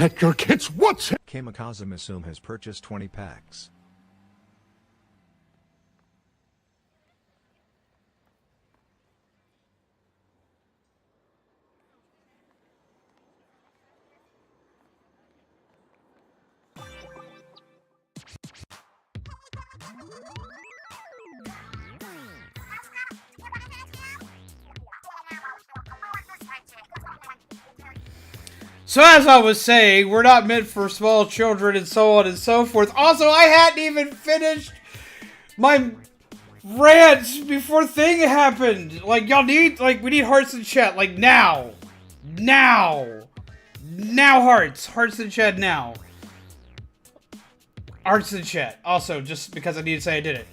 let your kids what's it? Akosmo has purchased 20 packs. So as I was saying, we're not meant for small children and so on and so forth. Also, I hadn't even finished my rants before thing happened. Like, y'all need, like, we need hearts in chat, like, now. Now. Now hearts. Hearts in chat now. Hearts in chat. Also, just because I need to say I did it.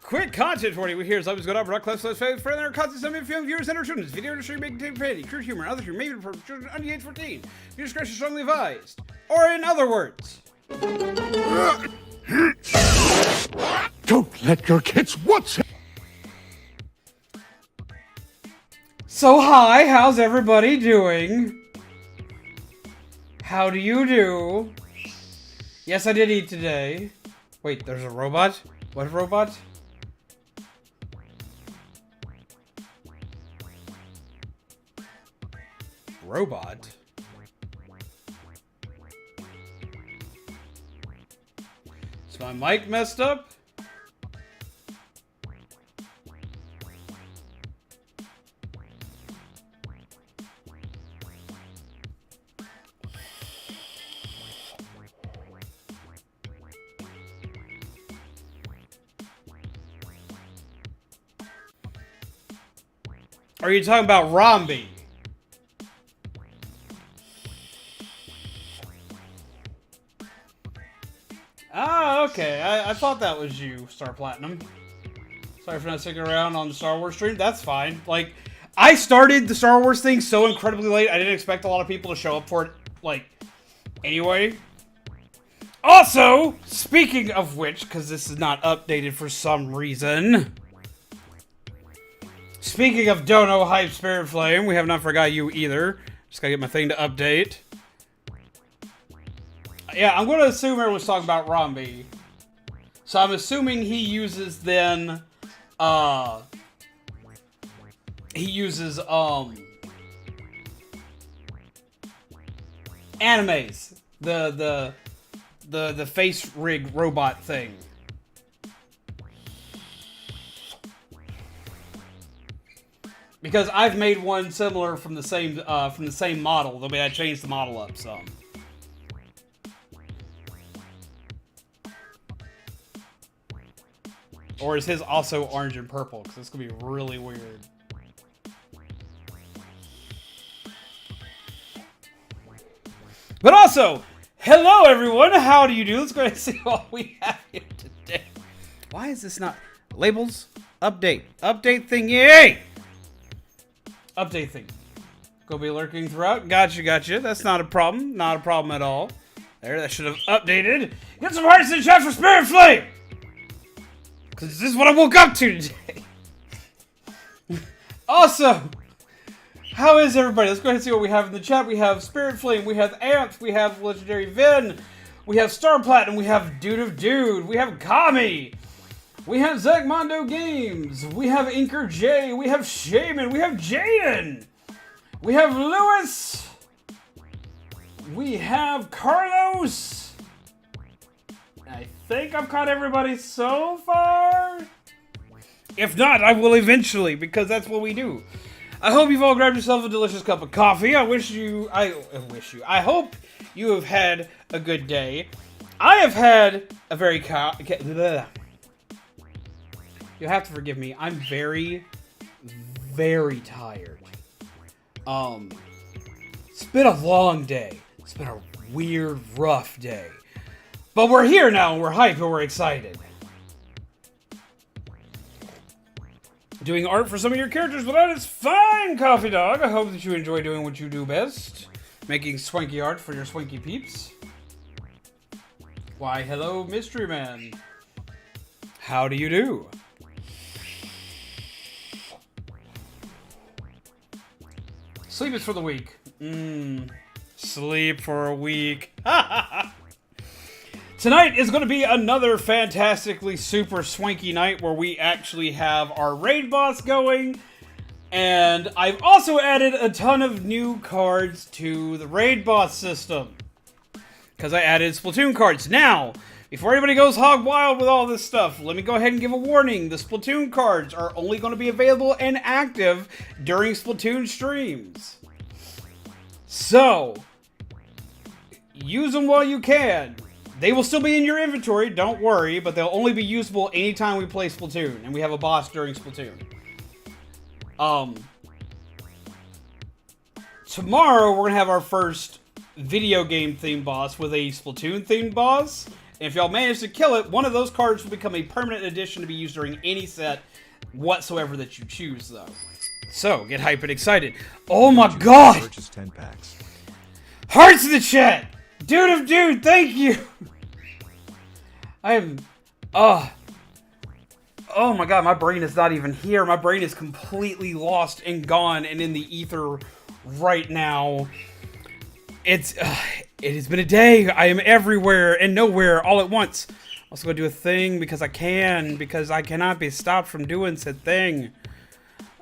Quick content warning. We hear is always good up, rock class, favorite friend, and content some film viewers and our students. Video industry may contain profanity, crude humor, and other humor may be for children under the age 14. Viewer discretion is strongly advised. Or in other words, Don't let your kids what's it? so hi, how's everybody doing? How do you do? Yes, I did eat today. Wait, there's a robot? What robot? Robot? Is my mic messed up? Are you talking about Rombi? Ah, okay. I thought that was you, Star Platinum. Sorry for not sticking around on the Star Wars stream. That's fine. Like, I started the Star Wars thing so incredibly late, I didn't expect a lot of people to show up for it, like, anyway. Also, speaking of which, because this is not updated for some reason. Speaking of Dono Hype Spirit Flame, we have not forgot you either. Just gotta get my thing to update. Yeah, I'm going to assume everyone's talking about Rombi. So I'm assuming he uses then, he uses, animes. The face rig robot thing. Because I've made one similar from the same model. I mean, I changed the model up some. Or is his also orange and purple? Because this could be really weird. But also, hello everyone, how do you do? Let's go ahead and see what we have here today. Why is this not... Labels? Update. Update thing, yay! Update thing. Go be lurking throughout. Gotcha, gotcha. That's not a problem. Not a problem at all. There, that should have updated. Get some hearts in the chat for Spirit Flame! Because this is what I woke up to today. Also, how is everybody? Let's go ahead and see what we have in the chat. We have Spirit Flame, we have Amps, we have Legendary Vin, we have Star Platinum, we have Dude of Dude, we have Kami, we have Zegmondo Games, we have Inker J, we have Shaman, we have Jaden, we have Lewis, we have Carlos. I think I've caught everybody so far. If not, I will eventually, because that's what we do. I hope you've all grabbed yourself a delicious cup of coffee. I hope you have had a good day. I have had a very you have to forgive me. I'm very, very tired. It's been a long day. It's been a weird, rough day. But we're here now, and we're hyped, and we're excited. Doing art for some of your characters, but that is fine, Coffee Dog. I hope that you enjoy doing what you do best. Making swanky art for your swanky peeps. Why, hello, Mystery Man. How do you do? Sleep is for the weak. Sleep for a week. Tonight is going to be another fantastically super swanky night where we actually have our raid boss going. And I've also added a ton of new cards to the raid boss system. Because I added Splatoon cards. Now, before anybody goes hog wild with all this stuff, let me go ahead and give a warning. The Splatoon cards are only going to be available and active during Splatoon streams. So, use them while you can. They will still be in your inventory, don't worry, but they'll only be usable anytime we play Splatoon, and we have a boss during Splatoon. Tomorrow, we're going to have our first video game themed boss with a Splatoon themed boss. And if y'all manage to kill it, one of those cards will become a permanent addition to be used during any set whatsoever that you choose, though. So, get hyped and excited. Oh my god! Purchase 10 packs. Hearts in the chat! Dude of dude, thank you! Oh my god, my brain is not even here. My brain is completely lost and gone and in the ether right now. It has been a day. I am everywhere and nowhere all at once. Also gonna do a thing because I can, because I cannot be stopped from doing said thing.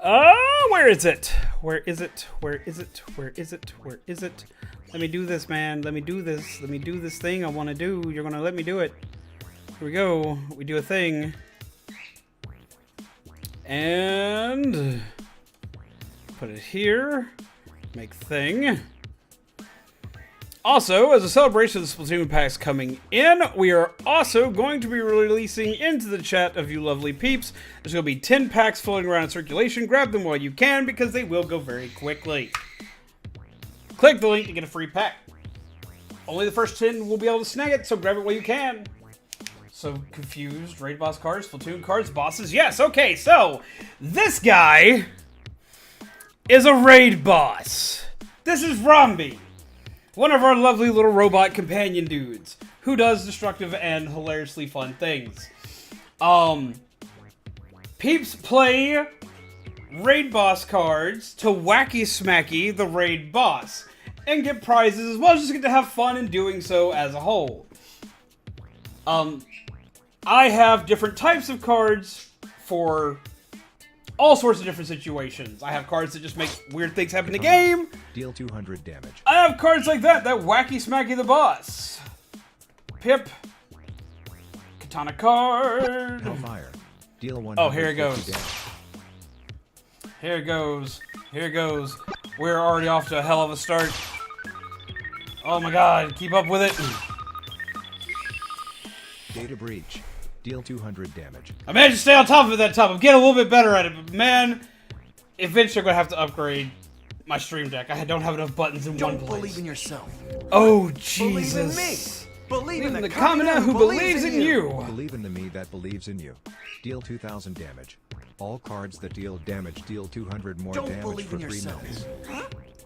Where is it? Where is it? Where is it? Where is it? Where is it? Let me do this, man. Let me do this. Let me do this thing I want to do. You're gonna let me do it. Here we go. We do a thing. And put it here. Make thing. Also, as a celebration of the Splatoon packs coming in, we are also going to be releasing into the chat of you lovely peeps. There's going to be 10 packs floating around in circulation. Grab them while you can because they will go very quickly. Click the link to get a free pack. Only the first 10 will be able to snag it, so grab it while you can. So confused, raid boss cards, Splatoon cards, bosses. Yes, okay, so this guy is a raid boss. This is Romby. One of our lovely little robot companion dudes who does destructive and hilariously fun things. Peeps play raid boss cards to wacky smacky the raid boss and get prizes as well as just get to have fun in doing so as a whole. I have different types of cards for all sorts of different situations. I have cards that just make weird things happen in the game. Deal 200 damage. I have cards like that wacky smacky the boss. Pip. Katana card. Hellfire. Deal 100. Oh, here it goes. Damage. Here it goes. Here it goes. We're already off to a hell of a start. Oh my god, keep up with it. Data breach. Deal 200 damage. I managed to stay on top of it that time. I'm getting a little bit better at it, but man, eventually I'm gonna have to upgrade my stream deck. I don't have enough buttons in one place. Don't believe in yourself. Oh, Jesus. Believe in me. Believe in the commoner who believes in you. Believe in the me that believes in you. Deal 2,000 damage. All cards that deal damage deal 200 more Don't damage believe for in 3 yourself. minutes.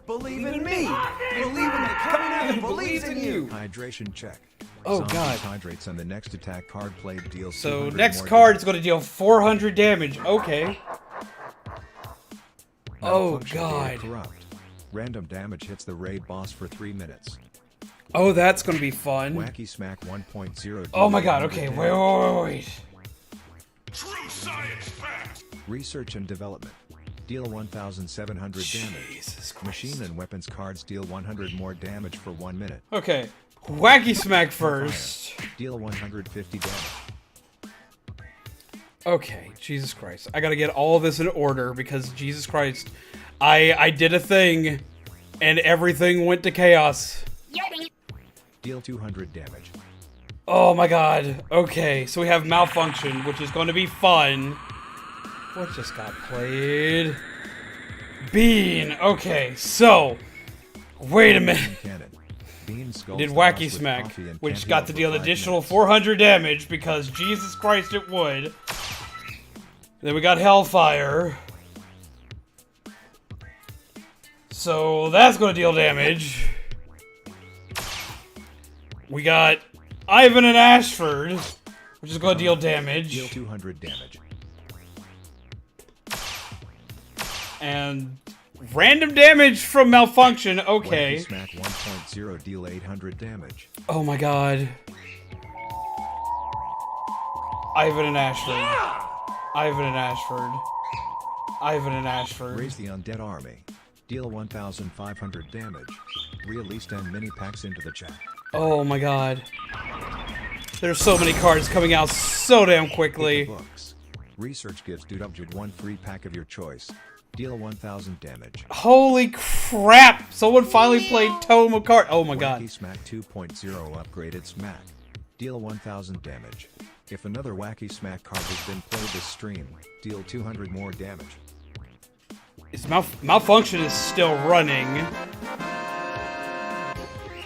Believe in me. Believe in the commoner who believes in you. Hydration check. Oh, Zombies God. Hydrates on the next attack card played deals So 200 next more card damage. is gonna deal 400 damage. Okay. Oh, Malfunction data God. Corrupt. Random damage hits the raid boss for 3 minutes. Oh, that's gonna be fun. Wacky Smack 1.0. Oh my god, 100 okay, damage. wait. True science fact. Research and development. Deal 1,700 damage. Jesus Christ. Machine and weapons cards deal 100 more damage for 1 minute. Okay, wacky smack first. Deal 150 damage. Okay, Jesus Christ. I gotta get all of this in order because, Jesus Christ, I did a thing and everything went to chaos. Deal 200 damage. Oh my god. Okay, so we have Malfunction, which is going to be fun. What just got played? Bean. Okay, so wait a minute. Cannon. Bean skulls Did the Wacky boss with Smack, coffee and which candy got to over deal 5 additional minutes. 400 damage because Jesus Christ it would. Then we got Hellfire. So that's going to deal damage. We got Ivan and Ashford, which is going to deal damage. Deal 200 damage. And Random damage from malfunction. Wacky Okay. Smack 1.0 deal 800 damage. Oh my god. Ivan and Ashford. Ivan and Ashford. Ivan and Ashford. Raise the Undead Army. Deal 1,500 damage. Release 10 mini packs into the chat. Oh my god. There's so many cards coming out so damn Hit the quickly. books. Research gives Dude Upjude 1 free pack of your choice. Deal 1,000 damage. Holy crap! Someone finally played Tome of Card. Oh my god. Wacky Smack 2.0 upgraded Smack. Deal 1,000 damage. If another Wacky Smack card has been played this stream, deal 200 more damage. Its malfunction is still running.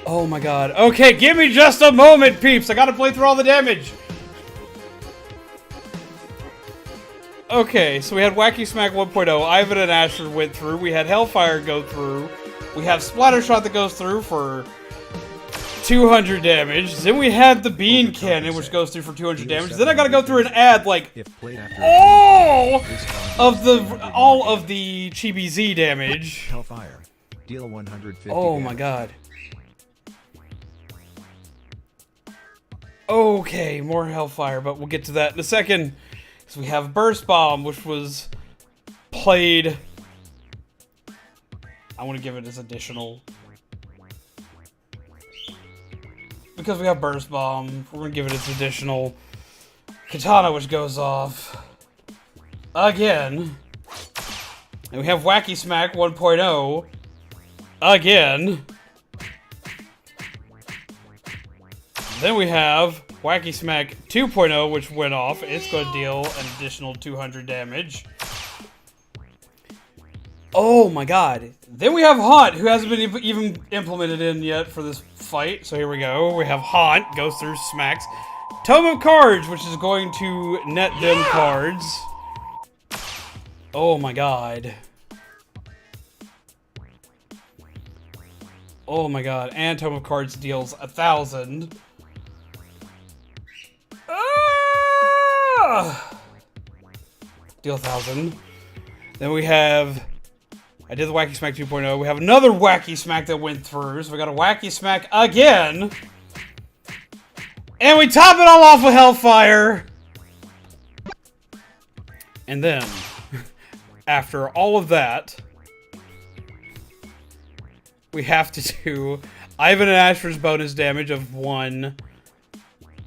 Oh my god. Okay, give me just a moment, peeps. I gotta play through all the damage. Okay, so we had Wacky Smack 1.0. Ivan and Ashford went through. We had Hellfire go through. We have Splattershot that goes through for 200 damage. Then we had the Bean Cannon, which goes through for 200 damage. Then I gotta go through and add, like, If played after all of the Chibi Z damage. Hellfire. Deal 150 Oh damage. my god. Okay, more Hellfire, but we'll get to that in a second. So we have Burst Bomb, which was played. I want to give it as additional. Because we have Burst Bomb, we're going to give it its additional. Katana, which goes off. Again. And we have Wacky Smack 1.0. Again. Then we have Wacky Smack 2.0, which went off. It's going to deal an additional 200 damage. Oh my god. Then we have Haunt, who hasn't been even implemented in yet for this fight. So here we go. We have Haunt, goes through smacks. Tome of Cards, which is going to net them cards. Oh my god. Oh my god. And Tome of Cards deals 1,000. Deal 1,000. Then we have... I did the Wacky Smack 2.0. We have another Wacky Smack that went through. So we got a Wacky Smack again. And we top it all off with Hellfire. And then, after all of that, we have to do Ivan and Ashford's bonus damage of 1,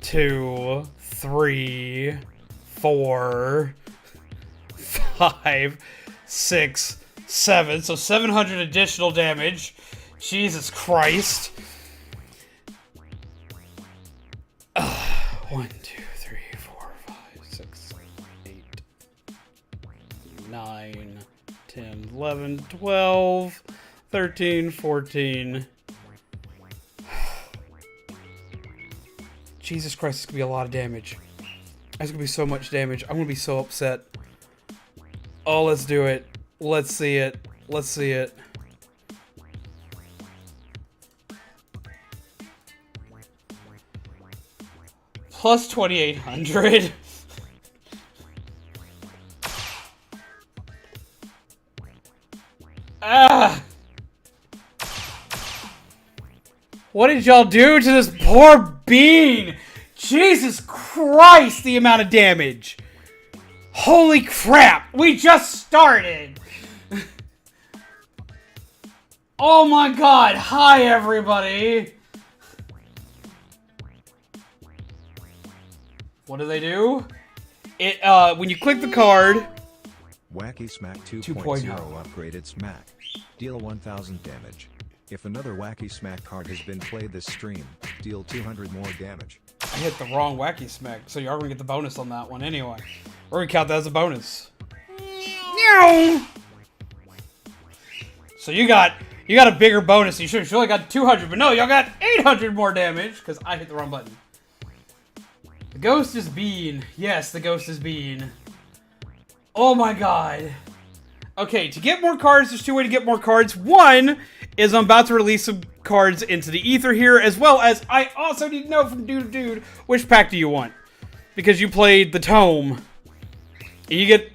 2, 3, 4, 5, 6, 7. So 700 additional damage. Jesus Christ. 1, 2, 3, 4, 5, 6, 8, 9, 10, 11, 12, 13, 14. Jesus Christ, it's gonna be a lot of damage. It's gonna be so much damage. I'm gonna be so upset. Oh, let's do it. Let's see it. Let's see it. Plus 2,800. Ah! What did y'all do to this poor bean? Jesus Christ, the amount of damage. Holy crap, we just started. Oh my god, hi everybody. What do they do? It when you click the card, Wacky Smack 2.0 2.0 upgraded Smack. Deal 1,000 damage. If another Wacky Smack card has been played this stream, deal 200 more damage. I hit the wrong Wacky Smack, so you are gonna get the bonus on that one anyway. We're gonna count that as a bonus. Meow. So you got a bigger bonus. You should only got 200, but no, y'all got 800 more damage because I hit the wrong button. The ghost is Bean. Yes, the ghost is Bean. Oh my god. Okay, to get more cards, there's two ways to get more cards. One is I'm about to release some cards into the ether here, as well as I also need to know from Dude, which pack do you want? Because you played the Tome. And you get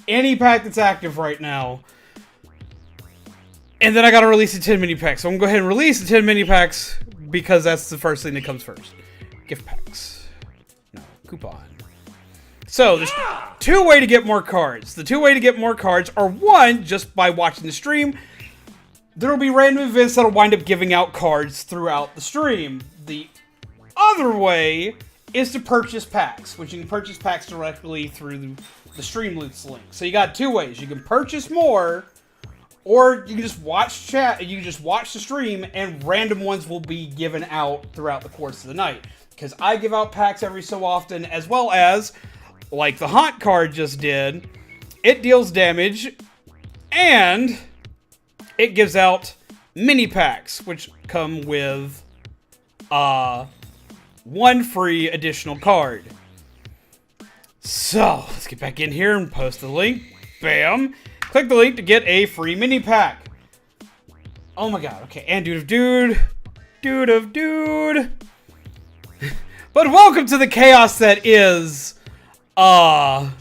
any pack that's active right now. And then I gotta release the 10 mini packs. So I'm gonna go ahead and release the 10 mini packs because that's the first thing that comes first. Gift packs. No, coupon. So there's two ways to get more cards. The two ways to get more cards are one, just by watching the stream. There will be random events that'll wind up giving out cards throughout the stream. The other way is to purchase packs, which you can purchase packs directly through the Streamloots link. So you got two ways. You can purchase more, or you can just watch chat. You can just watch the stream, and random ones will be given out throughout the course of the night. Because I give out packs every so often, as well as, like the Haunt card just did, it deals damage, and it gives out mini packs, which come with one free additional card. So, let's get back in here and post the link. Bam! Click the link to get a free mini pack. Oh my god, okay, and Dude of Dude. Dude of Dude. But welcome to the chaos that is, boss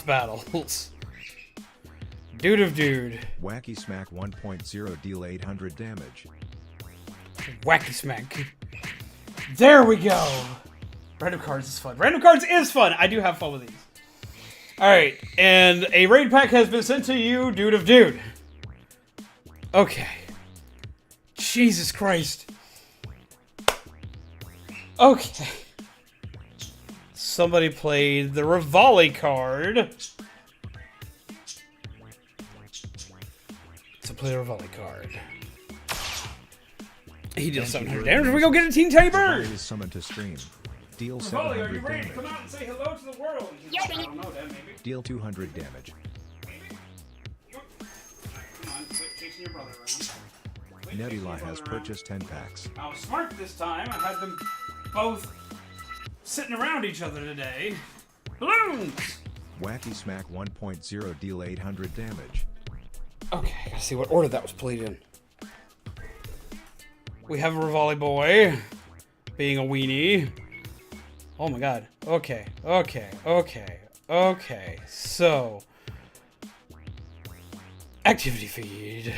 battles. Dude of Dude. Wacky Smack 1.0 deal 800 damage. Wacky Smack. There we go. Random cards is fun. Random cards is fun. I do have fun with these. Alright, and a raid pack has been sent to you, Dude of Dude. Okay. Jesus Christ. Okay. Somebody played the Revolving card. So play the Revolving card. He deals 700 damage. We go get a Teen Tiny Bird. Is summoned to stream. Deal Revolving, 700 are you ready damage. to come out and say hello to the world? Yeah. I don't know, Dad, maybe. Deal 200 damage. Come on, quit chasing your brother around. Quit chasing Nebula your has brother around. purchased 10 packs. I was smart this time. I had them both sitting around each other today. Balloons! Wacky Smack 1.0 deal 800 damage. Okay, I gotta see what order that was played in. We have a Revolving boy being a weenie. Oh my god. Okay. So, activity feed.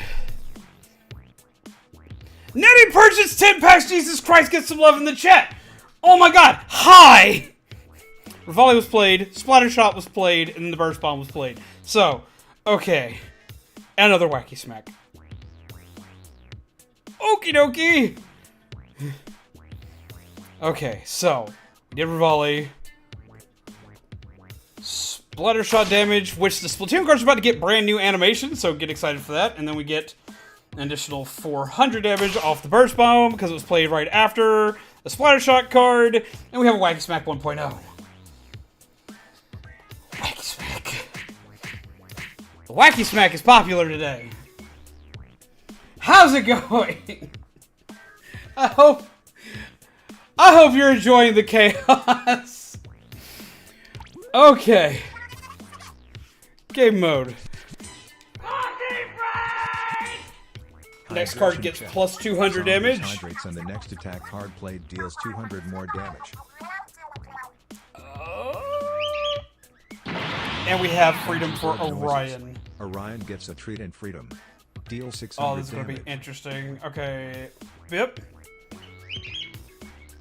Nettie purchased 10 packs. Jesus Christ, get some love in the chat. Oh my god. Hi. Revolving was played, Splattershot was played, and then the Burst Bomb was played. So, okay. Another Wacky Smack. Okie dokie. Okay, so we did Revolving. Splattershot damage, which the Splatoon card's about to get brand new animation, so get excited for that. And then we get an additional 400 damage off the Burst Bomb because it was played right after the Splattershot card. And we have a Wacky Smack 1.0. Wacky Smack. The Wacky Smack is popular today. How's it going? I hope you're enjoying the chaos. Okay. Game mode. Next card gets plus 200 damage. Hydrates, and the next attack card played deals 200 more damage. And we have freedom for Orion. Orion gets a treat and freedom. Deal 600 Oh, this is going to damage. be interesting. Okay. Bip.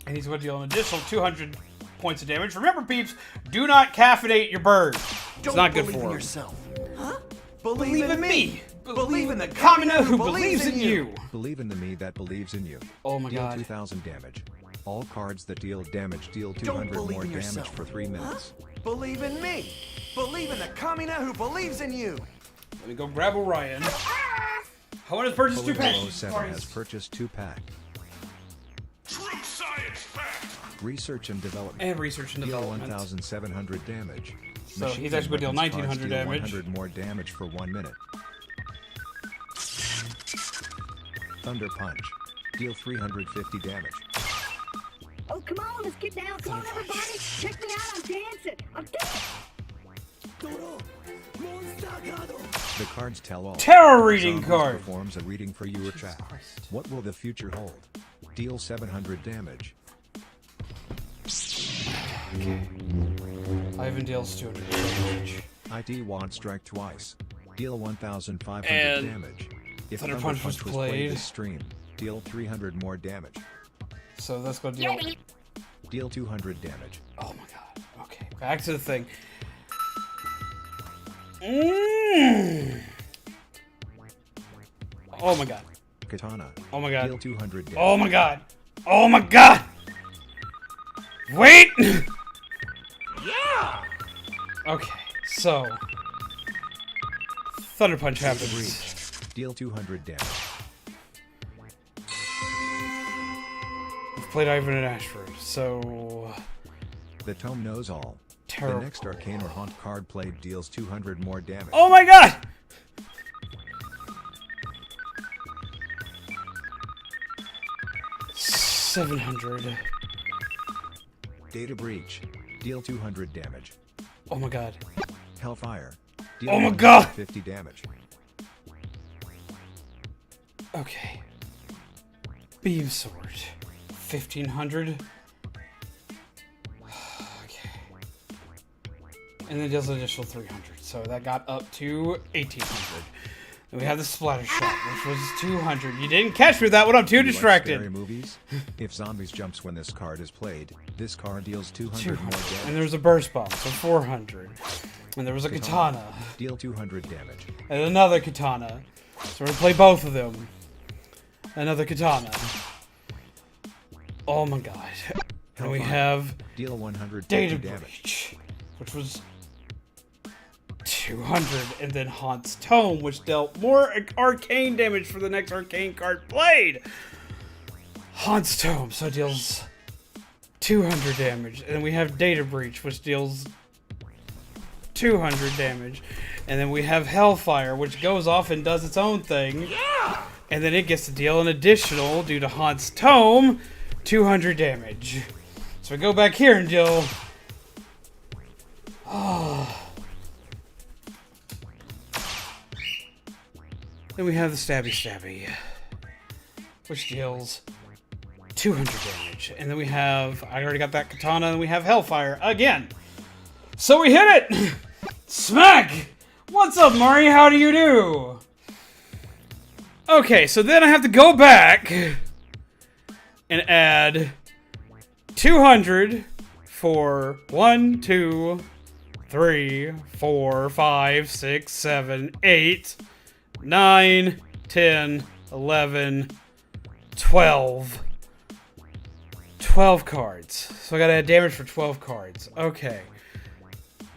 And he's going to deal an additional 200 points of damage. Remember, peeps, do not caffeinate your bird. It's not good for him. yourself. Huh? Believe in me. Believe in the Kamina who believes in you. Believe in the me that believes in you. Oh my Deal god. 2000 damage. All cards that deal damage deal Don't 200 believe more in damage yourself. for 3 minutes. Believe in me. Believe in the Kamina who believes in you. Let me go grab Orion. I want to purchase 2 packs. 07 has purchased 2-pack. Research and development. And research and Deal development. 1,700 damage. So Machine he's actually going to deal weapons 1,900 cards deal damage. 100 more damage for 1 minute. Thunder Punch. Deal 350 damage. Oh, come on, let's get down. Come on, everybody. Check me out. I'm dancing. I'm dancing. The cards tell all. Tarot reading Zombies card. performs a reading for you or chat. Christ. What will the future hold? Deal 700 damage. Ivan deals 200 damage. IT Wand Strike twice. Deal 1,500 And damage. If Thunder Thunder Punch Punch was was played played. this stream, deal 300 more damage. So that's gonna deal. Deal 200 damage. Oh my god. Okay, back to the thing. Mm. Oh my god. Katana. Oh my god. Deal 200 damage. Oh my god. Oh my god. Wait. Yeah! Okay, so Thunder Punch Data happens. Breach. Deal 200 damage. We've played Ivan and Ashford, so The Tome knows all. terrible. The next Arcane or Haunt card played deals 200 more damage. Oh my god! $700. Data Breach. Deal 200 damage. Oh my god. Hellfire. Deal Oh my god! 50 damage. Okay. Beam Sword. 1,500. Okay. And then deals an additional 300. So that got up to 1,800. Then we have the Splatter Shot, which was 200. You didn't catch me with that one. I'm too You like distracted. scary movies? If zombies jumps when this card is played, this card deals 200 more 200. damage. And there was a Burst Bomb, so 400. And there was a Katana. Deal 200 damage. And another Katana. So we're gonna play both of them. Another Katana. Oh my god. And we Hellfire. have Deal 150 Data damage. Breach, which was 200, and then Haunt's Tome, which dealt more arcane damage for the next arcane card played. Haunt's Tome, so it deals 200 damage, and then we have Data Breach, which deals 200 damage, and then we have Hellfire, which goes off and does its own thing. Yeah! And then it gets to deal an additional, due to Haunt's Tome, 200 damage. So we go back here and deal. Then we have the Stabby, which deals 200 damage. And then we have, I already got that Katana, and we have Hellfire again. So we hit it! Smack! What's up, Mari? How do you do? Okay, so then I have to go back and add 200 for 1, 2, 3, 4, 5, 6, 7, 8, 9, 10, 11, 12. 12 cards. So I gotta add damage for 12 cards. Okay.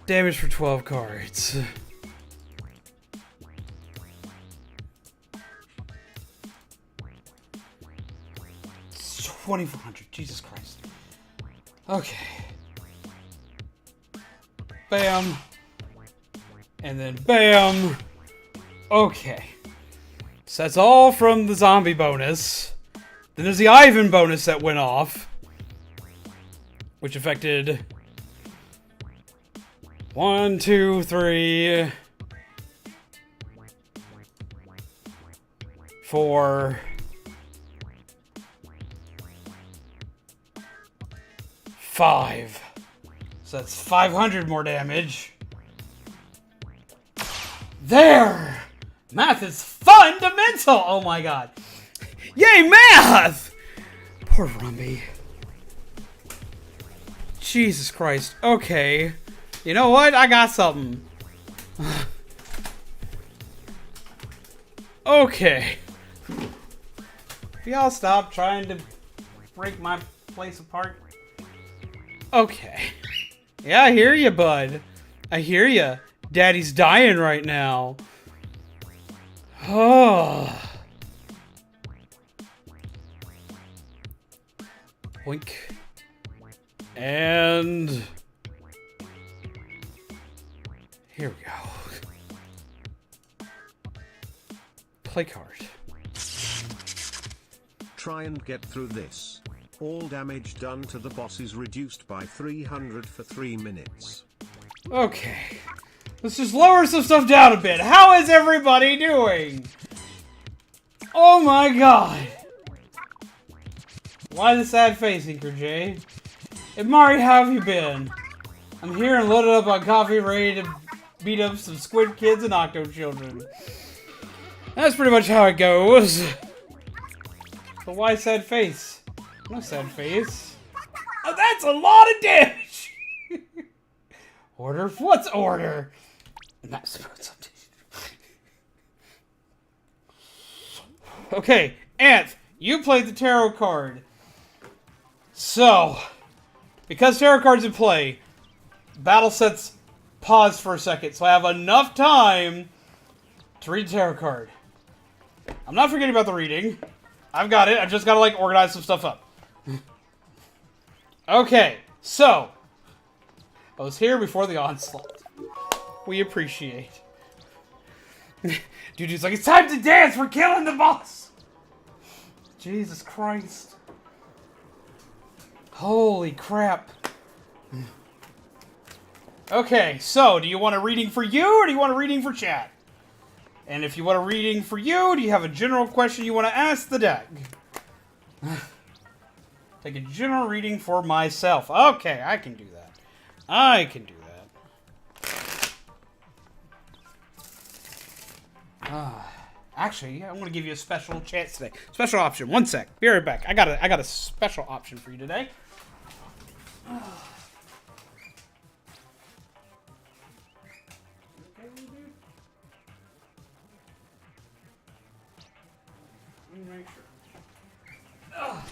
Damage for 12 cards. It's 2,400. Jesus Christ. Okay. Bam. And then bam. Okay. So that's all from the zombie bonus. Then there's the Ivan bonus that went off, which affected 1, 2, 3, 4, 5. So that's 500 more damage. There! Math is fundamental! Oh my god. Yay, math! Poor Rumby. Jesus Christ. Okay. You know what? I got something. Okay. Y'all stop trying to break my place apart. Okay. Yeah, I hear you, bud. I hear you. Daddy's dying right now. Oh. Boink. And here we go. Play card. Try and get through this. All damage done to the boss is reduced by 300 for 3 minutes. Okay. Let's just lower some stuff down a bit. How is everybody doing? Oh my god. Why the sad face, Inker J? And Mari, how have you been? I'm here and loaded up on coffee, ready to beat up some squid kids and octo children. That's pretty much how it goes. But why sad face? No sad face. Oh, that's a lot of damage! Order? What's order? Not supposed to. Okay, Anth, you played the tarot card. So, because tarot card's in play, battle sets pause for a second, so I have enough time to read the tarot card. I'm not forgetting about the reading. I've got it. I just gotta, like, organize some stuff up. Okay, so, I was here before the onslaught. We appreciate. Dude's like, it's time to dance! We're killing the boss! Jesus Christ. Holy crap. Okay, so, do you want a reading for you, or do you want a reading for chat? And if you want a reading for you, do you have a general question you want to ask the deck? Take a general reading for myself. Okay, I can do that. I can do that. Actually, I'm going to give you a special chance today. Special option. One sec. Be right back. I got a special option for you today. Let me make sure. Ow.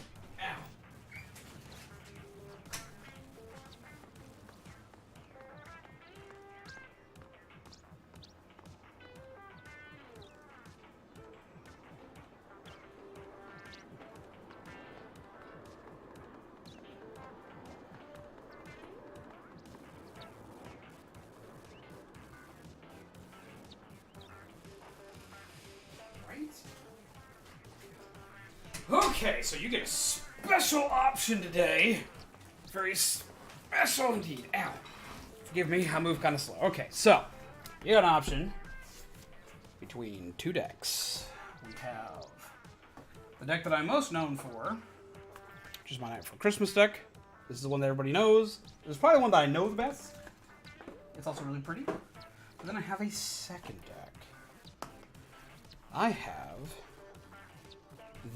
Okay, so you get a special option today. Very special indeed. Ow. Forgive me, I move kind of slow. Okay, so, you got an option between two decks. We have the deck that I'm most known for, which is my Night for Christmas deck. This is the one that everybody knows. It's probably the one that I know the best. It's also really pretty. But then I have a second deck. I have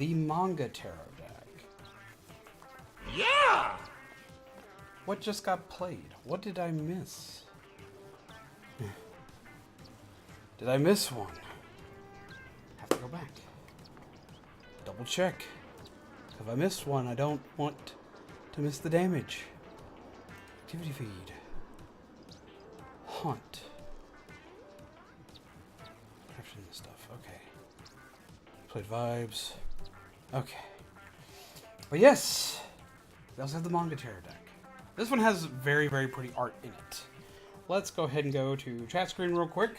the Manga Tarot deck. Yeah! What just got played? What did I miss? Did I miss one? Have to go back. Double check. If I missed one, I don't want to miss the damage. Activity feed. Haunt. Caption and stuff. Okay. Played vibes. Okay. But yes, we also have the Manga Tarot deck. This one has very, very pretty art in it. Let's go ahead and go to chat screen real quick.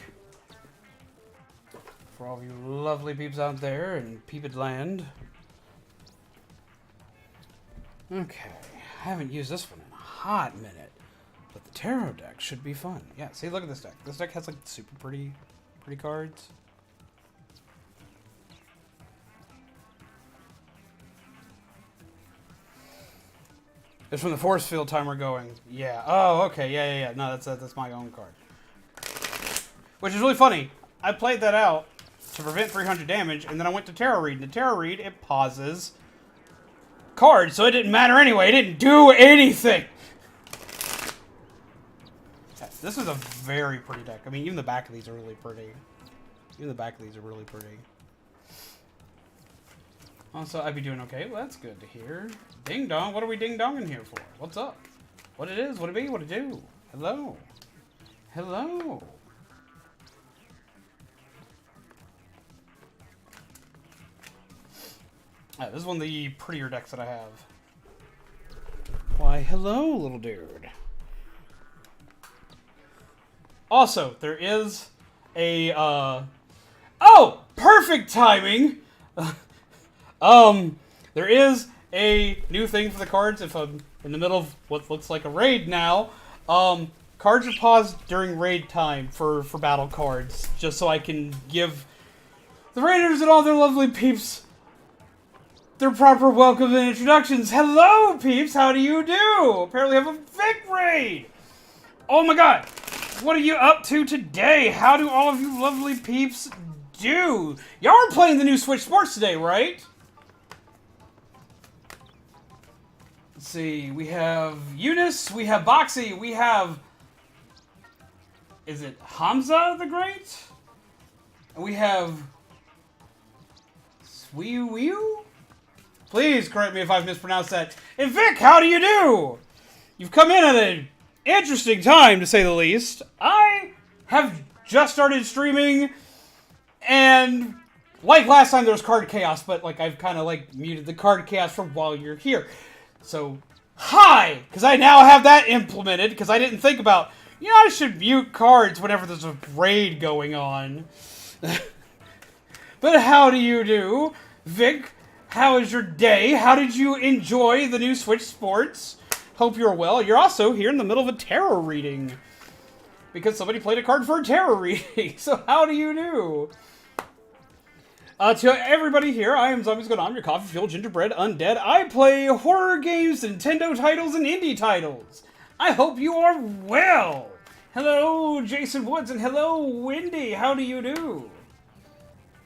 For all of you lovely peeps out there in Peeped Land. Okay, I haven't used this one in a hot minute. But the tarot deck should be fun. Yeah, see, look at this deck. This deck has like super pretty cards. It's from the force field timer going. Yeah. Oh, okay. Yeah. No, that's my own card. Which is really funny. I played that out to prevent 300 damage, and then I went to Tarot Read. And the Tarot Read, it pauses cards, so it didn't matter anyway. It didn't do anything. Yes, this is a very pretty deck. I mean, even the back of these are really pretty. Also, I'd be doing okay. Well, that's good to hear. Ding dong. What are we ding donging here for? What's up? What it is? What it be? What it do? Hello. Hello. This is one of the prettier decks that I have. Why, hello, little dude. Also, there is a, oh! Perfect timing! There is a new thing for the cards if I'm in the middle of what looks like a raid now. Cards are paused during raid time for battle cards, just so I can give the raiders and all their lovely peeps their proper welcome and introductions. Hello, peeps! How do you do? Apparently I have a big raid! Oh my god! What are you up to today? How do all of you lovely peeps do? Y'all are playing the new Switch Sports today, right? Let's see. We have Eunice. We have Boxy. We have... Is it Hamza the Great? And we have... Swiu? Please correct me if I've mispronounced that. And Vic, how do you do? You've come in at an interesting time, to say the least. I have just started streaming, and like last time there was card chaos, but like I've kind of like muted the card chaos from while you're here. So, hi! Because I now have that implemented, because I didn't think about, you know, I should mute cards whenever there's a raid going on. But how do you do? Vic, how is your day? How did you enjoy the new Switch Sports? Hope you're well. You're also here in the middle of a tarot reading. Because somebody played a card for a tarot reading. So how do you do? To everybody here, I am Zombies Going On, your coffee fuel gingerbread undead. I play horror games, Nintendo titles, and indie titles. I hope you are well. Hello, Jason Woods, and hello, Wendy. How do you do?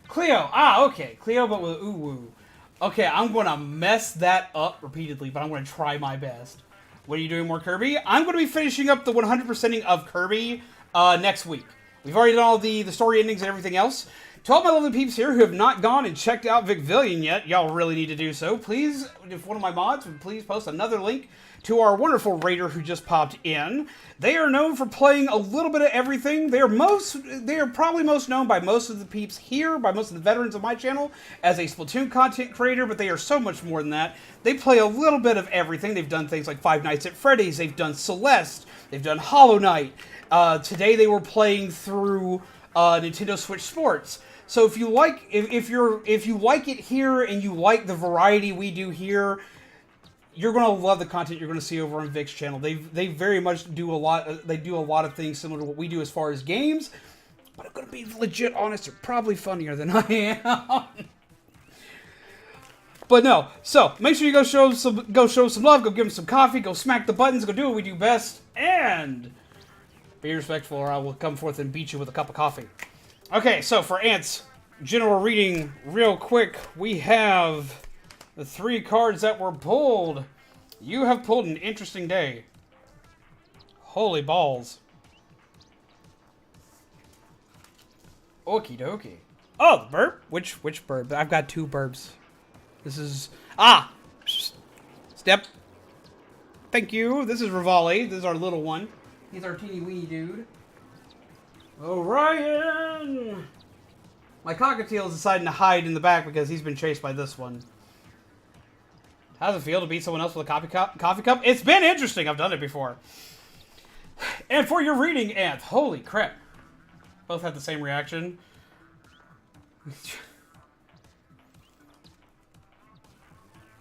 Cleo. Ah, okay. Cleo, but with ooh-woo. Okay, I'm going to mess that up repeatedly, but I'm going to try my best. What are you doing, more Kirby? I'm going to be finishing up the 100%ing of Kirby next week. We've already done all the story endings and everything else. To all my lovely peeps here who have not gone and checked out Vicvillian yet, y'all really need to do so. Please, if one of my mods would please post another link to our wonderful raider who just popped in. They are known for playing a little bit of everything. They are probably most known by most of the peeps here, by most of the veterans of my channel, as a Splatoon content creator, but they are so much more than that. They play a little bit of everything. They've done things like Five Nights at Freddy's, they've done Celeste, they've done Hollow Knight. Today they were playing through Nintendo Switch Sports. So if you like it here and you like the variety we do here, you're going to love the content you're going to see over on Vic's channel. They very much do a lot. They do a lot of things similar to what we do as far as games. But I'm going to be legit honest, they're probably funnier than I am. But no, so make sure you go show some love. Go give them some coffee. Go smack the buttons. Go do what we do best, and be respectful, or I will come forth and beat you with a cup of coffee. Okay, so for Ant's general reading, real quick, we have the 3 cards that were pulled. You have pulled an interesting day. Holy balls. Okie dokie. Oh, the burp? Which burp? I've got 2 burps. This is... Ah! Step. Thank you. This is Revolving. This is our little one. He's our teeny weeny dude. Orion! My cockatiel is deciding to hide in the back because he's been chased by this one. How does it feel to beat someone else with a coffee cup? It's been interesting. I've done it before. And for your reading, Anth, holy crap. Both had the same reaction.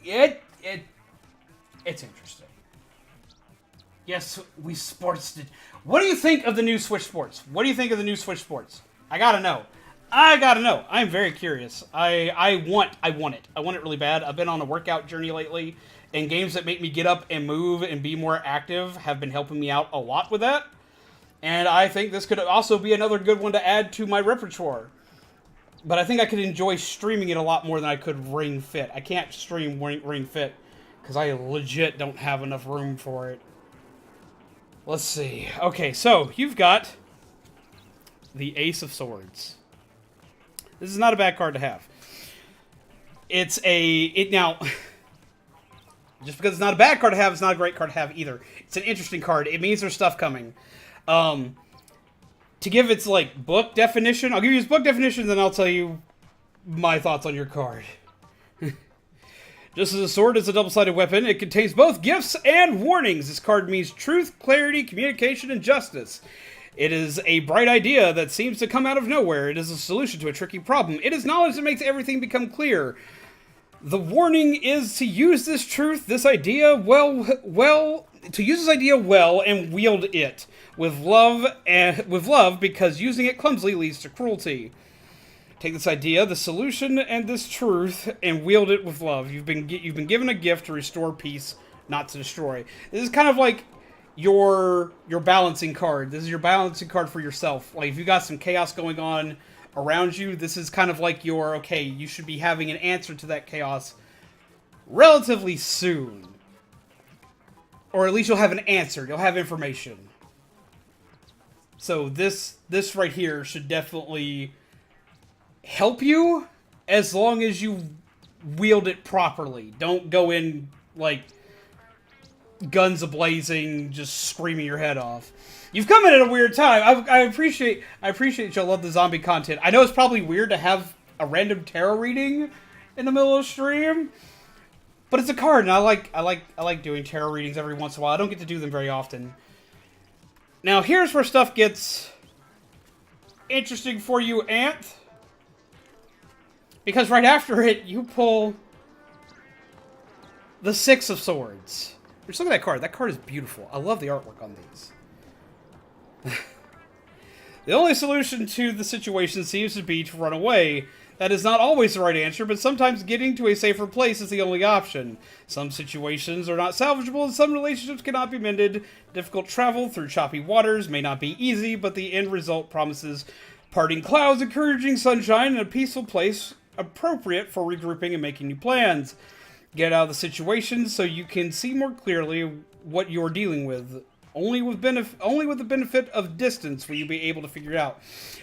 It's interesting. Yes, we sports did. What do you think of the new Switch Sports? What do you think of the new Switch Sports? I gotta know. I'm very curious. I want it. I want it really bad. I've been on a workout journey lately, and games that make me get up and move and be more active have been helping me out a lot with that. And I think this could also be another good one to add to my repertoire. But I think I could enjoy streaming it a lot more than I could Ring Fit. I can't stream Ring Fit because I legit don't have enough room for it. Let's see. Okay, so you've got the Ace of Swords. This is not a bad card to have. Now, just because it's not a bad card to have, it's not a great card to have either. It's an interesting card. It means there's stuff coming. To give its, like, book definition, I'll give you its book definition, then I'll tell you my thoughts on your card. Just as a sword is a double-sided weapon, it contains both gifts and warnings. This card means truth, clarity, communication, and justice. It is a bright idea that seems to come out of nowhere. It is a solution to a tricky problem. It is knowledge that makes everything become clear. The warning is to use this truth, this idea well, and wield it with love, because using it clumsily leads to cruelty. Take this idea, the solution, and this truth, and wield it with love. You've been given a gift to restore peace, not to destroy. This is kind of like your balancing card. This is your balancing card for yourself. Like, if you got some chaos going on around you, this is kind of like your, okay, you should be having an answer to that chaos relatively soon. Or at least you'll have an answer. You'll have information. So this right here should definitely help you as long as you wield it properly. Don't go in, like, guns a-blazing, just screaming your head off. You've come in at a weird time. I appreciate y'all love the zombie content. I know it's probably weird to have a random tarot reading in the middle of the stream, but it's a card, and I like doing tarot readings every once in a while. I don't get to do them very often. Now, here's where stuff gets interesting for you, Ant. Because right after it, you pull the Six of Swords. Just look at that card. That card is beautiful. I love the artwork on these. The only solution to the situation seems to be to run away. That is not always the right answer, but sometimes getting to a safer place is the only option. Some situations are not salvageable, and some relationships cannot be mended. Difficult travel through choppy waters may not be easy, but the end result promises parting clouds, encouraging sunshine, and a peaceful place appropriate for regrouping and making new plans. Get out of the situation so you can see more clearly what you're dealing with. Only with the benefit of distance will you be able to figure it out.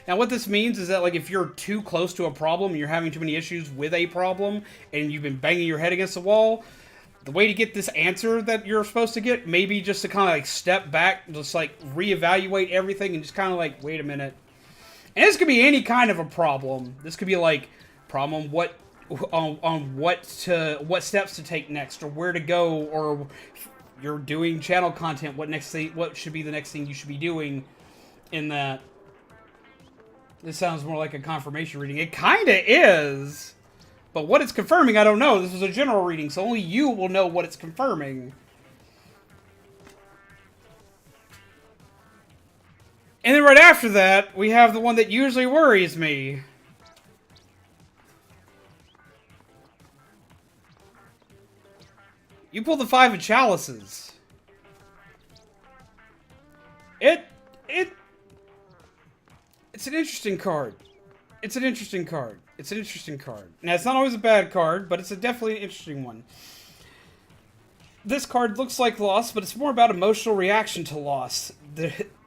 Now, what this means is that, like, if you're too close to a problem and you're having too many issues with a problem and you've been banging your head against the wall, the way to get this answer that you're supposed to get, maybe just to kind of, like, step back, just, like, reevaluate everything and just kind of, like, wait a minute. And this could be any kind of a problem. This could be, like, problem on what steps to take next, or where to go, or you're doing channel content, what should be the next thing you should be doing in that. This sounds more like a confirmation reading. It kinda is, but what it's confirming, I don't know. This is a general reading, so only you will know what it's confirming. And then right after that, we have the one that usually worries me. You pull the Five of Chalices. It's an interesting card. It's an interesting card. It's an interesting card. Now, it's not always a bad card, but it's definitely an interesting one. This card looks like loss, but it's more about emotional reaction to loss.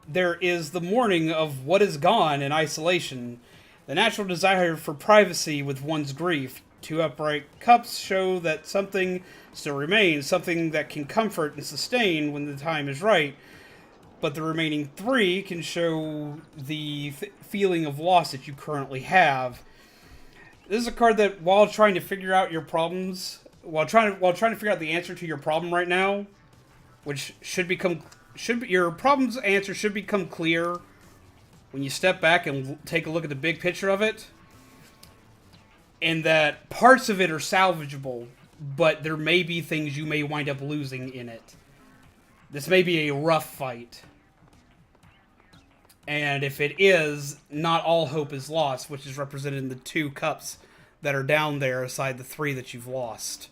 There is the mourning of what is gone in isolation, the natural desire for privacy with one's grief. Two upright cups show that something still remains, something that can comfort and sustain when the time is right. But the remaining three can show the feeling of loss that you currently have. This is a card that, while trying to figure out your problems, while trying to figure out the answer to your problem right now, which your problem's answer should become clear when you step back and take a look at the big picture of it. And that parts of it are salvageable, but there may be things you may wind up losing in it. This may be a rough fight. And if it is, not all hope is lost, which is represented in the two cups that are down there aside the three that you've lost.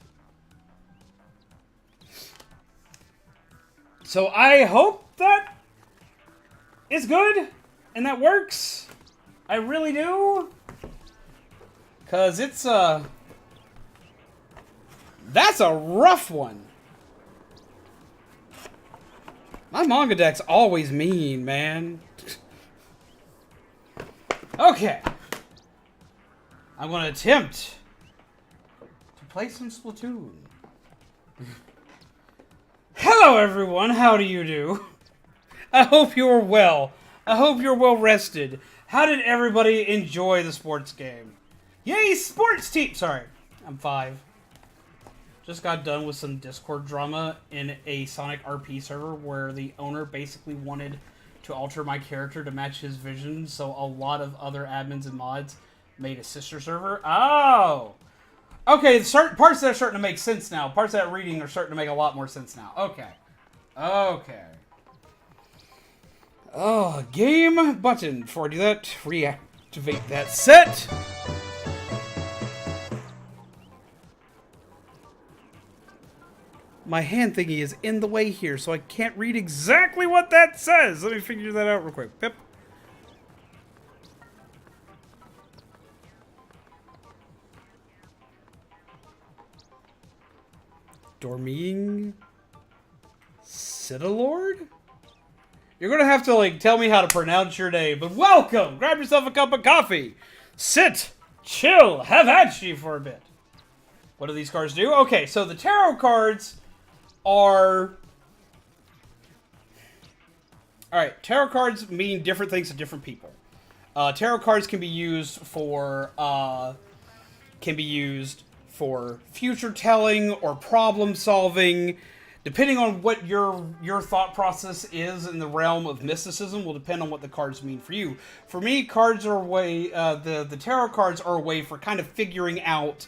So I hope that is good and that works. I really do. Because it's that's a rough one. My manga deck's always mean, man. Okay. I'm going to attempt to play some Splatoon. Hello, everyone. How do you do? I hope you're well. I hope you're well rested. How did everybody enjoy the sports game? Yay, sports team! Sorry, I'm 5. Just got done with some Discord drama in a Sonic RP server where the owner basically wanted to alter my character to match his vision, so a lot of other admins and mods made a sister server. Oh! Okay, certain parts that are starting to make sense now. Parts of that reading are starting to make a lot more sense now. Okay. Okay. Oh, game button. Before I do that, reactivate that set. My hand thingy is in the way here, so I can't read exactly what that says. Let me figure that out real quick. Pip. Dorming Citilord? You're gonna have to, like, tell me how to pronounce your name, but welcome! Grab yourself a cup of coffee. Sit, chill, have at you for a bit. What do these cards do? Okay, so the tarot cards are... Alright, tarot cards mean different things to different people. Tarot cards can be used for future telling or problem solving. Depending on what your thought process is in the realm of mysticism will depend on what the cards mean for you. For me, cards are a way, the tarot cards are a way for kind of figuring out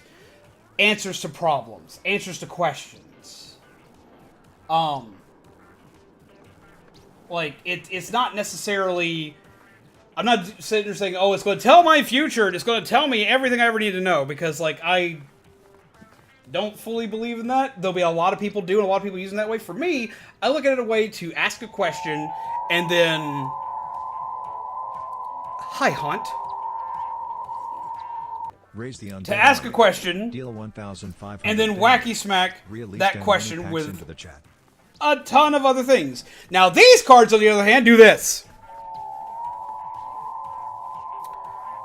answers to problems, answers to questions. Like, it's not necessarily... I'm not sitting there saying, oh, it's going to tell my future, and it's going to tell me everything I ever need to know, because, like, I don't fully believe in that. There'll be a lot of people doing, a lot of people using that way. For me, I look at it a way to ask a question, and then... Hi, Hunt. Raise the To ask a question, deal 1,500 and then wacky smack that question with into the chat. a ton of other things. Now, these cards, on the other hand, do this.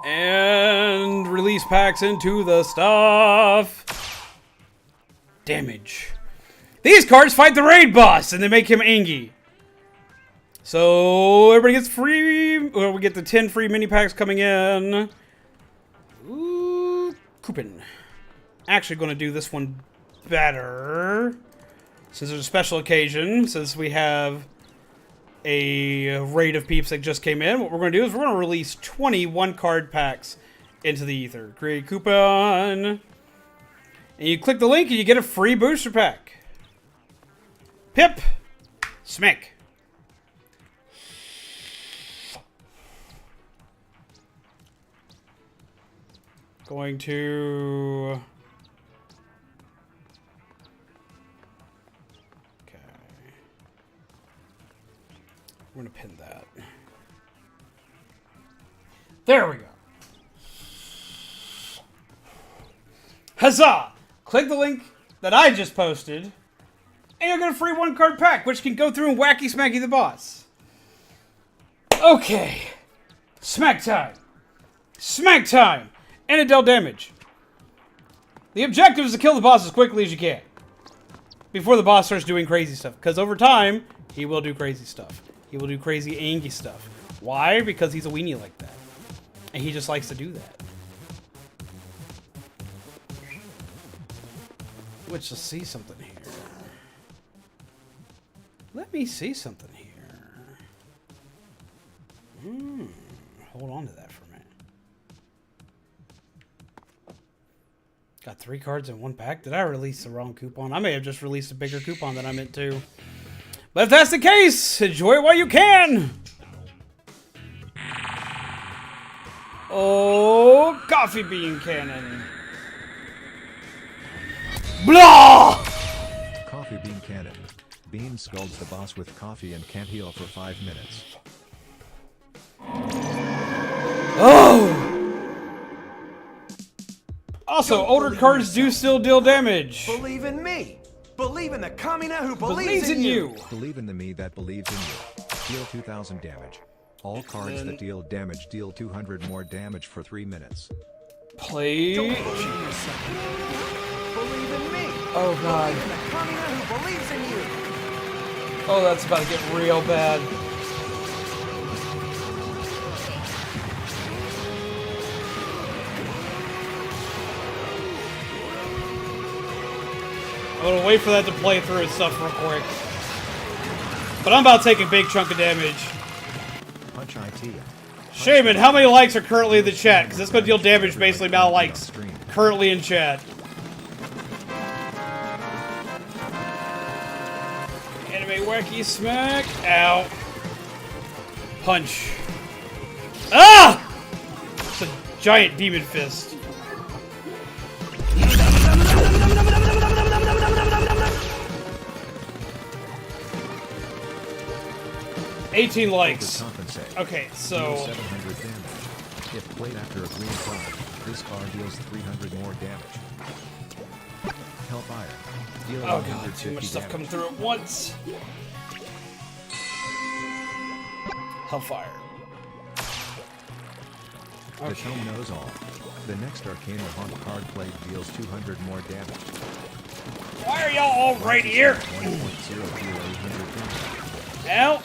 And release packs into the stuff. Damage. These cards fight the raid boss, and they make him angry. So, everybody gets free... Well, we get the 10 free mini packs coming in. Ooh, coupon. Actually going to do this one better. Since there's a special occasion, since we have a raid of peeps that just came in, what we're going to do is we're going to release 20 one-card packs into the ether. Create coupon. And you click the link and you get a free booster pack. Pip. Smack. Going to... Okay. We're going to pin that. There we go. Huzzah! Click the link that I just posted, and you'll get a free one-card pack, which can go through and wacky smacky the boss. Okay. Smack time. Smack time. And it dealt damage. The objective is to kill the boss as quickly as you can. Before the boss starts doing crazy stuff. Because over time, he will do crazy stuff. He will do crazy angry stuff. Why? Because he's a weenie like that. And he just likes to do that. Let's just see something here. Let me see something here. Hold on to that for a minute. Got 3 cards in one pack. Did I release the wrong coupon? I may have just released a bigger coupon than I meant to. But if that's the case, enjoy it while you can. Oh, coffee bean cannon. Blah! Coffee bean cannon. Bean scolds the boss with coffee and can't heal for 5 minutes. Oh! Also, older cards do still deal damage. Believe in me. Believe in the Kamina who Believes in you. Believe in the me that believes in you. Deal 2,000 damage. All cards that deal damage deal 200 more damage for 3 minutes. Play. Believe in me. Oh god. Believe in the Kamina who believes in you. Oh, that's about to get real bad. I'm gonna wait for that to play through and stuff real quick. But I'm about to take a big chunk of damage. Punch IT. Shaman, how many likes are currently in the chat? Because it's gonna deal damage basically now likes currently in chat. Anime wacky smack. Ow. Punch. Ah! It's a giant demon fist. 18 likes. Overcompensate. Okay, Deal so 700 damage. If played after a green card, this card deals 300 more damage. Hellfire. Deal oh 150 god, too much stuff damage. coming through at once. Hellfire. The tome knows all. The next Arcane or Haunt card played deals 200 more damage. Why are y'all all right here? 1.0 deal 800 damage. Ow.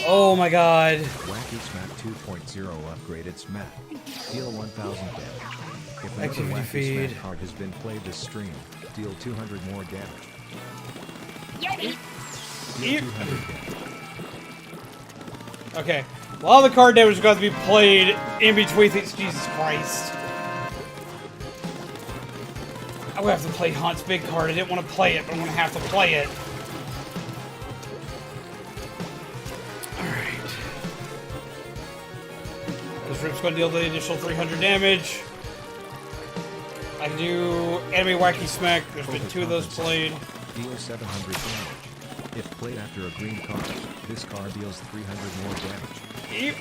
Oh my god. Wacky Smack 2.0 upgraded Smack. Deal 1000 damage. If another Activity Wacky feed. Smack card has been played this stream, deal 200 more damage. Deal Yep. 200 damage. Okay. A lot of the card damage is going to be played in between things. Jesus Christ. I'm going to have to play Haunt's big card. I didn't want to play it, but I'm going to have to play it. Alright. This Rip's going to deal the additional 300 damage. I can do Enemy Wacky Smack. There's been 2 of those played. Deal 700 damage. If played after a green card, this card deals 300 more damage. Yep.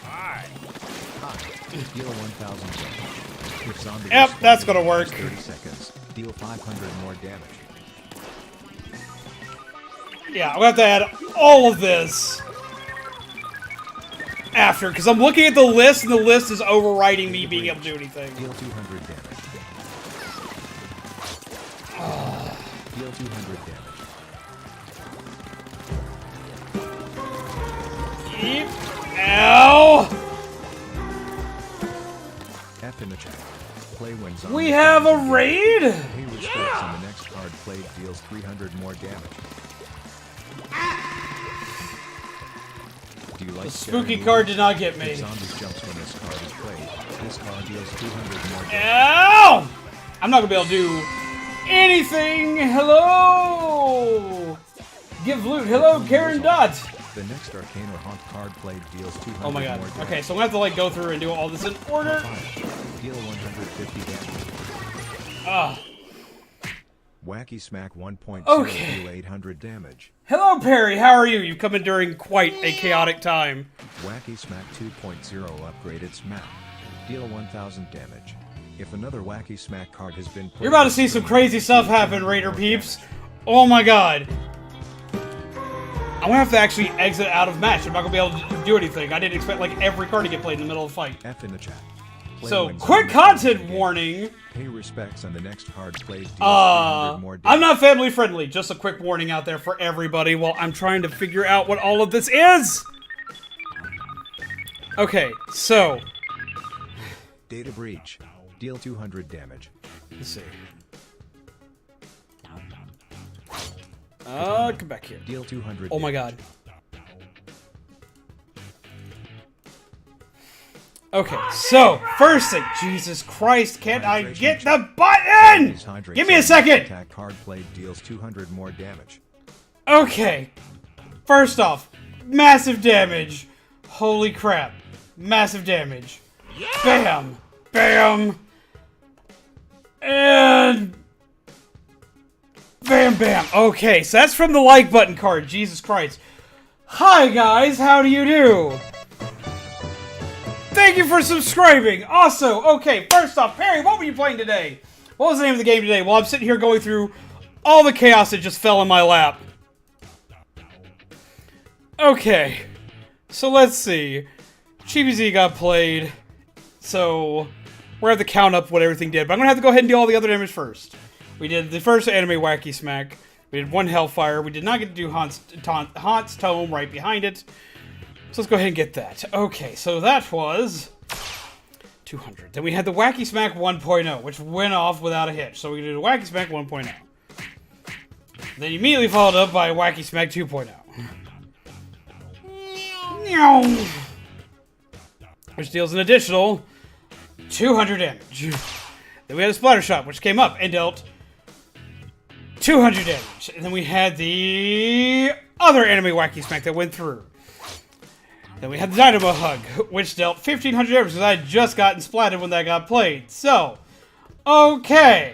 Hi. Deal 1000 damage. If zombie Yep, respawn that's gonna work. 30 seconds, deal 500 more damage. Yeah, I'm going to have to add all of this after, because I'm looking at the list, and the list is overriding me being able to do anything. Deal 200 damage. Deal 200 damage. Yep. Ow! F in the chat. Play when zombie We have a damage. raid? Pay respects and the next card played deals 300 more damage. Do you like The scary spooky movies? card did not get If me. zombies jumps when this card is played, this card deals 200 more damage. Ow! I'm not going to be able to do anything. Hello! Give loot. Hello, Karen Dot. The next Arcane or Haunt card played deals 200 Oh my god. more damage. Okay, so I'm going to have to like go through and do all this in order. Fine. Deal 150 damage. Ah. Wacky Smack 1.0 Okay. deal 800 damage. Hello, Perry. How are you? You've come in during quite a chaotic time. Wacky Smack 2.0 upgraded Smack. Deal 1000 damage. If another Wacky Smack card has been played... You're about to see some crazy stuff happen, Raider peeps. Oh my god. I'm gonna have to actually exit out of match. I'm not gonna be able to do anything. I didn't expect like every card to get played in the middle of the fight. F in the chat. Play So, when quick zombies content begin. warning. Pay respects on the next card played deals 300 more damage. I'm not family friendly. Just a quick warning out there for everybody while I'm trying to figure out what all of this is. Okay, so Data breach. Deal 200 damage. let's see. Come back here. Deal 200 Oh my damage. god. Okay, so first thing, Jesus Christ, can't I Hydration get check. the button? These hydrates Give me a on second. Attack card played deals 200 more damage. Okay, first off, massive damage. Holy crap, massive damage. Bam, bam, and bam, bam. Okay, so that's from the like button card. Jesus Christ. Hi guys, how do you do? Thank you for subscribing. Also, okay, first off, Perry, what were you playing today? What was the name of the game today? Well, I'm sitting here going through all the chaos that just fell in my lap. Okay, so let's see. Chibi Z got played, so we're gonna have to count up what everything did. But I'm gonna have to go ahead and do all the other damage first. We did the first anime Wacky Smack. We did one Hellfire. We did not get to do Haunt's Tome right behind it. So let's go ahead and get that. Okay, so that was 200. Then we had the Wacky Smack 1.0, which went off without a hitch. So we did a Wacky Smack 1.0. Then immediately followed up by Wacky Smack 2.0. Which deals an additional 200 damage. Then we had a Splatter Shot, which came up and dealt 200 damage. And then we had the other anime Wacky Smack that went through. Then we had the Dynamo Hug, which dealt 1500 damage because I had just gotten splatted when that got played. So, okay.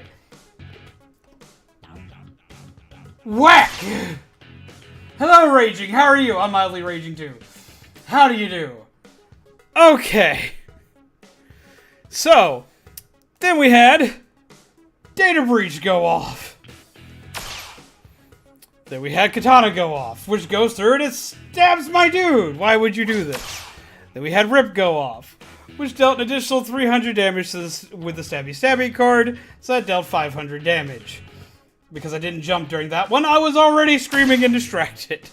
Whack! Hello, Raging. How are you? I'm mildly raging too. How do you do? Okay. So, then we had Data Breach go off. Then we had Katana go off, which goes through and it stabs my dude. Why would you do this? Then we had Rip go off, which dealt an additional 300 damage to this, with the Stabby Stabby card, so that dealt 500 damage. Because I didn't jump during that one, I was already screaming and distracted.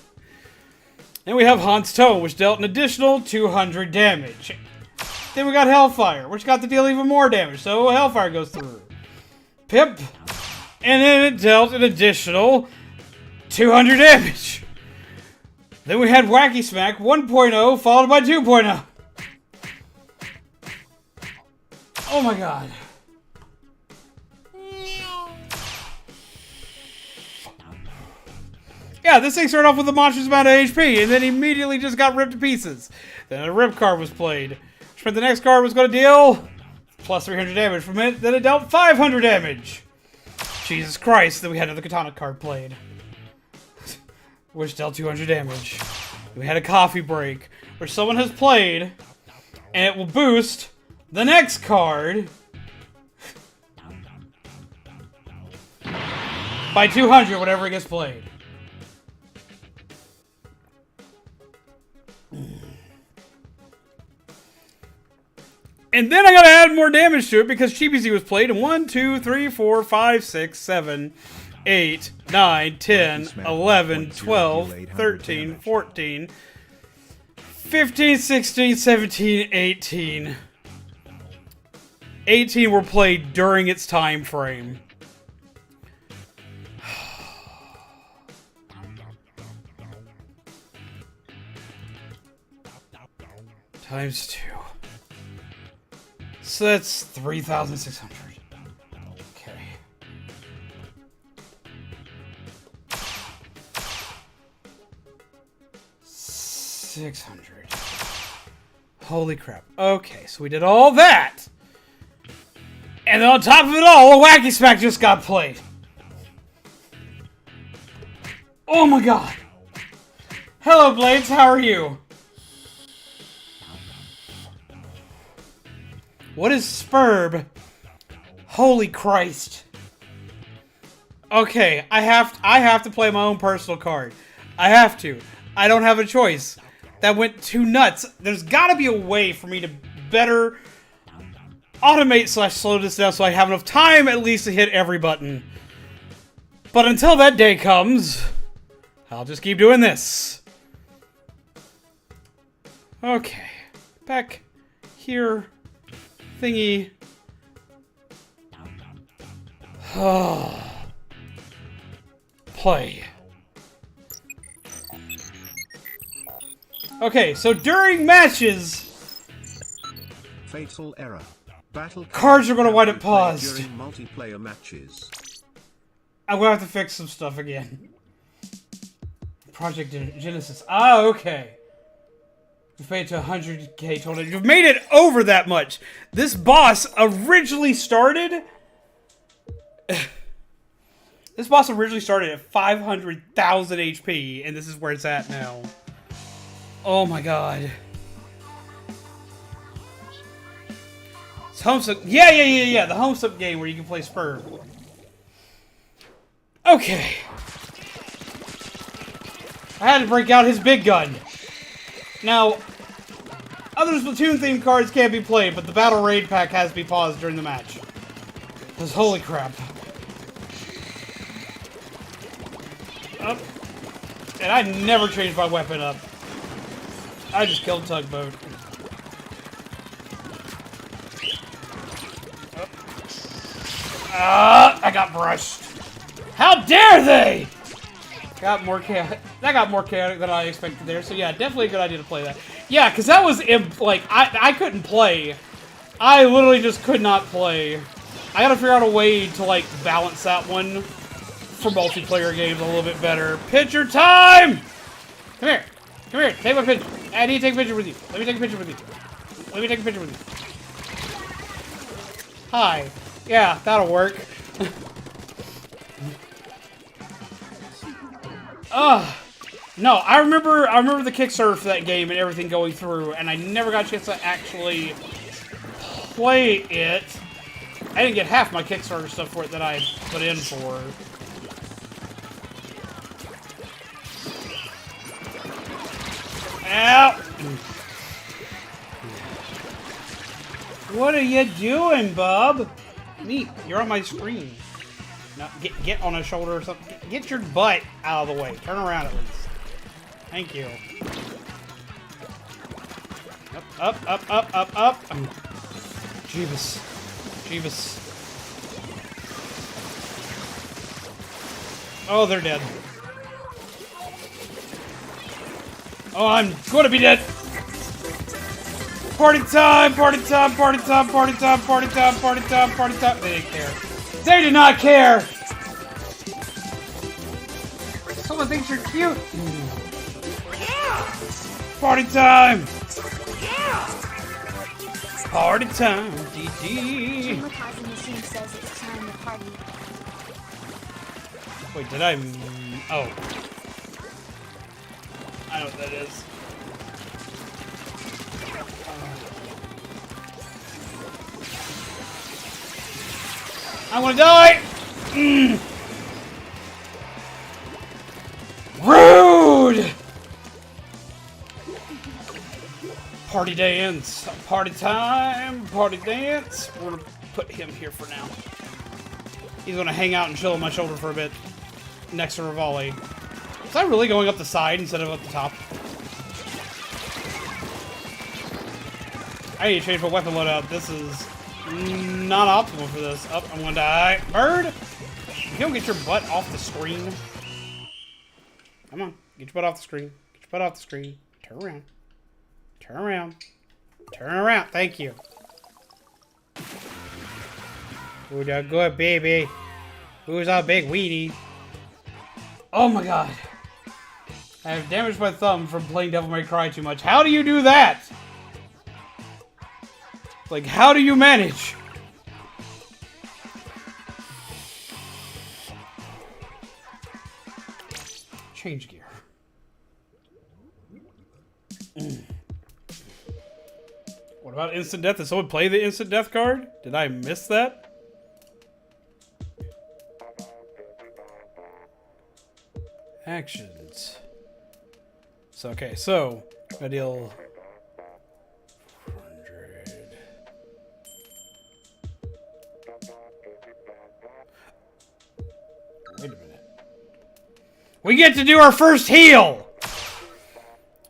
Then we have Hans Tone, which dealt an additional 200 damage. Then we got Hellfire, which got to deal even more damage, so Hellfire goes through. Pip, and then it dealt an additional 200 damage. Then we had Wacky Smack 1.0 followed by 2.0. Oh my god. Yeah, this thing started off with a monstrous amount of HP and then immediately just got ripped to pieces. Then a Rip card was played, which meant the next card was going to deal plus 300 damage from it. Then it dealt 500 damage. Jesus Christ, then we had another Katana card played, which dealt 200 damage. We had a Coffee Break, which someone has played, and it will boost the next card by 200 whenever it gets played. And then I gotta add more damage to it because Chibi-Z was played in 1, 2, 3, 4, 5, 6, 7, 8, 9, 10, 11, 12, 13, 14, 15, 16, 17, 18. 18 were played during its time frame. Times 2. So that's 3,600. Okay. $600. Holy crap. Okay, so we did all that. And then on top of it all, a Wacky Smack just got played. Oh my god. Hello, Blades. How are you? What is Spurb? Holy Christ. Okay, I have to play my own personal card. I have to. I don't have a choice. That went too nuts. There's gotta be a way for me to better automate / slow this down so I have enough time at least to hit every button. But until that day comes, I'll just keep doing this. Okay. Back here. Thingy. Play. Okay, so during matches, fatal error. Battle cards are going to wind up paused. During multiplayer matches. I'm going to have to fix some stuff again. Project Genesis. Ah, okay. You've made it to 100k total. You've made it over that much. This boss originally started... This boss originally started at 500,000 HP, and this is where it's at now. Oh my god. It's Homestuck. Yeah. The Homestuck game where you can play Spur. Okay. I had to break out his big gun. Now, other Splatoon-themed cards can't be played, but the Battle Raid pack has to be paused during the match. Because holy crap. Up. And I never changed my weapon up. I just killed Tugboat. I got brushed. How dare they! That got more chaotic than I expected there. So yeah, definitely a good idea to play that. Yeah, because that was like I couldn't play. I literally just could not play. I gotta figure out a way to like balance that one for multiplayer games a little bit better. Picture time! Come here. Come here. Take my picture. I need to take a picture with you. Let me take a picture with you. Let me take a picture with you. Hi. Yeah, that'll work. Ugh. No, I remember the Kickstarter for that game and everything going through, and I never got a chance to actually play it. I didn't get half my Kickstarter stuff for it that I put in for. Ow! What are you doing, bub? Meep, you're on my screen. No, get on a shoulder or something. Get your butt out of the way. Turn around at least. Thank you. Up, up, up, up, up, up. Jeebus. Jeebus. Oh, they're dead. Oh, I'm gonna be dead. Party time, party time, party time, party time, party time, party time, party time. They didn't care. They did not care! Someone thinks you're cute. Yeah! Party time! Yeah! Party time, DD. Mykah's machine says it's time to party. Wait, did I? Oh. I know what that is. I want to die! Rude! Party dance. Party time. Party dance. We're going to put him here for now. He's going to hang out and chill on my shoulder for a bit. Next to Revolving. Was I really going up the side instead of up the top? I need to change my weapon loadout. This is not optimal for this. Oh, I'm gonna die. Bird! You don't get your butt off the screen. Come on. Get your butt off the screen. Get your butt off the screen. Turn around. Turn around. Turn around. Thank you. Who's a good baby? Who's a big weenie? Oh my god. I have damaged my thumb from playing Devil May Cry too much. How do you do that? Like, how do you manage? Change gear. What about instant death? Did someone play the instant death card? Did I miss that? Actions. So, okay, so I deal 400. Wait a minute. We get to do our first heal!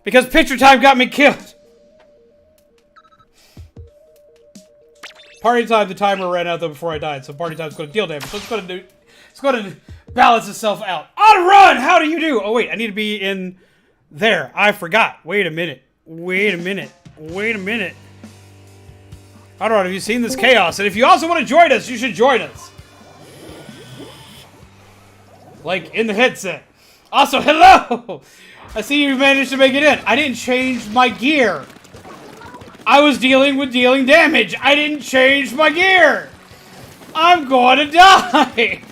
Because picture time got me killed! Party time, the timer ran out though before I died, so party time's gonna deal damage. So it's gonna balance itself out. On run! How do you do? Oh wait, I need to be in there. I forgot. Wait a minute. Wait a minute. Wait a minute. Alright, have you seen this chaos? And if you also want to join us, you should join us. Like, in the headset. Also, hello! I see you managed to make it in. I didn't change my gear. I was dealing with dealing damage. I didn't change my gear. I'm going to die.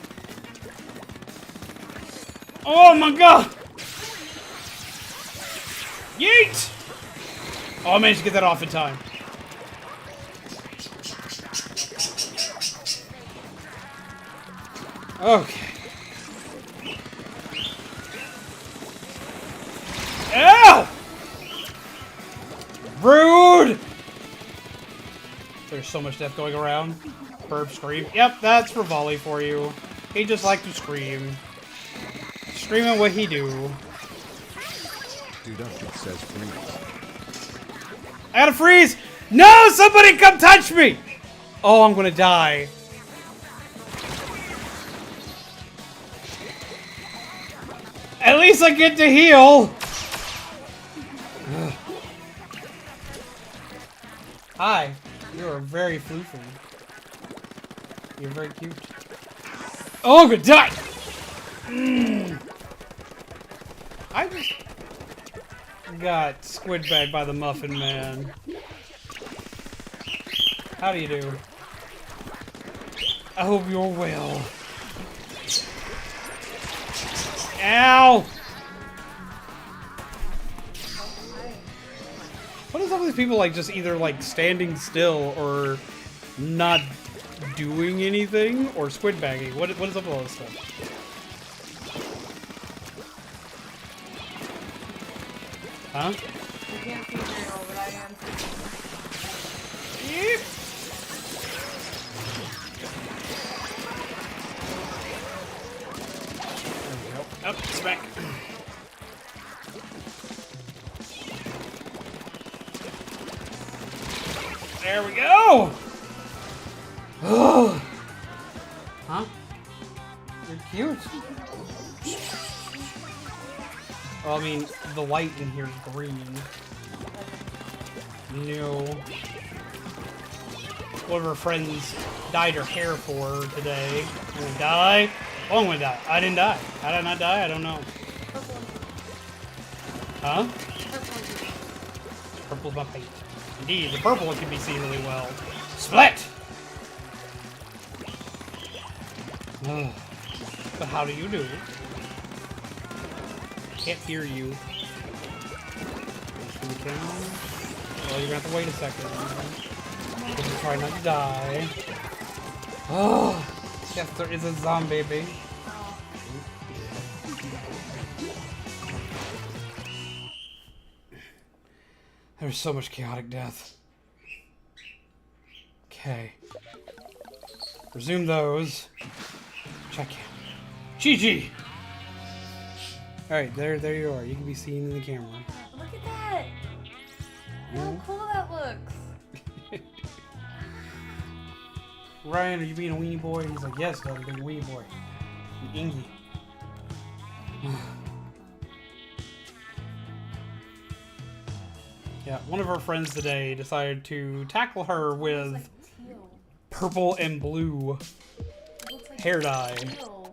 Oh my god. Yeet! Oh, I managed to get that off in time. Okay. Ow! Rude! There's so much death going around. Burp scream. Yep, that's Revolving for you. He just likes to scream. Screaming what he do. DOKI says freeze. I gotta freeze! No! Somebody come touch me! Oh, I'm gonna die. At least I get to heal! Hi. You are very floofy. You're very cute. Oh, I'm gonna die! I just got squid bagged by the Muffin Man. How do you do? I hope you're well. Ow! up with these people like just either like standing still or not doing anything or squid bagging? What is up with all this stuff? Huh? I can't see very well, but I am seeing. Yep. There we go. Up, smack. There we go! Oh! Huh? You're cute. Well, I mean, the light in here is green. No. One of her friends dyed her hair for her today. I'm gonna die. Oh, I'm gonna die. I didn't die. How did I not die? I don't know. Huh? Purple's my paint. Indeed, the purple one can be seen really well. Split! Ugh. But how do you do? Can't hear you. Well, you're gonna have to wait a second. Just try not to die. Oh! Yes, there is a zombie, baby. There's so much chaotic death. Okay. Resume those. Check in. GG! Alright, there you are. You can be seen in the camera. Look at that! How cool that looks. Ryan, are you being a weenie boy? He's like, yes, Dad, I'm being a weenie boy. An Ingy. Yeah, one of our friends today decided to tackle her with Like teal. purple and blue It looks like hair dye. teal.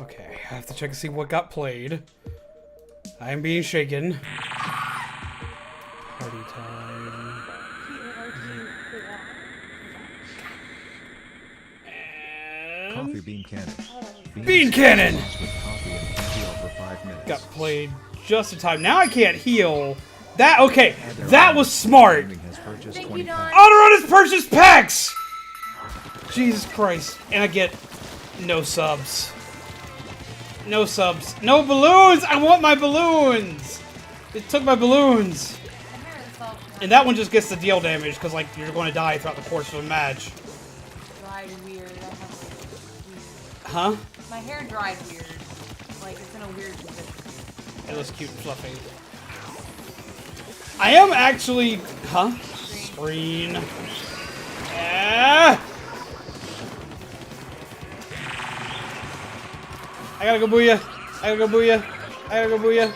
Okay, I have to check and see what got played. I am being shaken. Party time. And... Coffee bean cannon. Bean cannon! With coffee and heal for 5 minutes. Got played just in time. Now I can't heal. That, okay, that was smart. Gaming has purchased Thank 20 you, Don. Autorun has purchased packs! Jesus Christ. And I get no subs. No subs. No balloons! I want my balloons! It took my balloons. And that one just gets the deal damage because, like, you're going to die throughout the course of a match. Dried weird. I have weird. Huh? My hair dried weird. Like, it's in a weird position. It looks cute and fluffy. I am actually... Huh? Screen. Ah! I gotta go booyah. I gotta go booyah. I gotta go booyah.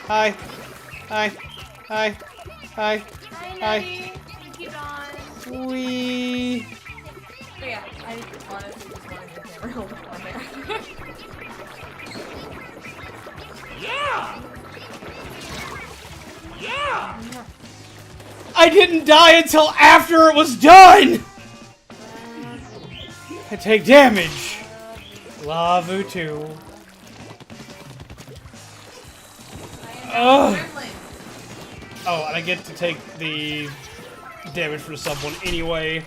Hi. Hi. Hi. Hi. Hi, Hi. Nettie. Thank you, Don. Wee. But yeah, I honestly just wanted the camera hold on there. I didn't die until after it was done! I take damage. Lavu too. Ugh. Oh, and I get to take the damage for the sub one anyway.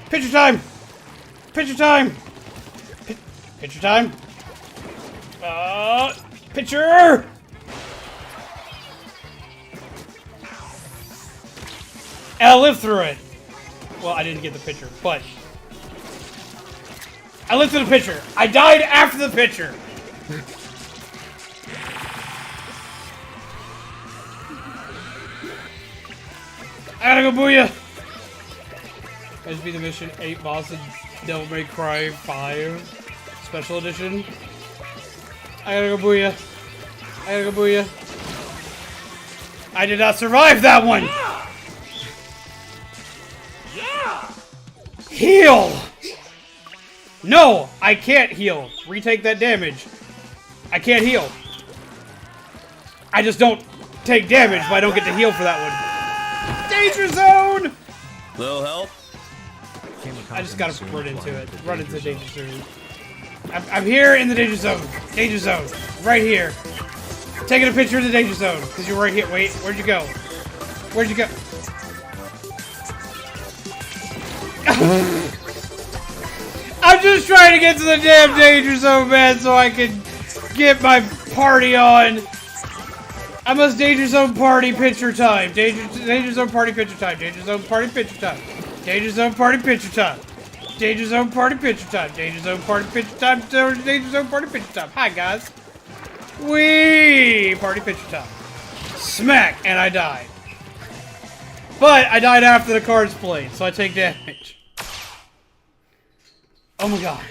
Picture time! Picture time! Picture time! Picture! And I lived through it. Well, I didn't get the picture, but I lived through the picture. I died after the picture. I gotta go booyah. I just beat the mission 8 boss of Devil May Cry 5 Special Edition. I gotta go booyah. I gotta go booyah. I did not survive that one! Yeah! Heal! No! I can't heal. Retake that damage. I can't heal. I just don't take damage, but I don't get to heal for that one. Danger zone! Little help? I just gotta run into it. Run into the danger zone. I'm here in the danger zone. Danger zone. Right here. Taking a picture of the danger zone. Because you're right here. Wait, where'd you go? Where'd you go? I'm just trying to get to the damn danger zone, man, so I can get my party on. I must danger zone party picture time. Danger zone party picture time. Danger zone party picture time. Danger zone party picture time. Danger zone party picture time. Danger zone party picture time. Danger zone party picture time. Hi guys. Wee! Party picture time. Smack! And I died. But I died after the cards played, so I take damage. Oh my god.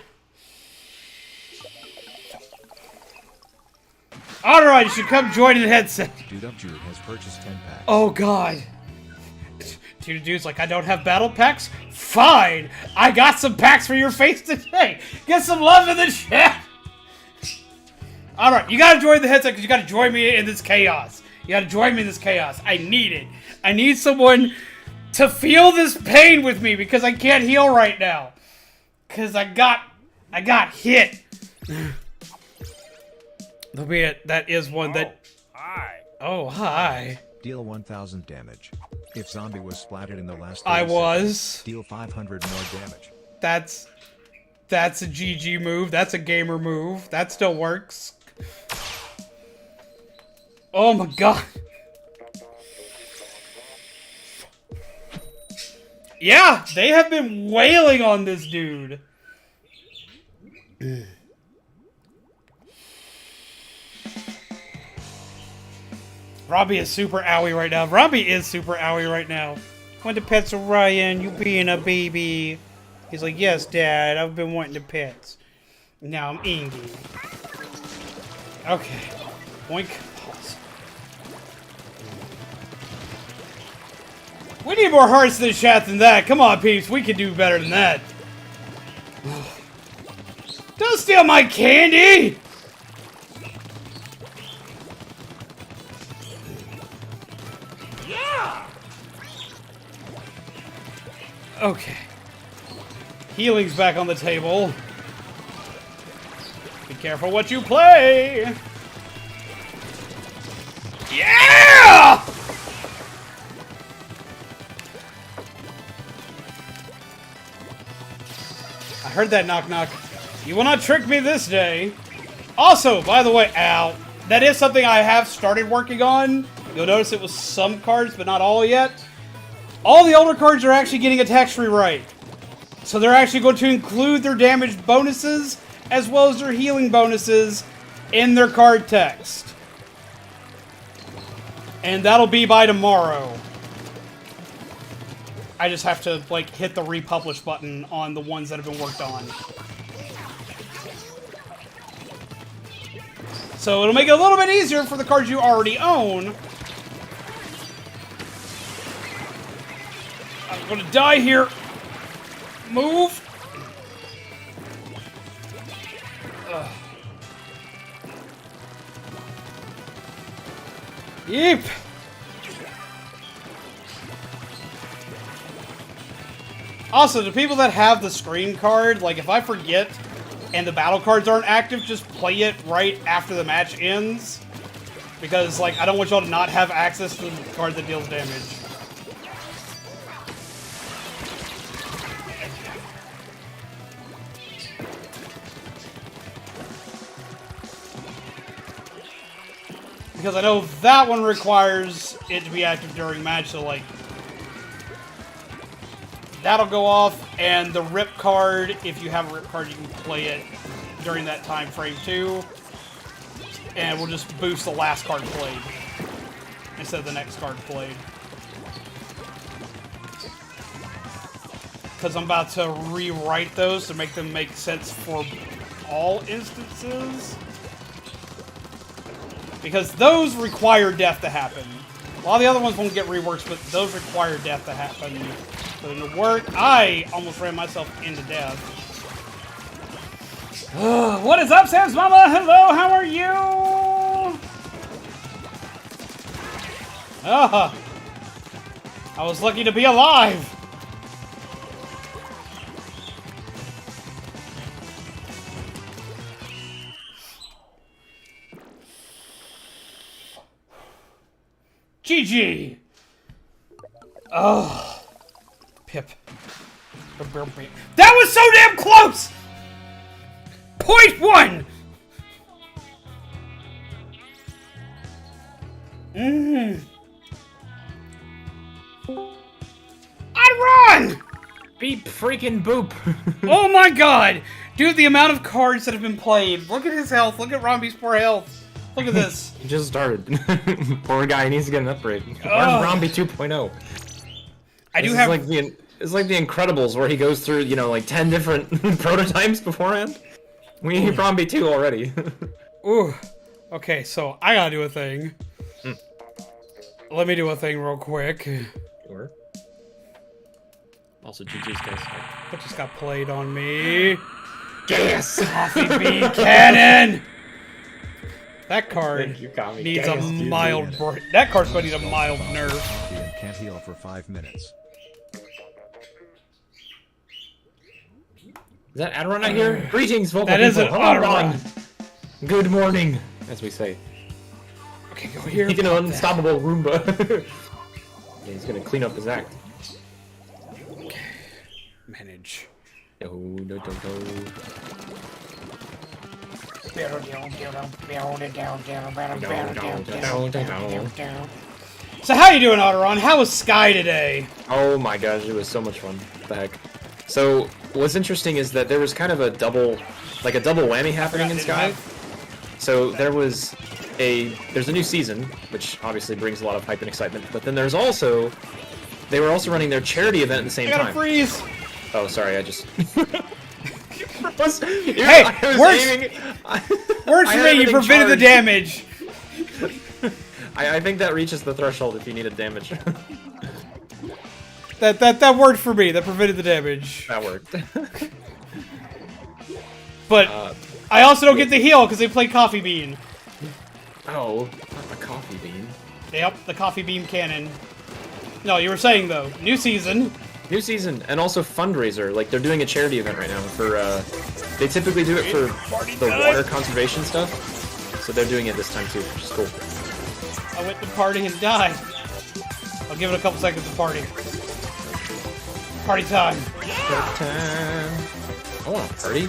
Alright, you should come join in the headset. Dude Up Drew has purchased 10 packs. Oh god. Dude's like, I don't have battle packs? Fine! I got some packs for your face today! Get some love in the chat! Alright, you gotta join the headset because you gotta join me in this chaos. You gotta join me in this chaos. I need it. I need someone to feel this pain with me because I can't heal right now. Because I got hit. That is one that... Hi. Oh, hi. Deal 1000 damage. If zombie was splattered in the last 30 I seconds, was. deal 500 more damage. That's a GG move. That's a gamer move. That still works. Oh my god. Yeah, they have been wailing on this dude. Robbie is super owie right now. Robbie is super owie right now. Went to pets with Ryan, you being a baby. He's like, yes, Dad, I've been wanting to pets. Now I'm Ingy. Okay. Boink. Pause. We need more hearts in the chat than that. Come on, peeps. We can do better than that. Don't steal my candy! Yeah. Okay. Healing's back on the table. Be careful what you play! Yeah! I heard that knock knock. You will not trick me this day. Also, by the way, ow. That is something I have started working on. You'll notice it was some cards, but not all yet. All the older cards are actually getting a text rewrite. So they're actually going to include their damage bonuses as well as their healing bonuses in their card text. And that'll be by tomorrow. I just have to, like, hit the republish button on the ones that have been worked on. So it'll make it a little bit easier for the cards you already own. I'm gonna die here. Move. Ugh. Yeep. Also, the people that have the screen card, like if I forget and the battle cards aren't active, just play it right after the match ends. Because, like, I don't want y'all to not have access to the card that deals damage. Because I know that one requires it to be active during match, so, like, that'll go off, and the rip card, if you have a rip card, you can play it during that time frame too. And we'll just boost the last card played instead of the next card played. Because I'm about to rewrite those to make them make sense for all instances. Because those require death to happen. A lot of the other ones won't get reworks, but those require death to happen for them to work. I almost ran myself into death. What is up, Sam's Mama? Hello, how are you? I was lucky to be alive. GG! Oh. Pip. That was so damn close! .1! I run! Beep freaking boop. Oh my god! Dude, the amount of cards that have been played. Look at his health. Look at Romby's poor health. Look at this. He just started. Poor guy needs to get an upgrade. Where's Oh. Romby 2.0? I do This have... is it's like the Incredibles where he goes through, you know, like 10 different prototypes beforehand. We need Romby 2 already. Ooh. Okay, so I gotta do a thing. Let me do a thing real quick. Sure. Also, GG's guys. What just got played on me? Yes! Coffee Bean Cannon! That card You got me. needs Gas. a mild... That card's gonna need a mild nerf. Ian can't heal for 5 minutes. Is that Adoron out here? Greetings, vocal That is people. an Hello, Adoron. Ron. Good morning, as we say. Okay, go here. He's an unstoppable Roomba. Yeah, he's gonna clean up his act. Manage. No. So how you doing, Otteron? How was Sky today? Oh my gosh, it was so much fun. What the heck? So, what's interesting is that there was kind of a double whammy happening in Sky. So there's a new season, which obviously brings a lot of hype and excitement, but then they were also running their charity event at the same I gotta time. freeze! Oh, sorry, I just... Hey, works for me, you prevented the damage! I think that reaches the threshold if you needed damage. That worked for me, that prevented the damage. That worked. But I also don't get the heal because they play Coffee Bean. Oh, not a coffee bean. Yep, the Coffee Bean Cannon. No, you were saying though, new season. New season, and also fundraiser. Like, they're doing a charity event right now for, they typically do it for the water conservation stuff. So they're doing it this time too, which is cool. I went to party and died. I'll give it a couple seconds to party. Party time. I want a party.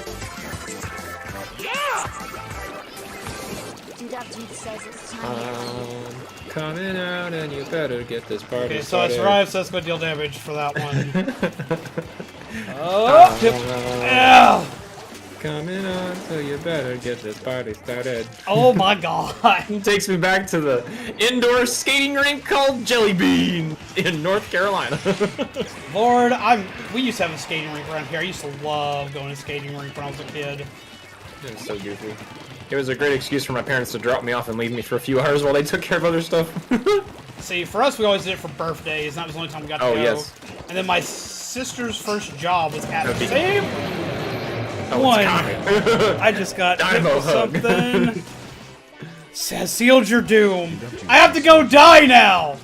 Dude says it's time. Coming out and you better get this party Okay, so I started. survived, so let's go deal damage for that one. Oh, tip. Ow. Coming on, so you better get this party started. Oh my god. It takes me back to the indoor skating rink called Jelly Bean in North Carolina. Lord, we used to have a skating rink around here. I used to love going to skating rink when I was a kid. It was so goofy. It was a great excuse for my parents to drop me off and leave me for a few hours while they took care of other stuff. See, for us, we always did it for birthdays, and that was the only time we got to go. Yes. And then my sister's first job was at the Okay. same Oh, one. it's coming. I just got hit Dynamo with hug. something. Says sealed your doom. I have to go die now.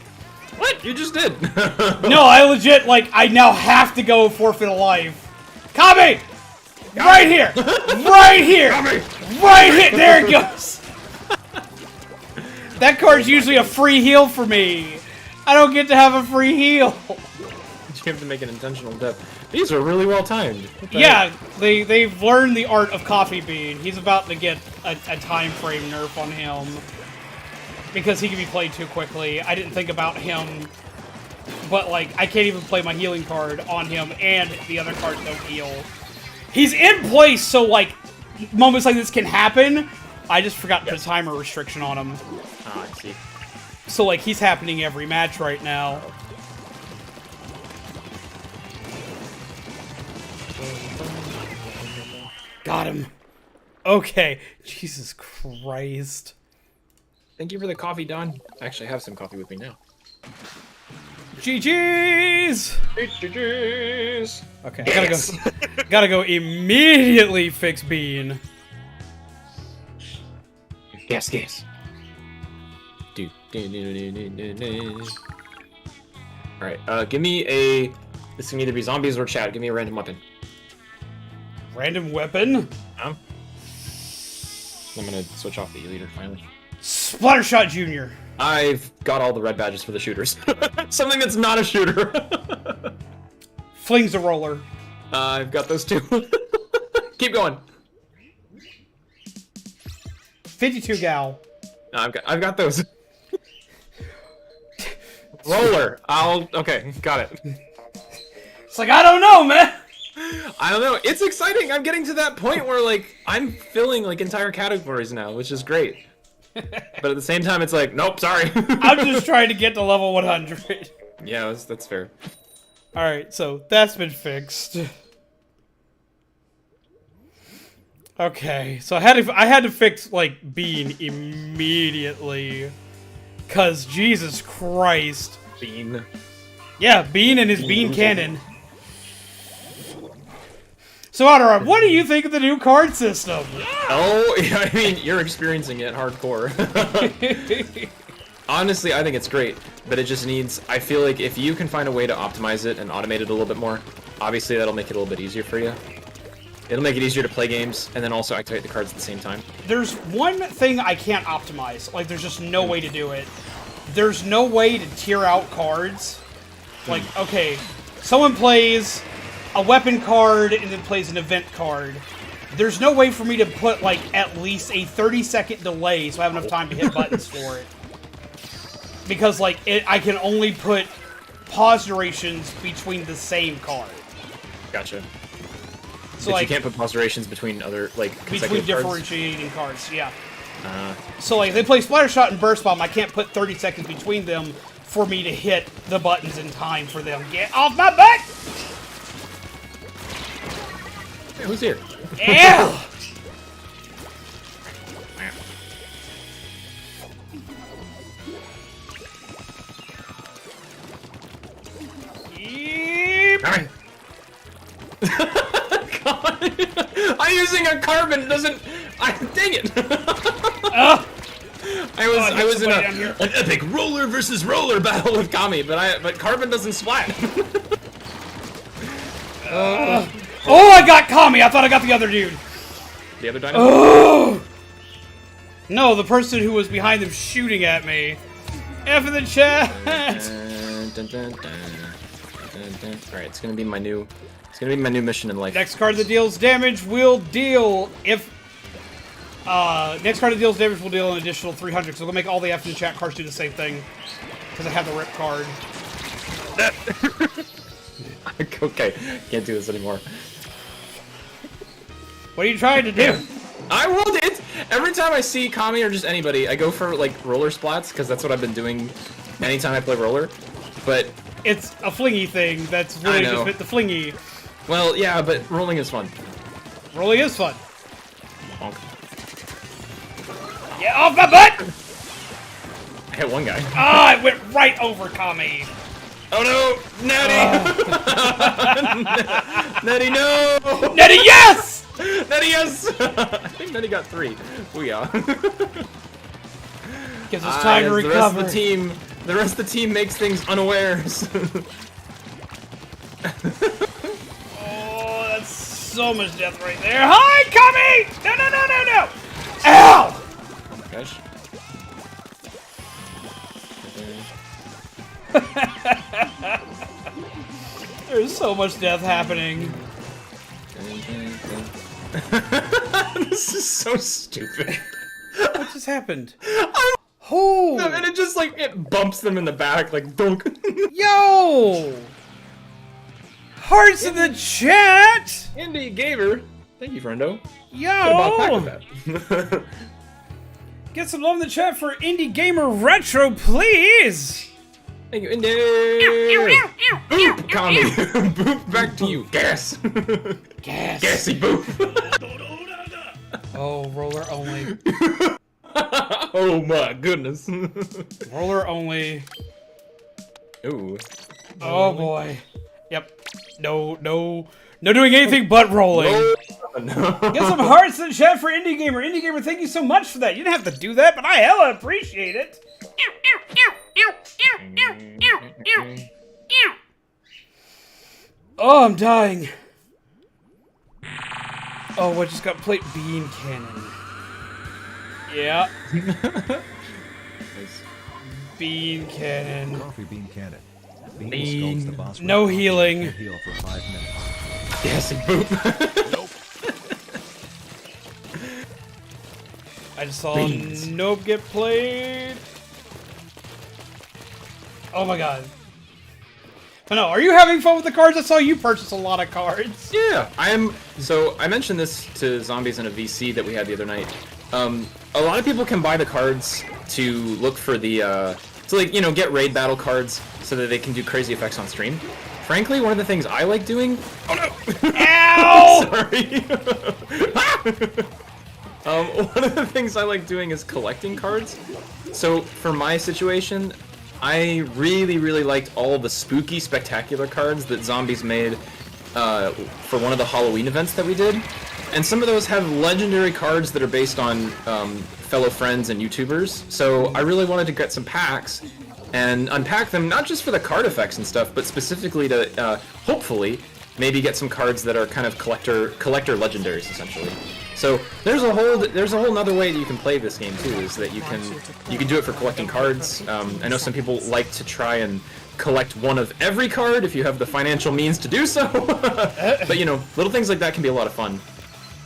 What? You just did. No, I legit, I now have to go forfeit a life. Kami! Right here! Right here! Right here! There it goes! That card's usually a free heal for me. I don't get to have a free heal. You have to make an intentional death. These are really well timed. Yeah, they've learned the art of Coffee Bean. He's about to get a time frame nerf on him. Because he can be played too quickly. I didn't think about him. But, I can't even play my healing card on him, and the other cards don't heal. He's in place, so, moments like this can happen. I just forgot to put a timer restriction on him. Ah, I see. So, he's happening every match right now. Got him. Okay. Jesus Christ. Thank you for the coffee, Don. I actually have some coffee with me now. GG's! GG's! Okay, gotta go immediately fix Bean. Yes. Alright, give me a... This can either be zombies or chat. Give me a random weapon. Random weapon? I'm gonna switch off the e-leader finally. Splattershot Jr. I've got all the red badges for the shooters. Something that's not a shooter. Flings a roller. I've got those too. Keep going. 52 gal. No, I've got those. Roller. Okay, got it. It's like, I don't know, man. I don't know. It's exciting. I'm getting to that point where like I'm filling like entire categories now, which is great. But at the same time, it's like, nope, sorry. I'm just trying to get to level 100. Yeah, that's fair. All right, so that's been fixed. Okay, so I had to fix like Bean immediately, cause Jesus Christ. Bean. Yeah, Bean and his Bean cannon. So, Adara, what do you think of the new card system? Oh, I mean, you're experiencing it hardcore. Honestly, I think it's great, but it just needs... I feel like if you can find a way to optimize it and automate it a little bit more, obviously that'll make it a little bit easier for you. It'll make it easier to play games, and then also activate the cards at the same time. There's one thing I can't optimize. Like, there's just no way to do it. There's no way to tier out cards. Like, okay, someone plays a weapon card and then plays an event card. There's no way for me to put, like, at least a 30-second delay so I have enough time to hit buttons for it. Because, like, I can only put pause durations between the same card. Gotcha. So, but like, you can't put pause durations between other, like, between consecutive cards? differentiating cards, yeah. So, like, if they play Splattershot and Burst Bomb, I can't put 30 seconds between them for me to hit the buttons in time for them. Get off my butt! Hey, who's here? Yeah! Alright. I'm using a carbon, doesn't... dang it! I was in an epic roller versus roller battle with Kami, but carbon doesn't splat. Oh, I got Kami! I thought I got the other dude. The other dinosaur? Oh! No, the person who was behind them shooting at me. F in the chat! Alright, it's gonna be my new mission in life. Next card that deals damage will deal next card that deals damage will deal an additional 300. So we'll make all the F in the chat cards do the same thing. Because I have the rip card. Okay, can't do this anymore. What are you trying to do? I rolled it! Every time I see Kami or just anybody, I go for like roller splats, because that's what I've been doing anytime I play roller. But it's a flingy thing that's really just hit the flingy. Well, yeah, but rolling is fun. Rolling is fun. Bonk. Get off my butt! I hit one guy. Ah, it went right over Kami. Oh no! Nettie! Nettie, no! Nettie, yes! Nettie, yes! I think Nettie got 3. Booyah. Gives us time to recover. The rest of the team makes things unawares. Oh, that's so much death right there. Hi, Kami! No, no, no, no, no! Ow! Oh my gosh. There's so much death happening. This is so stupid. What just happened? Oh! And it just like, it bumps them in the back, like, dunk. Yo! Hearts in the chat! Indie Gamer. Thank you, friendo. Yo! Get some love in the chat for Indie Gamer Retro, please! Thank you, Indie! Boop, Kami! Boop, back to you. Gas! Gas! Gassy boop! Oh, roller only. Oh my goodness. Roller only. Ooh. Oh boy. Yep. No doing anything but rolling. No. Get some hearts in the chat for Indie Gamer. Indie Gamer, thank you so much for that. You didn't have to do that, but I hella appreciate it. Oh, I'm dying. Oh, I just got plate bean cannon. Yeah. Bean cannon. Coffee bean cannon. Bean Bean. skulls the boss. with No coffee healing. and heal for 5 minutes. Yes, and boop. I just saw Beans. Nope get played. Oh my god. But no, are you having fun with the cards? I saw you purchase a lot of cards. Yeah, so I mentioned this to zombies in a VC that we had the other night. A lot of people can buy the cards to look for the, to like, you know, get raid battle cards so that they can do crazy effects on stream. Frankly, one of the things I like doing... Oh no! Ow! Sorry! One of the things I like doing is collecting cards. So, for my situation, I really, really liked all the spooky, spectacular cards that zombies made for one of the Halloween events that we did. And some of those have legendary cards that are based on fellow friends and YouTubers. So I really wanted to get some packs and unpack them, not just for the card effects and stuff, but specifically to hopefully maybe get some cards that are kind of collector legendaries, essentially. So there's a whole nother way that you can play this game too, is that you can do it for collecting cards. I know some people like to try and collect one of every card if you have the financial means to do so. But you know, little things like that can be a lot of fun.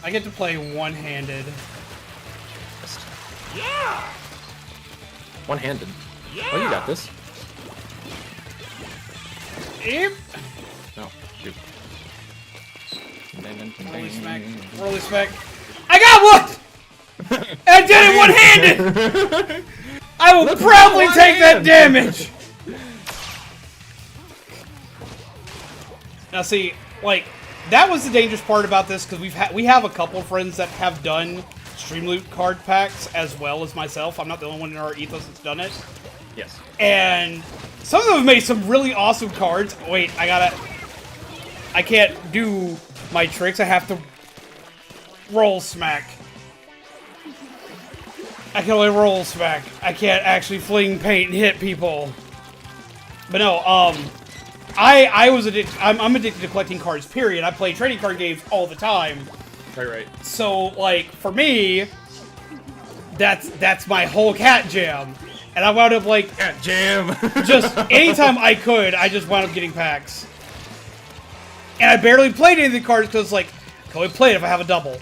I get to play one-handed. Yeah. One-handed. Yeah. Oh, you got this. Yep. No. Shoot. Rolly smack. Rolly smack. I got one! I did it one-handed! I will proudly take that damage! Now see, like, that was the dangerous part about this, because we have a couple friends that have done Stream Loot card packs, as well as myself. I'm not the only one in our ethos that's done it. Yes. And some of them have made some really awesome cards. Wait, I can't do my tricks. I have to roll smack. I can only roll smack. I can't actually fling paint and hit people. But no, I'm addicted to collecting cards, period. I play trading card games all the time. Right. So, like, for me, that's my whole cat jam. And I wound up, like... Cat jam! just, anytime I could, I just wound up getting packs. And I barely played any of the cards because, like, I can only play it if I have a double.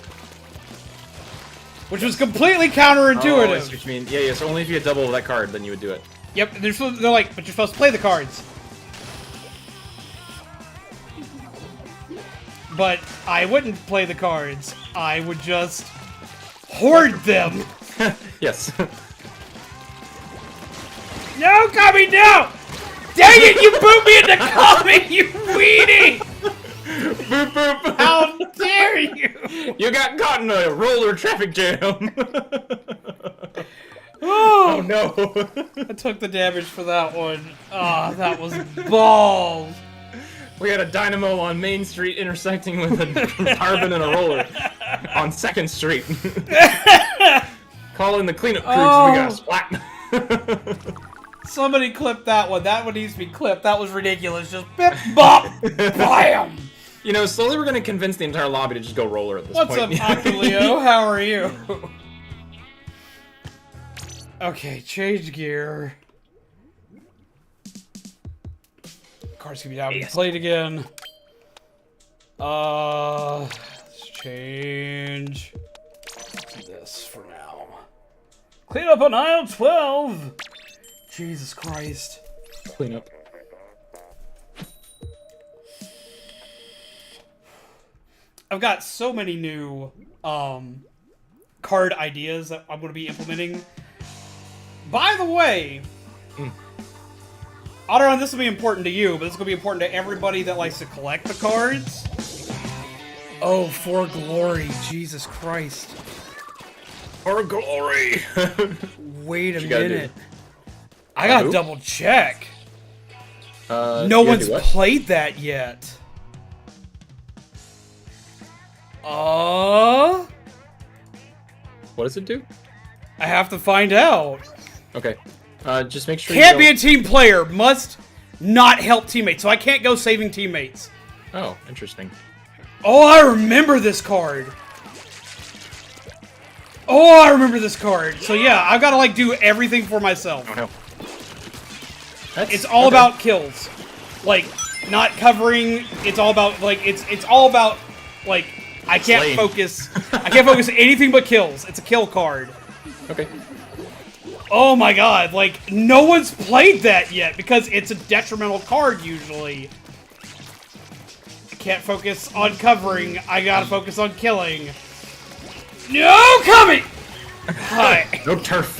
Which was completely counterintuitive. Oh, I see what you mean. Yeah, so only if you had double that card, then you would do it. Yep, they're like, but you're supposed to play the cards. But I wouldn't play the cards. I would just hoard them. Yes. No, Kami, no! Dang it, you boot me into Kami, you weenie! Boop boop! How dare you! You got caught in a roller traffic jam! Oh no! I took the damage for that one. Ah, that was balls. We had a dynamo on Main Street intersecting with a carbon and a roller on 2nd Street. Call in the cleanup crews, we got a splat. Somebody clip that one. That one needs to be clipped. That was ridiculous. Just bip, bop, bam! You know, slowly we're gonna convince the entire lobby to just go roller at this What's point. up, Akulio? How are you? Okay, change gear. Cards can be down. Yes. Played again. Let's change this for now. Clean up on aisle 12. Jesus Christ. Clean up. I've got so many new card ideas that I'm going to be implementing. By the way, I don't know if this will be important to you, but this is going to be important to everybody that likes to collect the cards. Oh, for glory. Jesus Christ. For glory! Wait a What you gotta minute. do? I gotta Who? double check. No No one's played that yet. What does it do? I have to find out. Okay. Just make sure Can't you be a team player. Must not help teammates. So I can't go saving teammates. Oh, interesting. Oh, I remember this card. Oh, I remember this card. So yeah, I've got to like do everything for myself. Oh no. It's all about kills. Like, not covering, it's all about, like, it's all about, like, I can't focus anything but kills. It's a kill card. Okay. Oh my god, like, no one's played that yet, because it's a detrimental card, usually. I can't focus on covering, I gotta focus on killing. No, coming! Hi. No turf.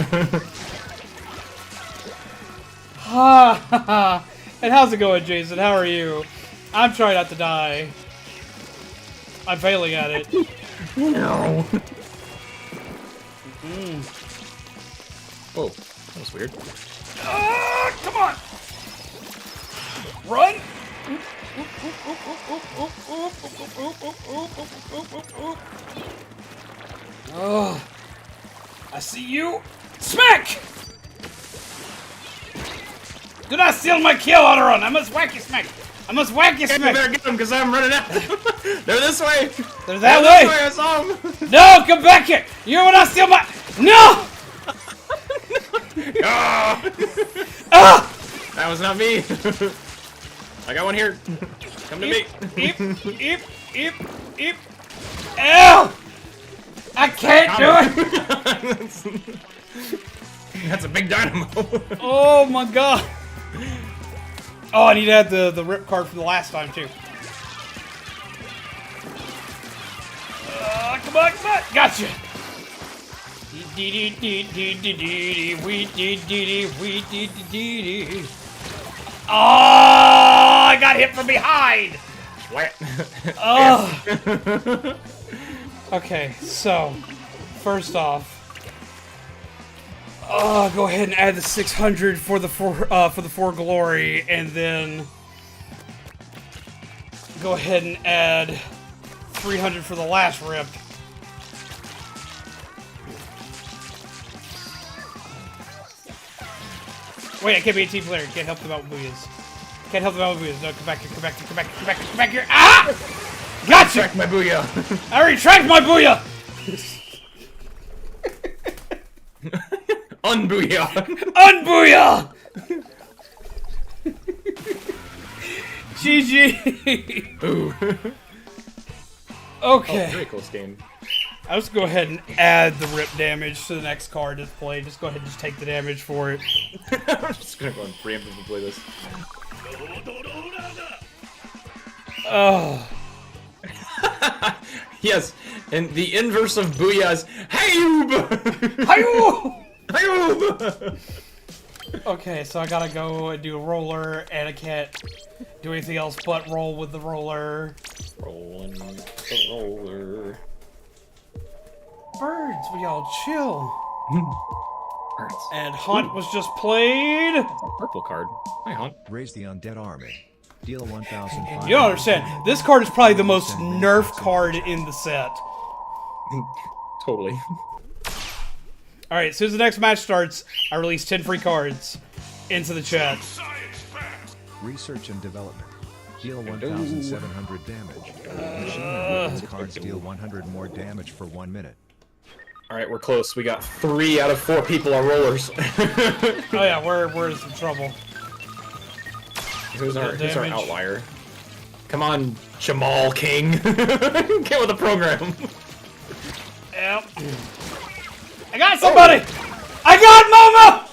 Ha ha ha. And how's it going, Jason? How are you? I'm trying not to die. I'm failing at it. No. Oh, that was weird. Come on! Run! Oh, I see you. Smack! Do not steal my kill, Alderon! I must whack you smack! I must whack you You smack! better get them because I'm running out. They're this way. They're that They're way! this way. I saw them. No, come back here! You will not steal my... No! Ah! Ah! That was not me. I got one here. Come to me. Eep, eep, eep, eep. Ew! I can't do it! That's a big dynamo. Oh my god! Oh, I need to add the rip card from the last time, too. Come on, come on! Gotcha! Oh, I got hit from behind! What? Oh. Okay, so first off, go ahead and add the 600 for the four glory, and then go ahead and add 300 for the last rip. Wait, I can't be a team player. Can't help them out with booyahs. Can't help them out with booyahs. No, come back here, come back here, come back here, come back here, come back here. Ah! Gotcha! Track my booyah. I retract my booyah! Unbooyah. Unbooyah! GG! Ooh. Okay. Oh, very close game. I'll just go ahead and add the rip damage to the next card that's played. Just go ahead and just take the damage for it. I'm just gonna go and preemptively play this. Oh. Yes, and the inverse of booyah is Hayoob! Hayoob! Hayoob! Okay, so I gotta go and do a roller, and I can't do anything else but roll with the roller. Rolling the roller. Birds, will y'all chill? Birds. And Hunt was just played. Purple card. Hi, Hunt. Raise the undead army. Deal 1,500. You don't understand. This card is probably the most nerf card in the set. Totally. Alright, as soon as the next match starts, I release 10 free cards into the chat. Research and development. Deal 1,700 damage. Machine and weapons cards deal 100 more damage for 1 minute. Alright, we're close. We got 3 out of 4 people on rollers. Oh yeah, we're in some trouble. Who's our outlier? Come on, Jamal King. Get with the program. Yep. I got somebody! Oh. I got Momo!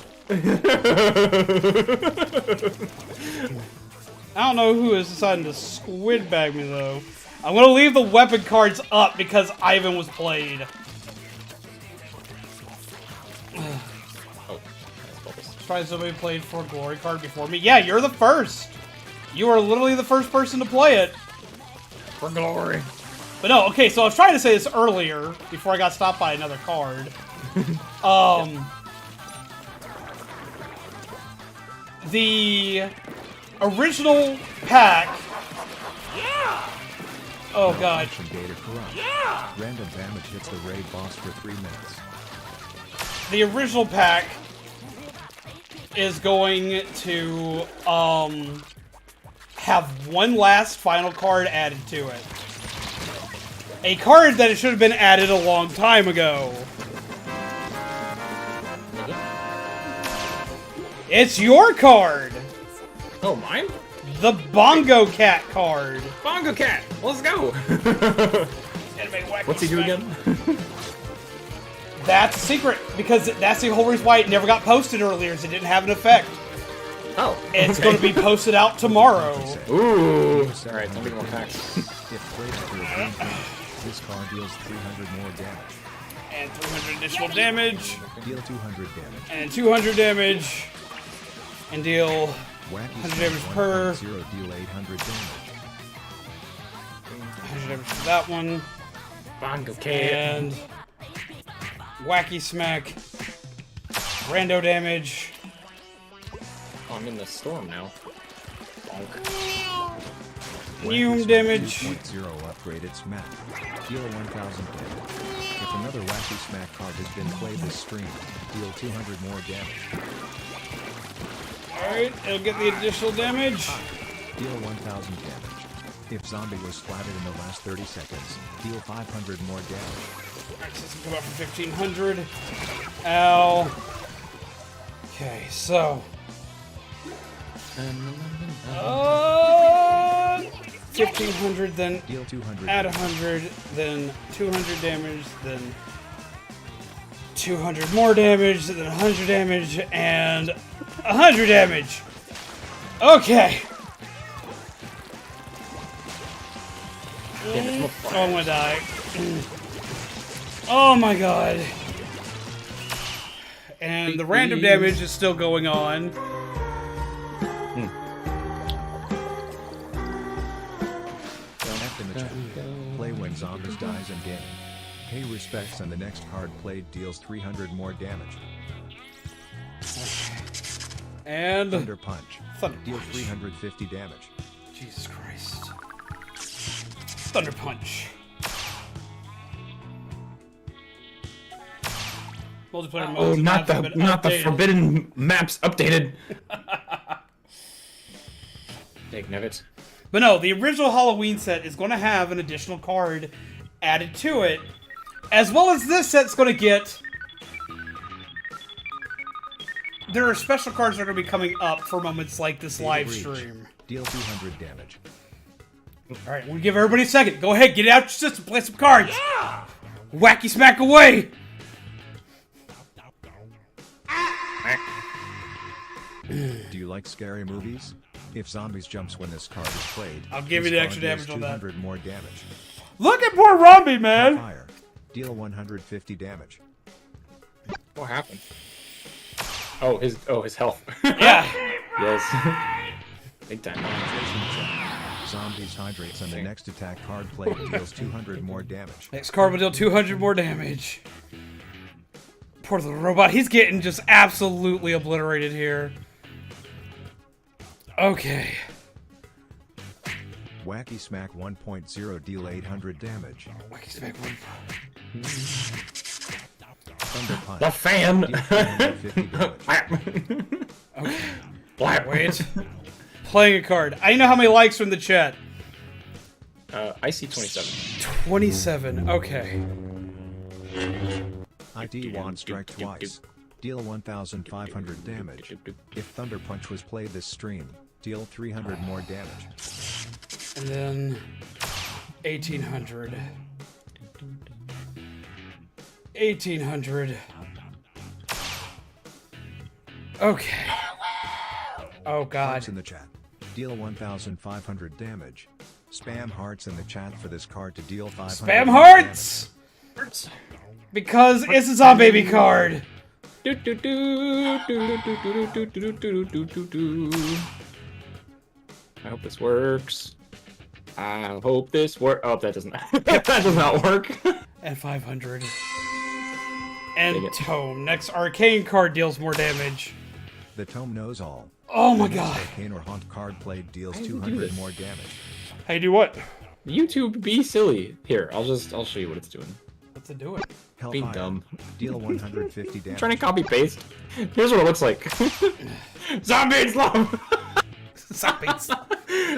I don't know who is deciding to squid bag me though. I'm gonna leave the weapon cards up because Ivan was played. Try somebody played for a glory card before me. Yeah, you're the first. You are literally the first person to play it. For glory. But no, okay, so I was trying to say this earlier, before I got stopped by another card. The original pack... Yeah! Oh god. Data corrupt. Yeah! Random damage hits the raid boss for 3 minutes. The original pack is going to, have one last final card added to it. A card that should have been added a long time ago. It's your card! Oh, mine? The Bongo Cat card. Bongo Cat! Let's go! What's he do again? That's a secret, because that's the whole reason why it never got posted earlier, is it didn't have an effect. Oh. It's okay. going to be posted out tomorrow. Ooh. Alright, something more packs. If played through a green card, this card deals 300 more damage. And 300 additional damage. Deal 200 damage. And 200 damage. And deal Wacky 100 damage Smack per. 1.0 deal 800 damage. 100 damage for that one. Bongo Cat. And Wacky Smack. Rando damage. Oh, I'm in the storm now. Bonk. New Wacky damage. Smack 2.0 upgraded smack. Deal 1000 damage. If another Wacky Smack card has been played this stream, deal 200 more damage. Alright, it'll get the additional damage. Deal 1000 damage. If zombie was splattered in the last 30 seconds, deal 500 more damage. Alright, so this will come out for 1500. Ow. Okay, so. 1500, then Deal 200 add damage. 100, then 200 damage, then 200 more damage, then 100 damage, and 100 damage. Okay. Oh, I'm gonna die. Oh my god. And the random damage is still going on. F in the chat. Play when zombies dies in game. Pay respects and the next card played deals 300 more damage. And Thunder Punch. Thunder Deal Punch. 350 damage. Jesus Christ. Thunder Punch. Multiplayer Oh, modes not have the been not the updated. forbidden maps updated. Take Nevitz. But no, the original Halloween set is going to have an additional card added to it, as well as this set's going to get. There are special cards that are going to be coming up for moments like this live Breach. stream. Deal 200 damage. Alright, we'll give everybody a second. Go ahead, get it out your system, play some cards. Yeah! Wacky smack away! Do you like scary movies? If zombies jumps when this card is played, I'll give this you the card extra deals damage on that. 200 more damage. Look at poor Romby, man! Fire. Deal 150 damage. What happened? Oh, his health. Yeah. Yes. Big time. Zombies hydrates and the next attack card played deals 200 more damage. Next card will deal 200 more damage. Poor little robot. He's getting just absolutely obliterated here. Okay. Wacky Smack 1.0 deal 800 damage. Wacky smack one. Thunder Punch. The fan. Deal 350 damage. Okay. Blap. Wait. Playing a card. I know how many likes from the chat. I see 27. 27. Okay. ID one strike twice. Deal 1,500 damage. If Thunder Punch was played this stream, deal 300 more damage. And then 1800. 1800. Okay. Oh god. Hearts in the chat. Deal 1,500 damage. Spam hearts in the chat for this card to deal 500. Spam more hearts! Because it's a Zombie card. Do, do, do, do, do, do, do, do, do, do, do, do. I hope this works. I hope this works. Oh, that doesn't. That does not work. And 500. Dang And it. Tome. Next arcane card deals more damage. The Tome knows all. Oh my The next god. Arcane or Haunt card played deals How do you do 200 this? more damage. How you do what? YouTube, be silly. Here, I'll show you what it's doing. What's it doing? Be Hellfire. dumb. Deal 150 damage. I'm trying to copy paste. Here's what it looks like. Zombies love. Zombies.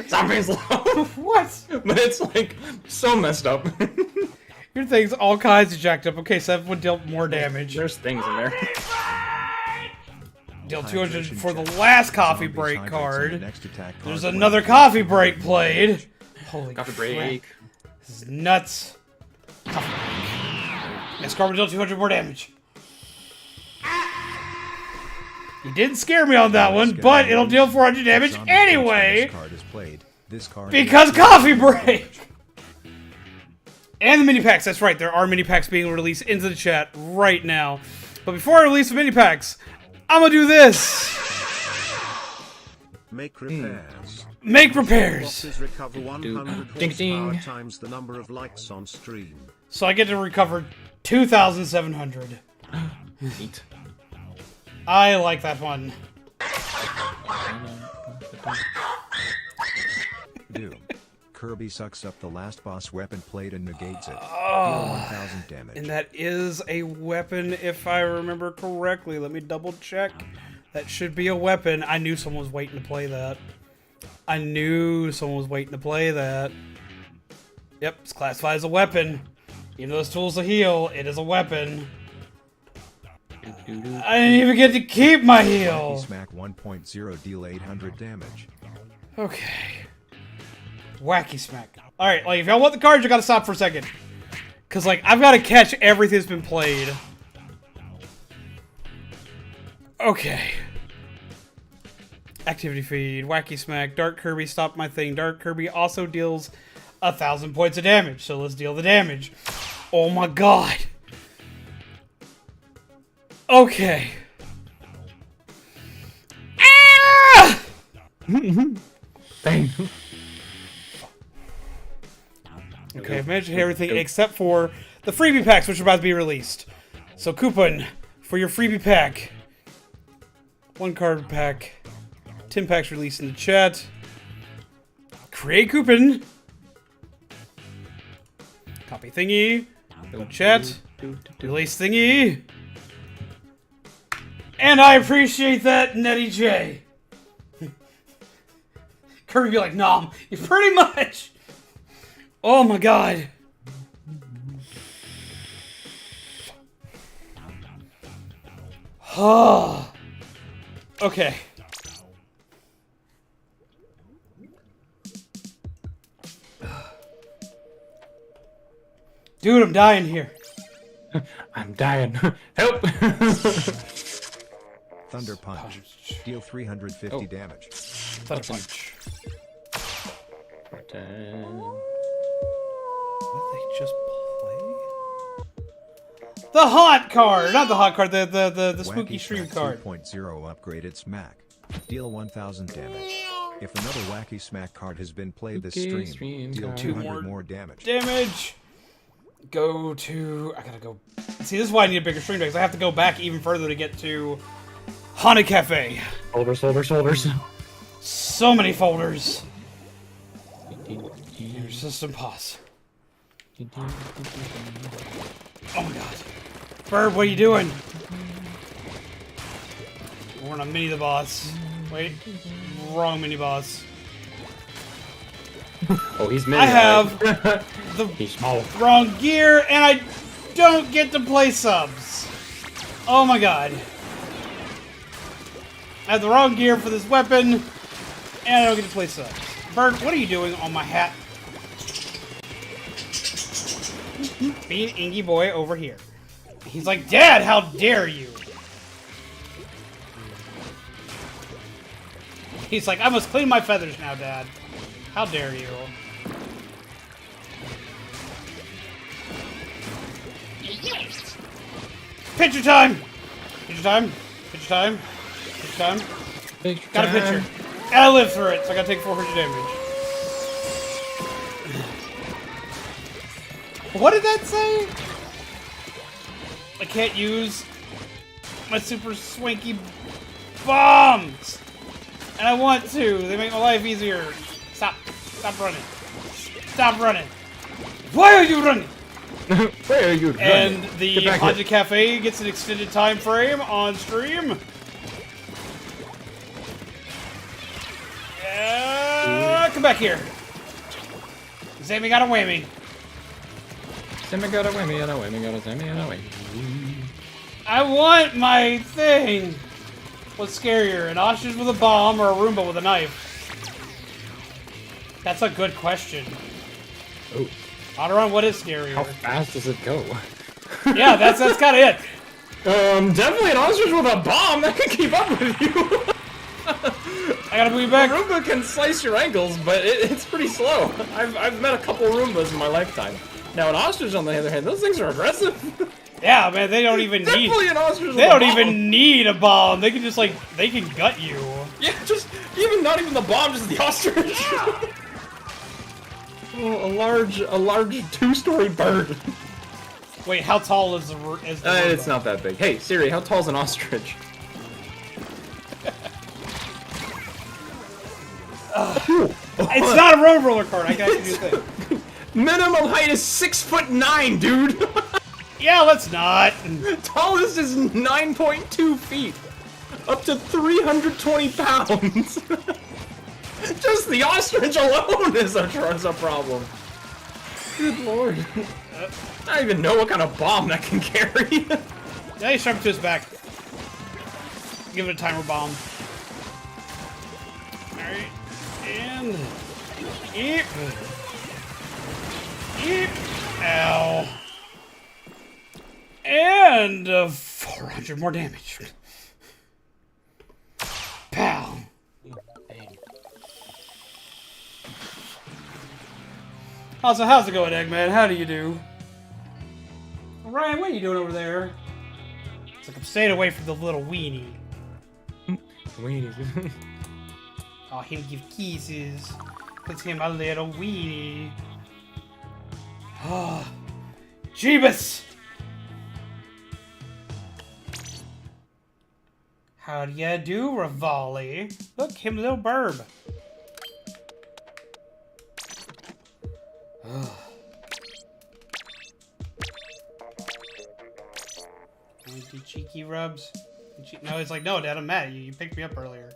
Zombies love. What? But it's like so messed up. Your thing's all kinds of jacked up. Okay, so that would deal more damage. There's things in there. Deal 200 Hydration for the check. last coffee Zombies break hydrates in card. the next attack card There's when another it coffee deals break 200 played. damage. Holy Coffee crap. break. This is nuts. Coffee break. Next card will deal 200 more damage. You didn't scare me on that one, but it'll deal 400 damage Zombie points when anyway. this card is played. This card Because is- coffee break! And the mini packs, that's right, there are mini packs being released into the chat right now. But before I release the mini packs, I'm gonna do this! Make repairs. Make repairs! Bosses recover 100 Ding, horsepower ding. times the number of likes on stream. So I get to recover 2,700. Neat. I like that one. Doom. Kirby sucks up the last boss weapon plate and negates it. Deal 1,000 damage. And that is a weapon, if I remember correctly. Let me double check. That should be a weapon. I knew someone was waiting to play that. I knew someone was waiting to play that. Yep, it's classified as a weapon. Even though it's tools to heal, it is a weapon. I didn't even get to keep my Wacky heal. Smack 1.0 deal 800 damage. Okay. Wacky smack. Alright, like, if y'all want the cards, you gotta stop for a second. Because, like, I've gotta catch everything that's been played. Okay. Activity feed, Wacky Smack, Dark Kirby, stop my thing. Dark Kirby also deals 1,000 points of damage, so let's deal the damage. Oh my god. Okay. Ah! Bang. Okay, I've managed to hit everything except for the freebie packs, which are about to be released. So, coupon for your freebie pack. 1 card pack. 10 packs released in the chat. Create coupon. Copy thingy. Go chat. Release thingy. And I appreciate that, Nettie J. Kirby be like, nom, you pretty much. Oh my god. Okay. Dude, I'm dying here. I'm dying. Help! Thunder Punch. Deal 350 damage. Thunder punch. What did they just play? The haunt card! Not the haunt card, the spooky Wacky stream Smack card. 2.0 upgraded smack. Deal 1,000 damage. If another Wacky Smack card has been played this Spooky stream, stream deal card. 200 more damage. Damage. Go to... I gotta go... See, this is why I need a bigger stream deck, because I have to go back even further to get to Haunted Cafe. Folders. So many folders. Your system pause. Oh my god. Bird, what are you doing? We're on a mini the boss. Wait. Wrong mini boss. Oh, he's mid. I have the He's small. wrong gear, and I don't get to play subs. Oh my god. I have the wrong gear for this weapon, and I don't get to play subs. Bird, what are you doing on my hat? Being Ingy Boy over here. He's like, Dad, how dare you? He's like, I must clean my feathers now, Dad. How dare you? Picture time! Picture time! Picture time! Picture time! Got a picture. And I lived through it, so I gotta take 400 damage. What did that say? I can't use my super swanky bombs! And I want to. They make my life easier. Stop. Stop running. Stop running. Why are you running? Where are you? And the Get back Haunted Cafe gets an extended time frame on stream. Come back here. Sammy got a whammy. Sammy got a whammy, and a whammy, got a Sammy, and a whammy. I want my thing. What's scarier, an ostrich with a bomb or a Roomba with a knife? That's a good question. Oh. Audron, what is scarier? How fast does it go? Yeah, that's kind of it. Definitely an ostrich with a bomb that can keep up with you. I gotta move back. A Roomba can slice your ankles, but it's pretty slow. I've met a couple Roombas in my lifetime. Now, an ostrich, on the other hand, those things are aggressive. Yeah, man, they don't even need. Definitely an ostrich with They a don't bomb. even need a bomb. They can just like they can gut you. Yeah, just not even the bomb, just the ostrich. Oh, a large two-story bird. Wait, how tall is the Roomba? It's not that big. Hey, Siri, how tall is an ostrich? It's not a roller cart. I got you do the thing. Minimum height is 6'9", dude. Yeah, let's not. Tallest is 9.2 feet. Up to 320 pounds. Just the ostrich alone is a problem. Good lord. I don't even know what kind of bomb that can carry. Now you strap it to his back. Give it a timer bomb. Alright. And... Eep. Eep. Ow. And 400 more damage. Pow. How's it going, Eggman? How do you do? Ryan, what are you doing over there? It's like I'm staying away from the little weenie. Weenies. Oh, him give kisses. Cause him a little weenie. Oh, Jeebus! How do ya do, Rivali? Look, him little burb. Do cheeky rubs? No, it's like, no, Dad, I'm mad. You picked me up earlier.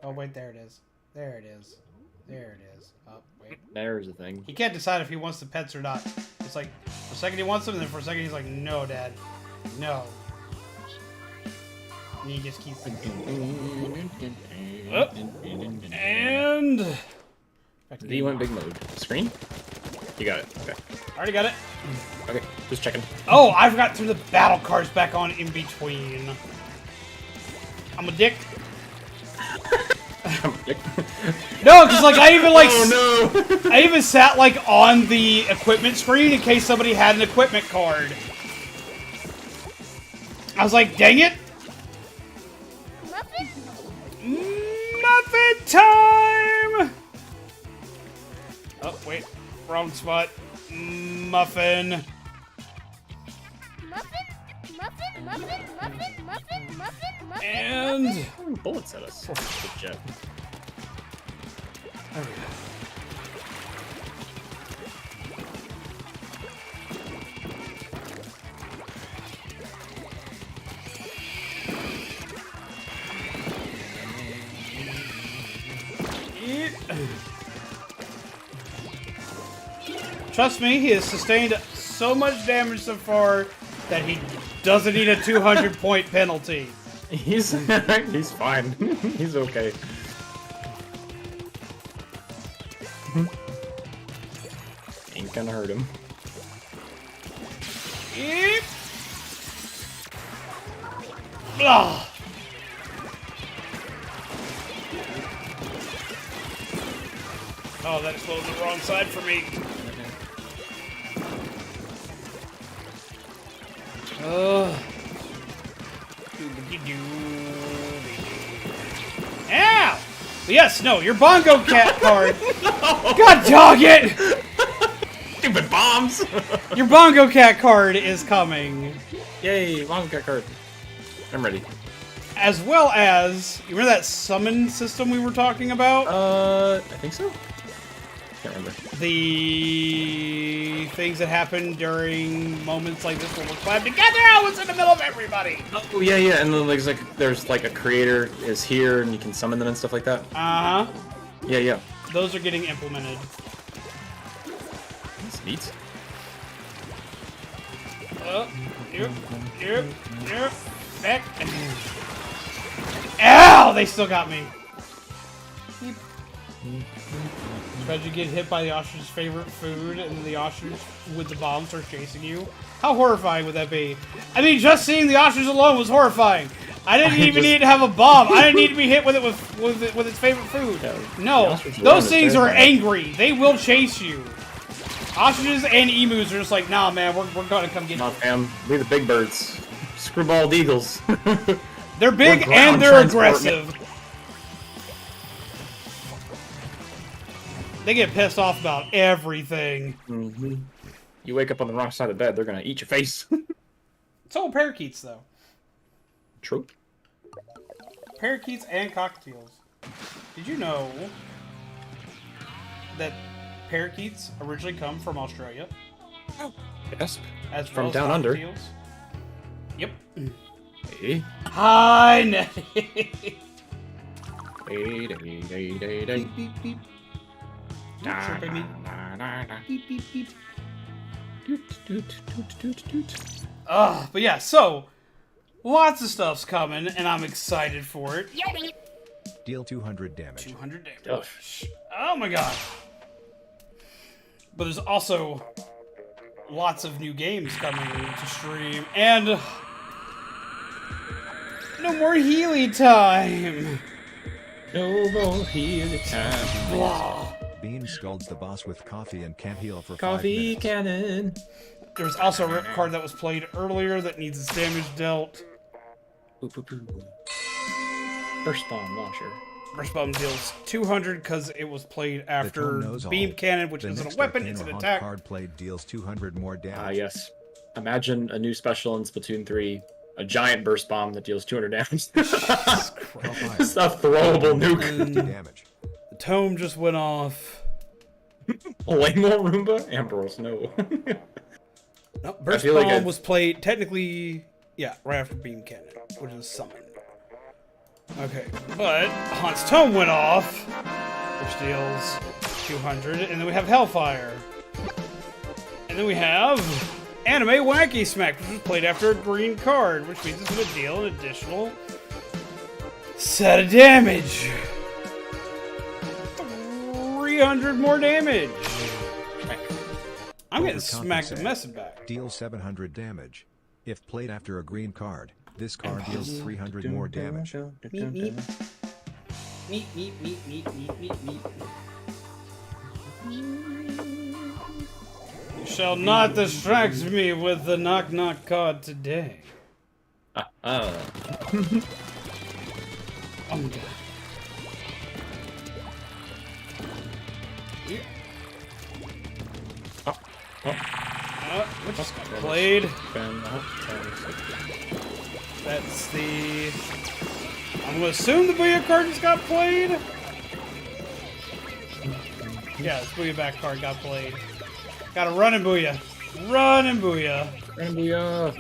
Oh, wait, there it is. There it is. There it is. Oh, wait. There's the thing. He can't decide if he wants the pets or not. It's like, for a second he wants them, and then for a second he's like, no, Dad. No. And he just keeps... Oh. And... Back to D went big mode. Screen? You got it. Okay. Already got it. Okay, just checking. Oh, I forgot to turn the battle cards back on in between. I'm a dick. I'm a dick. No, because like I even like Oh no! I even sat like on the equipment screen in case somebody had an equipment card. I was like, dang it! Muffin time! Oh wait, wrong spot. Muffin. And bullets at us. Good job. there we go. Trust me, he has sustained so much damage so far that he doesn't need a 200-point penalty. He's fine. He's okay. Ain't gonna hurt him. Eep. Blah. Oh, that exploded on the wrong side for me. Ow! Yes, no, your Bongo Cat card. God dog it! Stupid bombs! Your Bongo Cat card is coming. Yay, long cat card. I'm ready. As well as, you remember that summon system we were talking about? I think so. Can't remember. The things that happen during moments like this when we're clapped together. I was in the middle of everybody. Oh yeah, yeah, and then there's like a creator is here and you can summon them and stuff like that. Uh huh. Yeah, yeah. Those are getting implemented. That's neat. Yep. Back. Ow! They still got me. Imagine you get hit by the ostrich's favorite food, and the ostrich with the bomb starts chasing you. How horrifying would that be? I mean, just seeing the ostrich alone was horrifying. I didn't even need to have a bomb. I didn't need to be hit with it with its favorite food. No, those things are angry. They will chase you. Ostriches and emus are just like, nah, man, we're gonna come get you. Not fam. We're the big birds. Screwballed eagles. They're big and they're aggressive. They get pissed off about everything. Mm-hmm. You wake up on the wrong side of the bed, they're gonna eat your face. It's all parakeets, though. True. Parakeets and cockatiels. Did you know that parakeets originally come from Australia? Yes. As From well as down under. cockatiels? Yep. Hey. Hi, Nettie. Beep, beep, beep. Don't chirp at me. Beep, beep, beep. But yeah, so lots of stuff's coming, and I'm excited for it. Deal 200 damage. 200 damage. Oh my god. But there's also lots of new games coming to stream, and no more Healy time. No more Healy time. Blah. Bean scolds the boss with coffee and can't heal for 5 Coffee minutes. cannon. There's also a rip card that was played earlier that needs its damage dealt. Burst bomb launcher. Burst bomb deals 200 because it was played after beam cannon, which The isn't a next weapon, arcane it's an or haunt attack. card played deals 200 more damage. Yes. Imagine a new special in Splatoon 3. A giant burst bomb that deals 200 damage. Just a throwable nuke. Damage. The tome just went off. Way more Roomba? Ambrose, no. No, burst feel bomb like was played technically, yeah, right after beam cannon, which is summon. Okay, but Haun's tome went off, which deals 200, and then we have Hellfire. And then we have Anime Wacky Smack, which was played after a green card, which means it's going to deal an additional set of damage. 300 more damage. I'm getting smacked the message back. Deals 700 damage. If played after a green card, this card deals 300 more damage. Meep, meep. Meep, meep, meep, meep, meep, meep, meep. You shall not distract me with the knock-knock card today. Oh my god. What just got played? That's the... I'm gonna assume the Booyah card just got played? Yeah, this Booyah back card got played. Gotta run and Booyah. Run and Booyah. Run and Booyah.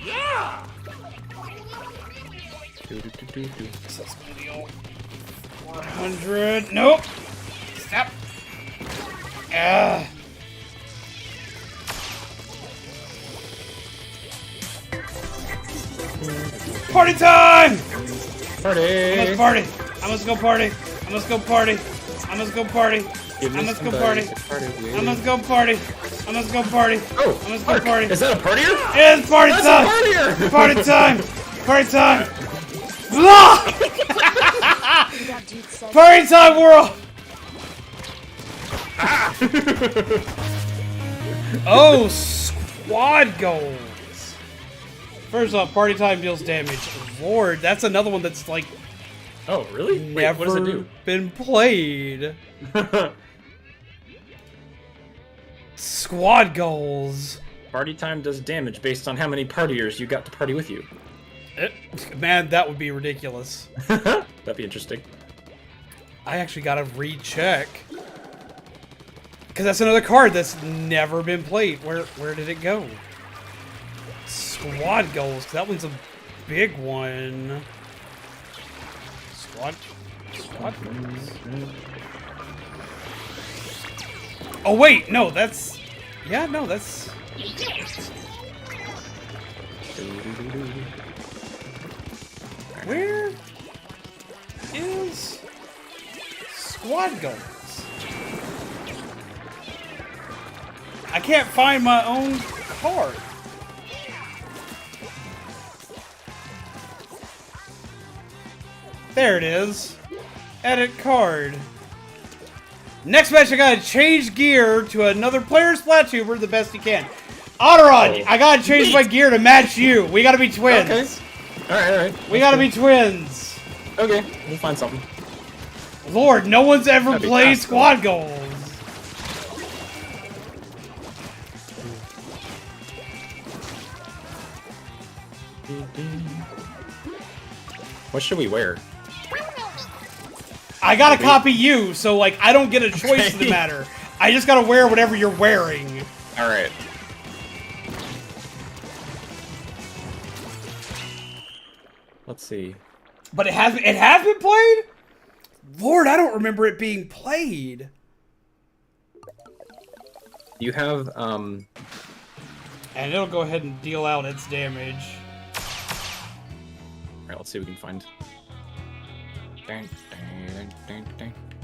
Yeah! So that's gonna deal 400. Nope! Stop! Ah! Party time! Party! I must party! I must go party! I must go party! I must go party! I must go party! I must go party! I must go party! Oh! I must go party! Is that a partier? It's party That's time! a partier! Party time! Party time! Blah! Party time, world! Oh, squad goals! First off, party time deals damage. Lord, that's another one that's like... Oh, really? Wait, never what does it do? been played. Squad goals. Party time does damage based on how many partiers you got to party with you. Man, that would be ridiculous. That'd be interesting. I actually gotta recheck. Because that's another card that's never been played. Where did it go? Squad goals. That one's a big one. Squad goals. Oh wait, no, that's... Yeah, no, that's... Where? squad goals? I can't find my own card. There it is. Edit card. Next match, I gotta change gear to another player's Splatoon the best he can. Otteron, I gotta change my gear to match you. We gotta be twins. Okay. Alright. We gotta be twins. Okay, we'll find something. Lord, no one's ever That'd be played fast, squad goals. What should we wear? I gotta copy you, so like I don't get a choice in the matter. I just gotta wear whatever you're wearing. Alright. Let's see. But it has been played? Lord, I don't remember it being played. You have, And it'll go ahead and deal out its damage. Alright, let's see what we can find.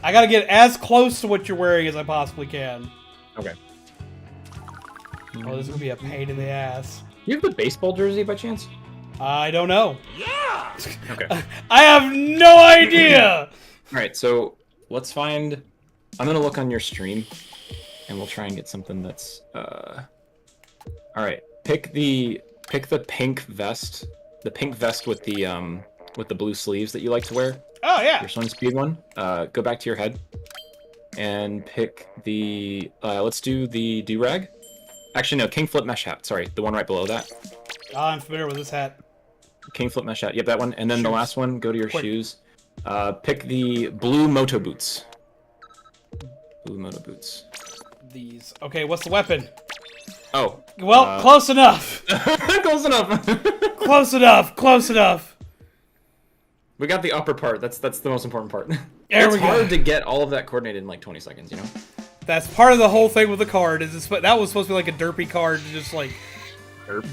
I gotta get as close to what you're wearing as I possibly can. Okay. Oh, this is gonna be a pain in the ass. You have the baseball jersey by chance? I don't know. Okay. I have no idea! Alright, so let's find... I'm gonna look on your stream, and we'll try and get something that's, Alright, pick the pink vest. The pink vest with the blue sleeves that you like to wear. Oh, yeah. Your swing speed one. Go back to your head. And pick the... let's do the do-rag. Actually, no, king flip mesh hat. Sorry, the one right below that. Oh, I'm familiar with this hat. King flip mesh hat. Yep, that one. And then the Shoes. last one, go to your Quick. shoes. Pick the blue moto boots. Blue moto boots. These. Okay, what's the weapon? Oh. Well, close enough. Close enough. Close enough. Close enough. We got the upper part. That's the most important part. There it's we go. hard to get all of that coordinated in like 20 seconds, you know? That's part of the whole thing with the card. That was supposed to be like a derpy card to just like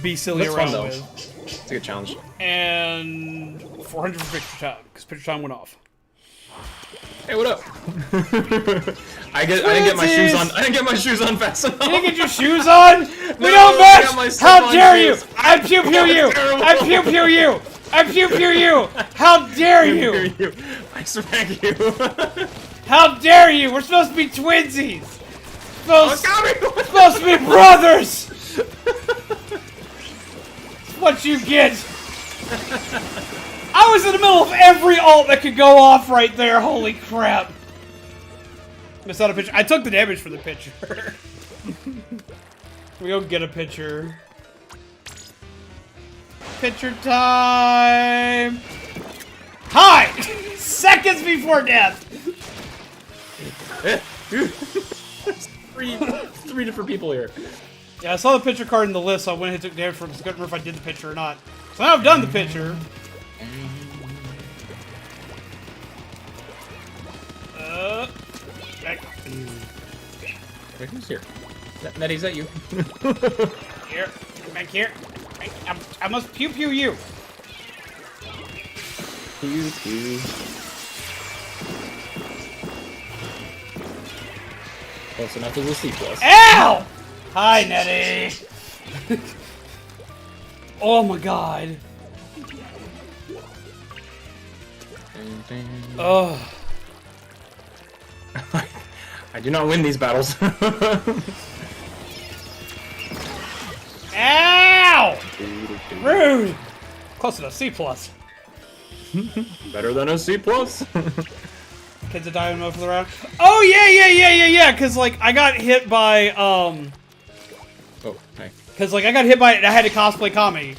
be silly That's around fun, though. with. It's a good challenge. And 400 for picture time because picture time went off. Hey, what up? I didn't get my shoes on. I didn't get my shoes on fast enough. You didn't get your shoes on? We No, don't I got my match! slip-on How dare you! shoes. I pew pew you! I pew pew you! I pew pew you! How dare you! I smack you. How dare you! We're supposed to be twinsies! Supposed Oh, to be brothers! What you get! I was in the middle of every ult that could go off right there, holy crap! Missed out a picture. I took the damage for the picture. We go get a picture. Picture time! Hi! Seconds before death! three different people here. Yeah, I saw the picture card in the list, so I went and took damage for it because I couldn't remember if I did the picture or not. So now I've done the picture. Wait, who's here? Nettie, is that you? Here. Back here. I must pew pew you. Pew pew. Close enough as a C+. Ow! Hi, Nettie. Oh my god. Oh. I do not win these battles. Ow! Rude. Close enough. C+. Better than a C+. Kids are dying for the round. Oh yeah. Cause like I got hit by Oh, hey. Cause like I got hit by it and I had to cosplay Kami.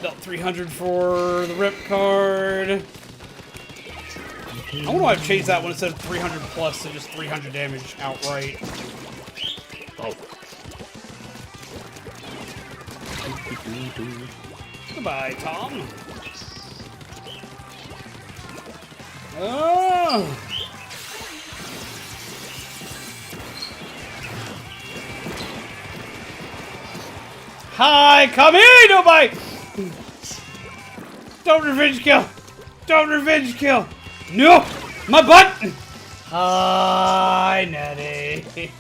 Dealt 300 for the rip card. I wonder why I've changed that one instead of 300 plus to just 300 damage outright. Oh. Goodbye, Tom. Oh. Hi, come in, nobody! Don't revenge kill! Don't revenge kill! No! My butt! Hi, Nettie.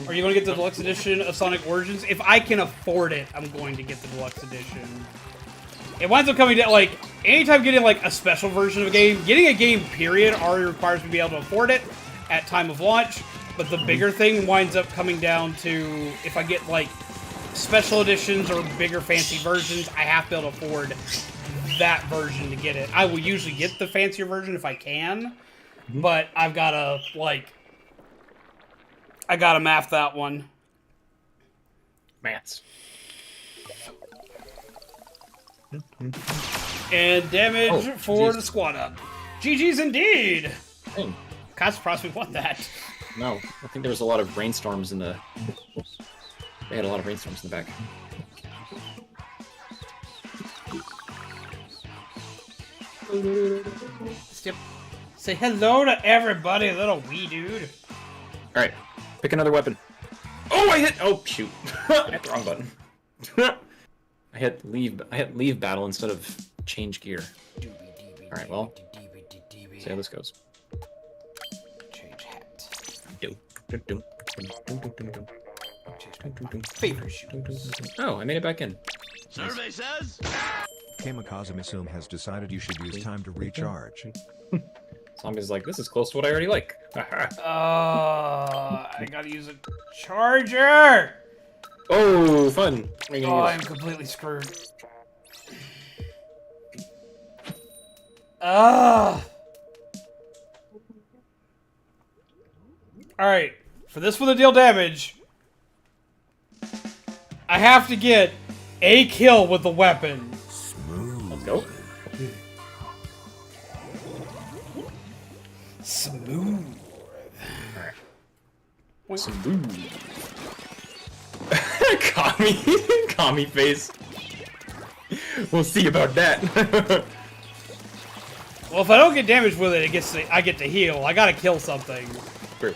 Are you going to get the deluxe edition of Sonic Origins? If I can afford it, I'm going to get the deluxe edition. It winds up coming down, like, anytime getting, like, a special version of a game, getting a game, period, already requires me to be able to afford it at time of launch, but the bigger thing winds up coming down to, if I get, like, special editions or bigger fancy versions, I have to be able to afford that version to get it. I will usually get the fancier version if I can, but I've got to, like, I gotta math that one. Maths. And damage for the squad up. GG's indeed! Dang. God surprised we won that. No, I think there was a lot of rainstorms in the... They had a lot of rainstorms in the back. Step. Say hello to everybody, little wee dude. Alright, pick another weapon. Oh, I hit... Oh, shoot. I hit the wrong button. I hit leave battle instead of change gear. Alright, well. See how this goes. Change hat. Favorite shoes. Oh, I made it back in. Survey says. Kamikaze has decided you should use time to recharge. Zombie's like, this is close to what I already like. I gotta use a charger! Oh, fun. Oh, I'm completely screwed. Alright, for this one to deal damage, I have to get a kill with the weapon. Let's go. Smooth. Alright. Smooth. Commie face. We'll see about that. Well, if I don't get damage with it, I get to heal. I gotta kill something. True.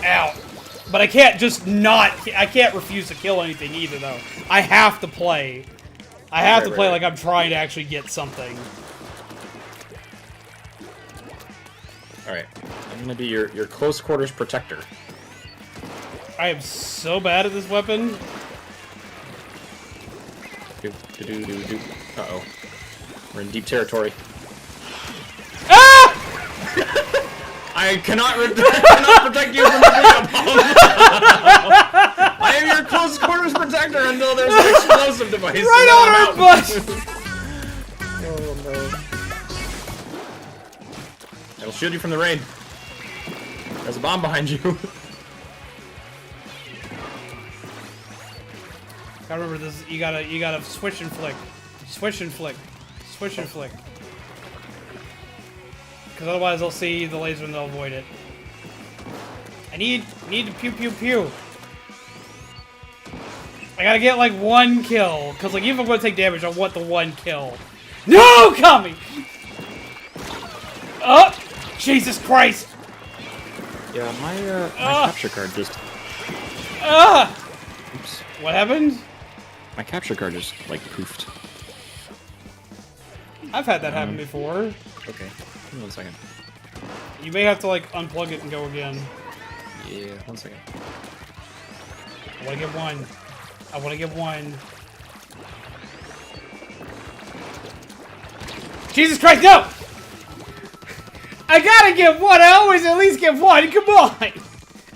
Ow. But I can't just not... I can't refuse to kill anything either, though. I have to play. I have to play like I'm trying to actually get something. Alright. I'm gonna be your close quarters protector. I am so bad at this weapon. Uh-oh. We're in deep territory. Ah! I cannot protect you from the bomb. I am your close quarters protector until there's an explosive device. Right on our butt! Oh no. It'll shield you from the rain. There's a bomb behind you. Gotta remember this. You gotta switch and flick, switch and flick, switch and flick. Because otherwise they'll see the laser and they'll avoid it. I need to pew pew pew. I gotta get like one kill. Because like even if I'm gonna take damage, I want the one kill. No, Kami! Oh, Jesus Christ! Yeah, my capture card just. Oops. What happened? My capture card just like poofed. I've had that happen before. Okay. Give me 1 second. You may have to like unplug it and go again. Yeah, 1 second. I wanna get one. I wanna get one. Jesus Christ, no! I gotta get one! I always at least get one! Come on! I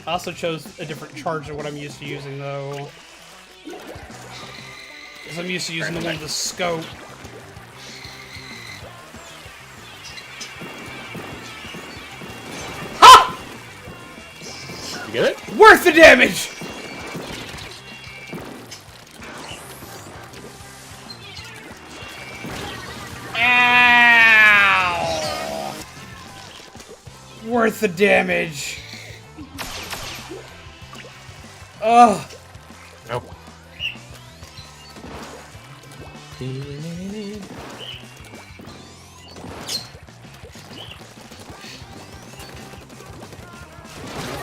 also chose a different charge than what I'm used to using, though. Because I'm used to using the one with the scope. Ha! You get it? Worth the damage! Ow! Worth the damage. Ugh. Nope.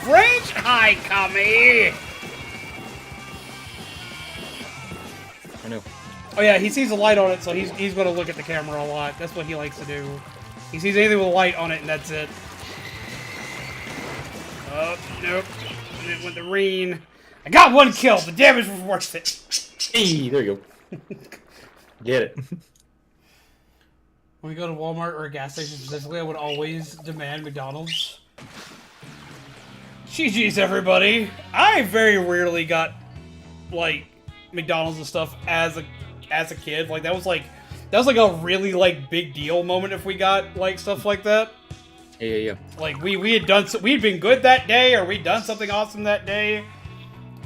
Range high, Kami! I know. Oh yeah, he sees a light on it, so he's gonna look at the camera a lot. That's what he likes to do. He sees anything with a light on it, and that's it. Oh, nope. And it went the rain. I got 1 kill. The damage was worth it. Hey, there you go. Get it. When we go to Walmart or a gas station specifically, I would always demand McDonald's. GG's, everybody. I very rarely got, like, McDonald's and stuff as a kid. Like, that was like a really, like, big deal moment if we got, like, stuff like that. Yeah. Like, we'd been good that day, or we'd done something awesome that day.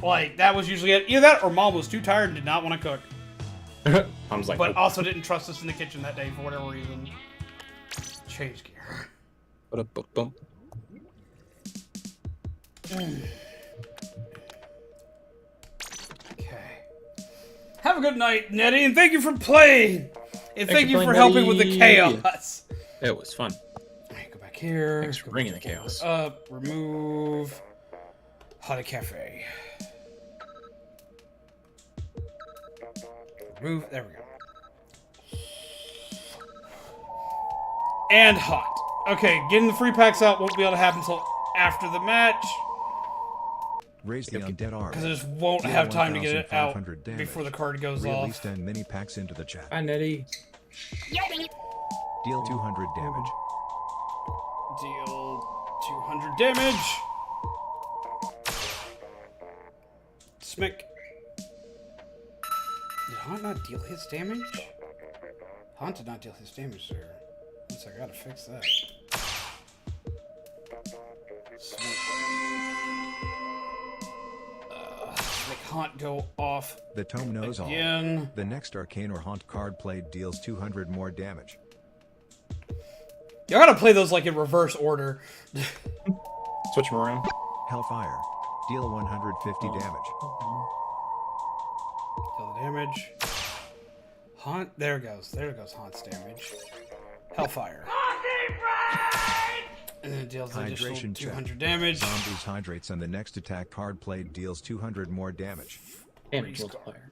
Like, that was usually it. Either that, or Mom was too tired and did not want to cook. Mom's like, But also didn't trust us in the kitchen that day for whatever reason. Change gear. Okay. Have a good night, Nettie, and thank you for playing! And thank you for helping with the chaos. It was fun. Alright, go back here. Thanks for bringing the chaos. Remove Hot Cafe. Remove, there we go. And hot. Okay, getting the free packs out won't be able to happen until after the match. Raise the undead army. Because I just won't have time to get it out before the card goes off. Release 10 mini packs into the chat. Hi, Nettie. Deal 200 damage. Deal 200 damage. Smick. Did Haunt not deal his damage? Haunt did not deal his damage there. So I gotta fix that. Make Haunt go off. The tome knows again. all. The next Arcane or Haunt card played deals 200 more damage. You gotta play those like in reverse order. Switch them around. Hellfire. Deal 150 damage. Deal the damage. Haunt. There it goes. There it goes. Haunt's damage. Hellfire. And then it deals an additional 200 damage. Zombies hydrates, and the next attack card played deals 200 more damage. Damage multiplier.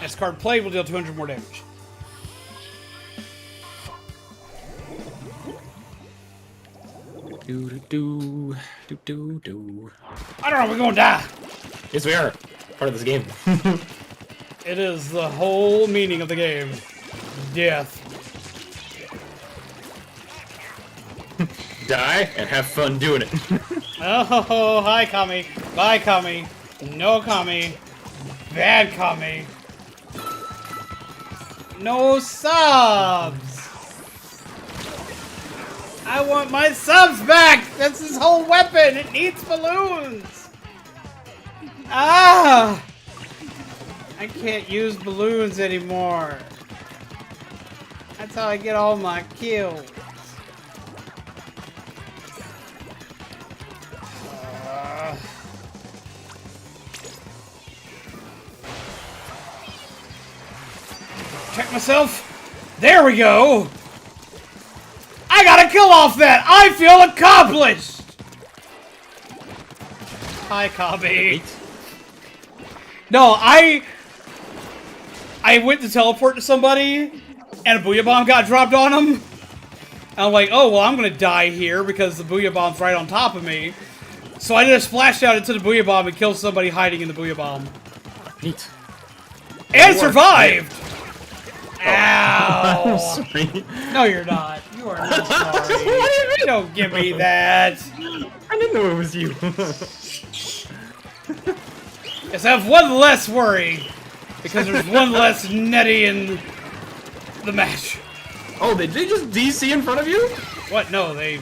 Next card played will deal 200 more damage. Do. I don't know, we're gonna die. Yes, we are. Part of this game. It is the whole meaning of the game. Death. Die and have fun doing it. Oh, hi, Kami. Bye, Kami. No, Kami. Bad Kami. No subs. I want my subs back. That's his whole weapon. It needs balloons. Ah. I can't use balloons anymore. That's how I get all my kills. Check myself. There we go. I got a kill off that. I feel accomplished. Hi, Kabi. No, I went to teleport to somebody, and a Booyah Bomb got dropped on him. And I'm like, oh, well, I'm going to die here because the Booyah Bomb's right on top of me. So I just splashed out into the Booyah Bomb and killed somebody hiding in the Booyah Bomb. Neat. And survived! Oh. Ow! I'm sorry. No, you're not. You are not sorry. Don't give me that. I didn't know it was you. Yes, I have one less worry. Because there's one less Nettie in the match. Oh, they did just DC in front of you? What? No, they...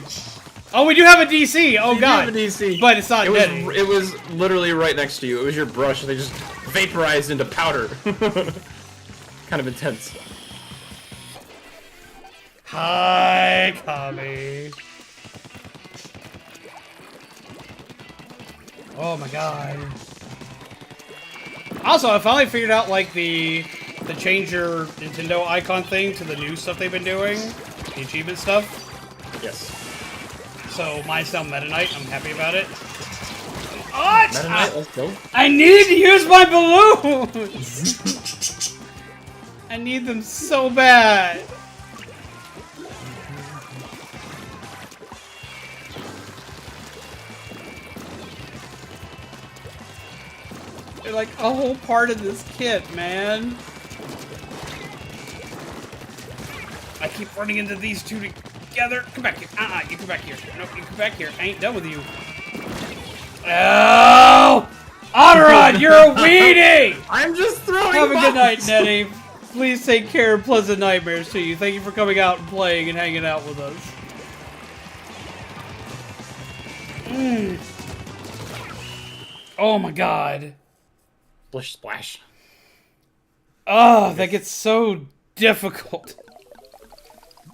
Oh, we do have a DC! Oh, God. Have a DC. But it's not Nettie. It was literally right next to you. It was your brush. They just vaporized into powder. Kind of intense. Hi, Kami. Oh my god. Also, I finally figured out, like, the change your Nintendo icon thing to the new stuff they've been doing. The achievement stuff. Yes. So, mine's now Meta Knight. I'm happy about it. What? Meta Knight, let's go. I need to use my balloons! I need them so bad. They're like a whole part of this kit, man. I keep running into these two together. Come back here. You come back here. Nope, you come back here. I ain't done with you. Oh! Oteron, you're a weenie! I'm just throwing Have a good night, bombs. Nettie. Please take care and pleasant nightmares to you. Thank you for coming out and playing and hanging out with us. Oh my god. Splish splash. Oh, that gets so difficult.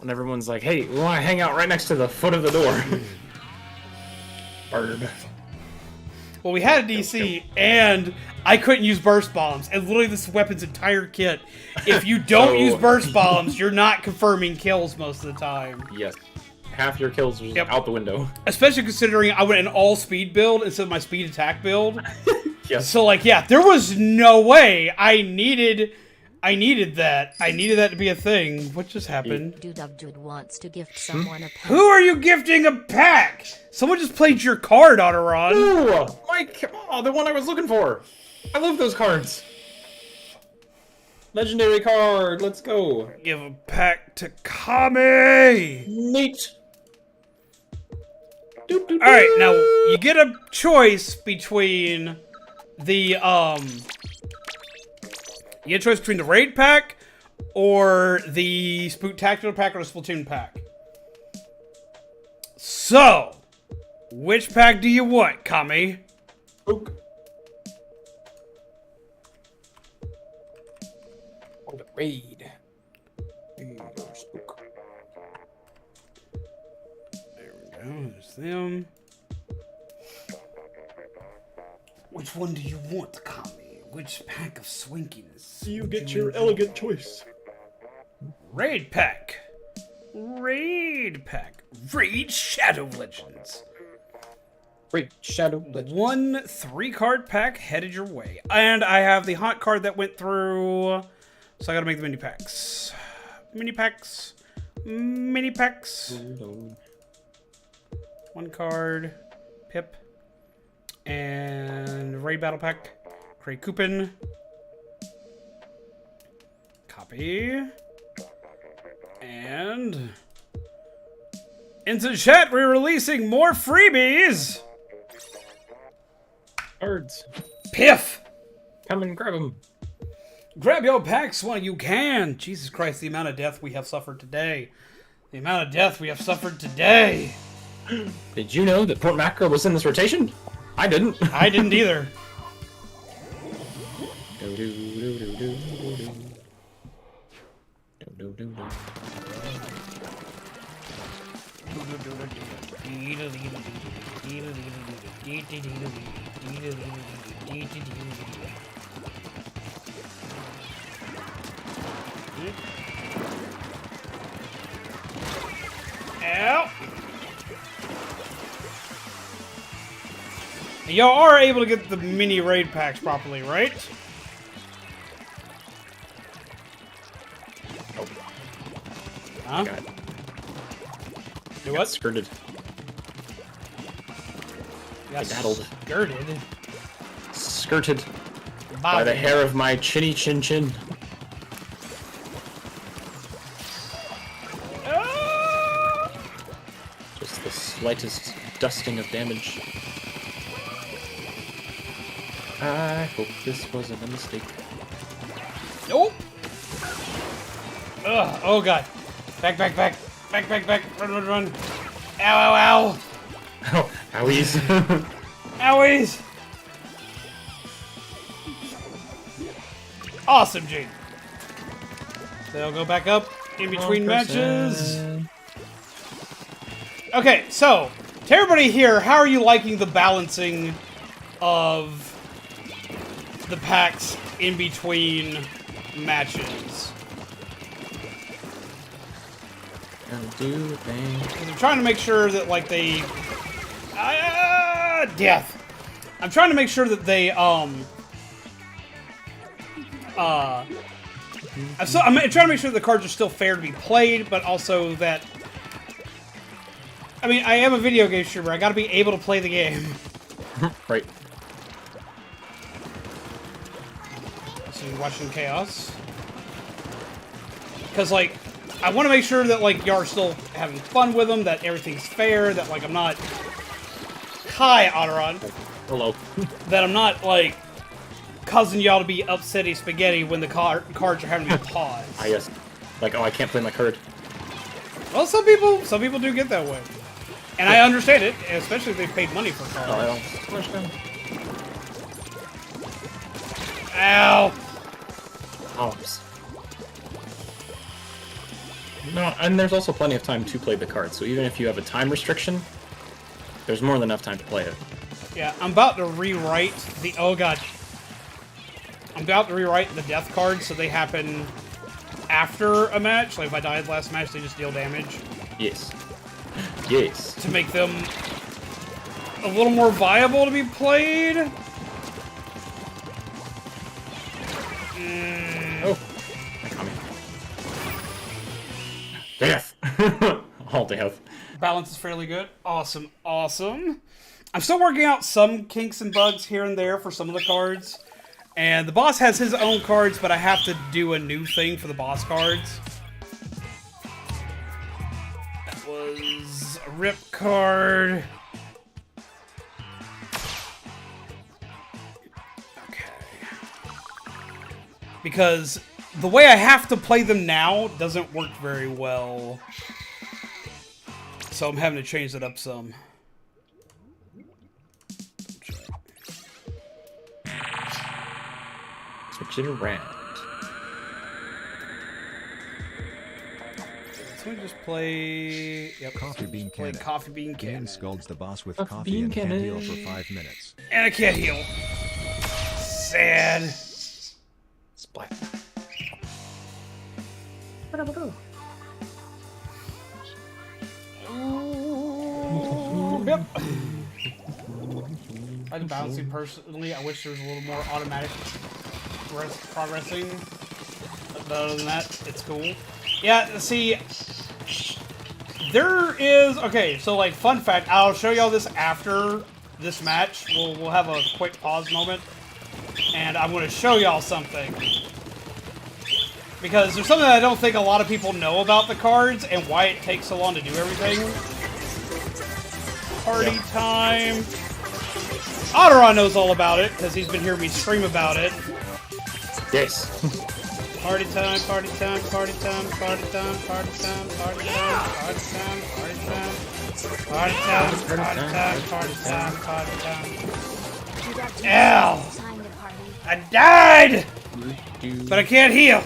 And everyone's like, hey, we want to hang out right next to the foot of the door. Bird. Well, we had a DC, and I couldn't use burst bombs. And literally, this weapon's entire kit. If you don't use burst bombs, you're not confirming kills most of the time. Yes. Half your kills was out the window. Especially considering I went an all-speed build instead of my speed attack build. Yes. So, like, yeah, there was no way. I needed that. I needed that to be a thing. What just happened? Dude wants to gift someone a pack. Who are you gifting a pack? Someone just played your card, Oteron. Ooh, Mike! Oh, the one I was looking for. I love those cards. Legendary card. Let's go. Give a pack to Kami. Neat. All right, now you get a choice between the you get a choice between the raid pack or the Spooktacular pack or the Splatoon pack. So, which pack do you want, Kami? Spook. Oh, the raid. Spook. There we go. There's them. Which one do you want, Kami? Which pack of swinkiness? You get your elegant choice. Raid pack. Raid pack. Raid Shadow Legends. Raid Shadow Legends. 1 3-card pack headed your way. And I have the hot card that went through. So I gotta make the mini packs. Mini packs. Mini packs. 1 card. Pip. And Raid Battle Pack. Create coupon. Copy. And into chat, we're releasing more freebies. Cards. Piff. Come and grab them. Grab your packs while you can. Jesus Christ, the amount of death we have suffered today. The amount of death we have suffered today. Did you know that Port Macro was in this rotation? I didn't. I didn't either. Ow. Y'all are able to get the mini raid packs properly, right? Huh? God. Do what? Skirted. Got daddled. skirted. Skirted by the hair of my chinny chin chin. Just the slightest dusting of damage. I hope this wasn't a mistake. Nope. Ugh. Oh god. Back, back, back. Back, back, back. Run, run, run. Ow, ow, ow. Oh, owies. Owies. Awesome, Gene. They'll go back up in between matches. Okay, so, to everybody here, how are you liking the balancing of the packs in between matches? Do the thing. Because I'm trying to make sure that, like, they... death. I'm trying to make sure that they, I'm trying to make sure the cards are still fair to be played, but also that... I mean, I am a video game streamer. I gotta be able to play the game. Right. So you're watching Chaos. Because, like, I want to make sure that, like, y'all are still having fun with them, that everything's fair, that, like, I'm not... Hi, Otteron. Hello. That I'm not, like, causing y'all to be upsetty spaghetti when the cards are having to be paused. Ah, yes. Like, oh, I can't play my card. Well, some people do get that way. And I understand it, especially if they paid money for cards. Oh, I don't understand. Ow! Oh. No, and there's also plenty of time to play the card, so even if you have a time restriction, there's more than enough time to play it. Yeah, I'm about to rewrite the... Oh, God. I'm about to rewrite the death cards so they happen after a match. Like, if I died last match, they just deal damage. Yes. Yes. To make them a little more viable to be played. Oh. Death. All death. Balance is fairly good. Awesome, awesome. I'm still working out some kinks and bugs here and there for some of the cards. And the boss has his own cards, but I have to do a new thing for the boss cards. That was a rip card. Okay. Because the way I have to play them now doesn't work very well. So I'm having to change that up some. Switch it around. So we just play... Yep, Coffee Bean Cannon. Coffee Bean Cannon. Game scolds the boss with Coffee coffee Bean and can't Cannon. heal for 5 minutes. And I can't heal. Sad. Splat. Yep. I like bouncing personally. I wish there was a little more automatic progressing. But other than that, it's cool. Yeah, see, there is... Okay, so, like, fun fact. I'll show y'all this after this match. We'll have a quick pause moment. And I'm going to show y'all something. Because there's something that I don't think a lot of people know about the cards and why it takes so long to do everything. Party time. Otteron knows all about it because he's been hearing me scream about it. Yes. Party time, party time, party time, party time, party time, party time, party time, party time, party time, party time, party time, party time. Ow! I died! But I can't heal.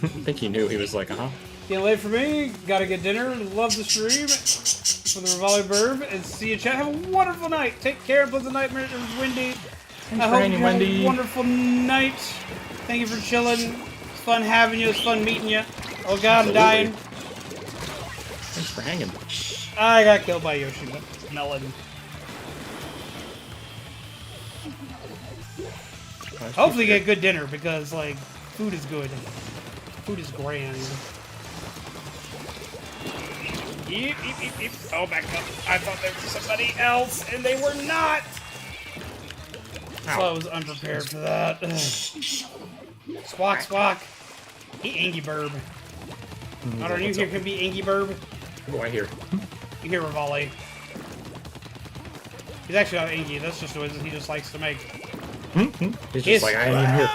I think he knew. He was like, uh-huh. Getting late for me. Gotta get dinner. Love the stream. For the Revolving Burb. And see you, chat. Have a wonderful night. Take care. Pleasant nightmare. It was windy. I hope you have a wonderful night. Thank you for chilling. It's fun having you. It's fun meeting you. Oh god, I'm dying. Thanks for hanging. I got killed by Yoshi Melon. Hopefully get good dinner because, like, food is good. Food is grand. Eep, eep, eep, eep. Oh, back up. I thought there was somebody else, and they were not! So I was unprepared for that. Squawk, squawk. Eat Angie Burb. Are you here can be Angie Burb? Oh, I hear. You hear Revolving. He's actually not Angie. That's just noises he just likes to make. He's just like, I ain't here.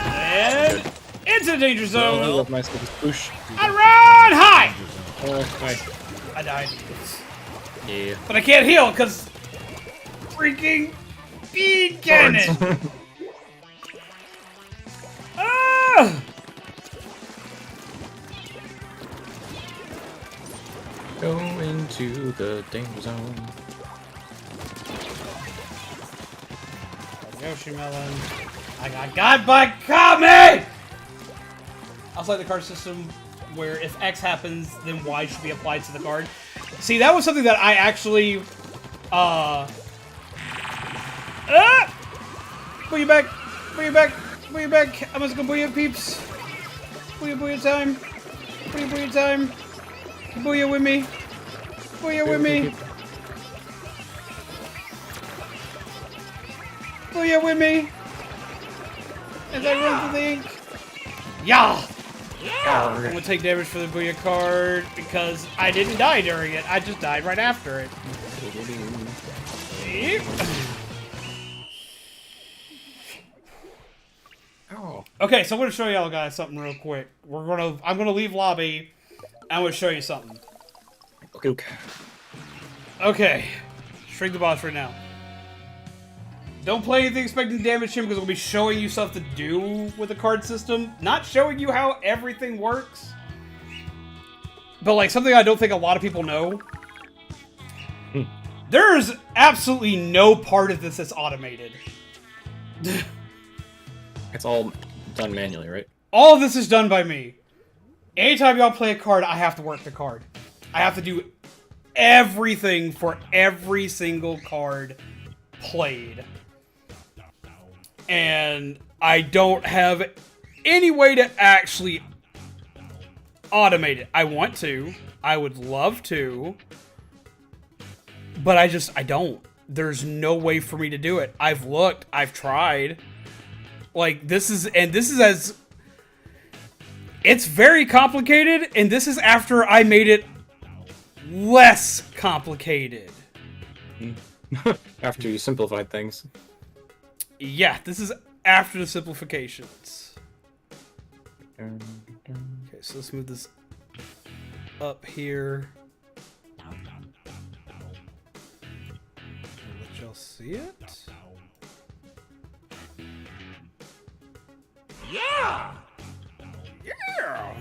And into the danger zone. I love myself as push. I run high. Hi. I died. Yeah. But I can't heal because freaking bead cannon. Ah! Go into the danger zone. Yoshi Melon. I got by Kami! I also like the card system where if X happens, then Y should be applied to the card. See, that was something that I actually, Put you back! Put you back! Booyah back. I'm just gonna booyah peeps. Booyah time. Booyah time. Booyah with me. Booyah with me. Booyah with me. As I run through the ink. Yeah! I'm gonna take damage for the Booyah card because I didn't die during it. I just died right after it. Oh. Okay, so I'm gonna show y'all guys something real quick. I'm gonna leave lobby. I'm gonna show you something. Okay. Okay. Shrink the boss right now. Don't play anything expecting damage him because we'll be showing you stuff to do with the card system. Not showing you how everything works. But like something I don't think a lot of people know. There's absolutely no part of this that's automated. It's all done manually, right? All of this is done by me. Anytime y'all play a card, I have to work the card. I have to do everything for every single card played. And I don't have any way to actually automate it. I want to. I would love to. But I don't. There's no way for me to do it. I've looked. I've tried. Like, this is as... It's very complicated, and this is after I made it less complicated. After you simplified things. Yeah, this is after the simplifications. Okay, so let's move this up here. Let y'all see it. Yeah! Yeah!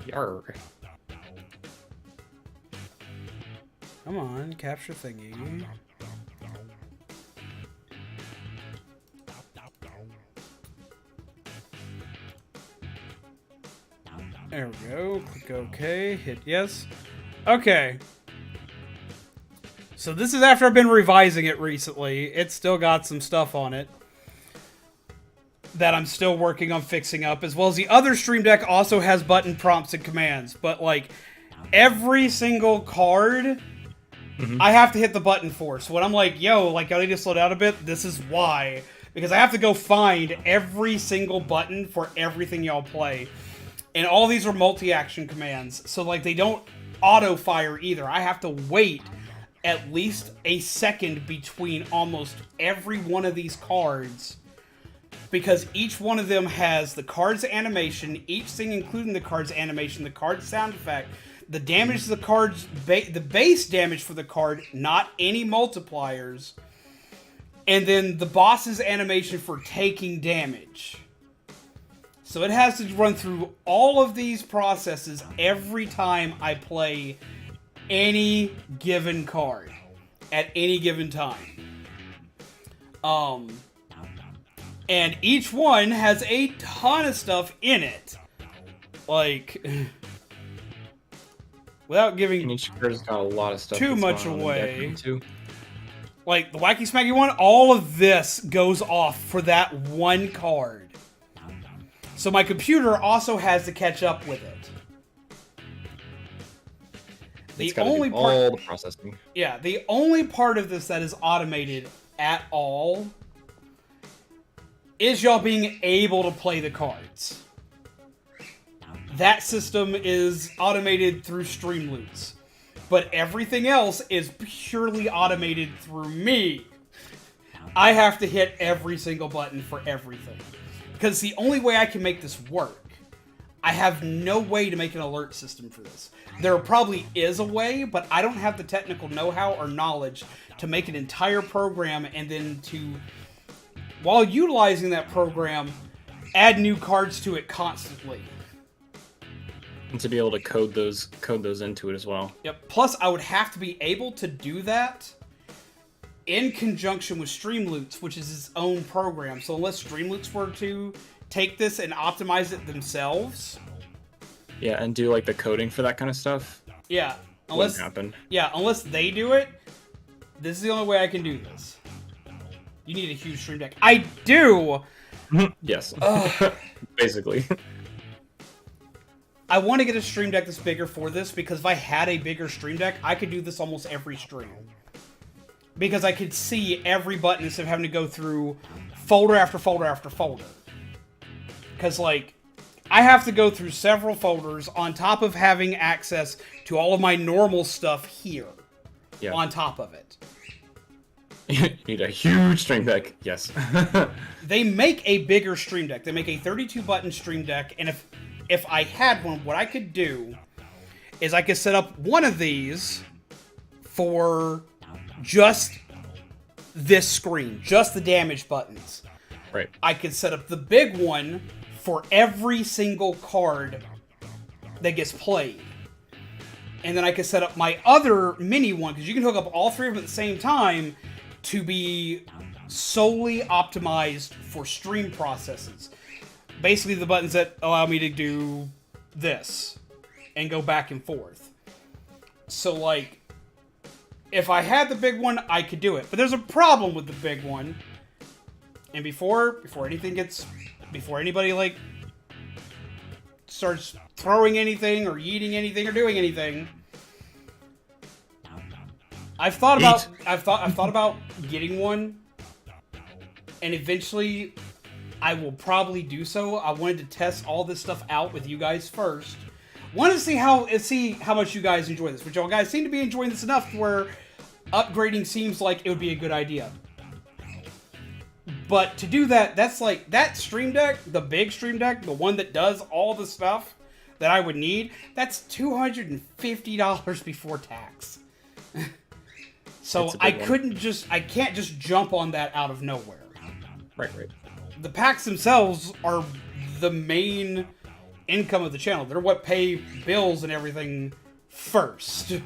Yarr. Come on, capture thingy. There we go. Click OK. Hit yes. Okay. So this is after I've been revising it recently. It's still got some stuff on it that I'm still working on fixing up, as well as the other Stream Deck also has button prompts and commands. But like every single card, I have to hit the button for. So when I'm like, yo, like I need to slow down a bit, this is why. Because I have to go find every single button for everything y'all play. And all these are multi-action commands. So like they don't auto-fire either. I have to wait at least a second between almost every one of these cards. Because each one of them has the card's animation, each thing including the card's animation, the card's sound effect, the damage to the card's the base damage for the card, not any multipliers, and then the boss's animation for taking damage. So it has to run through all of these processes every time I play any given card at any given time. And each one has a ton of stuff in it. Like, without giving each card's got a lot of stuff too much going on away. in deck too. Like, the Wacky Smacky one, all of this goes off for that one card. So my computer also has to catch up with it. It's gotta do all the processing. Yeah, the only part of this that is automated at all is y'all being able to play the cards. That system is automated through Streamloots. But everything else is purely automated through me. I have to hit every single button for everything. Because the only way I can make this work, I have no way to make an alert system for this. There probably is a way, but I don't have the technical know-how or knowledge to make an entire program and then to, while utilizing that program, add new cards to it constantly. And to be able to code those into it as well. Yep. Plus, I would have to be able to do that in conjunction with Streamloots, which is its own program. So unless Streamloots were to take this and optimize it themselves, yeah, and do like the coding for that kind of stuff. Yeah, unless happen. Yeah, unless they do it, this is the only way I can do this. You need a huge Stream Deck. I do, Yes. Basically. I want to get a stream deck that's bigger for this, because if I had a bigger stream deck, I could do this almost every stream. Because I could see every button instead of having to go through folder after folder after folder. Because, like, I have to go through several folders on top of having access to all of my normal stuff here. Yeah. On top of it. You need a huge stream deck. Yes. They make a bigger stream deck. They make a 32-button stream deck, and if I had one, what I could do is I could set up one of these for just this screen, just the damage buttons. Right. I could set up the big one for every single card that gets played. And then I could set up my other mini one, because you can hook up all three of them at the same time, to be solely optimized for stream processes. Basically the buttons that allow me to do this and go back and forth. So, like, if I had the big one, I could do it. But there's a problem with the big one. And before anybody, like, starts throwing anything or eating anything or doing anything, I've thought about getting one, and eventually I will probably do so. I wanted to test all this stuff out with you guys first. Wanted to see how much you guys enjoy this, which y'all guys seem to be enjoying this enough where upgrading seems like it would be a good idea. But to do that, that's like, that stream deck, the big stream deck, the one that does all the stuff that I would need, that's $250 before tax. So I can't just jump on that out of nowhere. Right. The packs themselves are the main income of the channel. They're what pay bills and everything first.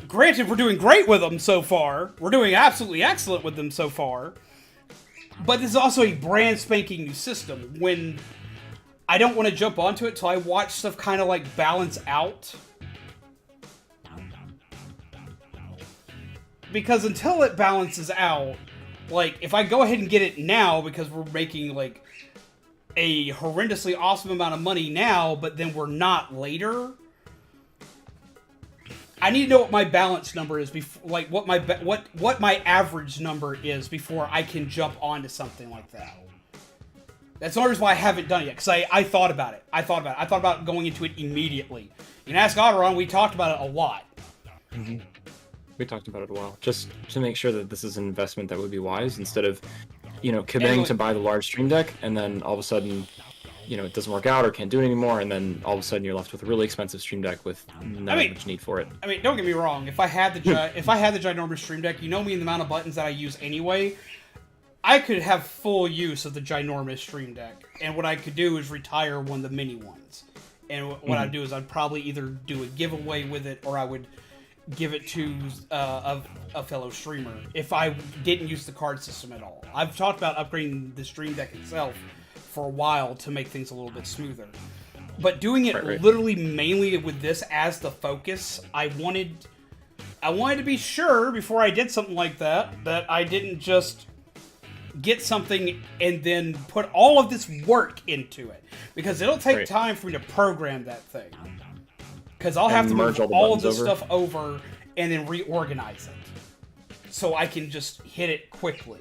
Granted, we're doing great with them so far. We're doing absolutely excellent with them so far. But this is also a brand spanking new system. When I don't want to jump onto it till I watch stuff kind of like balance out. Because until it balances out, like, if I go ahead and get it now because we're making, like, a horrendously awesome amount of money now, but then we're not later, I need to know what my balance number is before, like, what my average number is before I can jump onto something like that. That's the only reason why I haven't done it yet, because I thought about it. I thought about going into it immediately. You can ask Otteron, we talked about it a lot. Mm-hmm. We talked about it a while, just to make sure that this is an investment that would be wise, instead of, committing to buy the large stream deck, and then all of a sudden, it doesn't work out or can't do it anymore, and then all of a sudden you're left with a really expensive stream deck with not much need for it. I mean, don't get me wrong. If I had the ginormous stream deck, me and the amount of buttons that I use anyway, I could have full use of the ginormous stream deck, and what I could do is retire one of the mini ones. And what I'd do is I'd probably either do a giveaway with it, or I would give it to a fellow streamer if I didn't use the card system at all. I've talked about upgrading the stream deck itself for a while to make things a little bit smoother. But doing it literally mainly with this as the focus, I wanted to be sure before I did something like that I didn't just get something and then put all of this work into it. Because it'll take time for me to program that thing. Because I'll have to move all of this stuff over and then reorganize it. So I can just hit it quickly.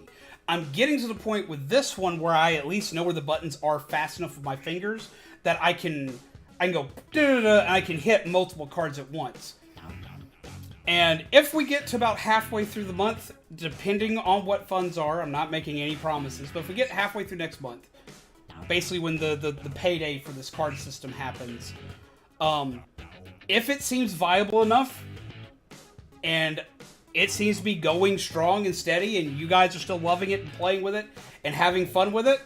I'm getting to the point with this one where I at least know where the buttons are fast enough with my fingers that I can go and I can hit multiple cards at once. And if we get to about halfway through the month, depending on what funds are, I'm not making any promises, but if we get halfway through next month, basically when the payday for this card system happens, if it seems viable enough, and it seems to be going strong and steady, and you guys are still loving it and playing with it and having fun with it,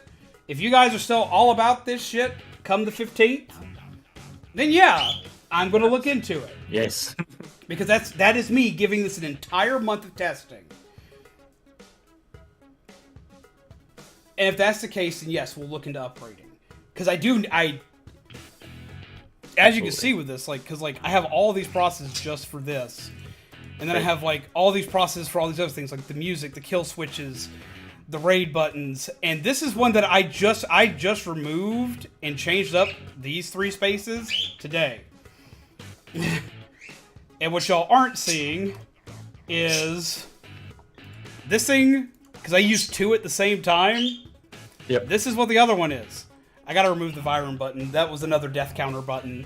if you guys are still all about this shit come the 15th, then yeah, I'm going to look into it. Yes. Because that is me giving this an entire month of testing. And if that's the case, then yes, we'll look into upgrading. Because as you can see with this, because I have all these processes just for this. And then I have, all these processes for all these other things, like the music, the kill switches, the raid buttons, and this is one that I just removed and changed up these 3 spaces today. And what y'all aren't seeing is this thing, because I used 2 at the same time. Yep. This is what the other one is. I gotta remove the Vyron button. That was another death counter button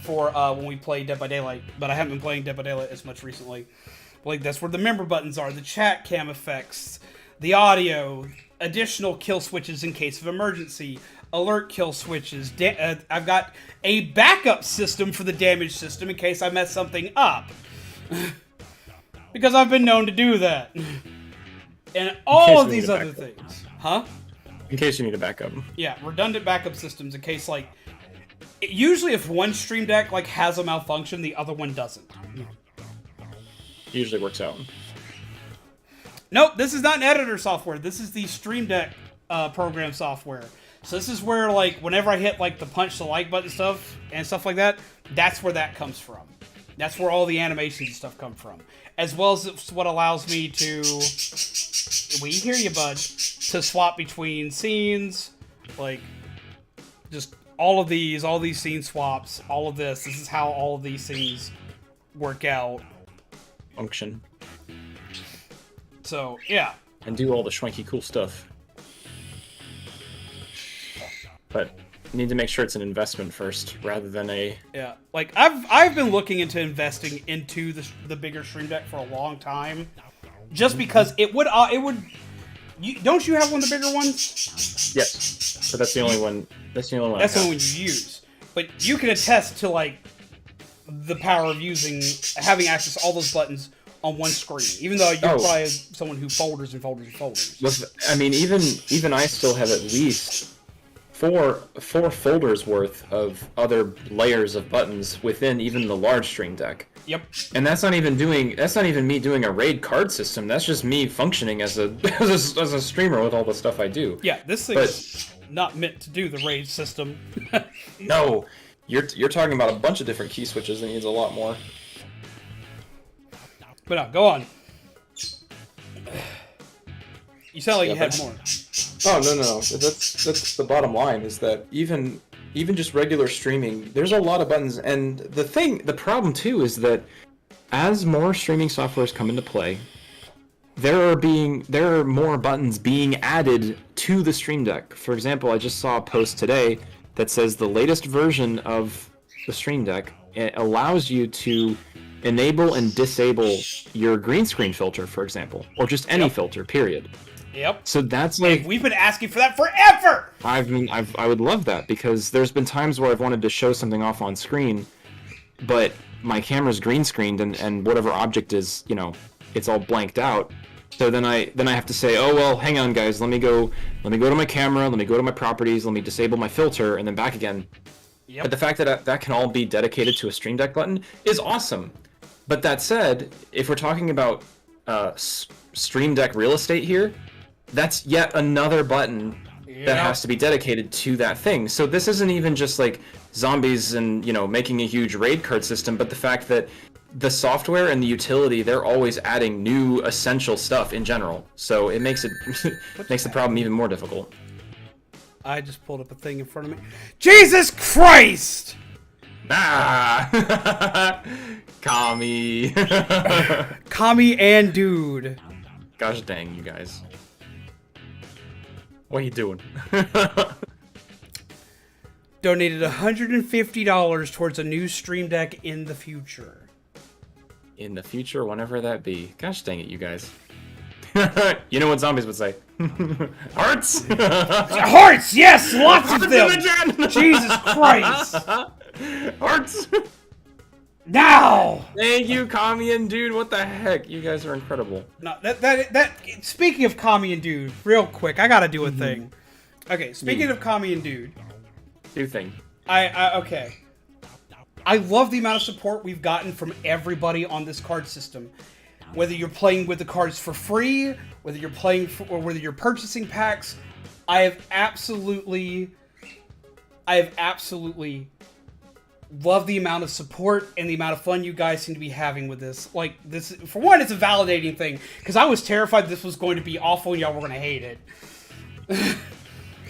for when we played Dead by Daylight, but I haven't been playing Dead by Daylight as much recently. Like, that's where the member buttons are, the chat cam effects, the audio, additional kill switches in case of emergency, alert kill switches. I've got a backup system for the damage system in case I mess something up. Because I've been known to do that. And all of these other things. Huh? In case you need a backup. Yeah, redundant backup systems in case, like... Usually if one Stream Deck, like, has a malfunction, the other one doesn't. Usually works out. Nope, this is not an editor software. This is the Stream Deck program software. So this is where, like, whenever I hit, like, the punch the like button stuff and stuff like that, that's where that comes from. That's where all the animations and stuff come from. As well as it's what allows me to... We hear you, bud. To swap between scenes. Like, just all of these scene swaps, all of this. This is how all of these things work out. Function. So, yeah. And do all the schwanky cool stuff. But you need to make sure it's an investment first, rather than a... Yeah, like, I've been looking into investing into the bigger Stream Deck for a long time. Just because it would... don't you have one of the bigger ones? Yes. But that's the only one... That's the only one That's the only one you use. But you can attest to, like, the power of having access to all those buttons on one screen, even though you're probably someone who folders and folders and folders. I mean, even I still have at least four folders worth of other layers of buttons within even the large Stream Deck. Yep. And that's not even me doing a RAID card system. That's just me functioning as a streamer with all the stuff I do. Yeah, this thing's not meant to do the RAID system. No, you're talking about a bunch of different key switches. It needs a lot more. But no, go on. You sound like you had more. Oh, no. That's the bottom line, is that even just regular streaming, there's a lot of buttons, and the problem too is that as more streaming softwares come into play, there are more buttons being added to the Stream Deck. For example, I just saw a post today that says the latest version of the Stream Deck allows you to enable and disable your green screen filter, for example, or just any filter, period. Yep. So that's like... We've been asking for that forever! I would love that, because there's been times where I've wanted to show something off on screen, but my camera's green screened and whatever object is, it's all blanked out. So then I have to say, oh, well, hang on, guys, let me go to my camera, let me go to my properties, let me disable my filter, and then back again. Yep. But the fact that that can all be dedicated to a Stream Deck button is awesome. But that said, if we're talking about Stream Deck real estate here, that's yet another button that has to be dedicated to that thing. So this isn't even just like zombies and, making a huge RAID card system, but the fact that the software and the utility, they're always adding new essential stuff in general. So it makes it makes the problem even more difficult. I just pulled up a thing in front of me. Jesus Christ! Ah! Kami. Kami and dude. Gosh dang, you guys. What are you doing? Donated $150 towards a new Stream Deck in the future. In the future, whenever that be. Gosh dang it, you guys. You know what zombies would say? Hearts? Hearts, yes! Lots of them! Jesus Christ! Hearts! Now! Thank you, Kami and Dude. What the heck? You guys are incredible. No, that. Speaking of Kami and Dude, real quick, I gotta do a thing. Okay, speaking of Kami and Dude. Do thing. Okay. I love the amount of support we've gotten from everybody on this card system. Whether you're playing with the cards for free, whether you're playing or whether you're purchasing packs, I have absolutely love the amount of support and the amount of fun you guys seem to be having with this. Like, this, for one, it's a validating thing, because I was terrified this was going to be awful and y'all were going to hate it.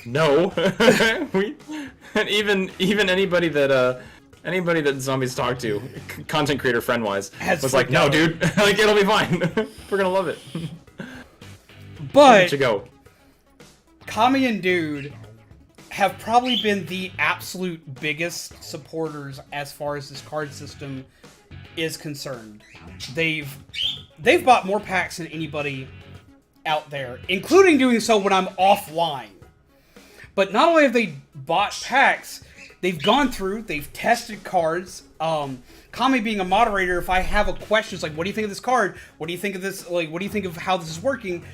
No. And even anybody that Zombies talked to, content creator friend wise, was like, no, dude, like, it'll be fine. We're gonna love it. But to go. Kami and Dude have probably been the absolute biggest supporters as far as this card system is concerned. They've bought more packs than anybody out there, including doing so when I'm offline. But not only have they bought packs, they've gone through, they've tested cards. Kami being a moderator, if I have a question, it's like, what do you think of this card? What do you think of this? Like, what do you think of how this is working?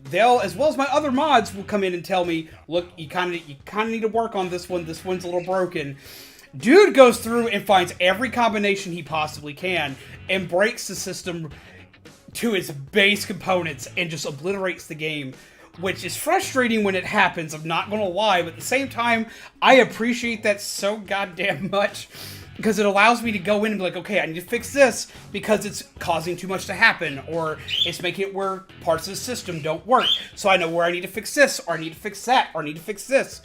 They'll, as well as my other mods, will come in and tell me, look, you kind of need to work on this one. This one's a little broken. Dude goes through and finds every combination he possibly can and breaks the system to its base components and just obliterates the game, which is frustrating when it happens, I'm not gonna lie, but at the same time, I appreciate that so goddamn much, because it allows me to go in and be like, okay, I need to fix this because it's causing too much to happen, or it's making it where parts of the system don't work, so I know where I need to fix this, or I need to fix that, or I need to fix this.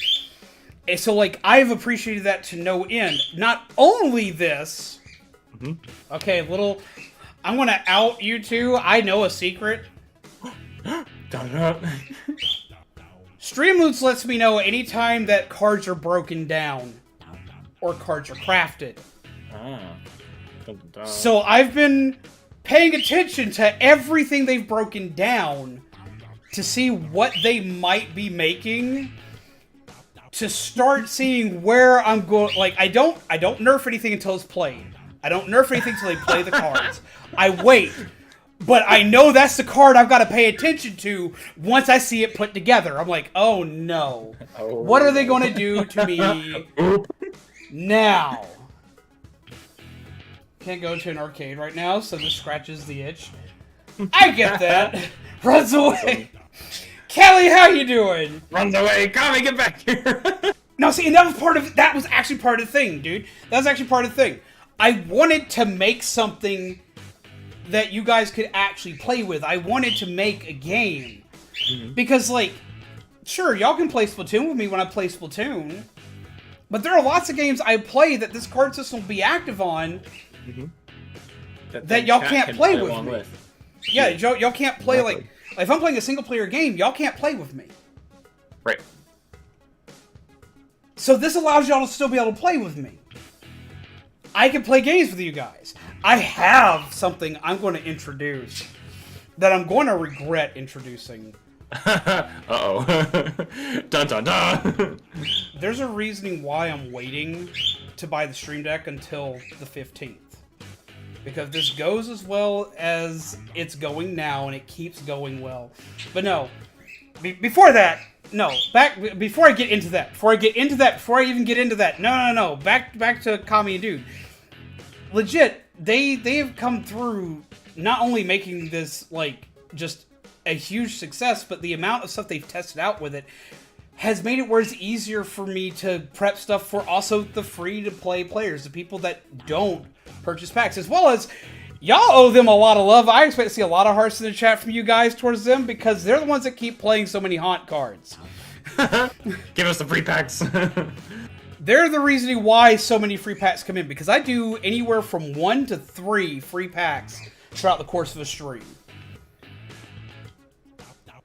And so, like, I've appreciated that to no end. Not only this, okay, I'm gonna out you two, I know a secret. Streamloots lets me know anytime that cards are broken down or cards are crafted. So I've been paying attention to everything they've broken down to see what they might be making, to start seeing where I'm going. Like, I don't nerf anything until it's played. I don't nerf anything until they play the cards. I wait. But I know that's the card I've got to pay attention to once I see it put together. I'm like, oh no. What are they going to do to me now? Can't go to an arcade right now, so this scratches the itch. I get that. Runs away. Kelly, how you doing? Runs away. Kami, get back here. No, see, and that was actually part of the thing, dude. That was actually part of the thing. I wanted to make something that you guys could actually play with. I wanted to make a game. Because, like, sure, y'all can play Splatoon with me when I play Splatoon, but there are lots of games I play that this card system will be active on that y'all can't play with me. Yeah, y'all can't play, like, if I'm playing a single-player game, y'all can't play with me. Right. So this allows y'all to still be able to play with me. I can play games with you guys. I have something I'm going to introduce that I'm going to regret introducing. Uh-oh. Dun dun dun. There's a reasoning why I'm waiting to buy the Stream Deck until the 15th. Because this goes as well as it's going now, and it keeps going well. But no, before that, no, before I get into that, before I even get into that, no, back to Kami and Dude. Legit, they have come through not only making this, like, just a huge success, but the amount of stuff they've tested out with it has made it where it's easier for me to prep stuff for also the free-to-play players, the people that don't purchase packs, as well as y'all owe them a lot of love. I expect to see a lot of hearts in the chat from you guys towards them, because they're the ones that keep playing so many haunt cards. Give us the free packs. They're the reason why so many free packs come in, because I do anywhere from 1 to 3 free packs throughout the course of a stream.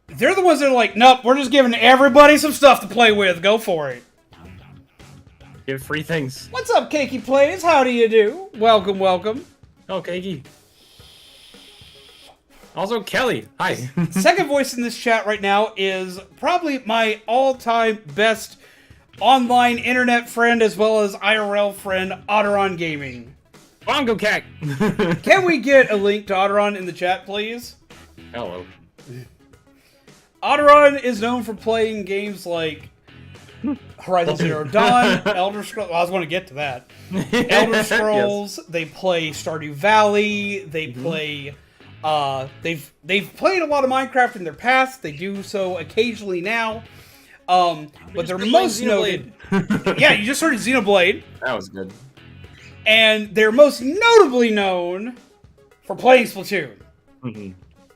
They're the ones that are like, nope, we're just giving everybody some stuff to play with. Go for it. Give free things. What's up, Cakey Plays? How do you do? Welcome, welcome. Oh, Cakey. Also, Kelly. Hi. Second voice in this chat right now is probably my all-time best online internet friend, as well as IRL friend, Otteron Gaming. Bongo Cat. Can we get a link to Otteron in the chat, please? Hello. Otteron is known for playing games like Horizon Zero Dawn, Elder Scrolls. Well, I was going to get to that. Elder Scrolls. Yes. They play Stardew Valley. They play. They've played a lot of Minecraft in their past. They do so occasionally now. But they're most noted. Yeah, you just heard Xenoblade. That was good. And they're most notably known for playing Splatoon. Mm-hmm.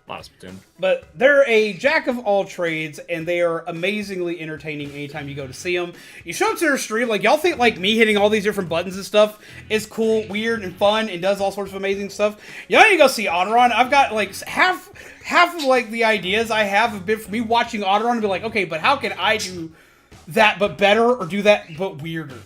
A lot of Splatoon. But they're a jack of all trades, and they are amazingly entertaining anytime you go to see them. You show up to their stream, like, y'all think, like, me hitting all these different buttons and stuff is cool, weird, and fun, and does all sorts of amazing stuff. Y'all need to go see Otteron. I've got, like, half of, like, the ideas I have been from me watching Otteron and be like, okay, but how can I do that but better, or do that but weirder?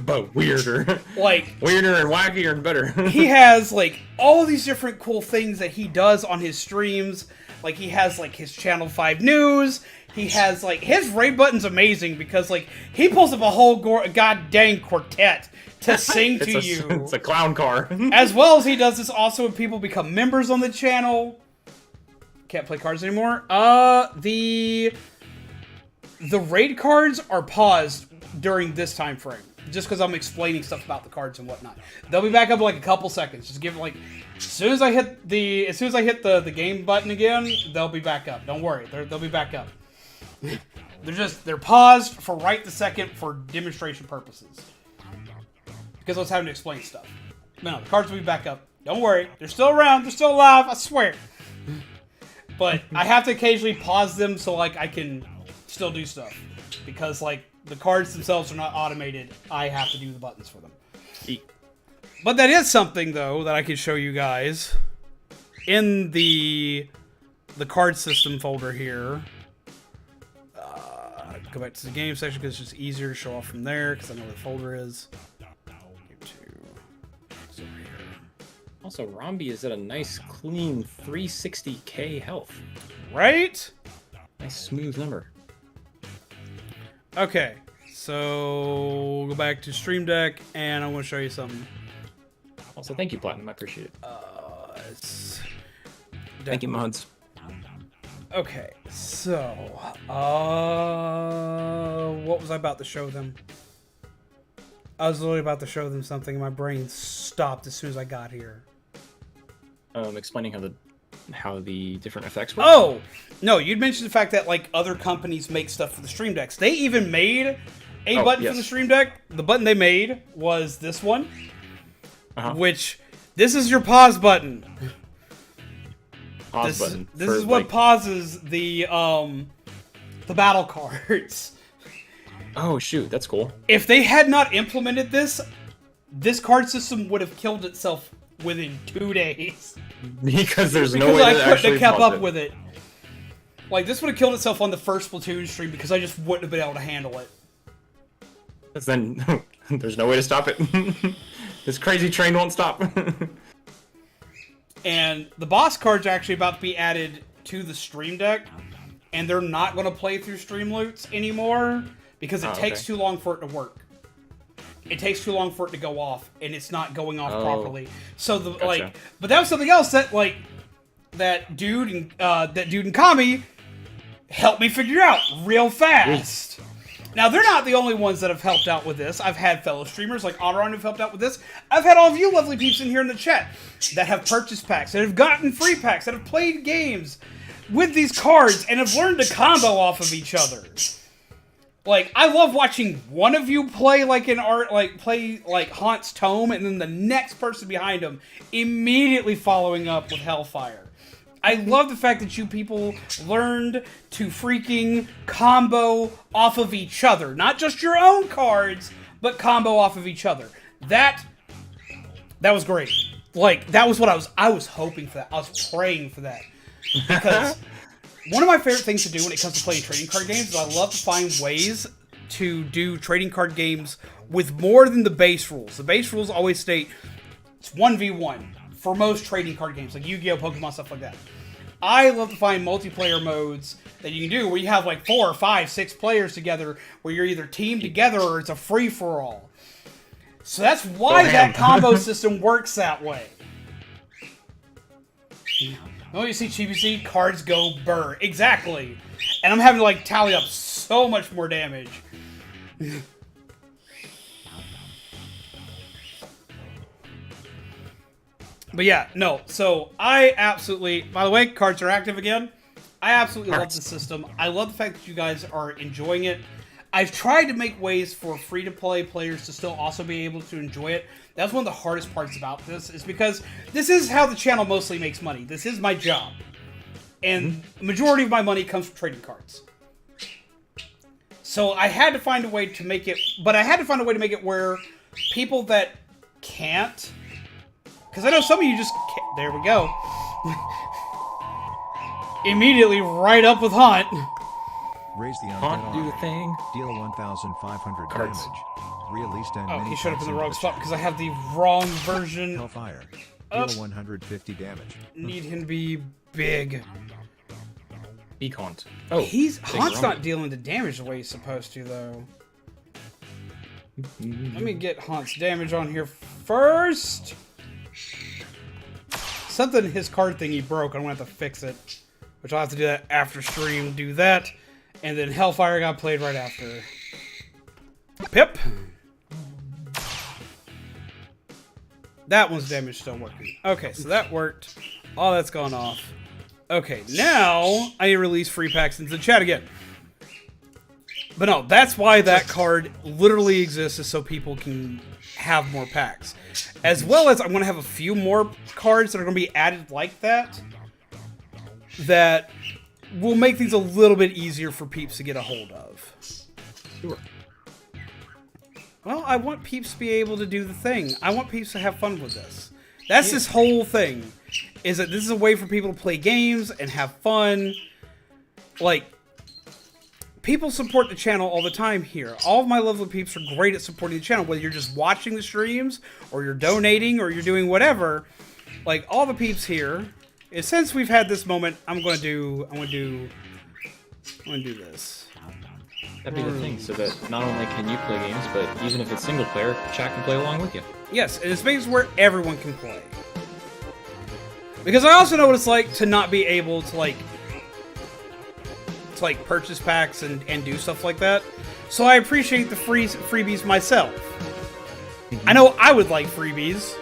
But weirder. Like, weirder and wackier and better. He has, like, all these different cool things that he does on his streams. Like, he has, like, his Channel 5 news. He has, like, his raid button's amazing because, like, he pulls up a whole god dang quartet to sing to you. It's a clown car. As well as he does this also when people become members on the channel. Can't play cards anymore. The raid cards are paused during this time frame, just because I'm explaining stuff about the cards and whatnot. They'll be back up in like a couple seconds. Just give it like as soon as I hit the game button again, they'll be back up. Don't worry, they'll be back up. They're paused for right the second for demonstration purposes, because I was having to explain stuff. No, the cards will be back up. Don't worry, they're still around. They're still alive. I swear. But I have to occasionally pause them so like I can still do stuff, because like the cards themselves are not automated. I have to do the buttons for them. But that is something though that I can show you guys in the card system folder here. Go back to the game section because it's just easier to show off from there because I know where the folder is. It's over here. Also, Rombi is at a nice, clean 360k health. Right? Nice, smooth number. Okay, so go back to Stream Deck, and I want to show you something. Also, thank you, Platinum. I appreciate it. Thank you, mods. Okay, so what was I about to show them? I was literally about to show them something, and my brain stopped as soon as I got here. Explaining how the different effects work. Oh no, you'd mentioned the fact that like other companies make stuff for the Stream Decks. They even made a button for the Stream Deck. The button they made was this one, which this is your pause button. Pause button. This is what pauses the battle cards. Oh shoot, that's cool. If they had not implemented this card system would have killed itself within 2 days. Because there's no way I to couldn't actually have kept pause up with it. Like, this would have killed itself on the first Splatoon stream because I just wouldn't have been able to handle it. Because then there's no way to stop it. This crazy train won't stop. And the boss cards are actually about to be added to the Stream Deck, and they're not going to play through Streamloots anymore because it takes too long for it to work. It takes too long for it to go off, and it's not going off properly. So but that was something else that that dude and Kami helped me figure out real fast. Now they're not the only ones that have helped out with this. I've had fellow streamers like Otteron who've helped out with this. I've had all of you lovely peeps in here in the chat that have purchased packs, that have gotten free packs, that have played games with these cards and have learned to combo off of each other. Like, I love watching one of you play play Haunt's Tome, and then the next person behind him immediately following up with Hellfire. I love the fact that you people learned to freaking combo off of each other. Not just your own cards, but combo off of each other. That was great. Like, that was what I was hoping for that. I was praying for that. Because one of my favorite things to do when it comes to playing trading card games is I love to find ways to do trading card games with more than the base rules. The base rules always state it's 1v1 for most trading card games, like Yu-Gi-Oh!, Pokemon, stuff like that. I love to find multiplayer modes that you can do where you have like 4 or 5, 6 players together where you're either teamed together or it's a free-for-all. So that's why that combo system works that way. Oh, you see Chibi cards go burr. Exactly. And I'm having to like tally up so much more damage. But yeah, no. So I absolutely, by the way, cards are active again. I absolutely love the system. I love the fact that you guys are enjoying it. I've tried to make ways for free-to-play players to still also be able to enjoy it. That's one of the hardest parts about this, is because this is how the channel mostly makes money. This is my job. And the majority of my money comes from trading cards. So I had to find a way to make it, but I had to find a way to make it where people that can't, because I know some of you just can't, there we go. Immediately right up with Hunt. Raise the Hunt, undead do arm. the thing. Deal 1,500 Cards. damage. Released and Oh, many he showed up in the times wrong into spot chat. because I have the wrong version. Hellfire. Up. Deal 150 damage. Need him to be big. Big Hunt. Oh, Hunt's big not Grumble. dealing the damage the way he's supposed to, though. Let me get Hunt's damage on here first. Something in his card thing he broke. I'm gonna have to fix it, which I'll have to do that after stream. Do that, and then Hellfire got played right after. Pip. That one's damage still working. Okay, so that worked. All that's gone off. Okay, now I need to release free packs into the chat again. But no, that's why that card literally exists, is so people can have more packs. As well as I'm going to have a few more cards that are going to be added like that, that will make things a little bit easier for peeps to get a hold of. Sure. Well, I want peeps to be able to do the thing. I want peeps to have fun with this. That's this whole thing, is that this is a way for people to play games and have fun. Like, people support the channel all the time here. All of my lovely peeps are great at supporting the channel, whether you're just watching the streams, or you're donating, or you're doing whatever. Like, all the peeps here, and since we've had this moment, I'm gonna do this. That'd be the thing, so that not only can you play games, but even if it's single player, chat can play along with you. Yes, and it's spaces where everyone can play. Because I also know what it's like to not be able to purchase packs and do stuff like that. So I appreciate the freebies myself. I know I would like freebies.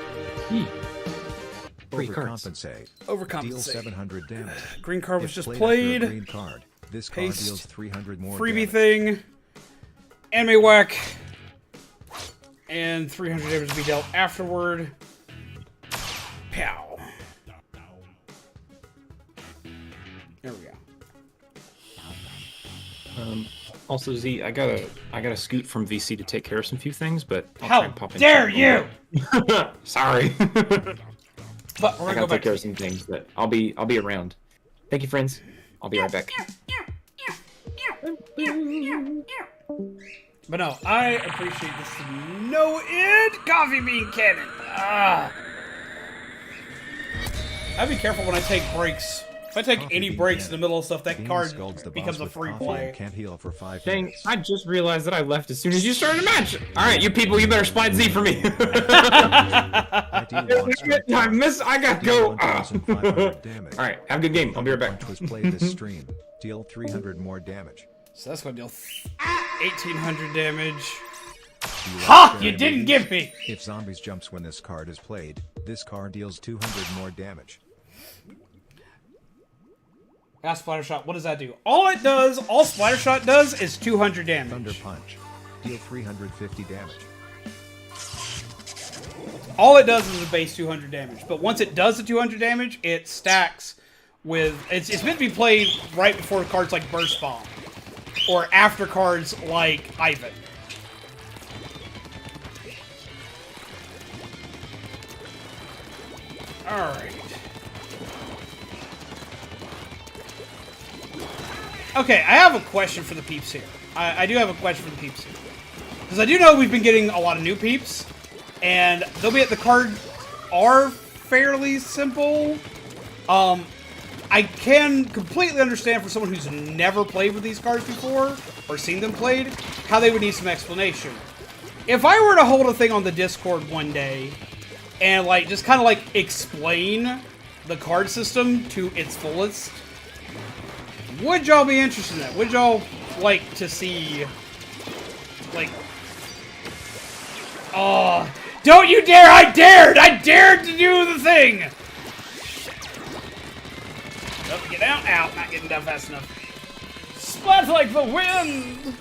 Free cards. Overcompensate. Overcompensate. Deal 700 damage. Green card was If just after a played. green card, this card Paste. deals 300 more Freebie damage. thing. Anime whack. And 300 damage to be dealt afterward. Pow. There we go. Also, Z, I gotta scoot from VC to take care of some few things, but I'll How try and pop in. dare chat a you! little bit. Sorry. But we're I gonna go gotta back take care of some things, but I'll be around. Thank you, friends. I'll be right back. But no, I appreciate this to no end. Coffee bean cannon. Ah. I'd be careful when I take breaks. If I take Coffee any bean breaks in cannon. the middle of stuff, that Demon card scolds the becomes boss a with free coffee play. and can't heal for 5 Dang, minutes. I just realized that I left as soon as you started a match. All right, you people, you better spot Z for me. I deal one strike I damage. miss. I gotta Deal go. Ah. 1,500 damage. All right, have a good game. I'll be right back. Punch was played this stream. Deal 300 more damage. So that's gonna deal 1,800 damage. Ha! You didn't give me. If zombies jumps when this card is played, this card deals 200 more damage. Got Splatter Shot. What does that do? All Splatter Shot does is 200 damage. Thunder Punch. Deal 350 damage. All it does is a base 200 damage. But once it does the 200 damage, it stacks with... It's meant to be played right before cards like Burst Bomb. Or after cards like Ivan. Alright. Okay, I have a question for the peeps here. I do have a question for the peeps here. Because I do know we've been getting a lot of new peeps. And they'll be at the cards are fairly simple. I can completely understand for someone who's never played with these cards before, or seen them played, how they would need some explanation. If I were to hold a thing on the Discord one day, and just kind of explain the card system to its fullest, would y'all be interested in that? Would y'all like to see, oh, don't you dare! I dared to do the thing! Oh, get out, not getting down fast enough. Splat like the wind!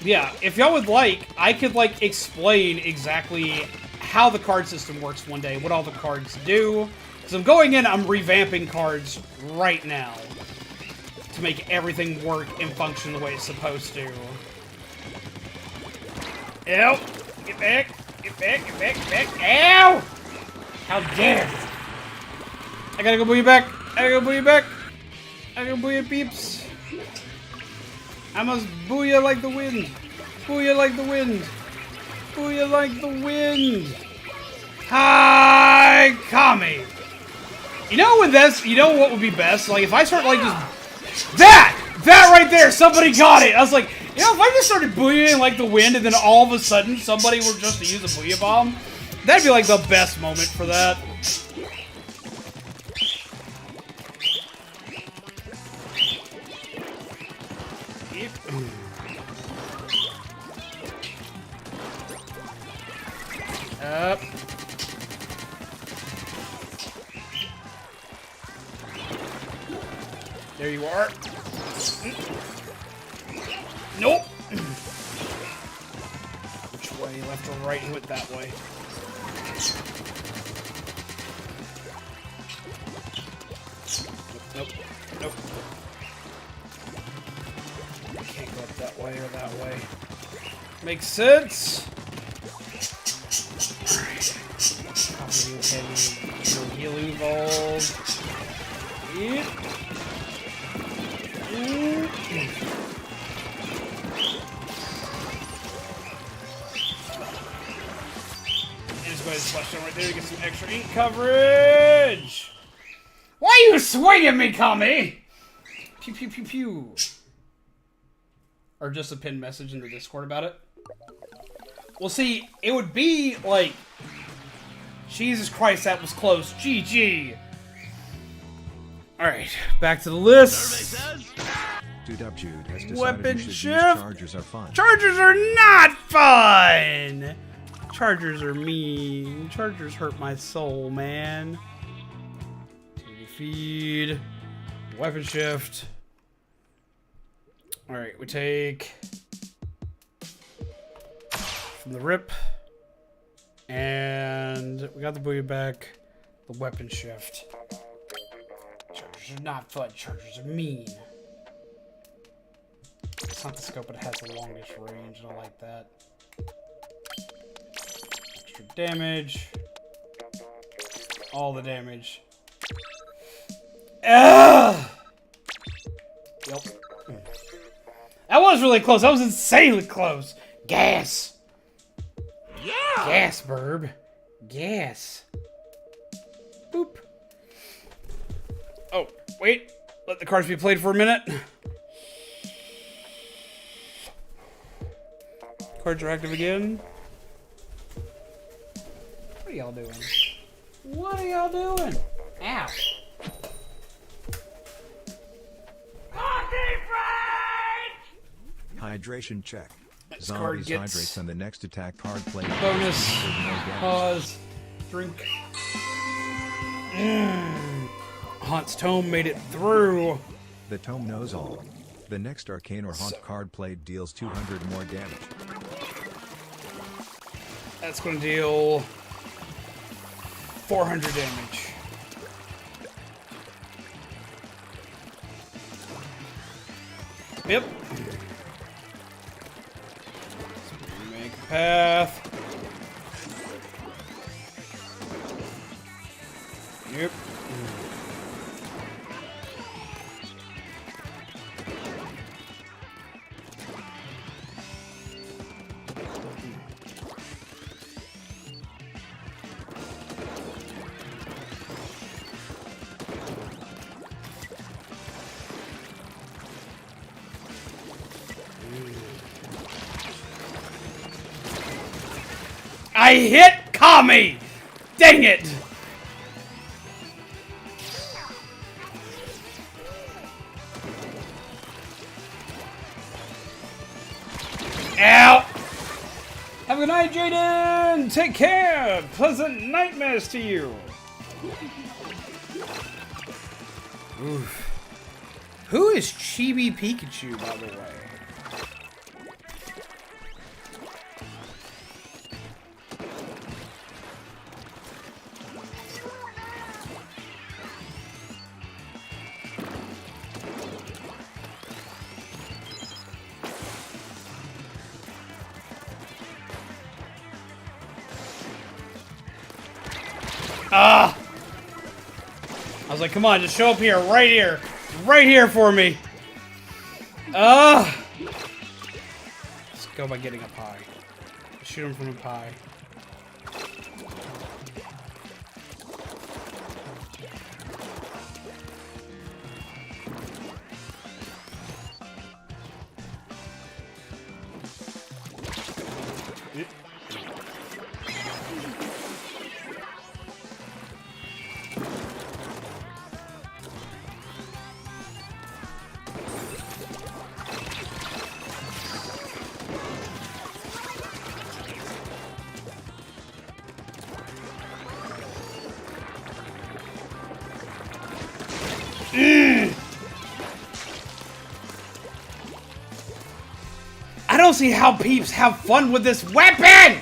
Yeah, if y'all would like, I could, like, explain exactly how the card system works one day, what all the cards do. Because I'm going in, I'm revamping cards right now to make everything work and function the way it's supposed to. Ow! Get back! Get back! Get back! Get back! Ow! How dare you! I gotta go boo you back! I gotta go boo you back! I gotta boo you peeps! I must booyah like the wind. Booyah like the wind. Booyah like the wind. Hi, Kami. You know when that's, you know what would be best? Like if I start like just, that right there, somebody got it. I was like, you know, if I just started booyahing like the wind and then all of a sudden somebody were just to use a booyah bomb, that'd be like the best moment for that. Up. There you are. Nope. Which way? Left or right? He went that way. Nope. Nope. Can't go up that way or that way. Makes sense. Heal evolve. Yep. And just go ahead and splash down right there to get some extra ink coverage. Why are you swinging me, Kami? Pew pew pew pew. Or just a pinned message in the Discord about it. Well, see, it would be like, Jesus Christ, that was close. GG. Alright, back to the list. Jude has decided Weapon you should use shift. Chargers are fun. Chargers are not fun! Chargers are mean. Chargers hurt my soul, man. TV feed. Weapon shift. Alright, we take from the rip. And we got the booyah back. The weapon shift. Chargers are not fun. Chargers are mean. It's not the scope, but it has the longest range, and I like that. Extra damage. All the damage. Ugh! Yep. That was really close. That was insanely close. Gas. Yeah. Gas, burb. Gas. Boop. Oh, wait. Let the cards be played for a minute. Cards are active again. What are y'all doing? What are y'all doing? Ow. Hydration check. This card Zombies gets hydrates on the next attack card played. bonus. Pause. Drink. Haunt's Tome made it through. The tome knows all. The next arcane or haunt card played deals 200 more damage. That's going to deal 400 damage. Yep. Make a path. Yep. I hit Kami! Dang it! Ow! Have a good night, Jaden! Take care! Pleasant nightmares to you! Oof. Who is Chibi Pikachu, by the way? Ah! I was like, come on, just show up here, right here for me. Ah! Let's go by getting up high. Shoot him from up high. I don't see how peeps have fun with this weapon!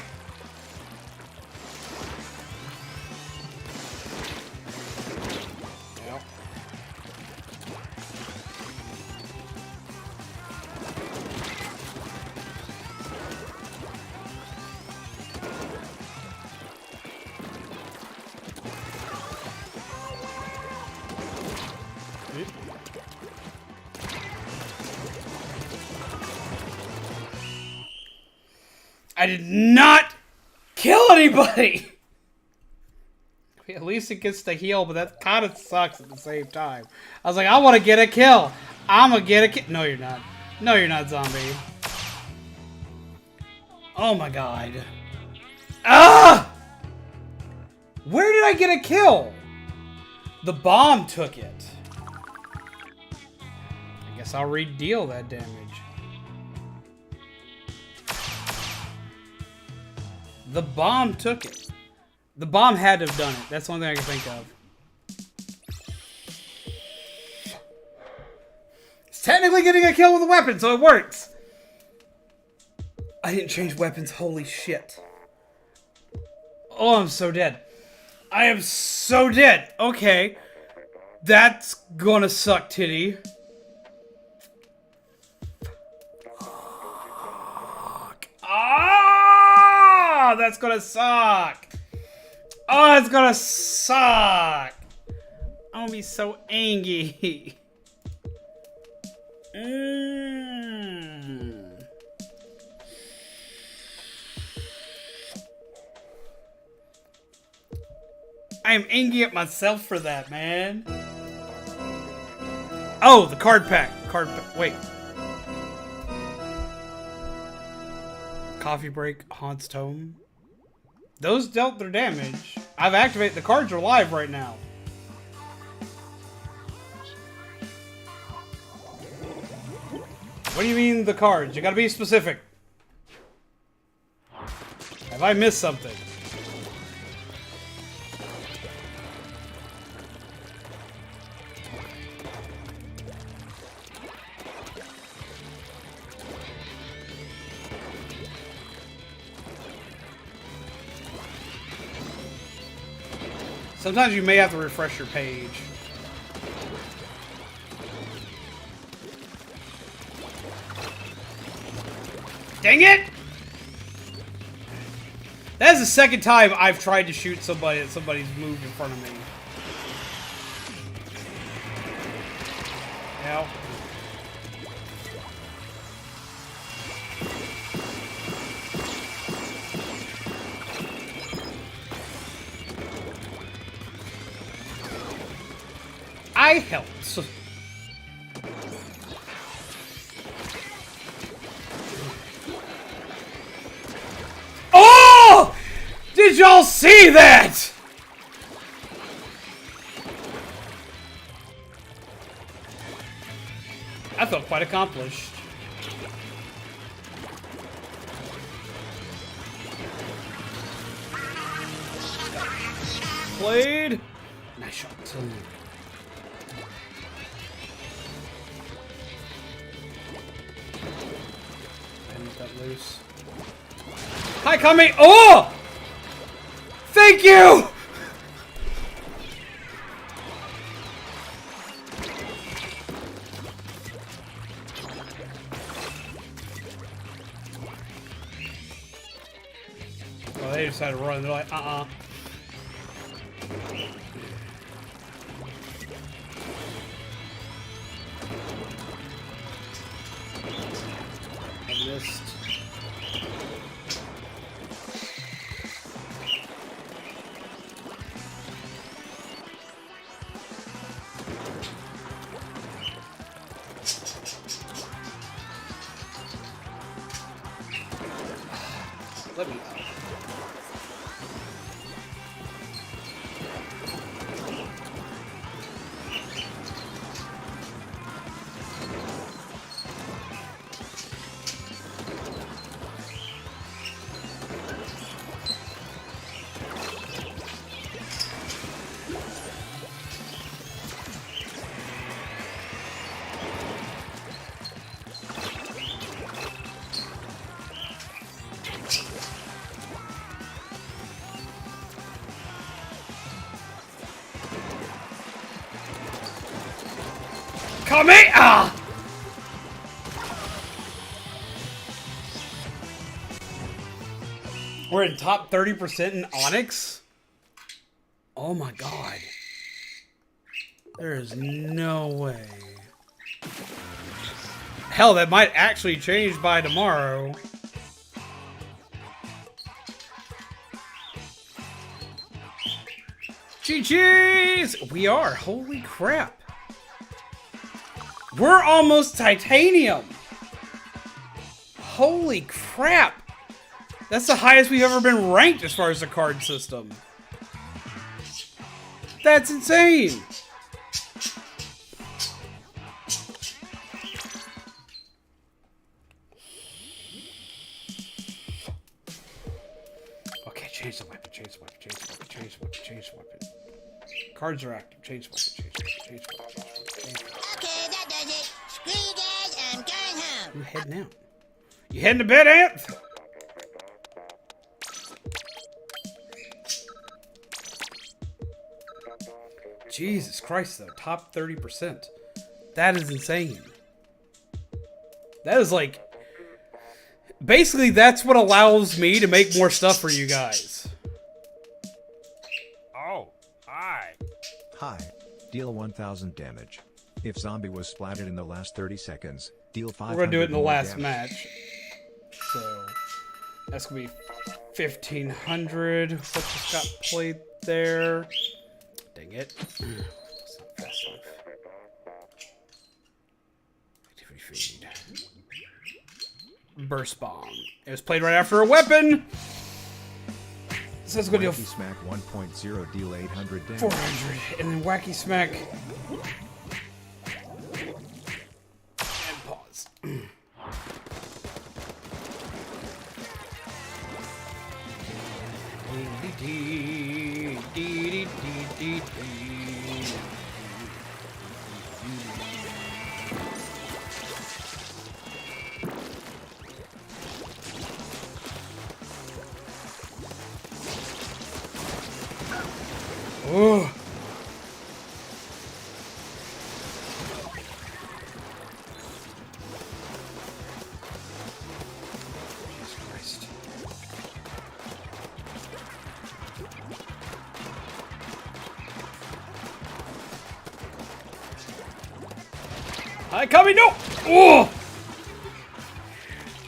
I did not kill anybody! At least it gets to heal, but that kind of sucks at the same time. I was like, I want to get a kill. I'm going to get a kill. No, you're not. No, you're not, zombie. Oh my god. Ah! Where did I get a kill? The bomb took it. I guess I'll re-deal that damage. The bomb took it. The bomb had to have done it. That's the only thing I can think of. It's technically getting a kill with a weapon, so it works. I didn't change weapons. Holy shit. Oh, I'm so dead. I am so dead. Okay. That's gonna suck, titty. Ah, that's gonna suck. Oh, it's gonna suck. I'm gonna be so angry. I am angry at myself for that, man. Oh, the card pack. Wait. Coffee break, Haunts Tome. Those dealt their damage. I've activated. The cards are live right now. What do you mean the cards? You gotta be specific. Have I missed something? Sometimes you may have to refresh your page. Dang it! That is the second time I've tried to shoot somebody and somebody's moved in front of me. Now. I helped. Oh! Did y'all see that? I felt quite accomplished. Played. Nice shot. Loose. Hi, Kami! Oh! Thank you! Oh, they decided to run. They're like, Let me. Come here! Ah! We're in top 30% in Onyx? Oh my god. There is no way. Hell, that might actually change by tomorrow. GG's! We are. Holy crap. We're almost titanium. Holy crap. That's the highest we've ever been ranked as far as the card system. That's insane. Okay, change the weapon, change the weapon, change the weapon, change the weapon, change the weapon. Cards are active. Change the weapon, change the weapon, change the weapon, change the weapon. Okay, that does it. Screw you guys, I'm going home. You heading out? You heading to bed, Ant? Jesus Christ, though. Top 30%. That is insane. That is like... Basically, that's what allows me to make more stuff for you guys. Oh, hi. Hi. Deal 1000 damage. If zombie was splatted in the last 30 seconds, deal 500 We're gonna do it in the more last damage. match. So... That's gonna be 1500. What just got played there? Dang it. It's not fast enough. Activity feed. Burst bomb. It was played right after a weapon. So let's go deal Wacky Smack 1.0 deal 800 damage. 400. And then Wacky Smack. And pause. Oh. Jesus Christ. Hi, Cubby, no! Oh!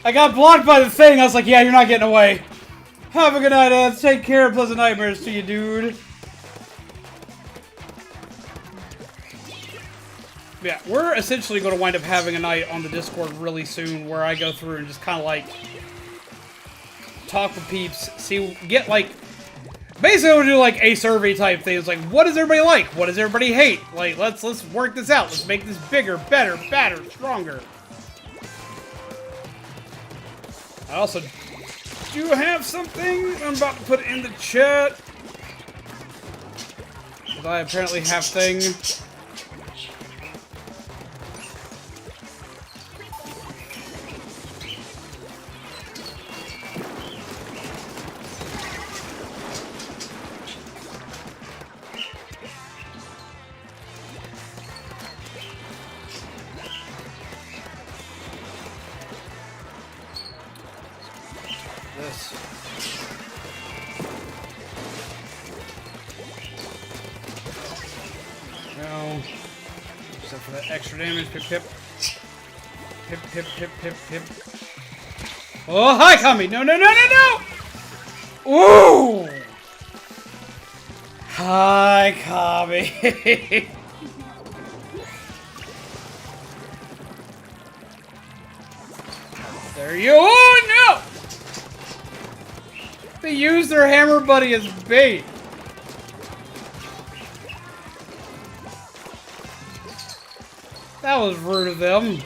I got blocked by the thing. I was like, yeah, you're not getting away. Have a good night, Ed. Take care. Pleasant nightmares to you, dude. Yeah, we're essentially going to wind up having a night on the Discord really soon where I go through and just kind of like talk with peeps, get like, basically we'll do like a survey type thing. It's like, what does everybody like? What does everybody hate? Like, let's work this out. Let's make this bigger, better, badder, stronger. I also do have something I'm about to put in the chat. Because I apparently have things. For that extra damage, pip pip. Pip pip pip pip pip. Oh, hi, Kami! No, no, no, no, no! Ooh! Hi, Kami! There you are! No! They use their hammer buddy as bait. That was rude of them.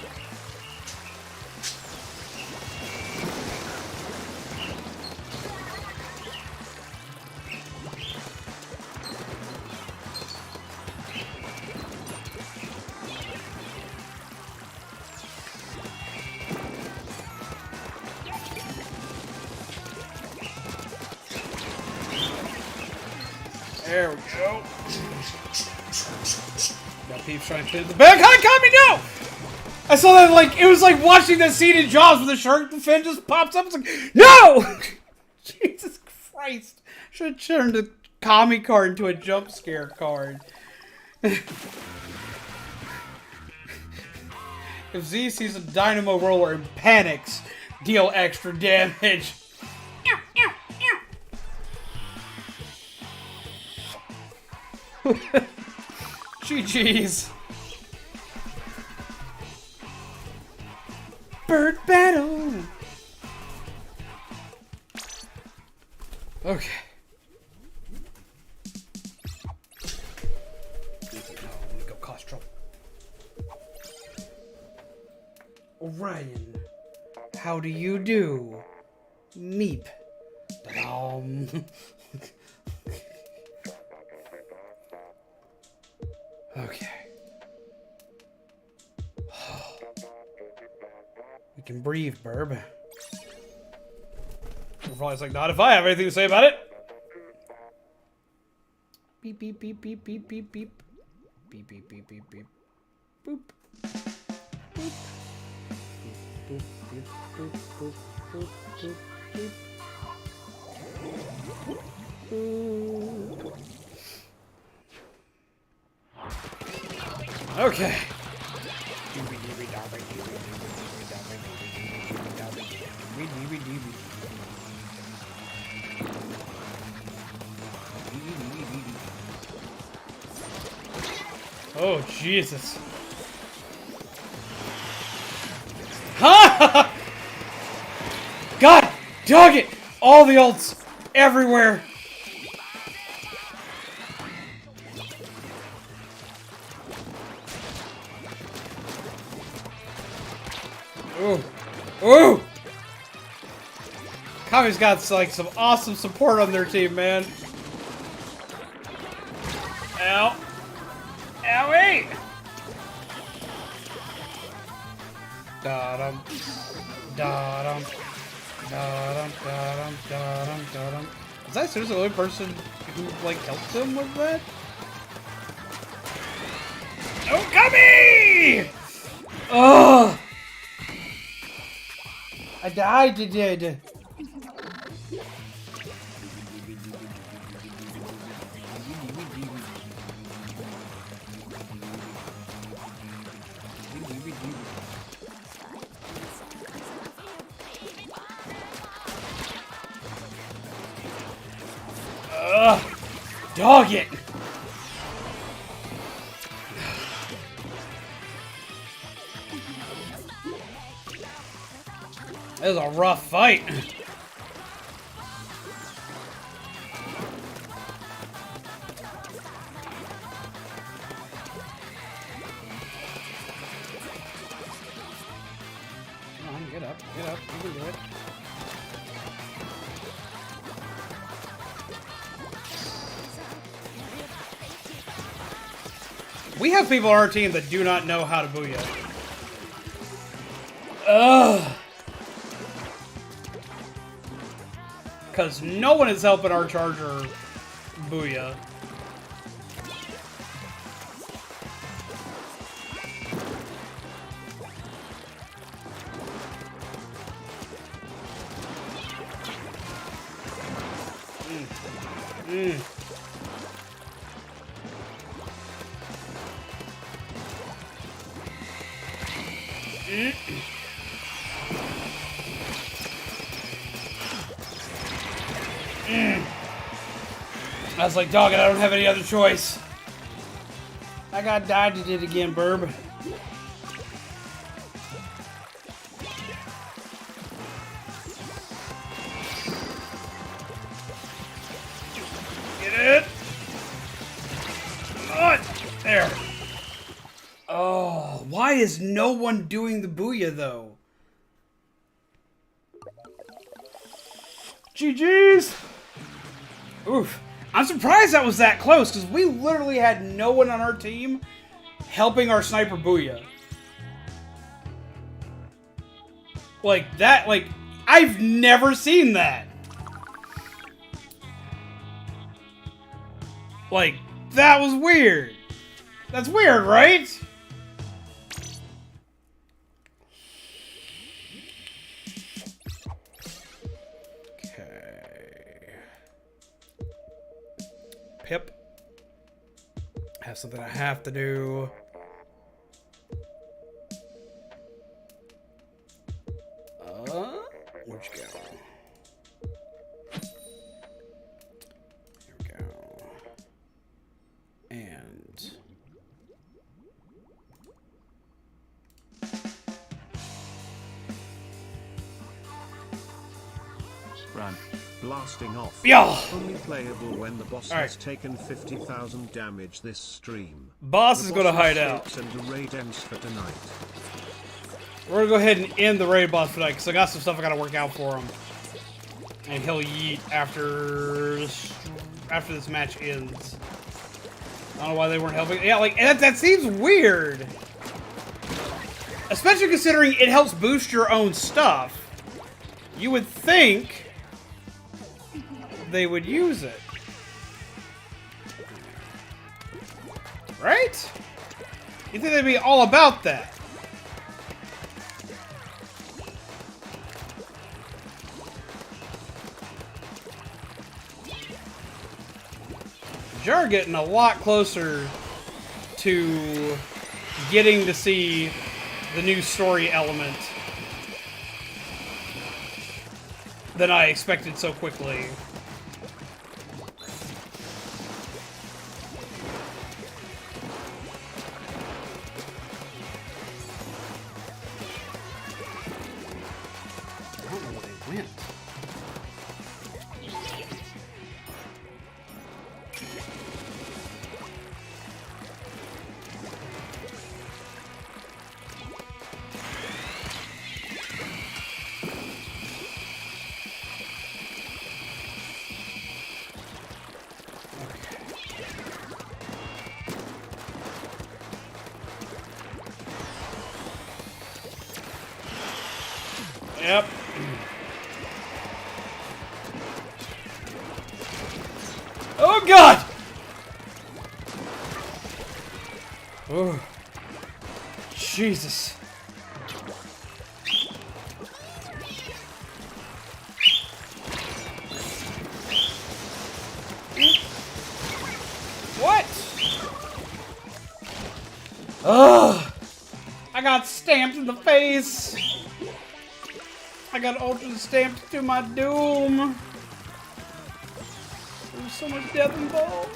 There we go. Got Peeps trying to fit in the back. Hi, Kami, no! I saw that, like, it was like watching that scene in Jaws where the shark fin just pops up. It's like, no! Jesus Christ. Should have turned the Kami card into a jump scare card. If Z sees a dynamo roller and panics, deal extra damage. GG's. Bird battle. Okay. I'm gonna go cause trouble. Orion, how do you do? Meep. Okay. We can breathe, Burb. Probably like, not if I have anything to say about it. Beep, beep, beep, beep, beep, beep, beep. Beep, beep, beep, beep, beep. Boop. Boop. Boop, boop, boop, boop, boop, boop, boop. Okay. Oh, Jesus. Ha! God, dog it! All the ults everywhere. Ooh. Ooh! Kami's got like some awesome support on their team, man. Ow. Owie! Da-dum. Da-dum. Da-dum, da-dum, da-dum, da-dum. Is that seriously the only person who, like, helped them with that? Oh, Kami! Ugh! I died. Dog it! This is a rough fight. Come on, get up, you can do it. We have people on our team that do not know how to booyah. Ugh. Because no one is helping our charger booyah. I was like, dog it, I don't have any other choice. I got dodged it again, Burb. on! There. Oh, why is no one doing the booyah, though? GG's! Oof. I'm surprised that was that close, because we literally had no one on our team helping our sniper booyah. Like, that, like, I've never seen that. Like, that was weird. That's weird, right? Okay. Pip. Have something I have to do. Where'd you go? Here we go. And run. Blasting off. Yeah. Only playable when the boss has taken 50,000 damage this stream. Boss is gonna hide out. And the raid ends for tonight. We're gonna go ahead and end the raid boss tonight because I got some stuff I gotta work out for him. And he'll yeet after this match ends. I don't know why they weren't helping. Yeah, like that seems weird. Especially considering it helps boost your own stuff. You would think they would use it. Right? You think they'd be all about that? You're getting a lot closer to getting to see the new story element than I expected so quickly. I don't know where they went. Yep. Oh God! Oh, Jesus! What? Ugh! I got stamped in the face. I got ultra stamped to my doom. There's so much death involved.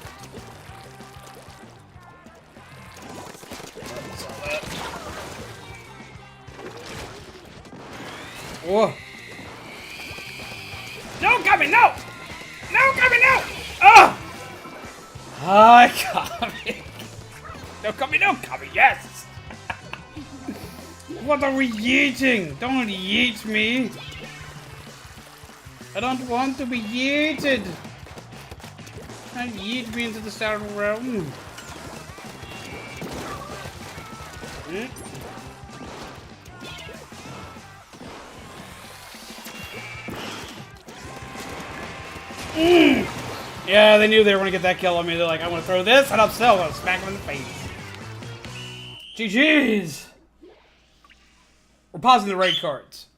Whoa. No, Gummy, no! No, Gummy, no! Oh! Hi, Gummy. No, Gummy, no, Gummy, yes! What are we yeeting? Don't yeet me. I don't want to be yeeted. Don't yeet me into the Star Realm. Yeah, they knew they were going to get that kill on me. They're like, I'm going to throw this and I'm still going to smack him in the face. GG's. We're pausing the raid cards.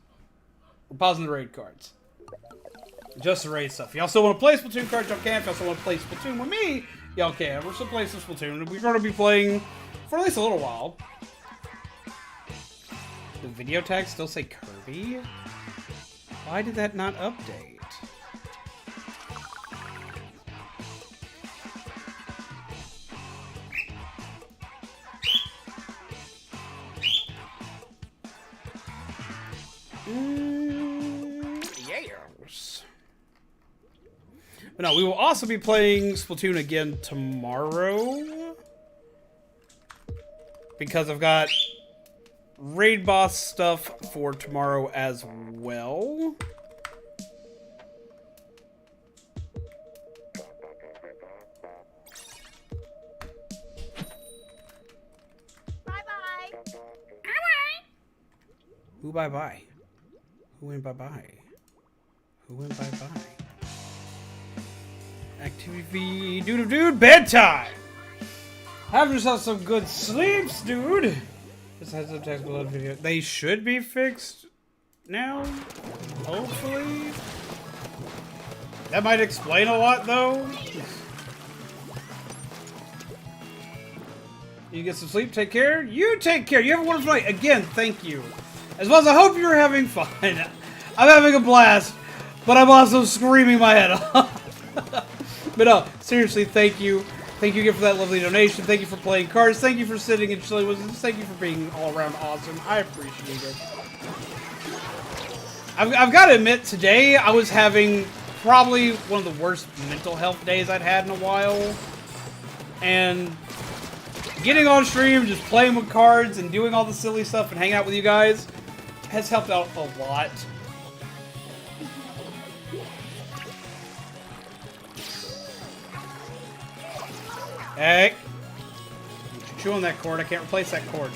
We're pausing the raid cards. Just the raid stuff. Y'all still want to play Splatoon cards? Y'all can. If y'all still want to play Splatoon with me, y'all can. We're still playing some Splatoon. We're going to be playing for at least a little while. The video tags still say Kirby? Why did that not update? Yes. But no, we will also be playing Splatoon again tomorrow. because I've got raid boss stuff for tomorrow as well. Bye-bye. Who bye-bye? Who went bye-bye? Who went bye-bye? Activity, dude, bedtime! Have yourself some good sleeps, dude! This has a text below the video. They should be fixed now, hopefully. That might explain a lot, though. You get some sleep, take care. You take care. You have a wonderful night. Again, thank you. As well as I hope you're having fun. I'm having a blast, but I'm also screaming my head off. But no, seriously, thank you. Thank you again for that lovely donation. Thank you for playing cards. Thank you for sitting and chilling with us. Thank you for being all around awesome. I appreciate it. I've got to admit, today I was having probably one of the worst mental health days I'd had in a while. And getting on stream, just playing with cards and doing all the silly stuff and hanging out with you guys has helped out a lot. Hey, don't chew on that cord. I can't replace that cord.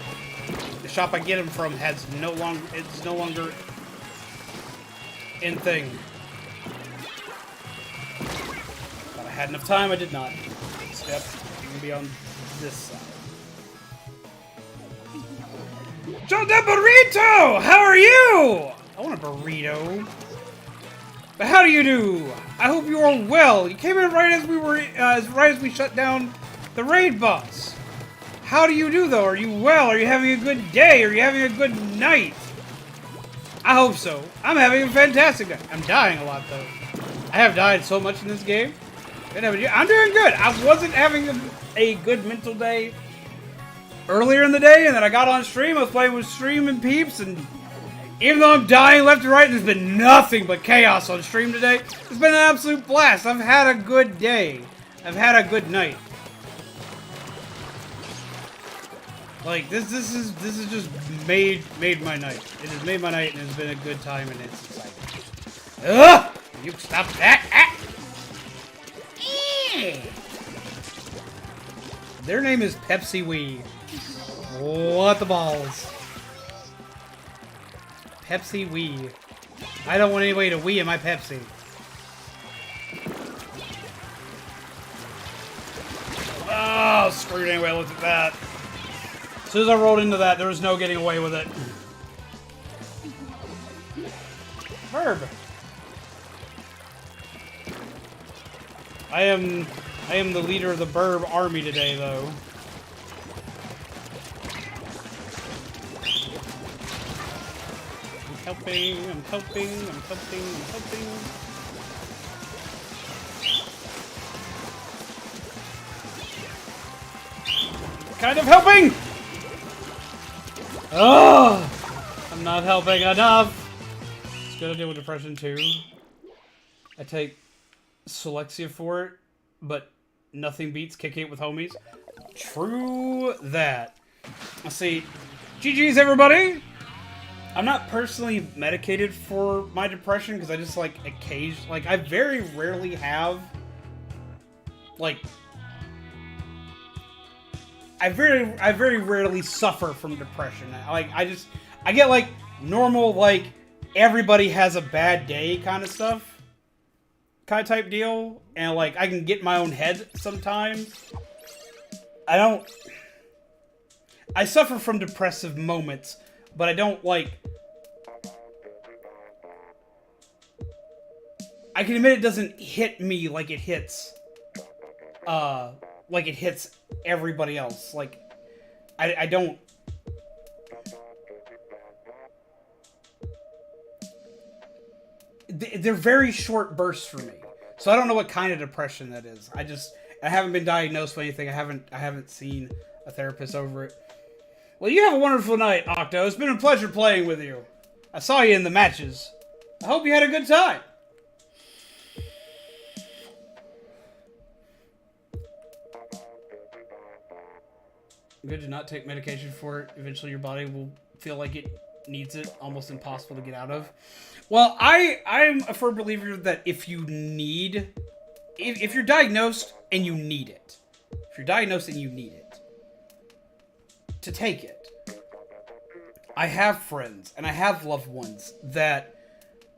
The shop I get them from it's no longer in thing. Thought I had enough time. I did not. Step. I'm gonna be on this side. Joe the burrito! How are you? I want a burrito. But how do you do? I hope you are well. You came in right as we shut down the raid boss. How do you do though? Are you well? Are you having a good day? Are you having a good night? I hope so. I'm having a fantastic night. I'm dying a lot though. I have died so much in this game. I'm doing good. I wasn't having a good mental day earlier in the day, and then I got on stream. I was playing with stream and peeps, and even though I'm dying left and right, there's been nothing but chaos on stream today. It's been an absolute blast. I've had a good day. I've had a good night. Like this is just made my night. It has made my night, and it's been a good time, and it's exciting. Ugh! You stop that! Ah! Their name is Pepsi Wee. What the balls? Pepsi Wee. I don't want anybody to wee in my Pepsi. Oh, screwed anyway, look at that. As soon as I rolled into that, there was no getting away with it. Verb. I am the leader of the Burb army today, though. I'm helping. Kind of helping! Oh! I'm not helping enough! It's gonna deal with depression too. I take Selexia for it, but nothing beats kicking it with homies. True that. Let's see. GG's everybody! I'm not personally medicated for my depression because I just I very rarely have I very rarely suffer from depression. I get normal everybody has a bad day kind of stuff. Kind of type deal, and I can get in my own head sometimes. I suffer from depressive moments, but I don't I can admit it doesn't hit me like it hits everybody else. I don't. They're very short bursts for me, so I don't know what kind of depression that is. I haven't been diagnosed with anything. I haven't seen a therapist over it. Well, you have a wonderful night, Octo. It's been a pleasure playing with you. I saw you in the matches. I hope you had a good time. Good to not take medication for it. Eventually your body will feel like it needs it, almost impossible to get out of. Well, I'm a firm believer that if you're diagnosed and you need it, to take it. I have friends and I have loved ones that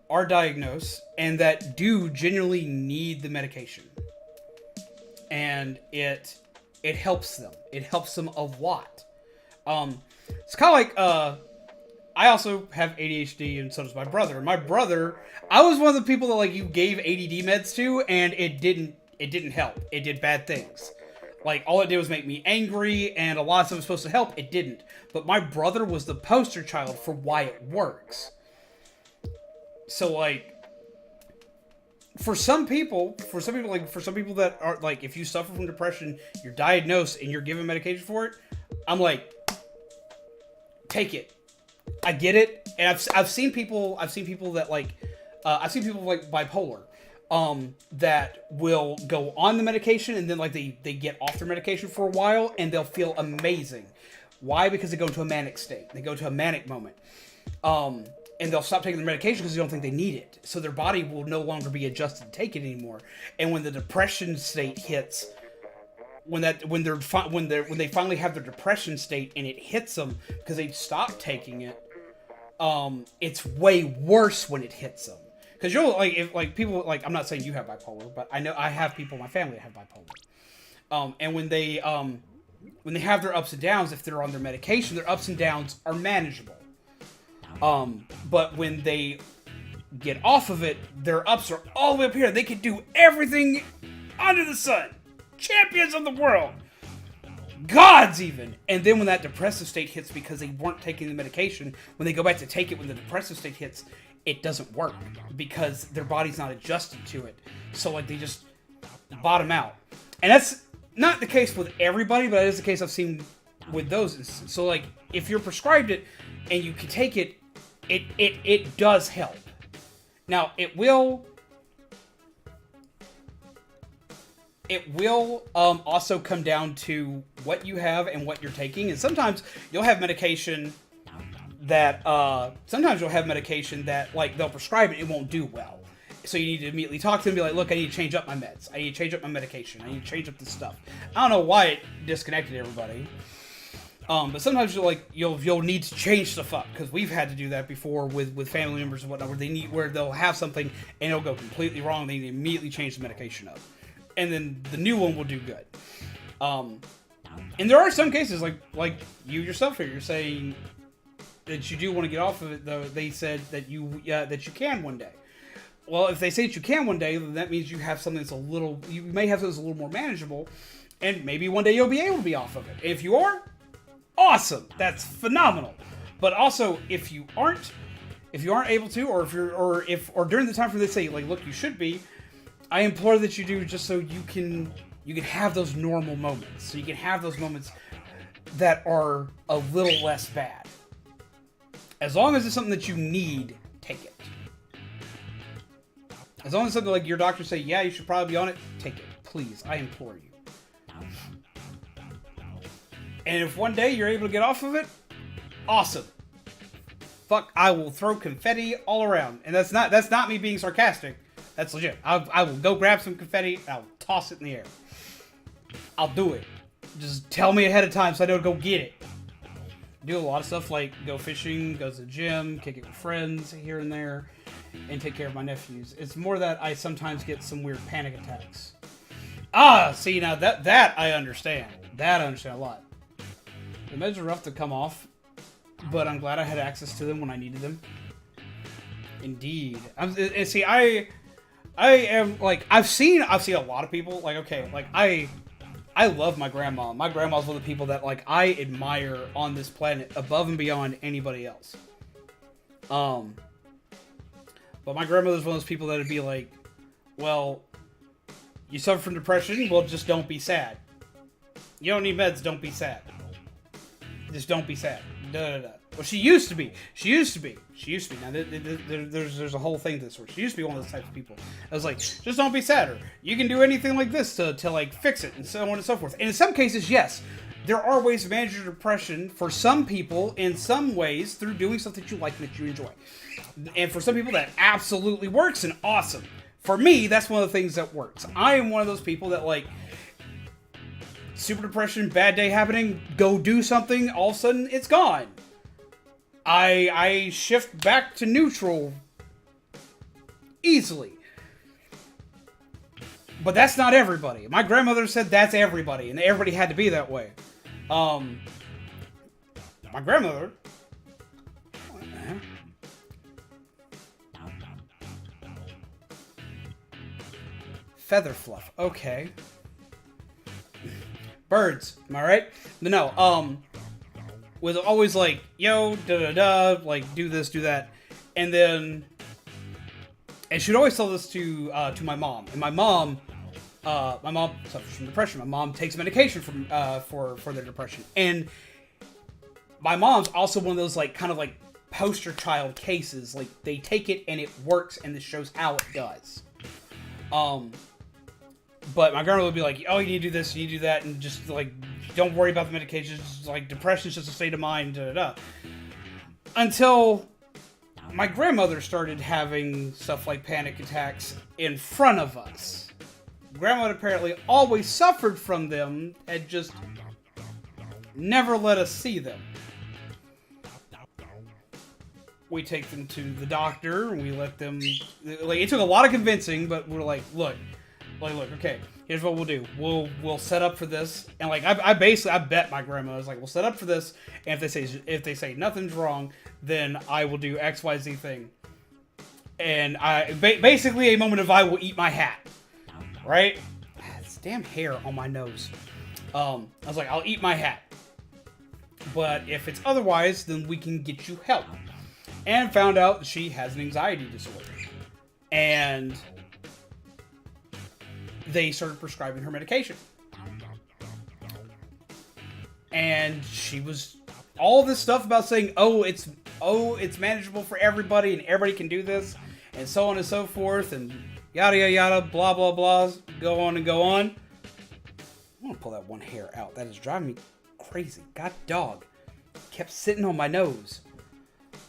are diagnosed and that do genuinely need the medication. And it helps them. It helps them a lot. It's kind of like, I also have ADHD and so does my brother. My brother, I was one of the people that like you gave ADD meds to and it didn't help. It did bad things. Like, all it did was make me angry, and a lot of stuff was supposed to help. It didn't. But my brother was the poster child for why it works. So, like, for some people that are, like, if you suffer from depression, you're diagnosed, and you're given medication for it, I'm like, take it. I get it. And I've seen people that, like, bipolar. That will go on the medication and then like they get off their medication for a while and they'll feel amazing. Why? Because they go into a manic state. They go to a manic moment. And they'll stop taking their medication because they don't think they need it. So their body will no longer be adjusted to take it anymore. And when the depression state hits, when they finally have their depression state and it hits them because they stop taking it, it's way worse when it hits them. Because you'll like if like people like I'm not saying you have bipolar, but I know I have people in my family that have bipolar. And when they have their ups and downs, if they're on their medication, their ups and downs are manageable. But when they get off of it, their ups are all the way up here. They can do everything under the sun. Champions of the world. Gods even. And then when that depressive state hits because they weren't taking the medication, when they go back to take it when the depressive state hits, it doesn't work because their body's not adjusted to it. So like they just bottom out. And that's not the case with everybody, but it is the case I've seen with those. So like if you're prescribed it and you can take it, it does help. Now it will also come down to what you have and what you're taking. And sometimes you'll have medication that like they'll prescribe it won't do well. So you need to immediately talk to them and be like, look, I need to change up my meds. I need to change up my medication. I need to change up this stuff. I don't know why it disconnected everybody. But sometimes you'll need to change stuff up because we've had to do that before with family members and whatnot where they'll have something and it'll go completely wrong. They need to immediately change the medication up. And then the new one will do good. And there are some cases like you yourself here, you're saying that you do want to get off of it, though they said that you can one day. Well, if they say that you can one day, then that means you have something that's you may have something that's a little more manageable, and maybe one day you'll be able to be off of it. If you are, awesome, that's phenomenal. But also, if you aren't able to, or during the time for they say like, look, you should be, I implore that you do just so you can have those normal moments, so you can have those moments that are a little less bad. As long as it's something that you need, take it. As long as it's something like your doctor say, yeah, you should probably be on it, take it. Please, I implore you. And if one day you're able to get off of it, awesome. Fuck, I will throw confetti all around. And that's not me being sarcastic. That's legit. I will go grab some confetti and I'll toss it in the air. I'll do it. Just tell me ahead of time so I know to go get it. Do a lot of stuff like go fishing, go to the gym, kick it with friends here and there, and take care of my nephews. It's more that I sometimes get some weird panic attacks. See, now that I understand. That I understand a lot. The meds are rough to come off, but I'm glad I had access to them when I needed them. Indeed. I am like I've seen a lot of people like okay, like I love my grandma. My grandma's one of the people that like I admire on this planet above and beyond anybody else. But my grandmother's one of those people that would be like, well, you suffer from depression, well, just don't be sad. You don't need meds, don't be sad. Just don't be sad. Well, she used to be. Now, there's a whole thing to this where she used to be one of those types of people. I was like, just don't be sad. Or you can do anything like this to like fix it, and so on and so forth. And in some cases, yes, there are ways to manage your depression for some people in some ways through doing something that you like and that you enjoy. And for some people that absolutely works and awesome. For me, that's one of the things that works. I am one of those people that like super depression, bad day happening, go do something, all of a sudden it's gone. I shift back to neutral easily. But that's not everybody. My grandmother said that's everybody, and everybody had to be that way. My grandmother... What the heck? Feather fluff. Okay. Birds. Am I right? No, was always like, yo, da-da-da, like, do this, do that. And then... And she'd always tell this to my mom. And my mom suffers from depression. My mom takes medication for their depression. And my mom's also one of those, like, kind of like poster child cases. Like, they take it and it works, and this shows how it does. But my grandma would be like, oh, you need to do this, you need to do that, and just, like, don't worry about the medications. Just, like, depression's just a state of mind, da-da-da. Until my grandmother started having stuff like panic attacks in front of us. Grandma apparently always suffered from them and just never let us see them. We take them to the doctor, and we let them... Like, it took a lot of convincing, but we're like, look, okay, here's what we'll do. We'll set up for this, and like I bet my grandma, I was like, we'll set up for this, and if they say nothing's wrong, then I will do XYZ thing. And basically a moment of I will eat my hat, right? This damn hair on my nose. I was like, I'll eat my hat, but if it's otherwise, then we can get you help. And found out that she has an anxiety disorder, and they started prescribing her medication. And she was all this stuff about saying, it's manageable for everybody and everybody can do this and so on and so forth and yada yada yada, blah blah blah, go on and go on. I'm gonna pull that one hair out. That is driving me crazy. God dog. Kept sitting on my nose.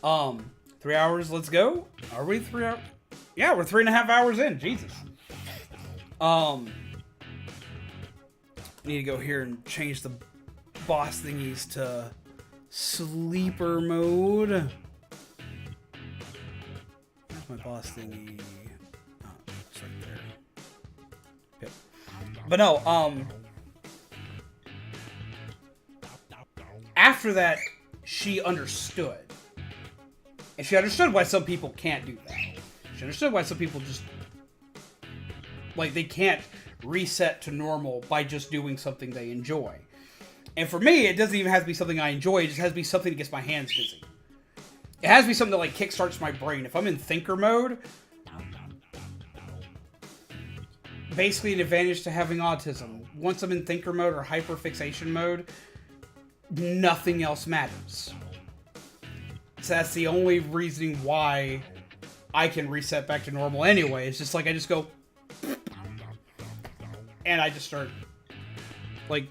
3 hours, let's go. Are we 3 hours? Yeah, we're 3.5 hours in. Jesus. Need to go here and change the boss thingies to sleeper mode. Where's my boss thingy? Oh, it's right there. Yep. But no, after that, she understood. And she understood why some people can't do that. She understood why some people just... Like, they can't reset to normal by just doing something they enjoy. And for me, it doesn't even have to be something I enjoy. It just has to be something that gets my hands busy. It has to be something that, like, kickstarts my brain. If I'm in thinker mode, basically an advantage to having autism. Once I'm in thinker mode or hyperfixation mode, nothing else matters. So that's the only reasoning why I can reset back to normal anyway. It's just like I just go... And I just start, like,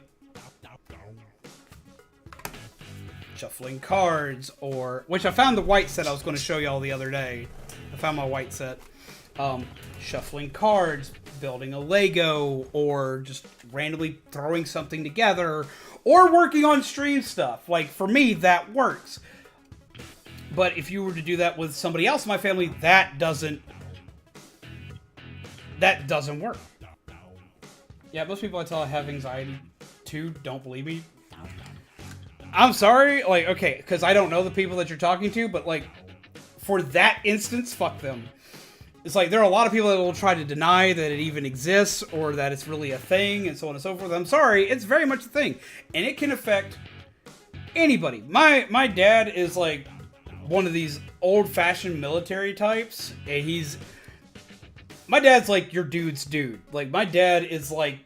shuffling cards, or... Which I found the white set I was going to show y'all the other day. I found my white set. Shuffling cards, building a Lego, or just randomly throwing something together, or working on stream stuff. Like, for me, that works. But if you were to do that with somebody else in my family, that doesn't work. Yeah, most people I tell I have anxiety too don't believe me. I'm sorry, like, okay, because I don't know the people that you're talking to, but, like, for that instance, fuck them. It's like, there are a lot of people that will try to deny that it even exists, or that it's really a thing, and so on and so forth. I'm sorry, it's very much a thing. And it can affect anybody. My dad is, like, one of these old-fashioned military types, and my dad's like your dude's dude. Like, my dad is like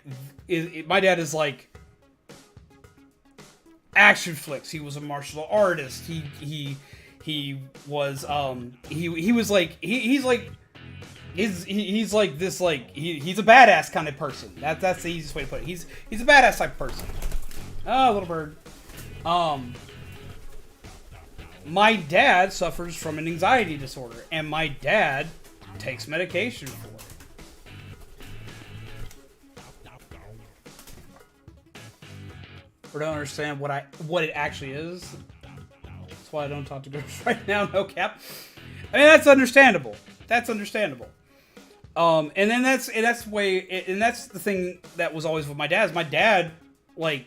action flicks. He was a martial artist. He's like this, like, he's a badass kind of person. That's the easiest way to put it. He's a badass type of person. Oh, little bird. My dad suffers from an anxiety disorder, and my dad takes medication for it. Or don't understand what it actually is. That's why I don't talk to girls right now. No cap. I mean, that's understandable. That's understandable. And that's the thing that was always with my dad. My dad's one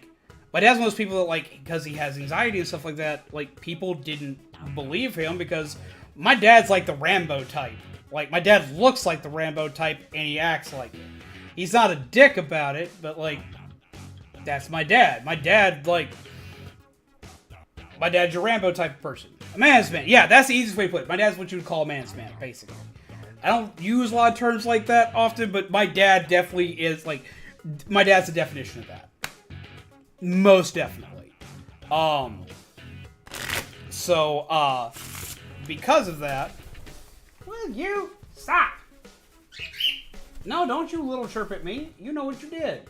of those people that, like, because he has anxiety and stuff like that, like, people didn't believe him because my dad's like the Rambo type. Like, my dad looks like the Rambo type and he acts like it. He's not a dick about it, but, like, that's my dad. My dad's your Rambo type of person. A man's man. Yeah, that's the easiest way to put it. My dad's what you would call a man's man, basically. I don't use a lot of terms like that often, but my dad definitely is, like, my dad's the definition of that. Most definitely. So, because of that, will you stop? No, don't you little chirp at me. You know what you did.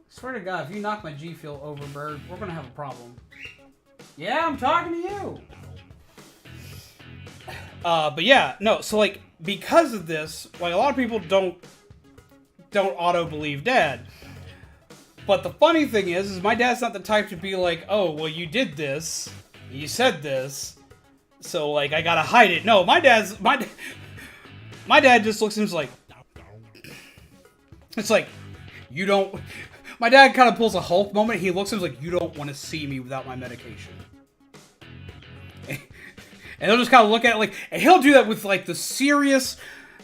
Swear to God, if you knock my G Fuel over, bird, we're gonna have a problem. Yeah, I'm talking to you. But yeah, no, so, like, because of this, like, a lot of people don't auto-believe Dad. But the funny thing is my dad's not the type to be like, oh, well, you did this, you said this, so, like, I gotta hide it. No, my dad just looks at him like, it's like, you don't, my dad kind of pulls a Hulk moment. He looks at him like, you don't want to see me without my medication. And they'll just kind of look at it like, and he'll do that with, like, the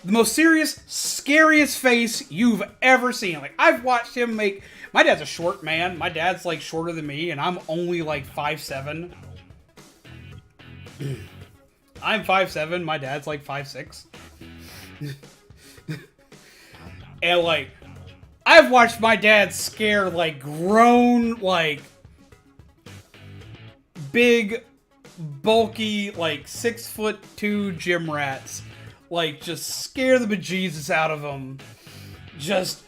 most serious, scariest face you've ever seen. Like, I've watched him make, my dad's a short man. My dad's, like, shorter than me, and I'm only, like, 5'7". I'm 5'7", my dad's, like, 5'6". And, like, I've watched my dad scare, like, grown, like, big, bulky, like, 6'2" gym rats, like, just scare the bejesus out of them. Just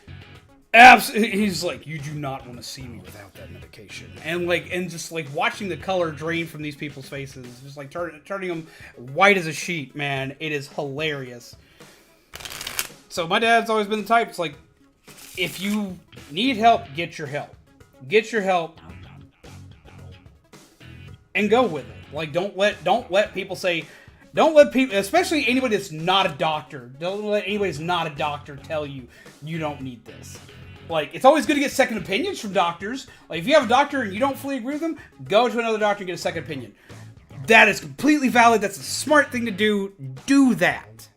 he's like, you do not want to see me without that medication. And, like, and just, like, watching the color drain from these people's faces, just, like, turning them white as a sheet, man, it is hilarious. So my dad's always been the type, it's like, if you need help, get your help. Get your help and go with it. Like, don't let people say, especially anybody that's not a doctor, don't let anybody that's not a doctor tell you you don't need this. Like, it's always good to get second opinions from doctors. Like, if you have a doctor and you don't fully agree with them, go to another doctor and get a second opinion. That is completely valid. That's a smart thing to do. Do that.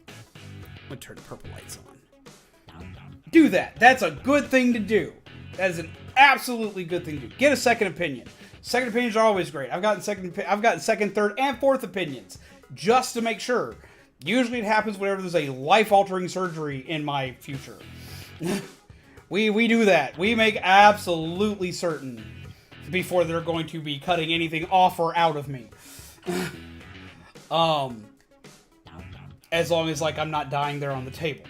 I'm gonna turn the purple lights on. Do that. That's a good thing to do. That is an absolutely good thing to do. Get a second opinion. Second opinions are always great. I've gotten second, third, and fourth opinions just to make sure. Usually it happens whenever there's a life-altering surgery in my future. We do that. We make absolutely certain before they're going to be cutting anything off or out of me. As long as, like, I'm not dying there on the table.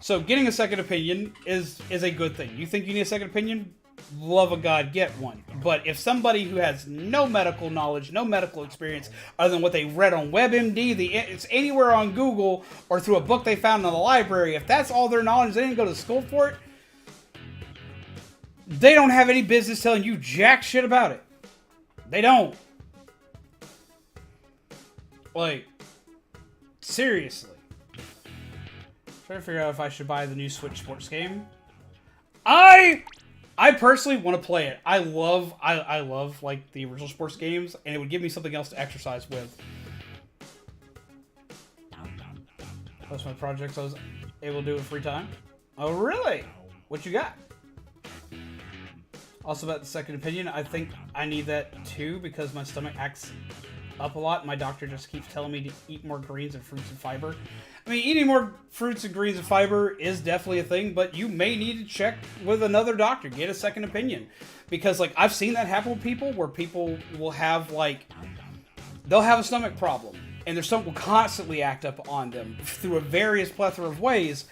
So getting a second opinion is a good thing. You think you need a second opinion? Love of God, get one. But if somebody who has no medical knowledge, no medical experience, other than what they read on WebMD, it's anywhere on Google, or through a book they found in the library, if that's all their knowledge, they didn't go to school for it, they don't have any business telling you jack shit about it. They don't. Like, seriously. Trying to figure out if I should buy the new Switch sports game. I personally want to play it. I love like the original sports games, and it would give me something else to exercise with. That's my projects I was able to do in free time. Oh, really? What you got? Also about the second opinion, I think I need that too because my stomach acts up a lot. My doctor just keeps telling me to eat more greens and fruits and fiber. I mean, eating more fruits and greens and fiber is definitely a thing, but you may need to check with another doctor, get a second opinion. Because, like, I've seen that happen with people where people will have, like, they'll have a stomach problem, and their stomach will constantly act up on them through a various plethora of ways,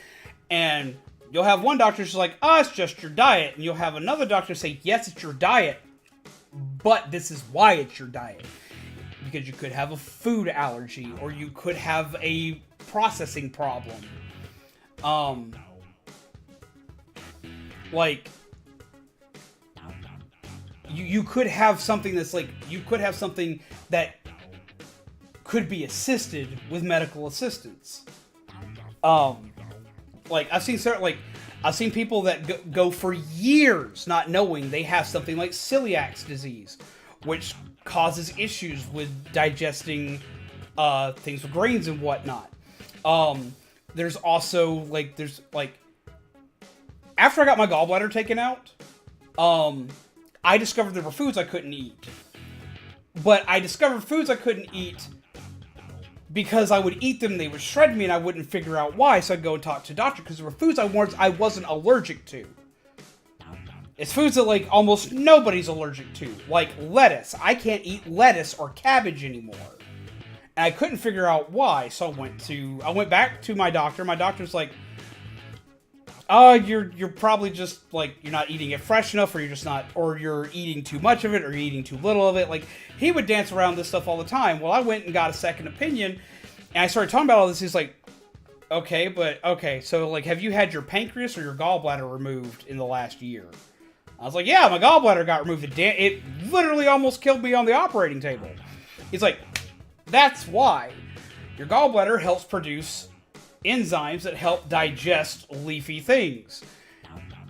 and you'll have one doctor who's like, oh, it's just your diet. And you'll have another doctor say, yes, it's your diet, but this is why it's your diet. Because you could have a food allergy, or you could have a processing problem. Like, you could have something that's like, you could have something that could be assisted with medical assistance. Like, I've seen people that go for years not knowing they have something like celiac disease, which causes issues with digesting things with grains and whatnot. There's also, after I got my gallbladder taken out, I discovered there were foods I couldn't eat. But I discovered foods I couldn't eat because I would eat them, they would shred me, and I wouldn't figure out why, so I'd go and talk to a doctor, because there were foods I wasn't allergic to. It's foods that, like, almost nobody's allergic to. Like lettuce. I can't eat lettuce or cabbage anymore. And I couldn't figure out why, so I went back to my doctor. My doctor's like, oh, you're probably just, like, you're not eating it fresh enough, or you're just not, or you're eating too much of it, or you're eating too little of it. Like, he would dance around this stuff all the time. Well, I went and got a second opinion, and I started talking about all this. He's like, okay, so, like, have you had your pancreas or your gallbladder removed in the last year? I was like, yeah, my gallbladder got removed. It literally almost killed me on the operating table. He's like, that's why. Your gallbladder helps produce enzymes that help digest leafy things.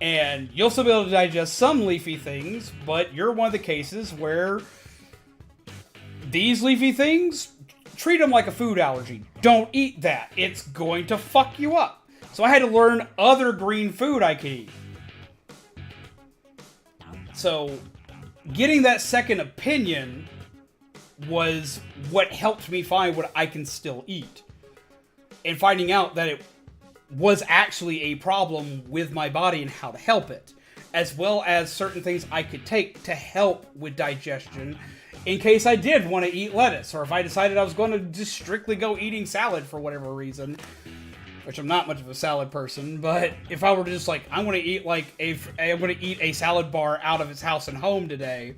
And you'll still be able to digest some leafy things, but you're one of the cases where these leafy things, treat them like a food allergy. Don't eat that. It's going to fuck you up. So I had to learn other green food I could eat. So getting that second opinion was what helped me find what I can still eat. And finding out that it was actually a problem with my body and how to help it. As well as certain things I could take to help with digestion in case I did want to eat lettuce. Or if I decided I was going to just strictly go eating salad for whatever reason. Which I'm not much of a salad person. But if I were just like, I'm going to eat a salad bar out of its house and home today.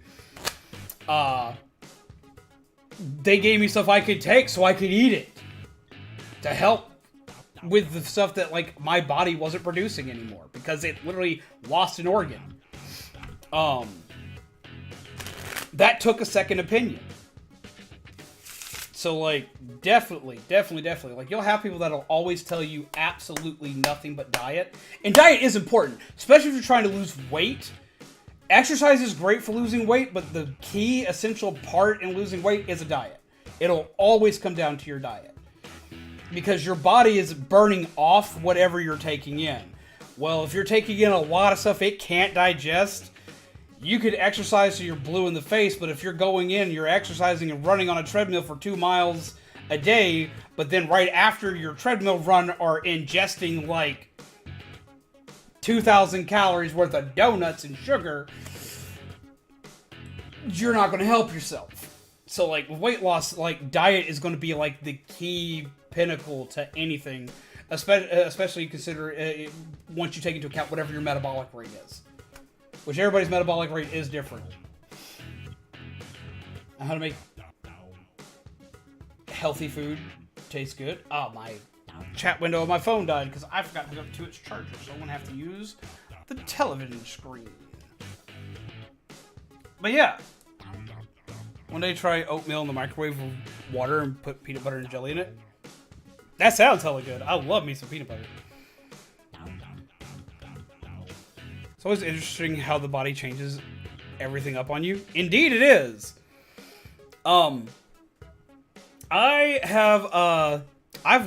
They gave me stuff I could take so I could eat it. To help with the stuff that, like, my body wasn't producing anymore. Because it literally lost an organ. That took a second opinion. So, like, definitely. Like, you'll have people that'll always tell you absolutely nothing but diet. And diet is important. Especially if you're trying to lose weight. Exercise is great for losing weight, but the key essential part in losing weight is a diet. It'll always come down to your diet. Because your body is burning off whatever you're taking in. Well, if you're taking in a lot of stuff it can't digest, you could exercise so you're blue in the face, but if you're going in, you're exercising and running on a treadmill for 2 miles a day, but then right after your treadmill run are ingesting like 2,000 calories worth of donuts and sugar, you're not going to help yourself. So, like, weight loss, like, diet is going to be, like, the key pinnacle to anything, especially consider once you take into account whatever your metabolic rate is. Which everybody's metabolic rate is different. And how to make healthy food taste good. Oh, my chat window of my phone died because I forgot to hook up to its charger, so I'm going to have to use the television screen. But yeah. One day try oatmeal in the microwave with water and put peanut butter and jelly in it. That sounds hella good. I love me some peanut butter. It's always interesting how the body changes everything up on you. Indeed it is. I've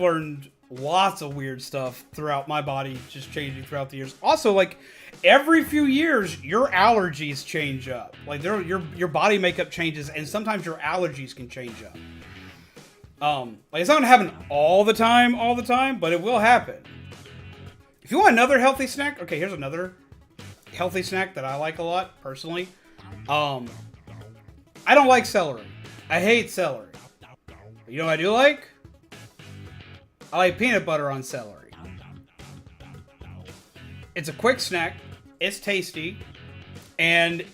learned lots of weird stuff throughout my body, just changing throughout the years. Also, like, every few years, your allergies change up. Like, your body makeup changes, and sometimes your allergies can change up. Like, it's not gonna happen all the time, but it will happen. If you want another healthy snack, okay, here's another healthy snack that I like a lot, personally. I don't like celery. I hate celery. But you know what I do like? I like peanut butter on celery. It's a quick snack. It's tasty. And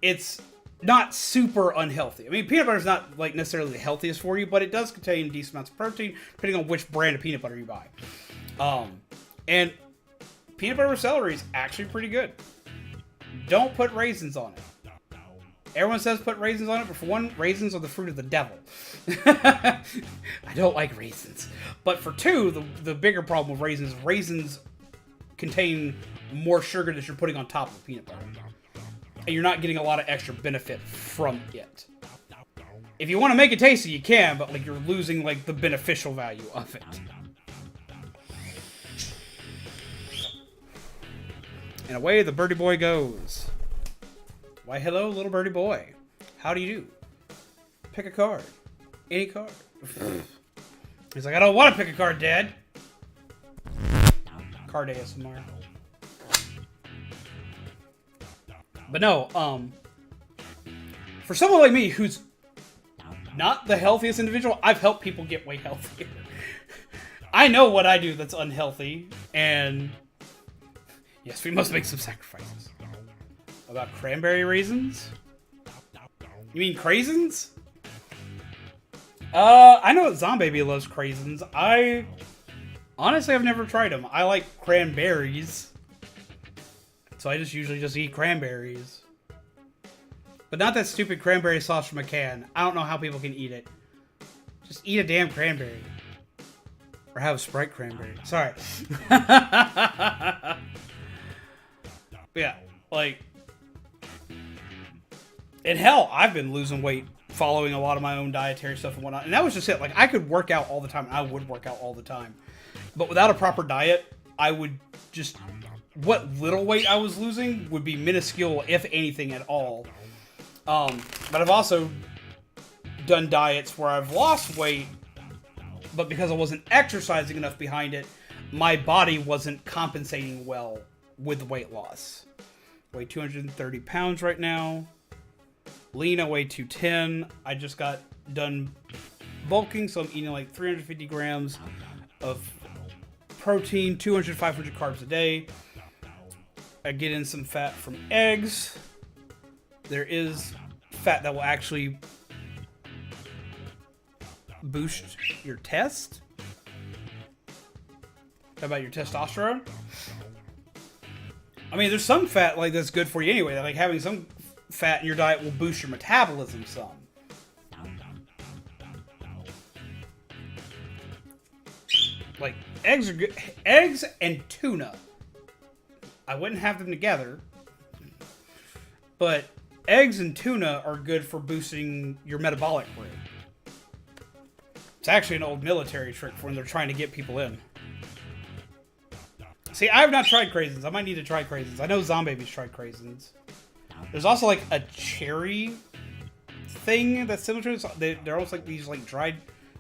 it's not super unhealthy. I mean, peanut butter is not like necessarily the healthiest for you, but it does contain decent amounts of protein, depending on which brand of peanut butter you buy. And peanut butter with celery is actually pretty good. Don't put raisins on it. Everyone says put raisins on it, but for one, raisins are the fruit of the devil. I don't like raisins. But for two, the bigger problem with raisins contain more sugar that you're putting on top of peanut butter. And you're not getting a lot of extra benefit from it. If you want to make it tasty, you can, but like you're losing like the beneficial value of it. And away the birdie boy goes. Why, hello, little birdie boy. How do you do? Pick a card. Any card. He's like, I don't want to pick a card, Dad. Card ASMR. But no, for someone like me who's not the healthiest individual, I've helped people get way healthier. I know what I do that's unhealthy, and yes, we must make some sacrifices. About cranberry raisins? You mean craisins? I know that Zombaby loves craisins. Honestly, I've never tried them. I like cranberries. So I usually just eat cranberries. But not that stupid cranberry sauce from a can. I don't know how people can eat it. Just eat a damn cranberry. Or have a Sprite cranberry. Sorry. Yeah, like... And hell, I've been losing weight following a lot of my own dietary stuff and whatnot. And that was just it. Like, I could work out all the time. I would work out all the time. But without a proper diet, I would just... What little weight I was losing would be minuscule, if anything at all. But I've also done diets where I've lost weight, but because I wasn't exercising enough behind it, my body wasn't compensating well with the weight loss. Weigh 230 pounds right now. Lean, I weigh 210. I just got done bulking, so I'm eating like 350 grams of protein, 200, 500 carbs a day. I get in some fat from eggs. There is fat that will actually boost your test. How about your testosterone? I mean, there's some fat like that's good for you anyway. Like having some fat in your diet will boost your metabolism some. Like eggs are good. Eggs and tuna. I wouldn't have them together, but eggs and tuna are good for boosting your metabolic rate. It's actually an old military trick for when they're trying to get people in. See, I have not tried craisins. I might need to try craisins. I know Zombaby's tried craisins. There's also like a cherry thing that's similar to it. They're almost like these like dried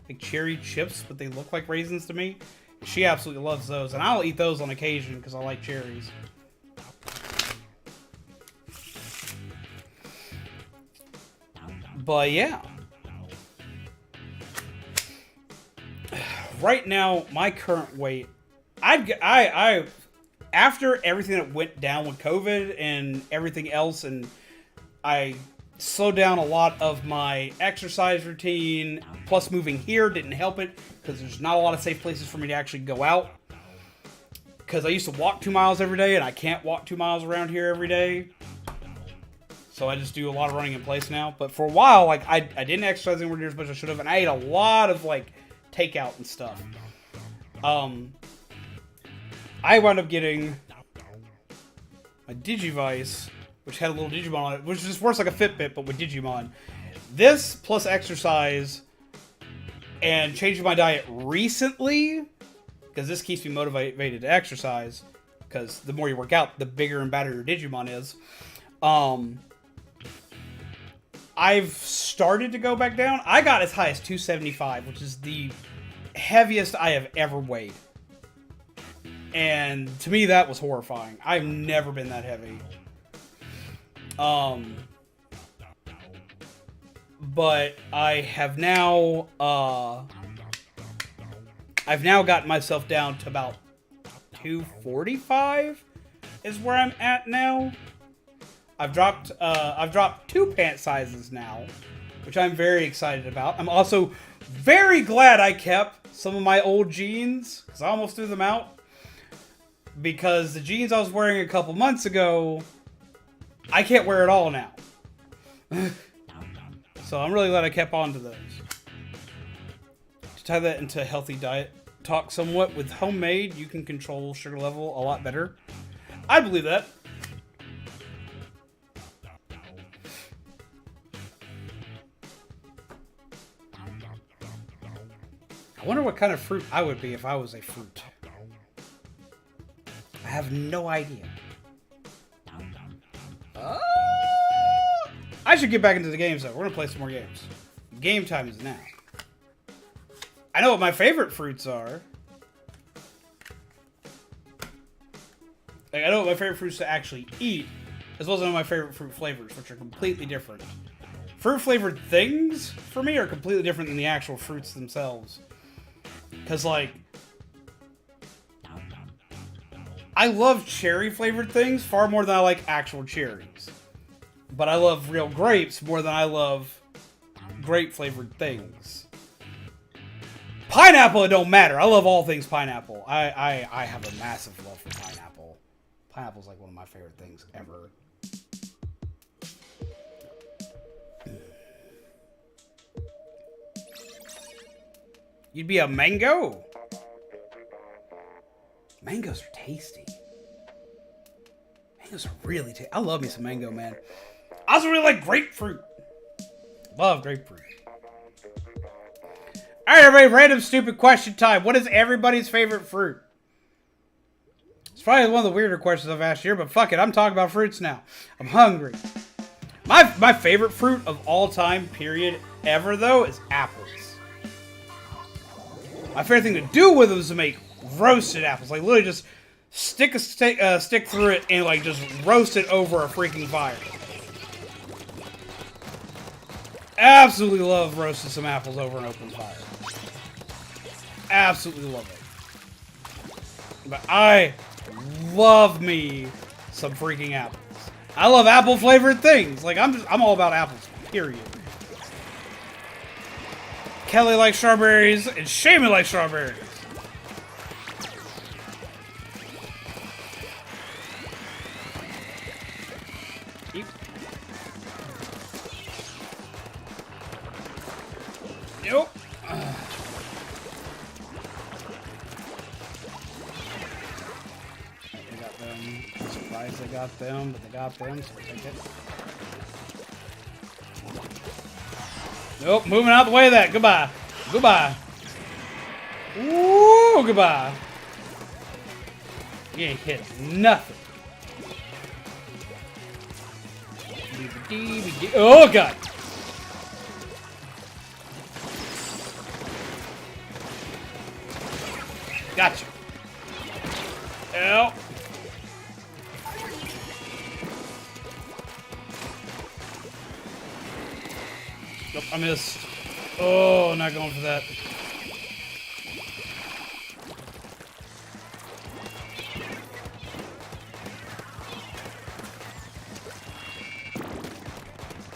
like cherry chips, but they look like raisins to me. She absolutely loves those, and I'll eat those on occasion because I like cherries. But yeah. Right now, my current weight, I after everything that went down with COVID and everything else, and I slowed down a lot of my exercise routine, plus moving here didn't help it, because there's not a lot of safe places for me to actually go out. Because I used to walk 2 miles every day, and I can't walk 2 miles around here every day. So I just do a lot of running in place now. But for a while, like I didn't exercise anywhere near as much as I should have, and I ate a lot of like takeout and stuff. I wound up getting a Digivice, which had a little Digimon on it, which just works like a Fitbit, but with Digimon. This plus exercise and changing my diet recently, because this keeps me motivated to exercise, because the more you work out, the bigger and badder your Digimon is. I've started to go back down. I got as high as 275, which is the heaviest I have ever weighed. And to me, that was horrifying. I've never been that heavy. But I have now, I've now gotten myself down to about 245 is where I'm at now. I've dropped 2 pant sizes now, which I'm very excited about. I'm also very glad I kept some of my old jeans, because I almost threw them out. Because the jeans I was wearing a couple months ago, I can't wear at all now. So I'm really glad I kept on to those. To tie that into healthy diet talk somewhat, with homemade, you can control sugar level a lot better. I believe that. I wonder what kind of fruit I would be if I was a fruit. I have no idea. I should get back into the games, though. We're gonna play some more games. Game time is now. I know what my favorite fruits are. Like, I know what my favorite fruits to actually eat, as well as I know my favorite fruit flavors, which are completely different. Fruit-flavored things, for me, are completely different than the actual fruits themselves. Because, like, I love cherry-flavored things far more than I like actual cherries. But I love real grapes more than I love grape-flavored things. Pineapple, it don't matter. I love all things pineapple. I have a massive love for pineapple. Pineapple's like one of my favorite things ever. You'd be a mango? Mangoes are tasty. Mangoes are really tasty. I love me some mango, man. I also really like grapefruit. Love grapefruit. Alright, everybody, random stupid question time. What is everybody's favorite fruit? It's probably one of the weirder questions I've asked here, but fuck it, I'm talking about fruits now. I'm hungry. My favorite fruit of all time, period, ever, though, is apples. My favorite thing to do with them is to make roasted apples. Like, literally just stick a stick through it and, like, just roast it over a freaking fire. Absolutely love roasting some apples over an open fire. Absolutely love it. But I love me some freaking apples. I love apple flavored things. Like, I'm all about apples, period. Kelly likes strawberries, and Shaman likes strawberries. Eep. Nope. They got them. I'm surprised they got them, but they got them, so we'll take it. Nope, moving out the way of that. Goodbye. Goodbye. Ooh, goodbye. You ain't hit nothing. Oh, God. Gotcha. Oh. Nope, I missed. Oh, not going for that.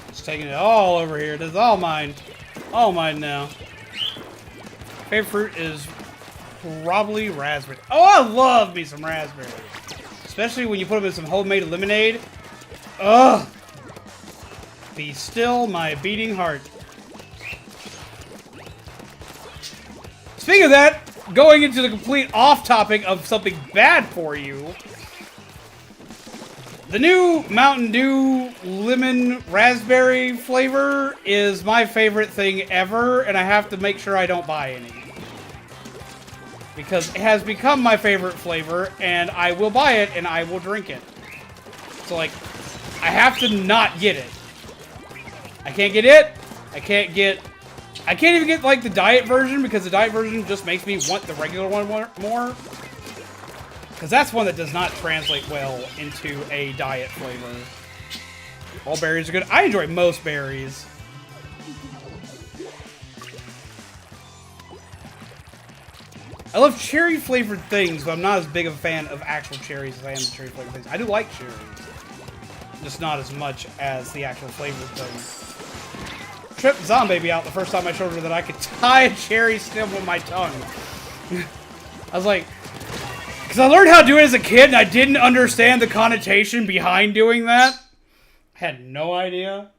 Just taking it all over here. This is all mine. All mine now. Favorite fruit is probably raspberry. Oh, I love me some raspberries. Especially when you put them in some homemade lemonade. Ugh. Be still my beating heart. Speaking of that, going into the complete off-topic of something bad for you, the new Mountain Dew lemon raspberry flavor is my favorite thing ever, and I have to make sure I don't buy any. Because it has become my favorite flavor, and I will buy it, and I will drink it. So, like, I have to not get it. I can't get it. I can't even get, like, the diet version, because the diet version just makes me want the regular one more. Because that's one that does not translate well into a diet flavor. All berries are good. I enjoy most berries. I love cherry flavored things, but I'm not as big of a fan of actual cherries as I am the cherry flavored things. I do like cherries, just not as much as the actual flavored things. Tripped Zombaby out the first time I showed her that I could tie a cherry stem with my tongue. I was like, because I learned how to do it as a kid and I didn't understand the connotation behind doing that. I had no idea.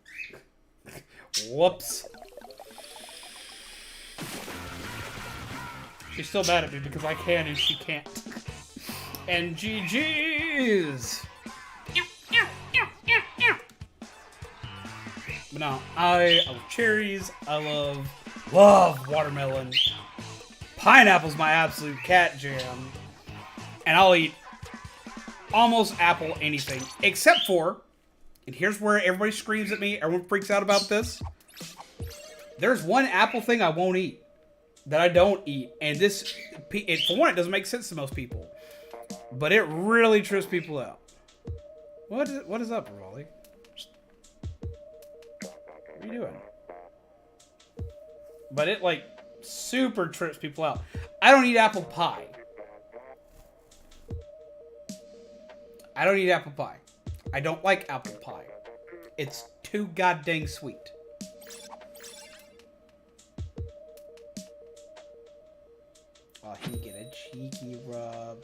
Whoops. She's still mad at me because I can and she can't. And GG's. But no, I love cherries. I love watermelon. Pineapple's my absolute cat jam. And I'll eat almost apple anything. Except for, and here's where everybody screams at me, everyone freaks out about this. There's one apple thing I won't eat. That I don't eat. And this, for one, it doesn't make sense to most people. But it really trips people out. What is up, Revolving? What are you doing? But it, like, super trips people out. I don't eat apple pie. I don't eat apple pie. I don't like apple pie. It's too goddamn sweet. Oh, he can get a cheeky rub.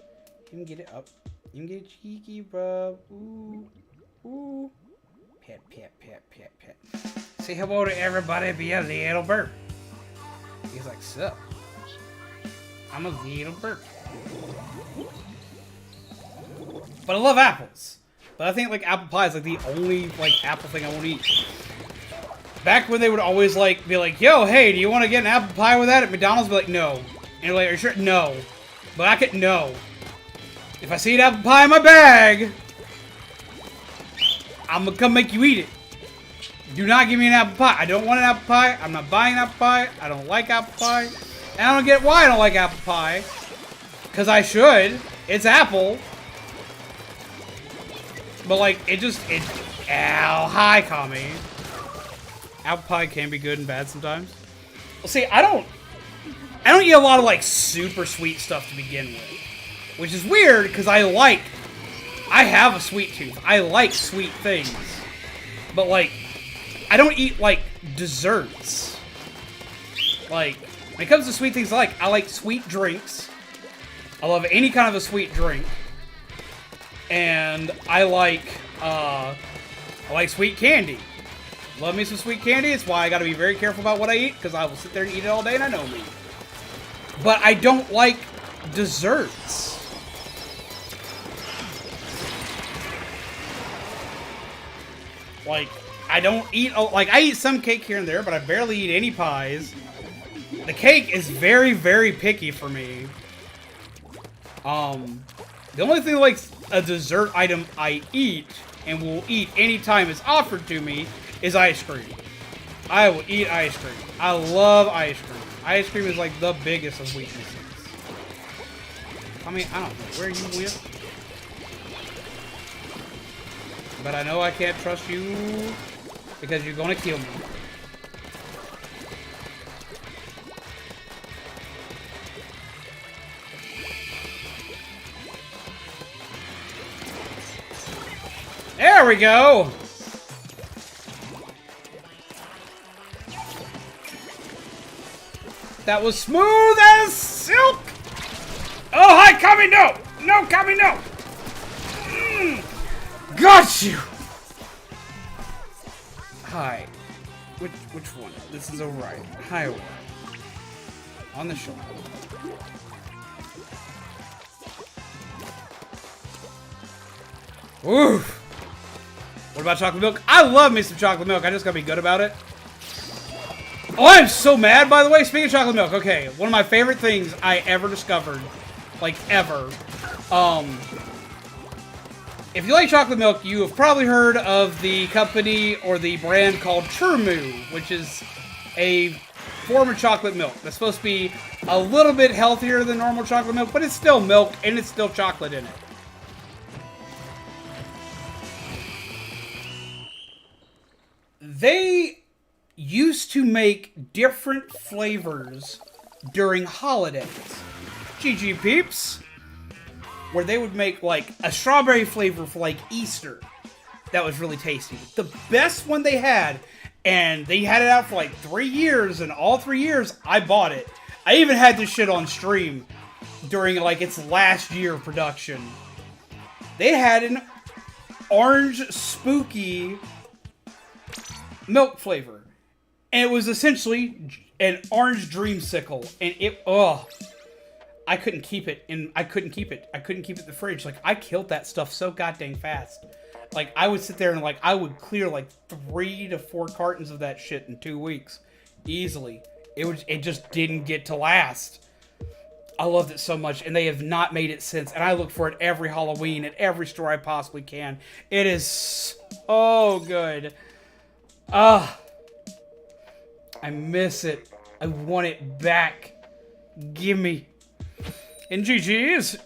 He can get it up. You can get a cheeky rub. Ooh. Ooh. Pet, pet, pet, pet, pet. Say hello to everybody, be a little bird. He's like, sup? I'm a little bird. But I love apples. But I think like apple pie is like the only like apple thing I won't eat. Back when they would always like be like, yo, hey, do you want to get an apple pie with that at McDonald's? Be like, no. And you're like, are you sure? No. But I could, no. If I see an apple pie in my bag, I'm gonna come make you eat it. Do not give me an apple pie. I don't want an apple pie. I'm not buying an apple pie. I don't like apple pie. And I don't get why I don't like apple pie. Because I should. It's apple. But like, ow, hi, Kami. Apple pie can be good and bad sometimes. Well, see, I don't eat a lot of like super sweet stuff to begin with. Which is weird, because I have a sweet tooth. I like sweet things. But like, I don't eat like desserts. Like, when it comes to sweet things I like sweet drinks. I love any kind of a sweet drink. And I like sweet candy. Love me some sweet candy. It's why I gotta be very careful about what I eat, because I will sit there and eat it all day and I know me. But I don't like desserts. Like, I don't eat, like, I eat some cake here and there, but I barely eat any pies. The cake is very, very picky for me. The only thing like a dessert item I eat, and will eat anytime it's offered to me, is ice cream. I will eat ice cream. I love ice cream. Ice cream is like the biggest of weaknesses. I mean, I don't know where you went. But I know I can't trust you because you're gonna kill me. There we go! That was smooth as silk! Oh, hi, Kami, no! No, Kami, no! Got you! Hi. Which one? This is alright. Hi, one. On the shoulder. Oof! What about chocolate milk? I love me some chocolate milk. I just gotta be good about it. Oh, I'm so mad, by the way. Speaking of chocolate milk, okay. One of my favorite things I ever discovered. Like, ever. If you like chocolate milk, you have probably heard of the company or the brand called Turmu, which is a form of chocolate milk that's supposed to be a little bit healthier than normal chocolate milk, but it's still milk and it's still chocolate in it. They used to make different flavors during holidays. GG peeps, where they would make like a strawberry flavor for like Easter. That was really tasty. The best one they had, and they had it out for like 3 years, and all 3 years I bought it. I even had this shit on stream during like its last year of production. They had an orange spooky milk flavor, and it was essentially an orange dreamsicle, and it I couldn't keep it in I couldn't keep it in the fridge. Like, I killed that stuff so goddamn fast. Like, I would sit there and like I would clear like 3 to 4 cartons of that shit in 2 weeks easily. It just didn't get to last. I loved it so much, and they have not made it since, and I look for it every Halloween at every store I possibly can. It is so good. I miss it. I want it back. Gimme. And GG's.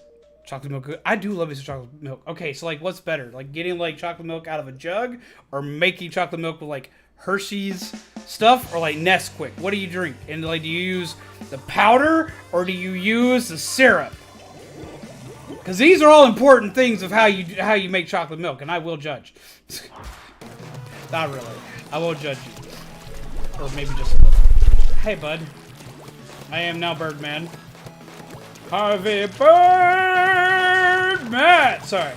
Chocolate milk. I do love me some chocolate milk. Okay, so like, what's better? Like getting like chocolate milk out of a jug, or making chocolate milk with like Hershey's stuff, or like Nesquik? What do you drink? And like, do you use the powder or do you use the syrup? Because these are all important things of how you make chocolate milk, and I will judge. Not really. I won't judge you. Or maybe just a little. Hey, bud. I am now Birdman. Harvey Birdman! Sorry.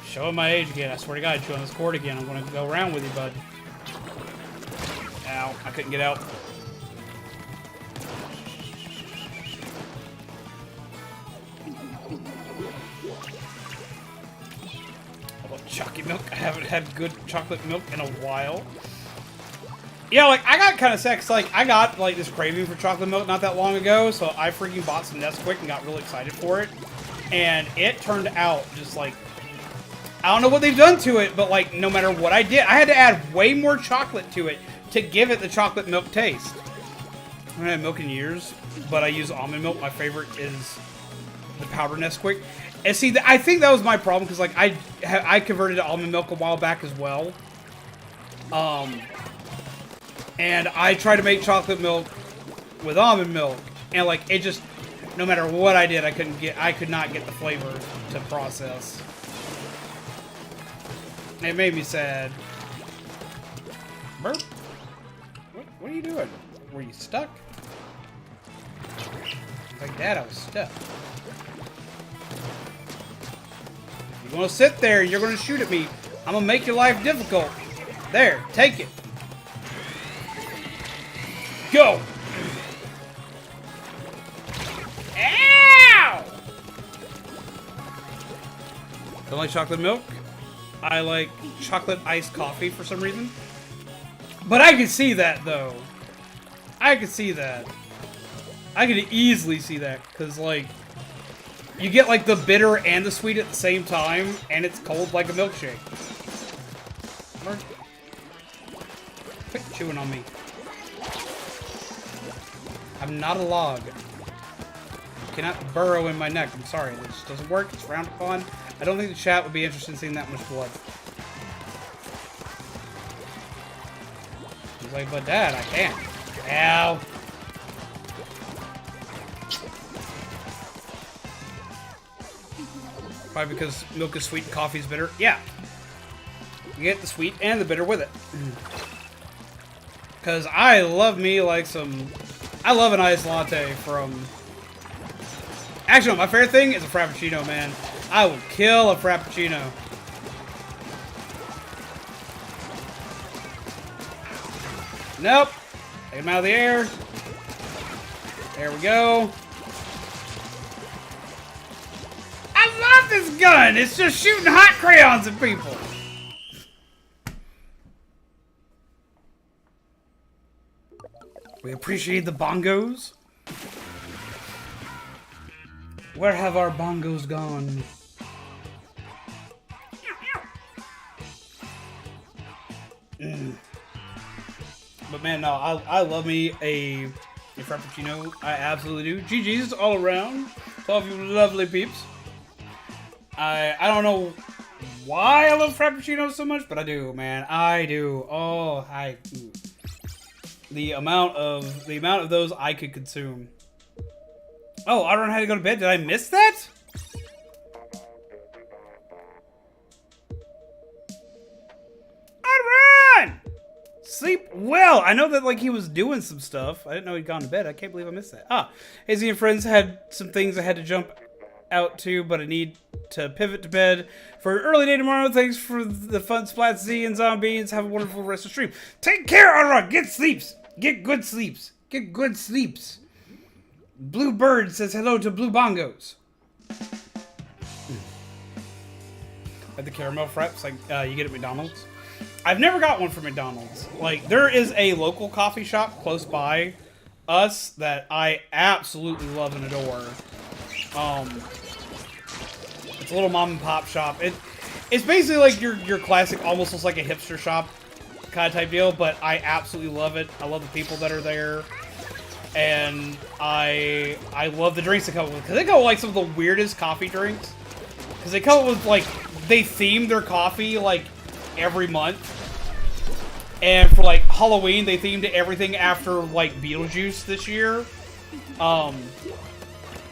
Showing my age again. I swear to God, chew on this cord again. I'm going to go around with you, bud. Ow. I couldn't get out. How about chocolate milk? I haven't had good chocolate milk in a while. Yeah, like, I got kind of sad, 'cause, like, I got, like, this craving for chocolate milk not that long ago, so I freaking bought some Nesquik and got really excited for it. And it turned out just, like, I don't know what they've done to it, but, like, no matter what I did, I had to add way more chocolate to it to give it the chocolate milk taste. I haven't had milk in years, but I use almond milk. My favorite is the powder Nesquik. And see, I think that was my problem, because, like, I converted to almond milk a while back as well. And I tried to make chocolate milk with almond milk, and like, it just, no matter what I did, I could not get the flavor to process. It made me sad. Burp? What are you doing? Were you stuck? Like that, I was stuck. You're gonna sit there, you're gonna shoot at me. I'm gonna make your life difficult. There, take it. Go! Ow! Don't like chocolate milk. I like chocolate iced coffee for some reason. But I can see that, though. I can see that. I could easily see that, because, like, you get, like, the bitter and the sweet at the same time, and it's cold like a milkshake. Quit chewing on me. I'm not a log. You cannot burrow in my neck. I'm sorry. This just doesn't work. It's frowned upon. I don't think the chat would be interested in seeing that much blood. He's like, but Dad, I can't. Ow. Probably because milk is sweet and coffee is bitter. Yeah. You get the sweet and the bitter with it. Because I love me like some... I love an iced latte from... Actually, no, my favorite thing is a Frappuccino, man. I will kill a Frappuccino. Nope. Take him out of the air. There we go. I love this gun! It's just shooting hot crayons at people. We appreciate the bongos. Where have our bongos gone? But man, no, I love me a Frappuccino. I absolutely do. GG's all around. To all of you lovely peeps. I don't know why I love Frappuccinos so much, but I do, man. I do. Oh, the amount of those I could consume. Oh, I don't know how to go to bed. Did I miss that? Run! Sleep well. I know that like he was doing some stuff. I didn't know he'd gone to bed. I can't believe I missed that. Ah, Hazy and friends had some things I had to jump out to, but I need to pivot to bed for an early day tomorrow. Thanks for the fun, Splat Z and Zombies. Have a wonderful rest of the stream. Take care, Arra. Get sleeps. Get good sleeps. Get good sleeps. Blue Bird says hello to Blue Bongos. At the caramel fraps, like you get at McDonald's. I've never got one from McDonald's. Like, there is a local coffee shop close by us that I absolutely love and adore. It's a little mom and pop shop. It's basically like your classic, almost looks like a hipster shop kind of type deal, but I absolutely love it. I love the people that are there. And I love the drinks they come with. Because they come with like some of the weirdest coffee drinks. Because they come with like, they theme their coffee like every month. And for like Halloween, they themed everything after like Beetlejuice this year.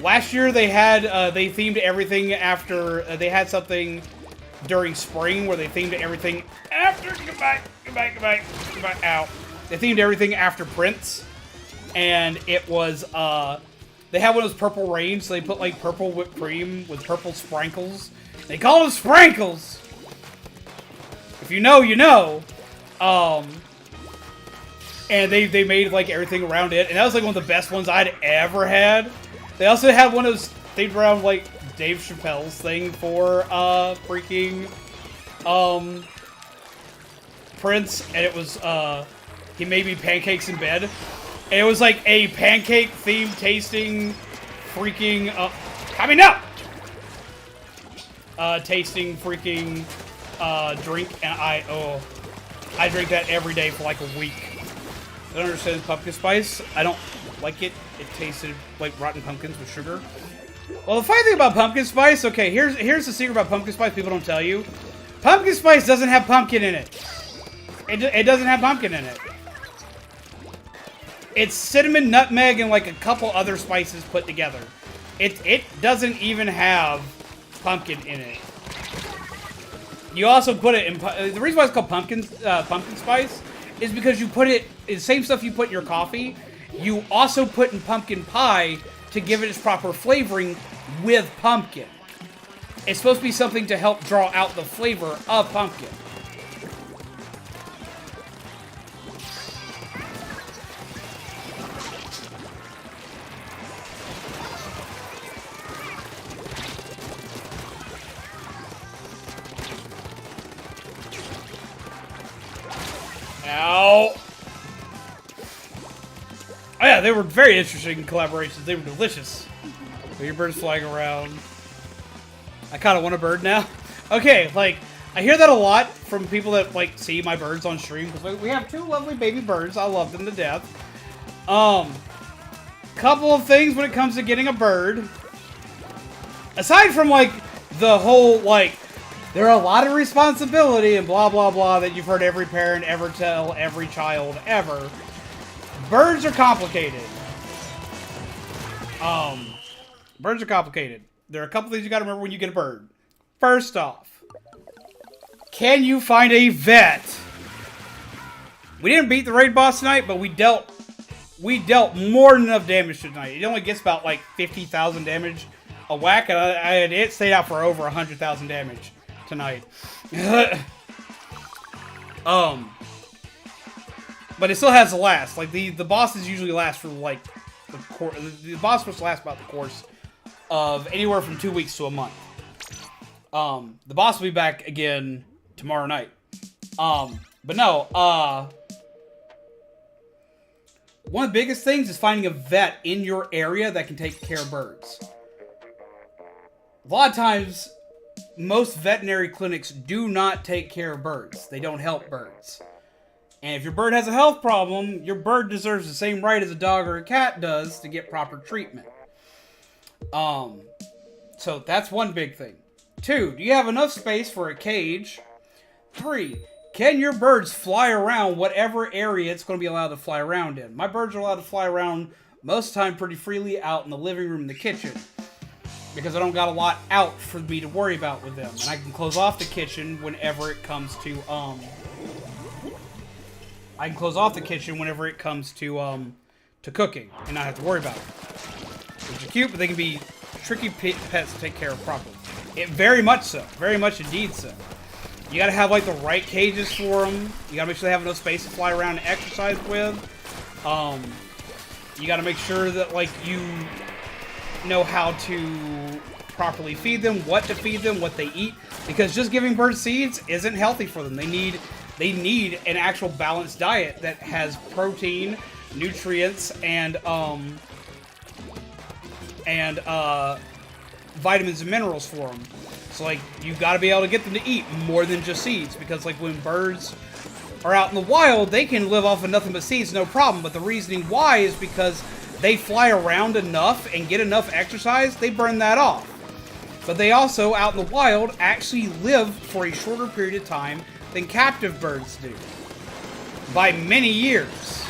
Last year they had they themed everything after they had something during spring where they themed everything after goodbye out. They themed everything after Prince, and it was they had one of those purple rain, so they put like purple whipped cream with purple sprinkles. They call them sprinkles. If you know, you know. And they made like everything around it, and that was like one of the best ones I'd ever had. They also had one of those themed around like Dave Chappelle's thing for freaking Prince, and it was he made me pancakes in bed. And it was like a pancake themed tasting freaking coming up tasting freaking drink, and I drink that every day for like a week. I don't understand pumpkin spice. I don't like it. It tasted like rotten pumpkins with sugar. Well, the funny thing about pumpkin spice, okay, here's the secret about pumpkin spice people don't tell you. Pumpkin spice doesn't have pumpkin in it. It doesn't have pumpkin in it. It's cinnamon, nutmeg, and like a couple other spices put together. It doesn't even have pumpkin in it. You also put it in... The reason why it's called pumpkin spice is because you put it... The same stuff you put in your coffee, you also put in pumpkin pie to give it its proper flavoring with pumpkin. It's supposed to be something to help draw out the flavor of pumpkin. Ow! Oh yeah, they were very interesting collaborations. They were delicious. So your bird's flying around. I kind of want a bird now. Okay, like, I hear that a lot from people that, like, see my birds on stream. Because we have two lovely baby birds. I love them to death. Couple of things when it comes to getting a bird. Aside from, like, the whole, like, there are a lot of responsibility and blah, blah, blah that you've heard every parent ever tell every child ever. Birds are complicated. Birds are complicated. There are a couple things you gotta remember when you get a bird. First off, can you find a vet? We didn't beat the raid boss tonight, but we dealt more than enough damage tonight. It only gets about like 50,000 damage a whack, and it stayed out for over 100,000 damage tonight. But it still has to last. Like the bosses usually last for like the boss supposed to last about the course of anywhere from 2 weeks to a month. The boss will be back again tomorrow night. But no, one of the biggest things is finding a vet in your area that can take care of birds. A lot of times, most veterinary clinics do not take care of birds. They don't help birds. And if your bird has a health problem, your bird deserves the same right as a dog or a cat does to get proper treatment. So that's one big thing. 2, do you have enough space for a cage? 3, can your birds fly around whatever area it's going to be allowed to fly around in? My birds are allowed to fly around most of the time pretty freely out in the living room and the kitchen. Because I don't got a lot out for me to worry about with them. And I can close off the kitchen whenever it comes to, to cooking and not have to worry about it. Which are cute, but they can be tricky pets to take care of properly. Very much so. Very much indeed so. You gotta have, like, the right cages for them. You gotta make sure they have enough space to fly around and exercise with. You gotta make sure that, like, you know how to properly feed them, what to feed them, what they eat, because just giving birds seeds isn't healthy for them. They need an actual balanced diet that has protein, nutrients, and vitamins and minerals for them. So, like, you've got to be able to get them to eat more than just seeds, because, like, when birds are out in the wild, they can live off of nothing but seeds, no problem. But the reasoning why is because they fly around enough and get enough exercise, they burn that off. But they also, out in the wild, actually live for a shorter period of time than captive birds do. By many years.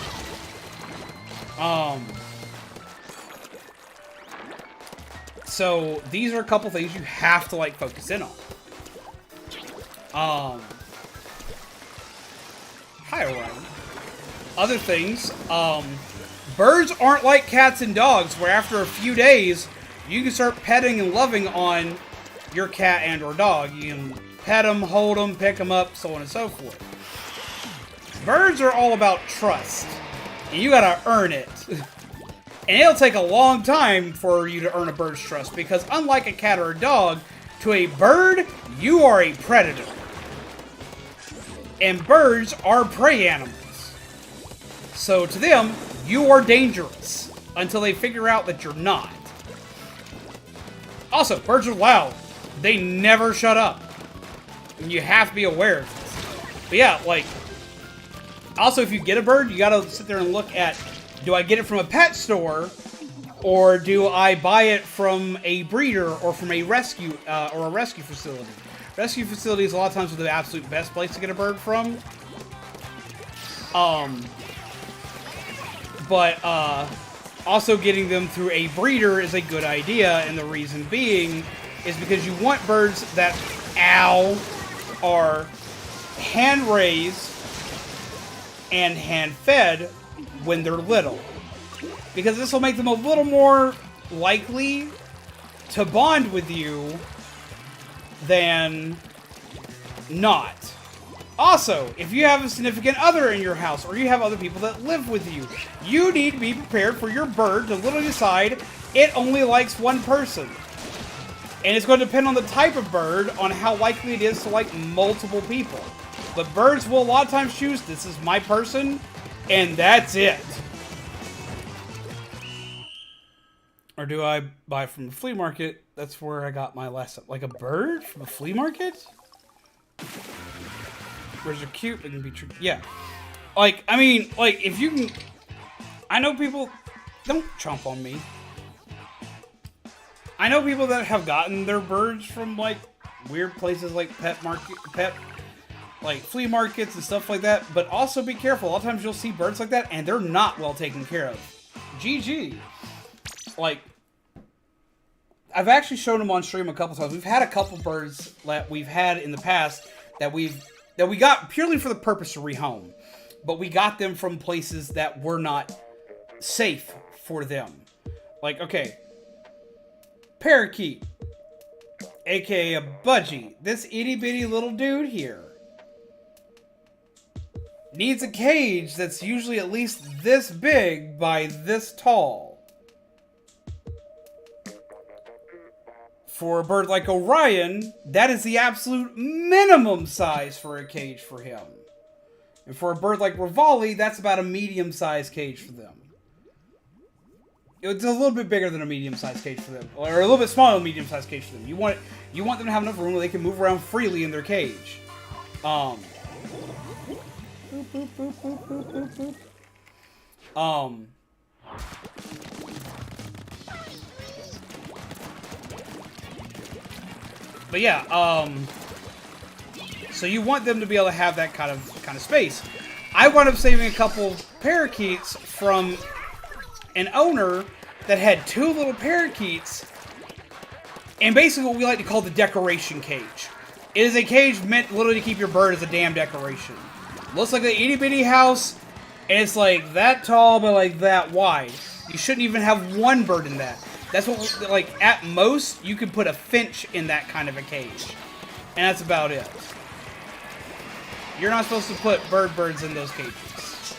So, these are a couple things you have to, like, focus in on. Hi, Orion. Other things, birds aren't like cats and dogs, where after a few days, you can start petting and loving on your cat and or dog. You can pet them, hold them, pick them up, so on and so forth. Birds are all about trust, and you gotta earn it. And it'll take a long time for you to earn a bird's trust, because unlike a cat or a dog, to a bird, you are a predator. And birds are prey animals. So to them, you are dangerous until they figure out that you're not. Also, birds are loud. They never shut up. And you have to be aware of this. But yeah, like, also if you get a bird, you gotta sit there and look at, do I get it from a pet store, or do I buy it from a breeder or from a rescue facility? Rescue facilities a lot of times are the absolute best place to get a bird from. But also getting them through a breeder is a good idea, and the reason being is because you want birds that, are hand-raised and hand-fed when they're little. Because this will make them a little more likely to bond with you than not. Also, if you have a significant other in your house, or you have other people that live with you, you need to be prepared for your bird to literally decide it only likes one person. And it's going to depend on the type of bird, on how likely it is to like multiple people. But birds will a lot of times choose, this is my person, and that's it. Or do I buy from the flea market? That's where I got my last... Like a bird from a flea market? Birds are cute, they can be true. Yeah. Like, I mean, like, if you can... I know people... Don't chomp on me. I know people that have gotten their birds from, like, weird places like like flea markets and stuff like that. But also be careful. A lot of times you'll see birds like that, and they're not well taken care of. GG. Like, I've actually shown them on stream a couple times. We've had a couple birds that we've had in the past that we got purely for the purpose to rehome. But we got them from places that were not safe for them. Like, okay, parakeet, aka a budgie. This itty bitty little dude here needs a cage that's usually at least this big by this tall. For a bird like Orion, that is the absolute minimum size for a cage for him. And for a bird like Revolving, that's about a medium-sized cage for them. It's a little bit bigger than a medium-sized cage for them. Or a little bit smaller than a medium-sized cage for them. You want them to have enough room where they can move around freely in their cage. Boop, boop, boop, boop, boop, boop. But yeah, so you want them to be able to have that kind of space. I wound up saving a couple parakeets from an owner that had 2 little parakeets, and basically what we like to call the decoration cage. It is a cage meant literally to keep your bird as a damn decoration. Looks like an itty bitty house, and it's like that tall but like that wide. You shouldn't even have one bird in that. That's what, like, at most, you could put a finch in that kind of a cage. And that's about it. You're not supposed to put birds in those cages.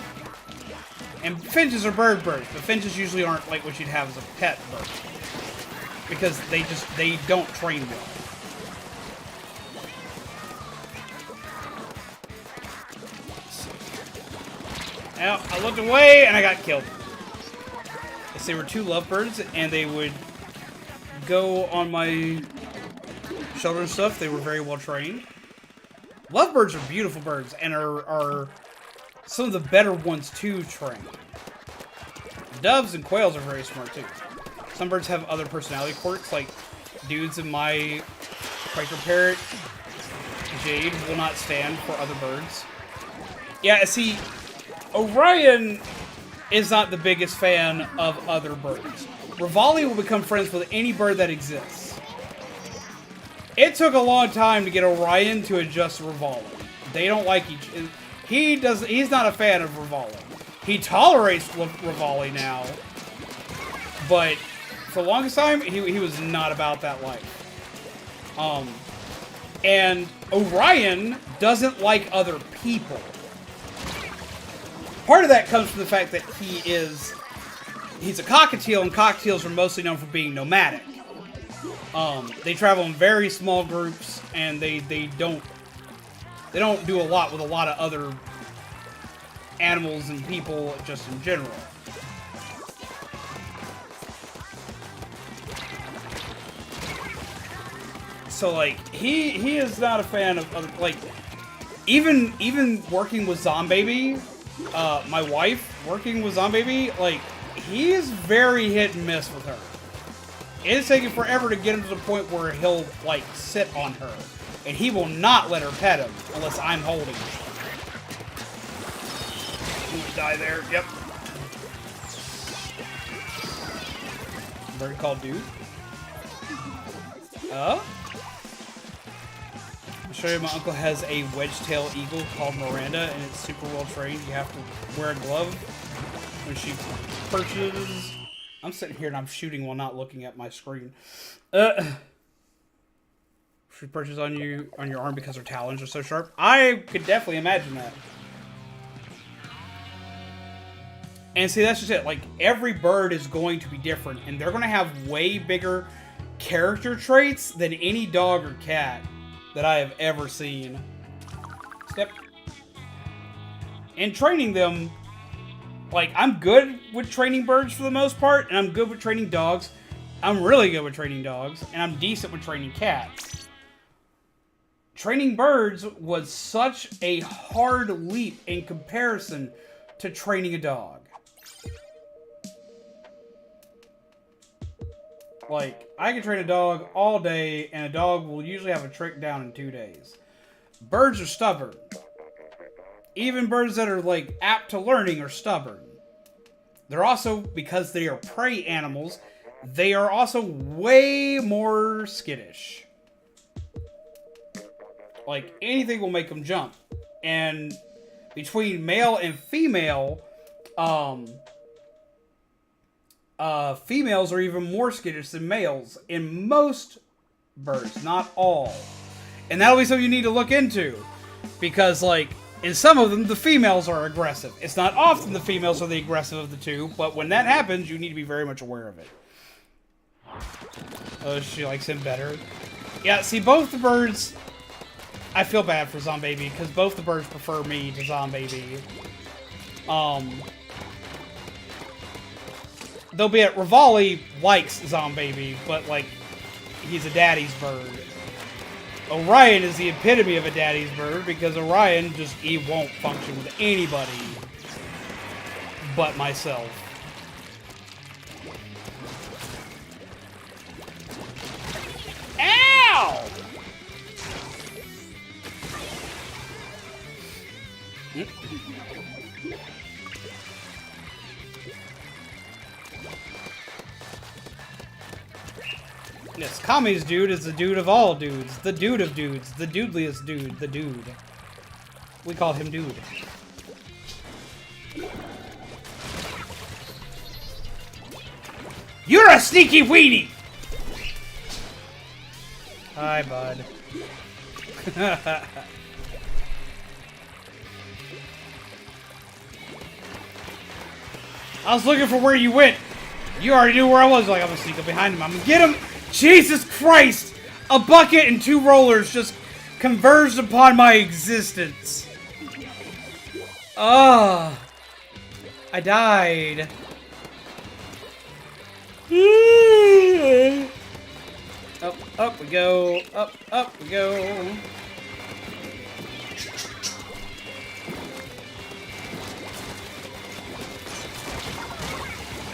And finches are birds, but finches usually aren't like what you'd have as a pet bird. Because they don't train well. Now, I looked away and I got killed. They were 2 lovebirds, and they would go on my shoulder and stuff. They were very well trained. Lovebirds are beautiful birds, and are some of the better ones to train. Doves and quails are very smart too. Some birds have other personality quirks, like dudes in my Quaker parrot, Jade, will not stand for other birds. Yeah, see, Orion is not the biggest fan of other birds. Revolving will become friends with any bird that exists. It took a long time to get Orion to adjust to Revolving. They don't like each... He's not a fan of Revolving. He tolerates Revolving now, but for the longest time, he was not about that life. And Orion doesn't like other people. Part of that comes from the fact that he's a cockatiel, and cockatiels are mostly known for being nomadic. They travel in very small groups, and they don't do a lot with a lot of other animals and people just in general. So like he is not a fan of like even working with Zombaby. My wife working with Zombaby, like, he is very hit and miss with her. It is taking forever to get him to the point where he'll, like, sit on her. And he will not let her pet him unless I'm holding him. Ooh, die there. Yep. Bird called dude. I'll show you, my uncle has a wedge-tail eagle called Miranda, and it's super well trained. You have to wear a glove when she perches. I'm sitting here and I'm shooting while not looking at my screen. She perches on your arm because her talons are so sharp. I could definitely imagine that. And see, that's just it. Like, every bird is going to be different, and they're going to have way bigger character traits than any dog or cat that I have ever seen. Step. And training them, like, I'm good with training birds for the most part, and I'm good with training dogs. I'm really good with training dogs, and I'm decent with training cats. Training birds was such a hard leap in comparison to training a dog. Like, I can train a dog all day, and a dog will usually have a trick down in 2 days. Birds are stubborn. Even birds that are, like, apt to learning are stubborn. They're also, because they are prey animals, they are also way more skittish. Like, anything will make them jump. And between male and female, females are even more skittish than males in most birds, not all. And that'll be something you need to look into. Because, like, in some of them, the females are aggressive. It's not often the females are the aggressive of the two, but when that happens, you need to be very much aware of it. Oh, she likes him better. Yeah, see, both the birds... I feel bad for Zombaby, because both the birds prefer me to Zombaby. Though be it, Rivali likes Zombaby, but, like, he's a daddy's bird. Orion is the epitome of a daddy's bird, because Orion he won't function with anybody but myself. Ow! Yes, Kami's dude is the dude of all dudes. The dude of dudes. The dudeliest dude. The dude. We call him dude. You're a sneaky weenie! Hi, bud. I was looking for where you went. You already knew where I was. Like, I'm gonna sneak up behind him. I'm gonna get him. Jesus Christ! A bucket and 2 rollers just converged upon my existence. Ah, I died. Up, up we go. Up we go.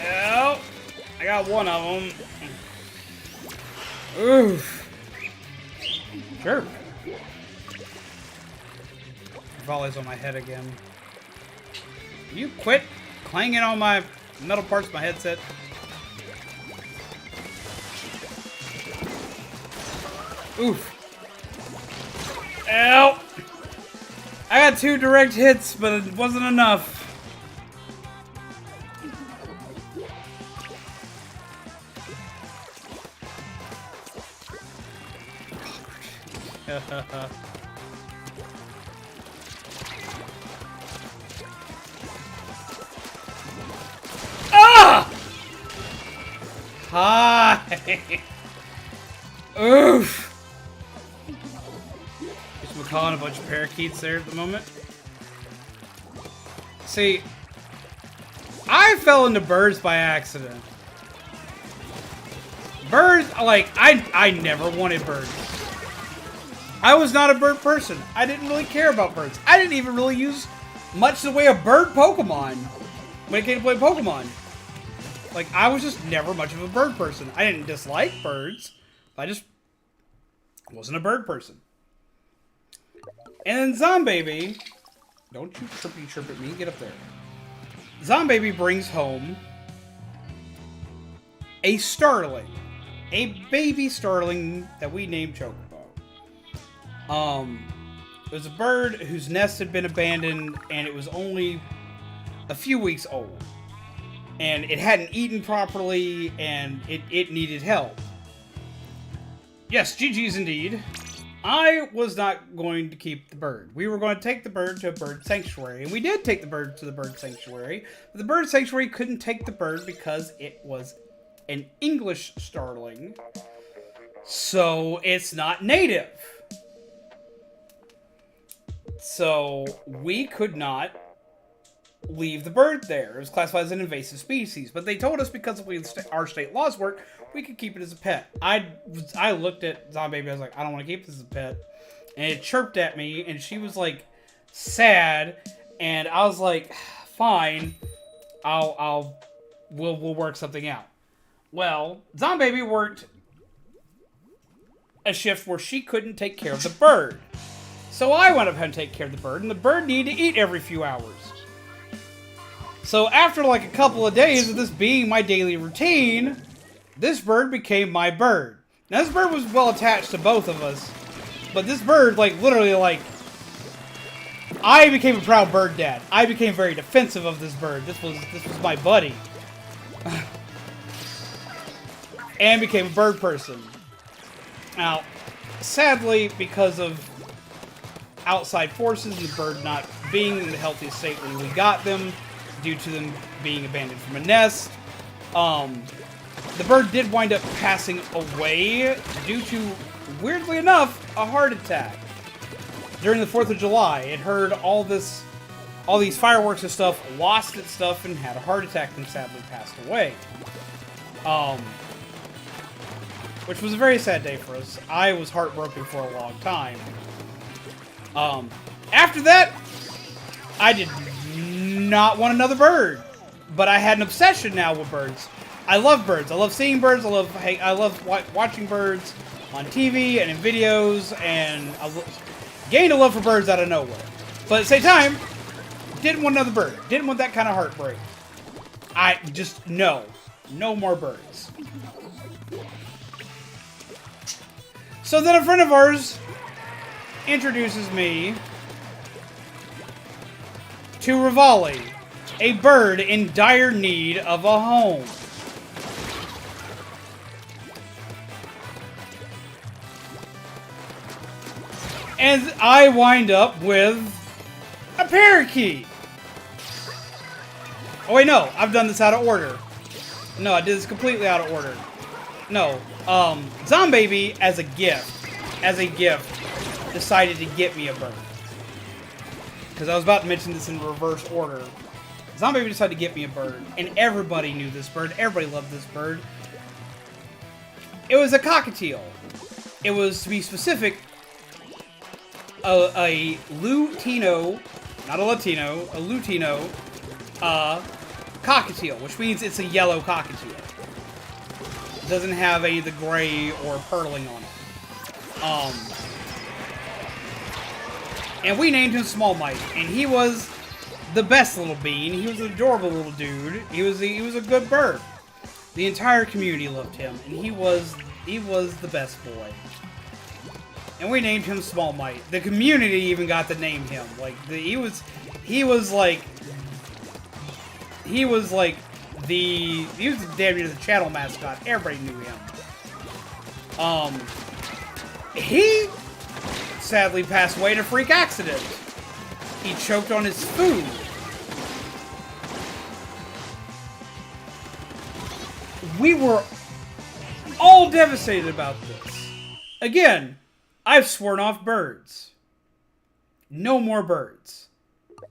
Oh, I got one of them. Oof. Sure. Volley's on my head again. Can you quit clanging on my metal parts of my headset? Oof. Ow! I got 2 direct hits, but it wasn't enough. Ah! Hi! Oof! Just Mykah and a bunch of parakeets there at the moment. See, I fell into birds by accident. Birds, like, I never wanted birds. I was not a bird person. I didn't really care about birds. I didn't even really use much in the way of bird Pokemon when it came to play Pokemon. Like, I was just never much of a bird person. I didn't dislike birds. I just wasn't a bird person. And then Zombaby, don't you chirp at me, get up there. Zombaby brings home a starling. A baby starling that we named Chocobo. It was a bird whose nest had been abandoned and it was only a few weeks old. And it hadn't eaten properly and it needed help. Yes, GG's indeed. I was not going to keep the bird. We were going to take the bird to a bird sanctuary. And we did take the bird to the bird sanctuary. But the bird sanctuary couldn't take the bird because it was an English starling. So it's not native. So we could not leave the bird there. It was classified as an invasive species. But they told us because of our state laws work, we could keep it as a pet. I looked at Zombaby, I was like, I don't want to keep this as a pet. And it chirped at me, and she was like, sad. And I was like, fine, we'll work something out. Well, Zombaby worked a shift where she couldn't take care of the bird. So I went up and take care of the bird, and the bird needed to eat every few hours. So after like a couple of days of this being my daily routine, this bird became my bird. Now this bird was well attached to both of us, but this bird, like, literally, like, I became a proud bird dad. I became very defensive of this bird. This was my buddy. And became a bird person. Now, sadly, because of outside forces and the bird not being in the healthiest state when we got them, due to them being abandoned from a nest, the bird did wind up passing away due to, weirdly enough, a heart attack. During the 4th of July, it heard all these fireworks and stuff, lost its stuff, and had a heart attack and sadly passed away. Which was a very sad day for us. I was heartbroken for a long time. After that, I did not want another bird. But I had an obsession now with birds. I love birds. I love seeing birds. I love watching birds on TV and in videos, and I gained a love for birds out of nowhere. But at the same time, didn't want another bird. Didn't want that kind of heartbreak. I just, no more birds. So then a friend of ours introduces me to Revolving, a bird in dire need of a home. And I wind up with a parakeet. Oh wait, no, I've done this out of order. No, I did this completely out of order. No, Zombaby as a gift, decided to get me a bird. Because I was about to mention this in reverse order. Zombaby decided to get me a bird, and everybody knew this bird. Everybody loved this bird. It was a cockatiel. It was, to be specific, a Lutino, not a Latino, a Lutino, cockatiel, which means it's a yellow cockatiel. It doesn't have any of the gray or purling on it. And we named him Small Mike, and he was the best little bean. He was an adorable little dude. He was a good bird. The entire community loved him, and he was the best boy. And we named him Small Mike. The community even got to name him. Like he was damn near the channel mascot. Everybody knew him. He sadly passed away in a freak accident. He choked on his food. We were all devastated about this. Again, I've sworn off birds. No more birds.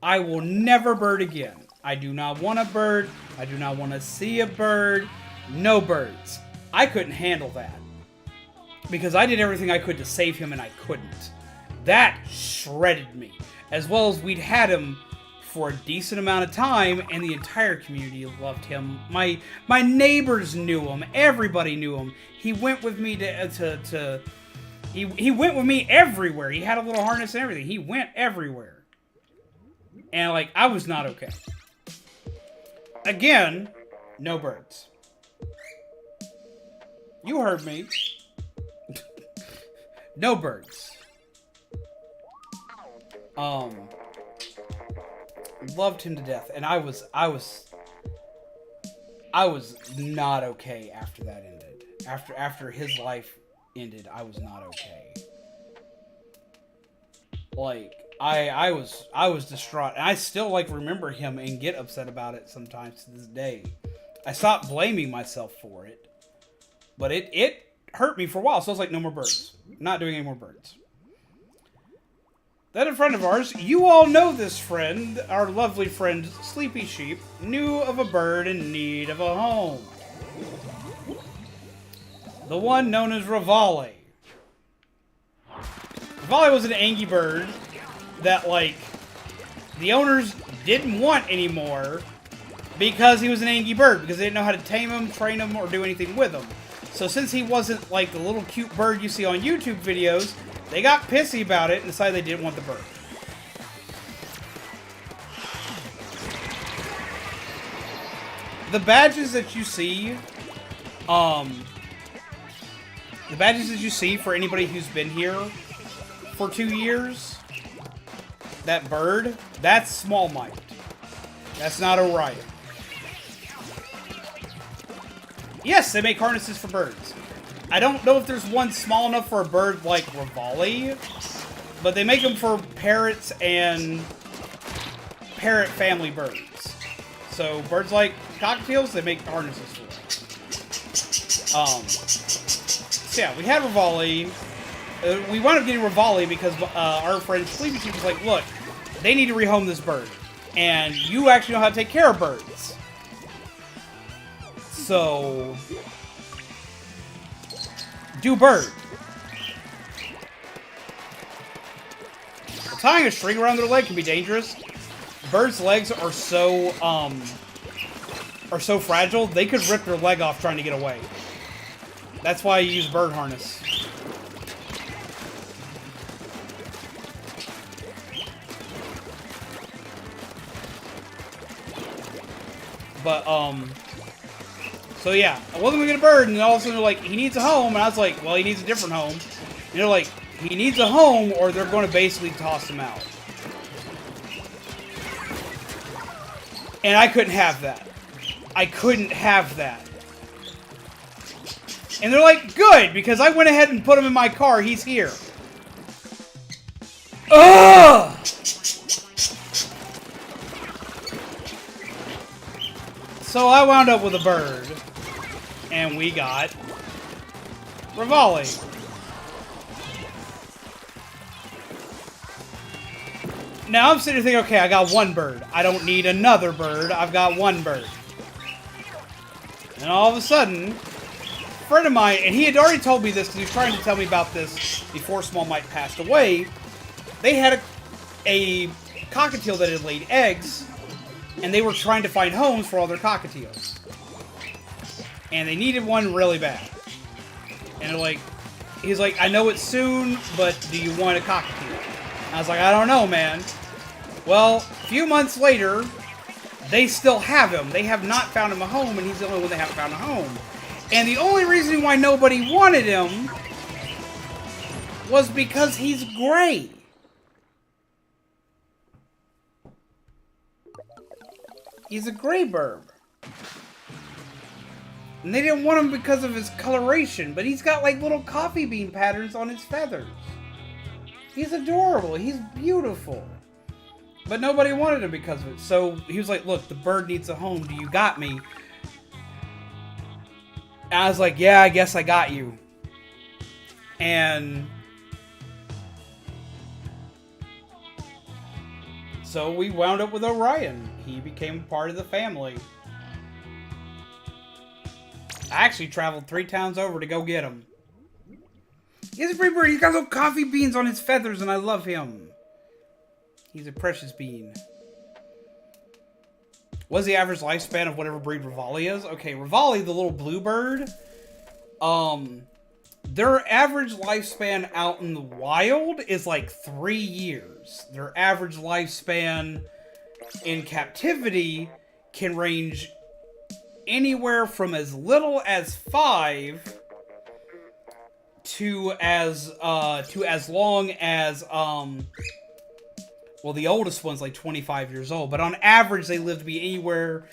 I will never bird again. I do not want a bird. I do not want to see a bird. No birds. I couldn't handle that. Because I did everything I could to save him and I couldn't. That shredded me. As well as we'd had him for a decent amount of time and the entire community loved him. My neighbors knew him. Everybody knew him. He went with me he went with me everywhere. He had a little harness and everything. He went everywhere. And like, I was not okay. Again, no birds. You heard me. No birds. Loved him to death, and I was not okay after that ended. After his life ended, I was not okay. Like, I was distraught, and I still like remember him and get upset about it sometimes to this day. I stopped blaming myself for it, but it hurt me for a while. So I was like, no more birds. Not doing any more birds. Then a friend of ours, you all know this friend, our lovely friend Sleepy Sheep, knew of a bird in need of a home. The one known as Revolving. Revolving was an Angie bird that, like, the owners didn't want anymore because he was an Angie bird, because they didn't know how to tame him, train him, or do anything with him. So since he wasn't like the little cute bird you see on YouTube videos, they got pissy about it and decided they didn't want the bird. The badges that you see, for anybody who's been here for 2 years, that bird, that's Small Mike. That's not Orion. Yes, they make harnesses for birds. I don't know if there's one small enough for a bird like Revolving, but they make them for parrots and parrot family birds. So birds like cockatiels, they make harnesses for. So yeah, we had Revolving. We wound up getting Revolving because our friend Sleepy Sheep was like, look, they need to rehome this bird, and you actually know how to take care of birds. So do bird. Tying a string around their leg can be dangerous. Birds' legs are so fragile, they could rip their leg off trying to get away. That's why you use bird harness. But, so yeah, I wasn't gonna get a bird, and all of a sudden they're like, he needs a home, and I was like, well, he needs a different home. And they're like, he needs a home or they're going to basically toss him out. And I couldn't have that. I couldn't have that. And they're like, good, because I went ahead and put him in my car. He's here. Ugh! So I wound up with a bird. And we got Revolving. Now I'm sitting here thinking, okay, I got one bird. I don't need another bird. I've got one bird. And all of a sudden, a friend of mine, and he had already told me this because he was trying to tell me about this before Small Mike passed away. They had a cockatiel that had laid eggs, and they were trying to find homes for all their cockatiels. And they needed one really bad. And they're like, he's like, I know it's soon, but do you want a cockatiel? And I was like, I don't know, man. Well, a few months later, they still have him. They have not found him a home, and he's the only one they haven't found a home. And the only reason why nobody wanted him was because he's gray. He's a gray burb. And they didn't want him because of his coloration, but he's got like little coffee bean patterns on his feathers. He's adorable. He's beautiful. But nobody wanted him because of it. So he was like, look, the bird needs a home. Do you got me? And I was like, yeah, I guess I got you. And so we wound up with Orion. He became part of the family. I actually traveled 3 towns over to go get him. He's a pretty bird. He's got little coffee beans on his feathers, and I love him. He's a precious bean. What's the average lifespan of whatever breed Revali is? Okay, Revali, the little blue bird, their average lifespan out in the wild is like 3 years. Their average lifespan in captivity can range anywhere from as little as 5 to as long as well, the oldest one's like 25 years old, but on average they live to be anywhere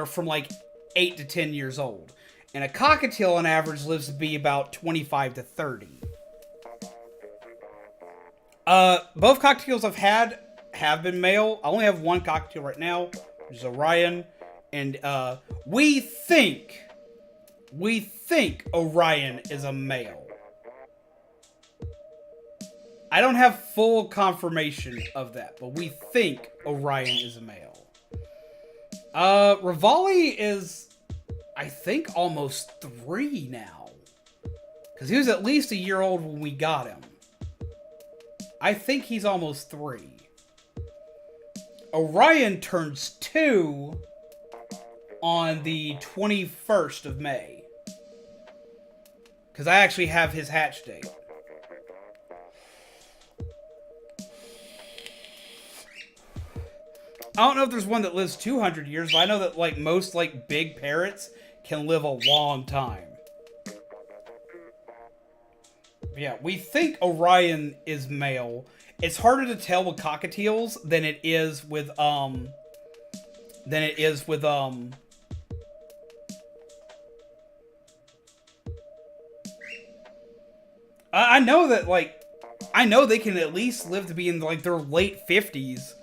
from like 8 to 10 years old. And a cockatiel on average lives to be about 25 to 30. Both cockatiels I've had have been male. I only have one cockatiel right now, which is Orion. And we think Orion is a male. I don't have full confirmation of that, but we think Orion is a male. Revali is, I think, almost 3 now. Because he was at least a year old when we got him. I think he's almost 3. Orion turns 2 on the 21st of May. Because I actually have his hatch date. I don't know if there's one that lives 200 years, but I know that like most like big parrots can live a long time. Yeah, we think Orion is male. It's harder to tell with cockatiels than it is with I know that like I know they can at least live to be in like their late 50s.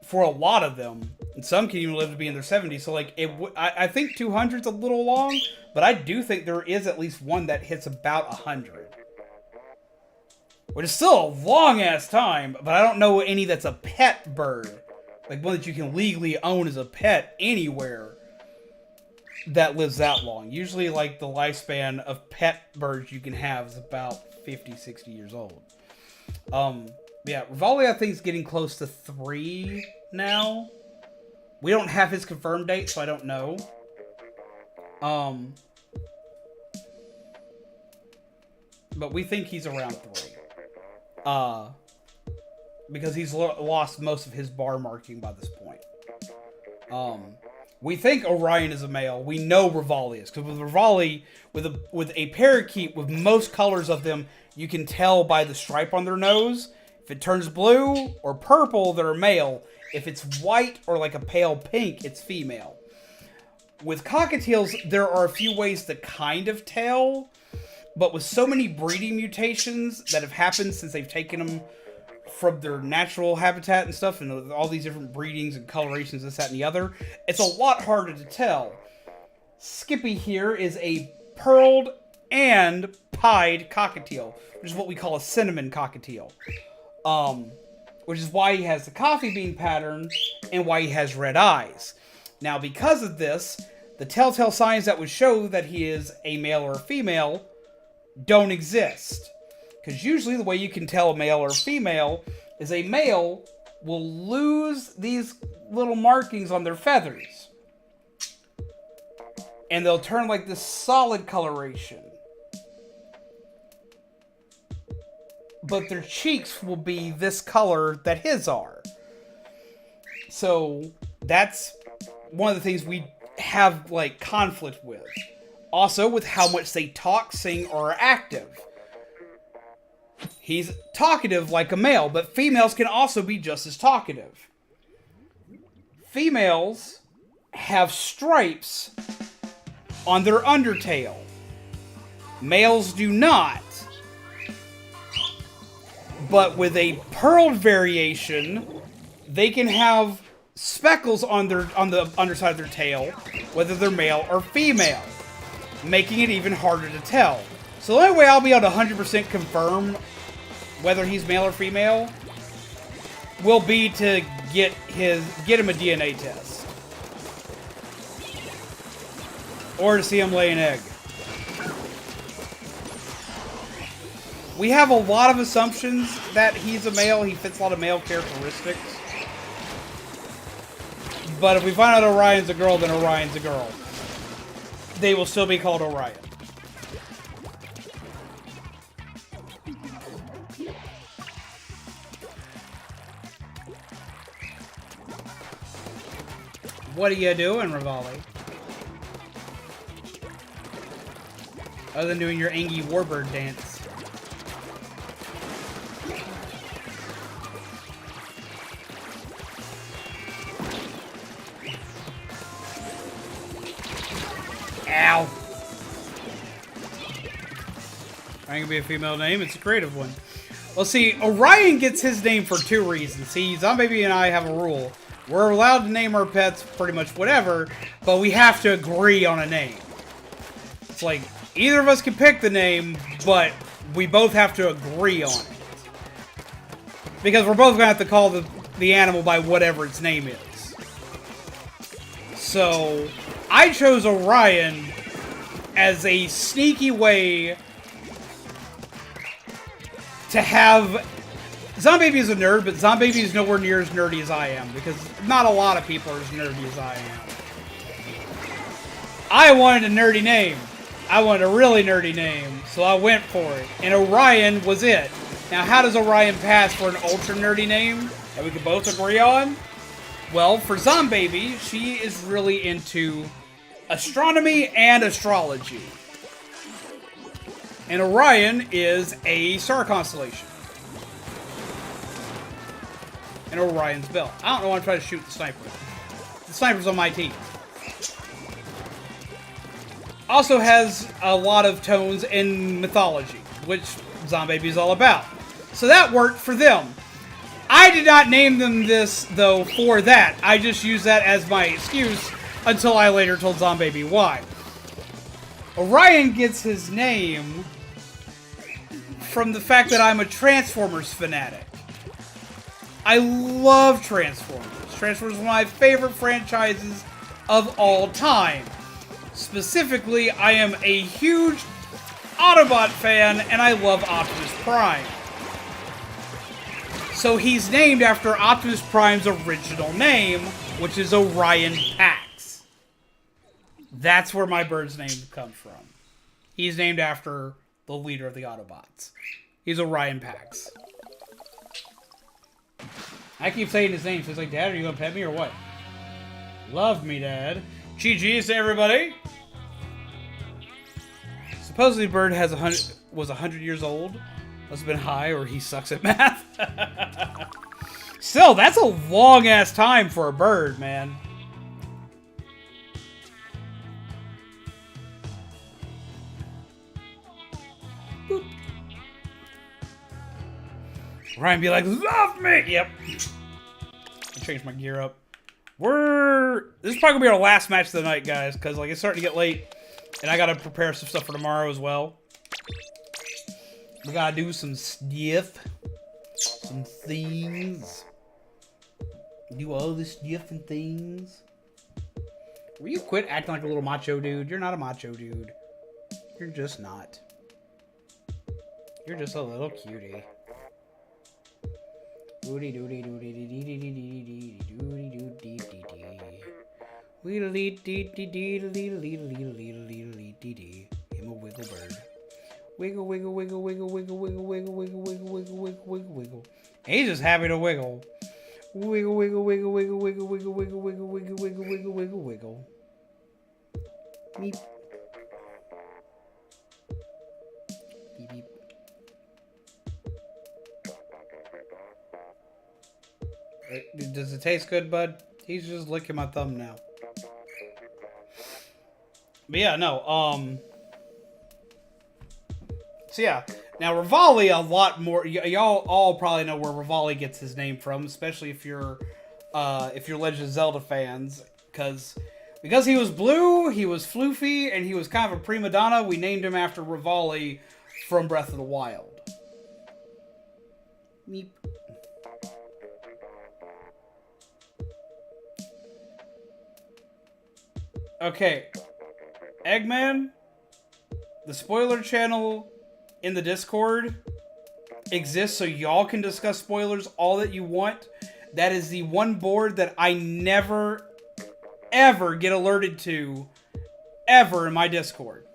For a lot of them, and some can even live to be in their 70s. So, like, I think 200's a little long, but I do think there is at least one that hits about 100, which is still a long ass time. But I don't know any that's a pet bird, like one that you can legally own as a pet anywhere that lives that long. Usually, like the lifespan of pet birds you can have is about 50, 60 years old. Yeah, Revali I think is getting close to 3 now. We don't have his confirmed date, so I don't know. But we think he's around 3. Because he's lost most of his bar marking by this point. We think Orion is a male. We know Revali is. Because with Revali, with a parakeet with most colors of them, you can tell by the stripe on their nose. If it turns blue or purple, they're male. If it's white or like a pale pink, it's female. With cockatiels, there are a few ways to kind of tell. But with so many breeding mutations that have happened since they've taken them from their natural habitat and stuff, and all these different breedings and colorations, this, that, and the other, it's a lot harder to tell. Skippy here is a pearled and pied cockatiel, which is what we call a cinnamon cockatiel. Which is why he has the coffee bean pattern and why he has red eyes. Now, because of this, the telltale signs that would show that he is a male or a female don't exist. Because usually the way you can tell a male or a female is a male will lose these little markings on their feathers. And they'll turn like this solid coloration. But their cheeks will be this color that his are. So that's one of the things we have like conflict with. Also with how much they talk, sing, or are active. He's talkative like a male, but females can also be just as talkative. Females have stripes on their undertail. Males do not. But with a pearled variation, they can have speckles on the underside of their tail, whether they're male or female, making it even harder to tell. So the only way I'll be able to 100% confirm whether he's male or female will be to get him a DNA test. Or to see him lay an egg. We have a lot of assumptions that he's a male. He fits a lot of male characteristics. But if we find out Orion's a girl, then Orion's a girl. They will still be called Orion. What are you doing, Revolving? Other than doing your Angie Warbird dance. Ow! Orion can be a female name. It's a creative one. Well, see, Orion gets his name for two reasons. See, Zombaby and I have a rule. We're allowed to name our pets pretty much whatever, but we have to agree on a name. It's like, either of us can pick the name, but we both have to agree on it. Because we're both going to have to call the animal by whatever its name is. So, I chose Orion as a sneaky way to have... Zombaby is a nerd, but Zombaby is nowhere near as nerdy as I am, because not a lot of people are as nerdy as I am. I wanted a nerdy name. I wanted a really nerdy name, so I went for it. And Orion was it. Now, how does Orion pass for an ultra nerdy name that we could both agree on? Well, for Zombaby, she is really into astronomy and astrology. And Orion is a star constellation. And Orion's belt. I don't know why I'm trying to shoot the sniper. The sniper's on my team. Also has a lot of tones in mythology, which Zombaby is all about. So that worked for them. I did not name them this, though, for that. I just used that as my excuse until I later told Zombaby why. Orion gets his name from the fact that I'm a Transformers fanatic. I love Transformers. Transformers is one of my favorite franchises of all time. Specifically, I am a huge Autobot fan, and I love Optimus Prime. So he's named after Optimus Prime's original name, which is Orion Pax. That's where my bird's name comes from. He's named after the leader of the Autobots. He's Orion Pax. I keep saying his name, so it's like, Dad, are you gonna pet me or what? Love me, Dad. GG's to everybody. Supposedly, Bird was 100 years old. Must have been high, or he sucks at math. Still, that's a long-ass time for a bird, man. Boop. Ryan be like, love me! Yep. I changed my gear up. This is probably gonna be our last match of the night, guys, because like it's starting to get late, and I gotta prepare some stuff for tomorrow as well. We gotta do some stuff, some things, do all this stuff and things. Will you quit acting like a little macho dude? You're not a macho dude. You're just not. You're just a little cutie. Doody doody doody doody doody doody doody doody doody. Weedly dee dee dee dee dee dee dee dee. Him a wiggle bird. Wiggle wiggle wiggle wiggle wiggle wiggle wiggle wiggle wiggle wiggle wiggle wiggle wiggle. He's just happy to wiggle. Wiggle wiggle wiggle wiggle wiggle wiggle wiggle wiggle wiggle wiggle wiggle wiggle wiggle. Meep. Beep beep. Does it taste good, bud? He's just licking my thumb now. But yeah, no, so yeah, now Revali a lot more, y'all all probably know where Revali gets his name from, especially if you're Legend of Zelda fans, because he was blue, he was floofy, and he was kind of a prima donna, we named him after Revali from Breath of the Wild. Meep. Okay, Eggman, the spoiler channel in the Discord exists so y'all can discuss spoilers all that you want. That is the one board that I never, ever get alerted to, ever in my Discord.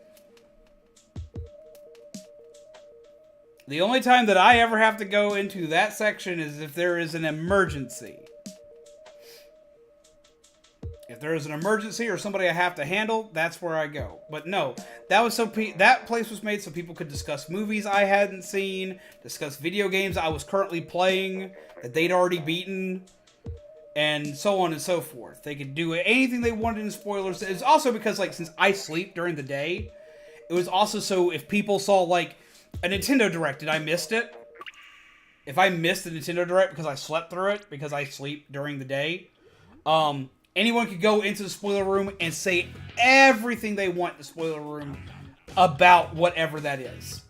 The only time that I ever have to go into that section is if there is an emergency. If there is an emergency or somebody I have to handle, that's where I go. But no, that was that place was made so people could discuss movies I hadn't seen, discuss video games I was currently playing that they'd already beaten, and so on and so forth. They could do anything they wanted in spoilers. It's also because, like, since I sleep during the day, it was also so if people saw, like, a Nintendo Direct and I missed it, if I missed the Nintendo Direct because I slept through it, because I sleep during the day, anyone could go into the spoiler room and say everything they want in the spoiler room about whatever that is.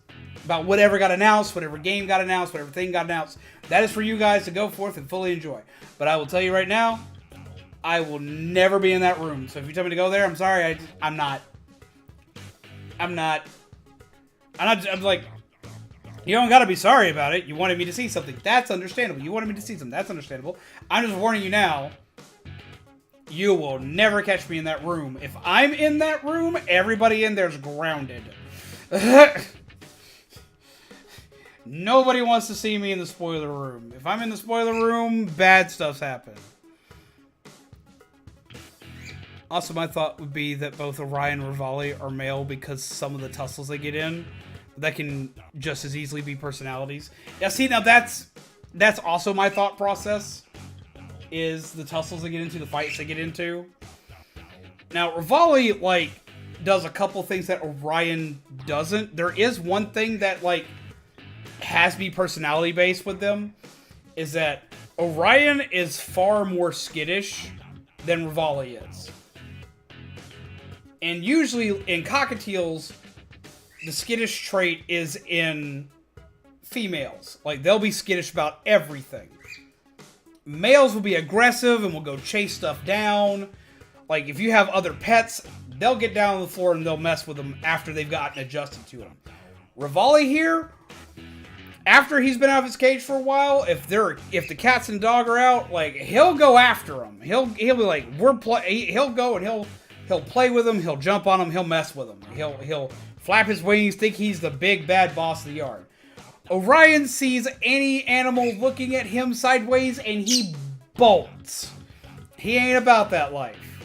About whatever got announced, whatever game got announced, whatever thing got announced. That is for you guys to go forth and fully enjoy. But I will tell you right now, I will never be in that room. So if you tell me to go there, I'm sorry, I'm like, you don't gotta be sorry about it. You wanted me to see something. That's understandable. You wanted me to see something. That's understandable. I'm just warning you now. You will never catch me in that room. If I'm in that room, everybody in there's grounded. Nobody wants to see me in the spoiler room. If I'm in the spoiler room, bad stuff's happened. Also, my thought would be that both Orion and Revali are male because some of the tussles they get in, that can just as easily be personalities. Yeah, see, now that's also my thought process. Is the tussles they get into, the fights they get into. Now, Revali, like, does a couple things that Orion doesn't. There is one thing that, like, has to be personality-based with them, is that Orion is far more skittish than Revali is. And usually, in cockatiels, the skittish trait is in females. Like, they'll be skittish about everything. Males will be aggressive and will go chase stuff down. Like, if you have other pets, they'll get down on the floor and they'll mess with them after they've gotten adjusted to them. Revali here, after he's been out of his cage for a while, if the cats and dog are out, like, he'll go after them. He'll be like, he'll go and he'll play with them, he'll jump on them, he'll mess with them. He'll flap his wings, think he's the big bad boss of the yard. Orion sees any animal looking at him sideways and he bolts. He ain't about that life.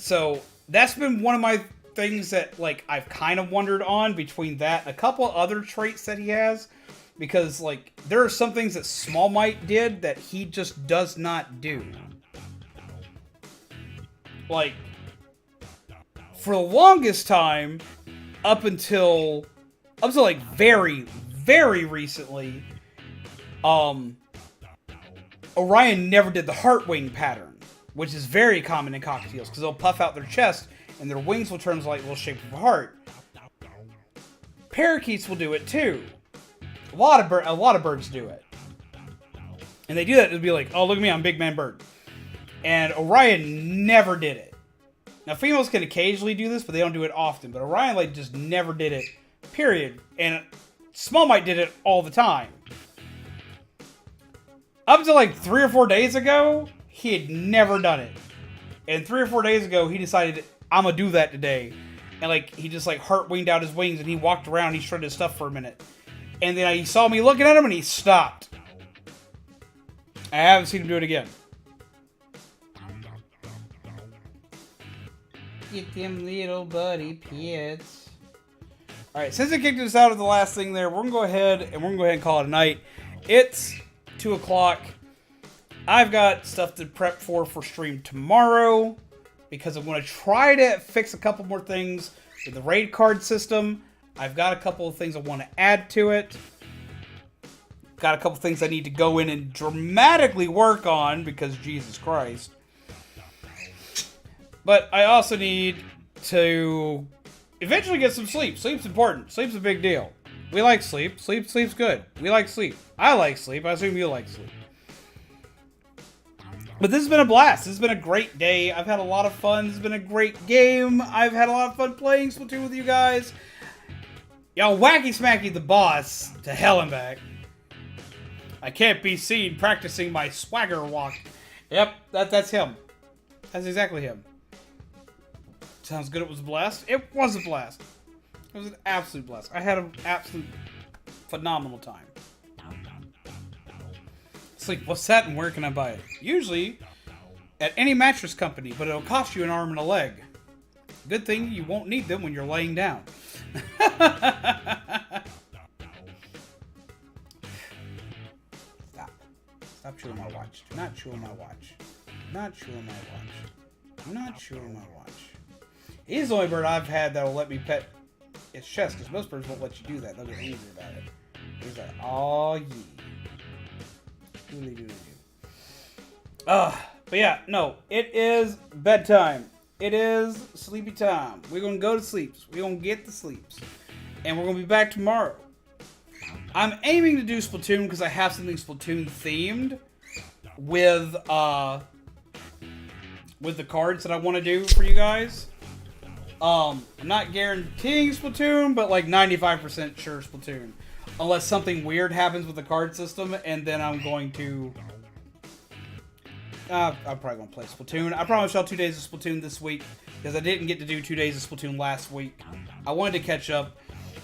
So that's been one of my things that like I've kind of wondered on between that and a couple other traits that he has, because like there are some things that Small Might did that he just does not do. Like for the longest time, up until like very, very recently, Orion never did the heart wing pattern, which is very common in cockatiels because they'll puff out their chest and their wings will turn like a little shape of a heart. Parakeets will do it too. A lot of birds do it, and they do that to be like, oh look at me, I'm a big man bird. And Orion never did it. Now females can occasionally do this, but they don't do it often. But Orion like just never did it. Period. And Small Might did it all the time. Up until like 3 or 4 days ago, he had never done it. And 3 or 4 days ago, he decided, I'm gonna do that today. And like, he just like heart winged out his wings and he walked around, he shredded his stuff for a minute. And then he saw me looking at him and he stopped. I haven't seen him do it again. Get them little buddy pits. Alright, since I kicked us out of the last thing there, we're gonna go ahead and call it a night. It's 2 o'clock. I've got stuff to prep for stream tomorrow because I'm going to try to fix a couple more things with the raid card system. I've got a couple of things I want to add to it. Got a couple things I need to go in and dramatically work on because Jesus Christ. But I also need to eventually get some sleep. Sleep's important. Sleep's a big deal. We like sleep. Sleep's good. We like sleep. I like sleep. I assume you like sleep. But this has been a blast. This has been a great day. I've had a lot of fun. This has been a great game. I've had a lot of fun playing Splatoon with you guys. Y'all wacky smacky the boss to hell and back. I can't be seen practicing my swagger walk. Yep, that's him. That's exactly him. Sounds good. It was a blast. It was a blast. It was an absolute blast. I had an absolute phenomenal time. Sleep, what's that and where can I buy it? Usually at any mattress company, but it'll cost you an arm and a leg. Good thing you won't need them when you're laying down. Stop chewing my watch. Do not chew on my watch. Do not chew on my watch. Do not chew on my watch. He's the only bird I've had that'll let me pet its chest, because most birds won't let you do that. They'll get angry about it. He's like, oh yeah. But yeah, no, it is bedtime. It is sleepy time. We're gonna go to sleeps. We're gonna get the sleeps. And we're gonna be back tomorrow. I'm aiming to do Splatoon because I have something Splatoon themed with the cards that I want to do for you guys. I'm not guaranteeing Splatoon, but like 95% sure Splatoon. Unless something weird happens with the card system, and then I'm going to... I'm probably going to play Splatoon. I promised y'all 2 days of Splatoon this week, because I didn't get to do 2 days of Splatoon last week. I wanted to catch up.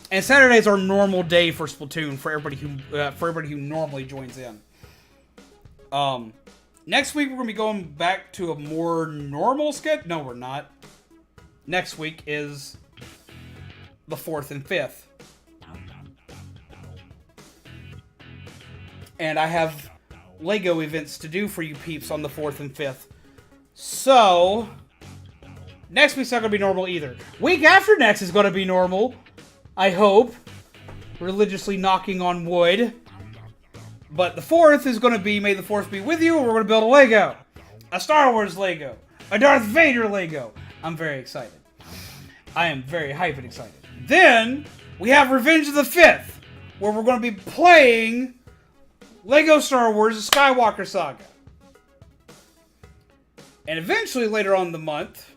And Saturday's our normal day for Splatoon, for everybody who normally joins in. Next week, we're going to be going back to a more normal schedule. No, we're not. Next week is the 4th and 5th. And I have Lego events to do for you peeps on the 4th and 5th. So, next week's not going to be normal either. Week after next is going to be normal. I hope. Religiously knocking on wood. But the 4th is going to be May the 4th be with you, and we're going to build a Lego. A Star Wars Lego. A Darth Vader Lego. I'm very excited. I am very hyped and excited. Then, we have Revenge of the 5th, where we're going to be playing Lego Star Wars The Skywalker Saga. And eventually, later on in the month,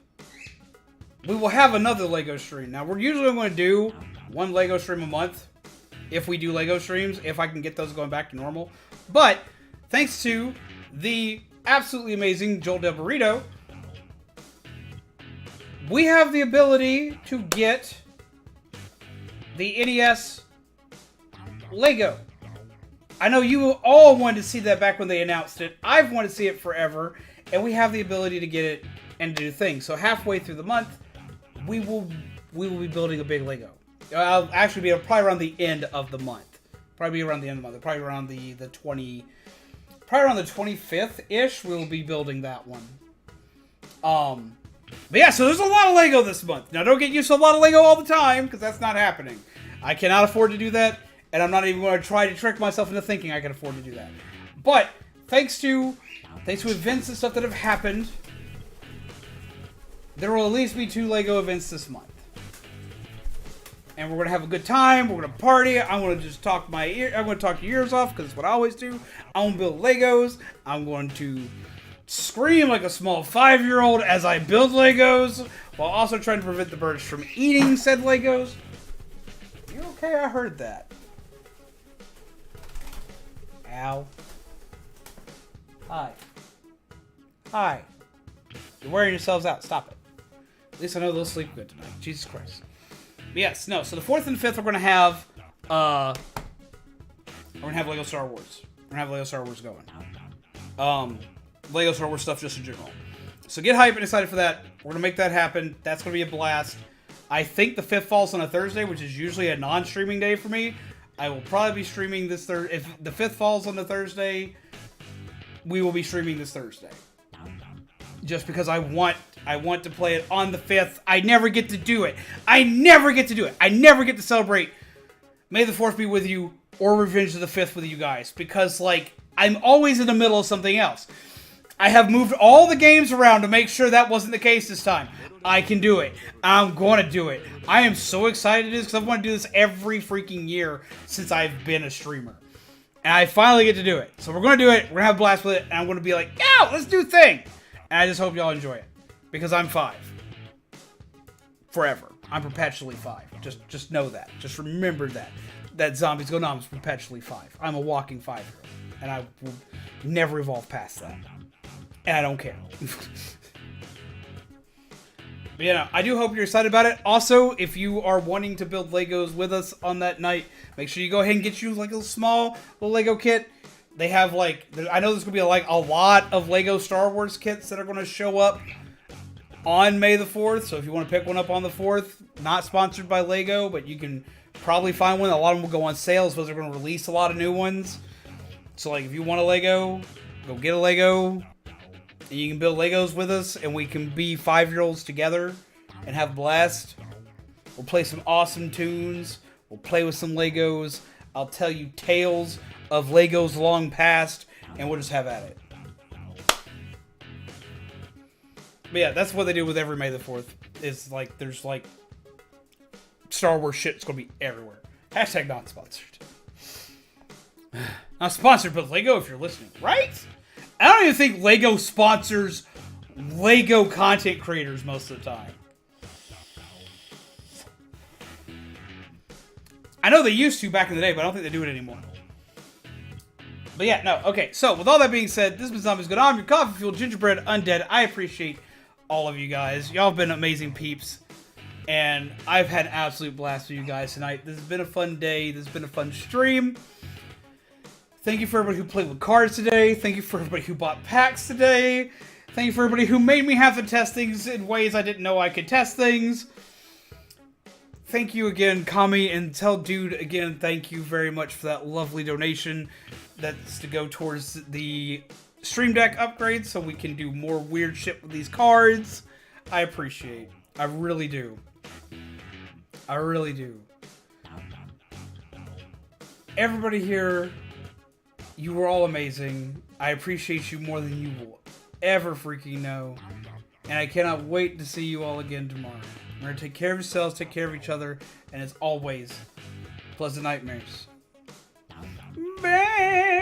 we will have another Lego stream. Now, we're usually going to do one Lego stream a month, if we do Lego streams, if I can get those going back to normal. But, thanks to the absolutely amazing Joel Del Burrito, we have the ability to get the NES Lego. I know you all wanted to see that back when they announced it. I've wanted to see it forever, and we have the ability to get it and do things. So halfway through the month, we will be building a big Lego. I'll actually be probably around the end of the month. Probably around the end of the month. Probably around the 25th ish. We'll be building that one. But yeah, so there's a lot of Lego this month. Now don't get used to a lot of Lego all the time, because that's not happening. I cannot afford to do that, and I'm not even going to try to trick myself into thinking I can afford to do that. But thanks to events and stuff that have happened, there will at least be 2 Lego events this month. And we're going to have a good time. We're going to party. I'm going to just talk I'm going to talk your ears off, because it's what I always do. I'm going to build Legos. I'm going to scream like a small 5-year-old as I build Legos, while also trying to prevent the birds from eating said Legos. You okay? I heard that. Ow. Hi. Hi. You're wearing yourselves out. Stop it. At least I know they'll sleep good tonight. Jesus Christ. But yes, no. So the 4th and 5th, we're gonna have Lego Star Wars. We're gonna have Lego Star Wars going. Lego Star Wars stuff just in general. So get hyped and excited for that. We're gonna make that happen. That's gonna be a blast. I think the 5th falls on a Thursday, which is usually a non-streaming day for me. I will probably be streaming this Thursday. If the 5th falls on the Thursday, we will be streaming this Thursday. Just because I want to play it on the 5th. I never get to do it. I never get to celebrate May the 4th be with you or Revenge of the 5th with you guys. Because, like, I'm always in the middle of something else. I have moved all the games around to make sure that wasn't the case this time. I can do it. I'm going to do it. I am so excited to do this because I want to do this every freaking year since I've been a streamer. And I finally get to do it. So we're going to do it. We're going to have a blast with it. And I'm going to be like, yeah, let's do a thing. And I just hope y'all enjoy it. Because I'm 5. Forever. I'm perpetually 5. Just know that. Just remember that. That Zombies Go Nom is perpetually 5. I'm a walking 5-year-old. And I will never evolve past that. And I don't care. But yeah, I do hope you're excited about it. Also, if you are wanting to build Legos with us on that night, make sure you go ahead and get you like a small little Lego kit. They have like, I know there's going to be like a lot of Lego Star Wars kits that are going to show up on May the 4th. So if you want to pick one up on the 4th, not sponsored by Lego, but you can probably find one. A lot of them will go on sale because they're going to release a lot of new ones. So like if you want a Lego, go get a Lego. And you can build Legos with us, and we can be 5-year-olds together and have a blast. We'll play some awesome tunes. We'll play with some Legos. I'll tell you tales of Legos long past, and we'll just have at it. But yeah, that's what they do with every May the 4th. Is like, there's like Star Wars shit. It's going to be everywhere. Hashtag not sponsored. Not sponsored, but Lego if you're listening, right? I don't even think Lego sponsors Lego content creators most of the time. I know they used to back in the day, but I don't think they do it anymore. But yeah, no, okay. So, with all that being said, this has been Zombies Go Nom, your coffee fueled gingerbread undead. I appreciate all of you guys. Y'all have been amazing peeps. And I've had an absolute blast with you guys tonight. This has been a fun day. This has been a fun stream. Thank you for everybody who played with cards today. Thank you for everybody who bought packs today. Thank you for everybody who made me have to test things in ways I didn't know I could test things. Thank you again, Kami, and tell Dude again, thank you very much for that lovely donation. That's to go towards the Stream Deck upgrade so we can do more weird shit with these cards. I appreciate. I really do. I really do. Everybody here, you were all amazing. I appreciate you more than you will ever freaking know. And I cannot wait to see you all again tomorrow. Remember to take care of yourselves, take care of each other, and as always, pleasant nightmares. Bye!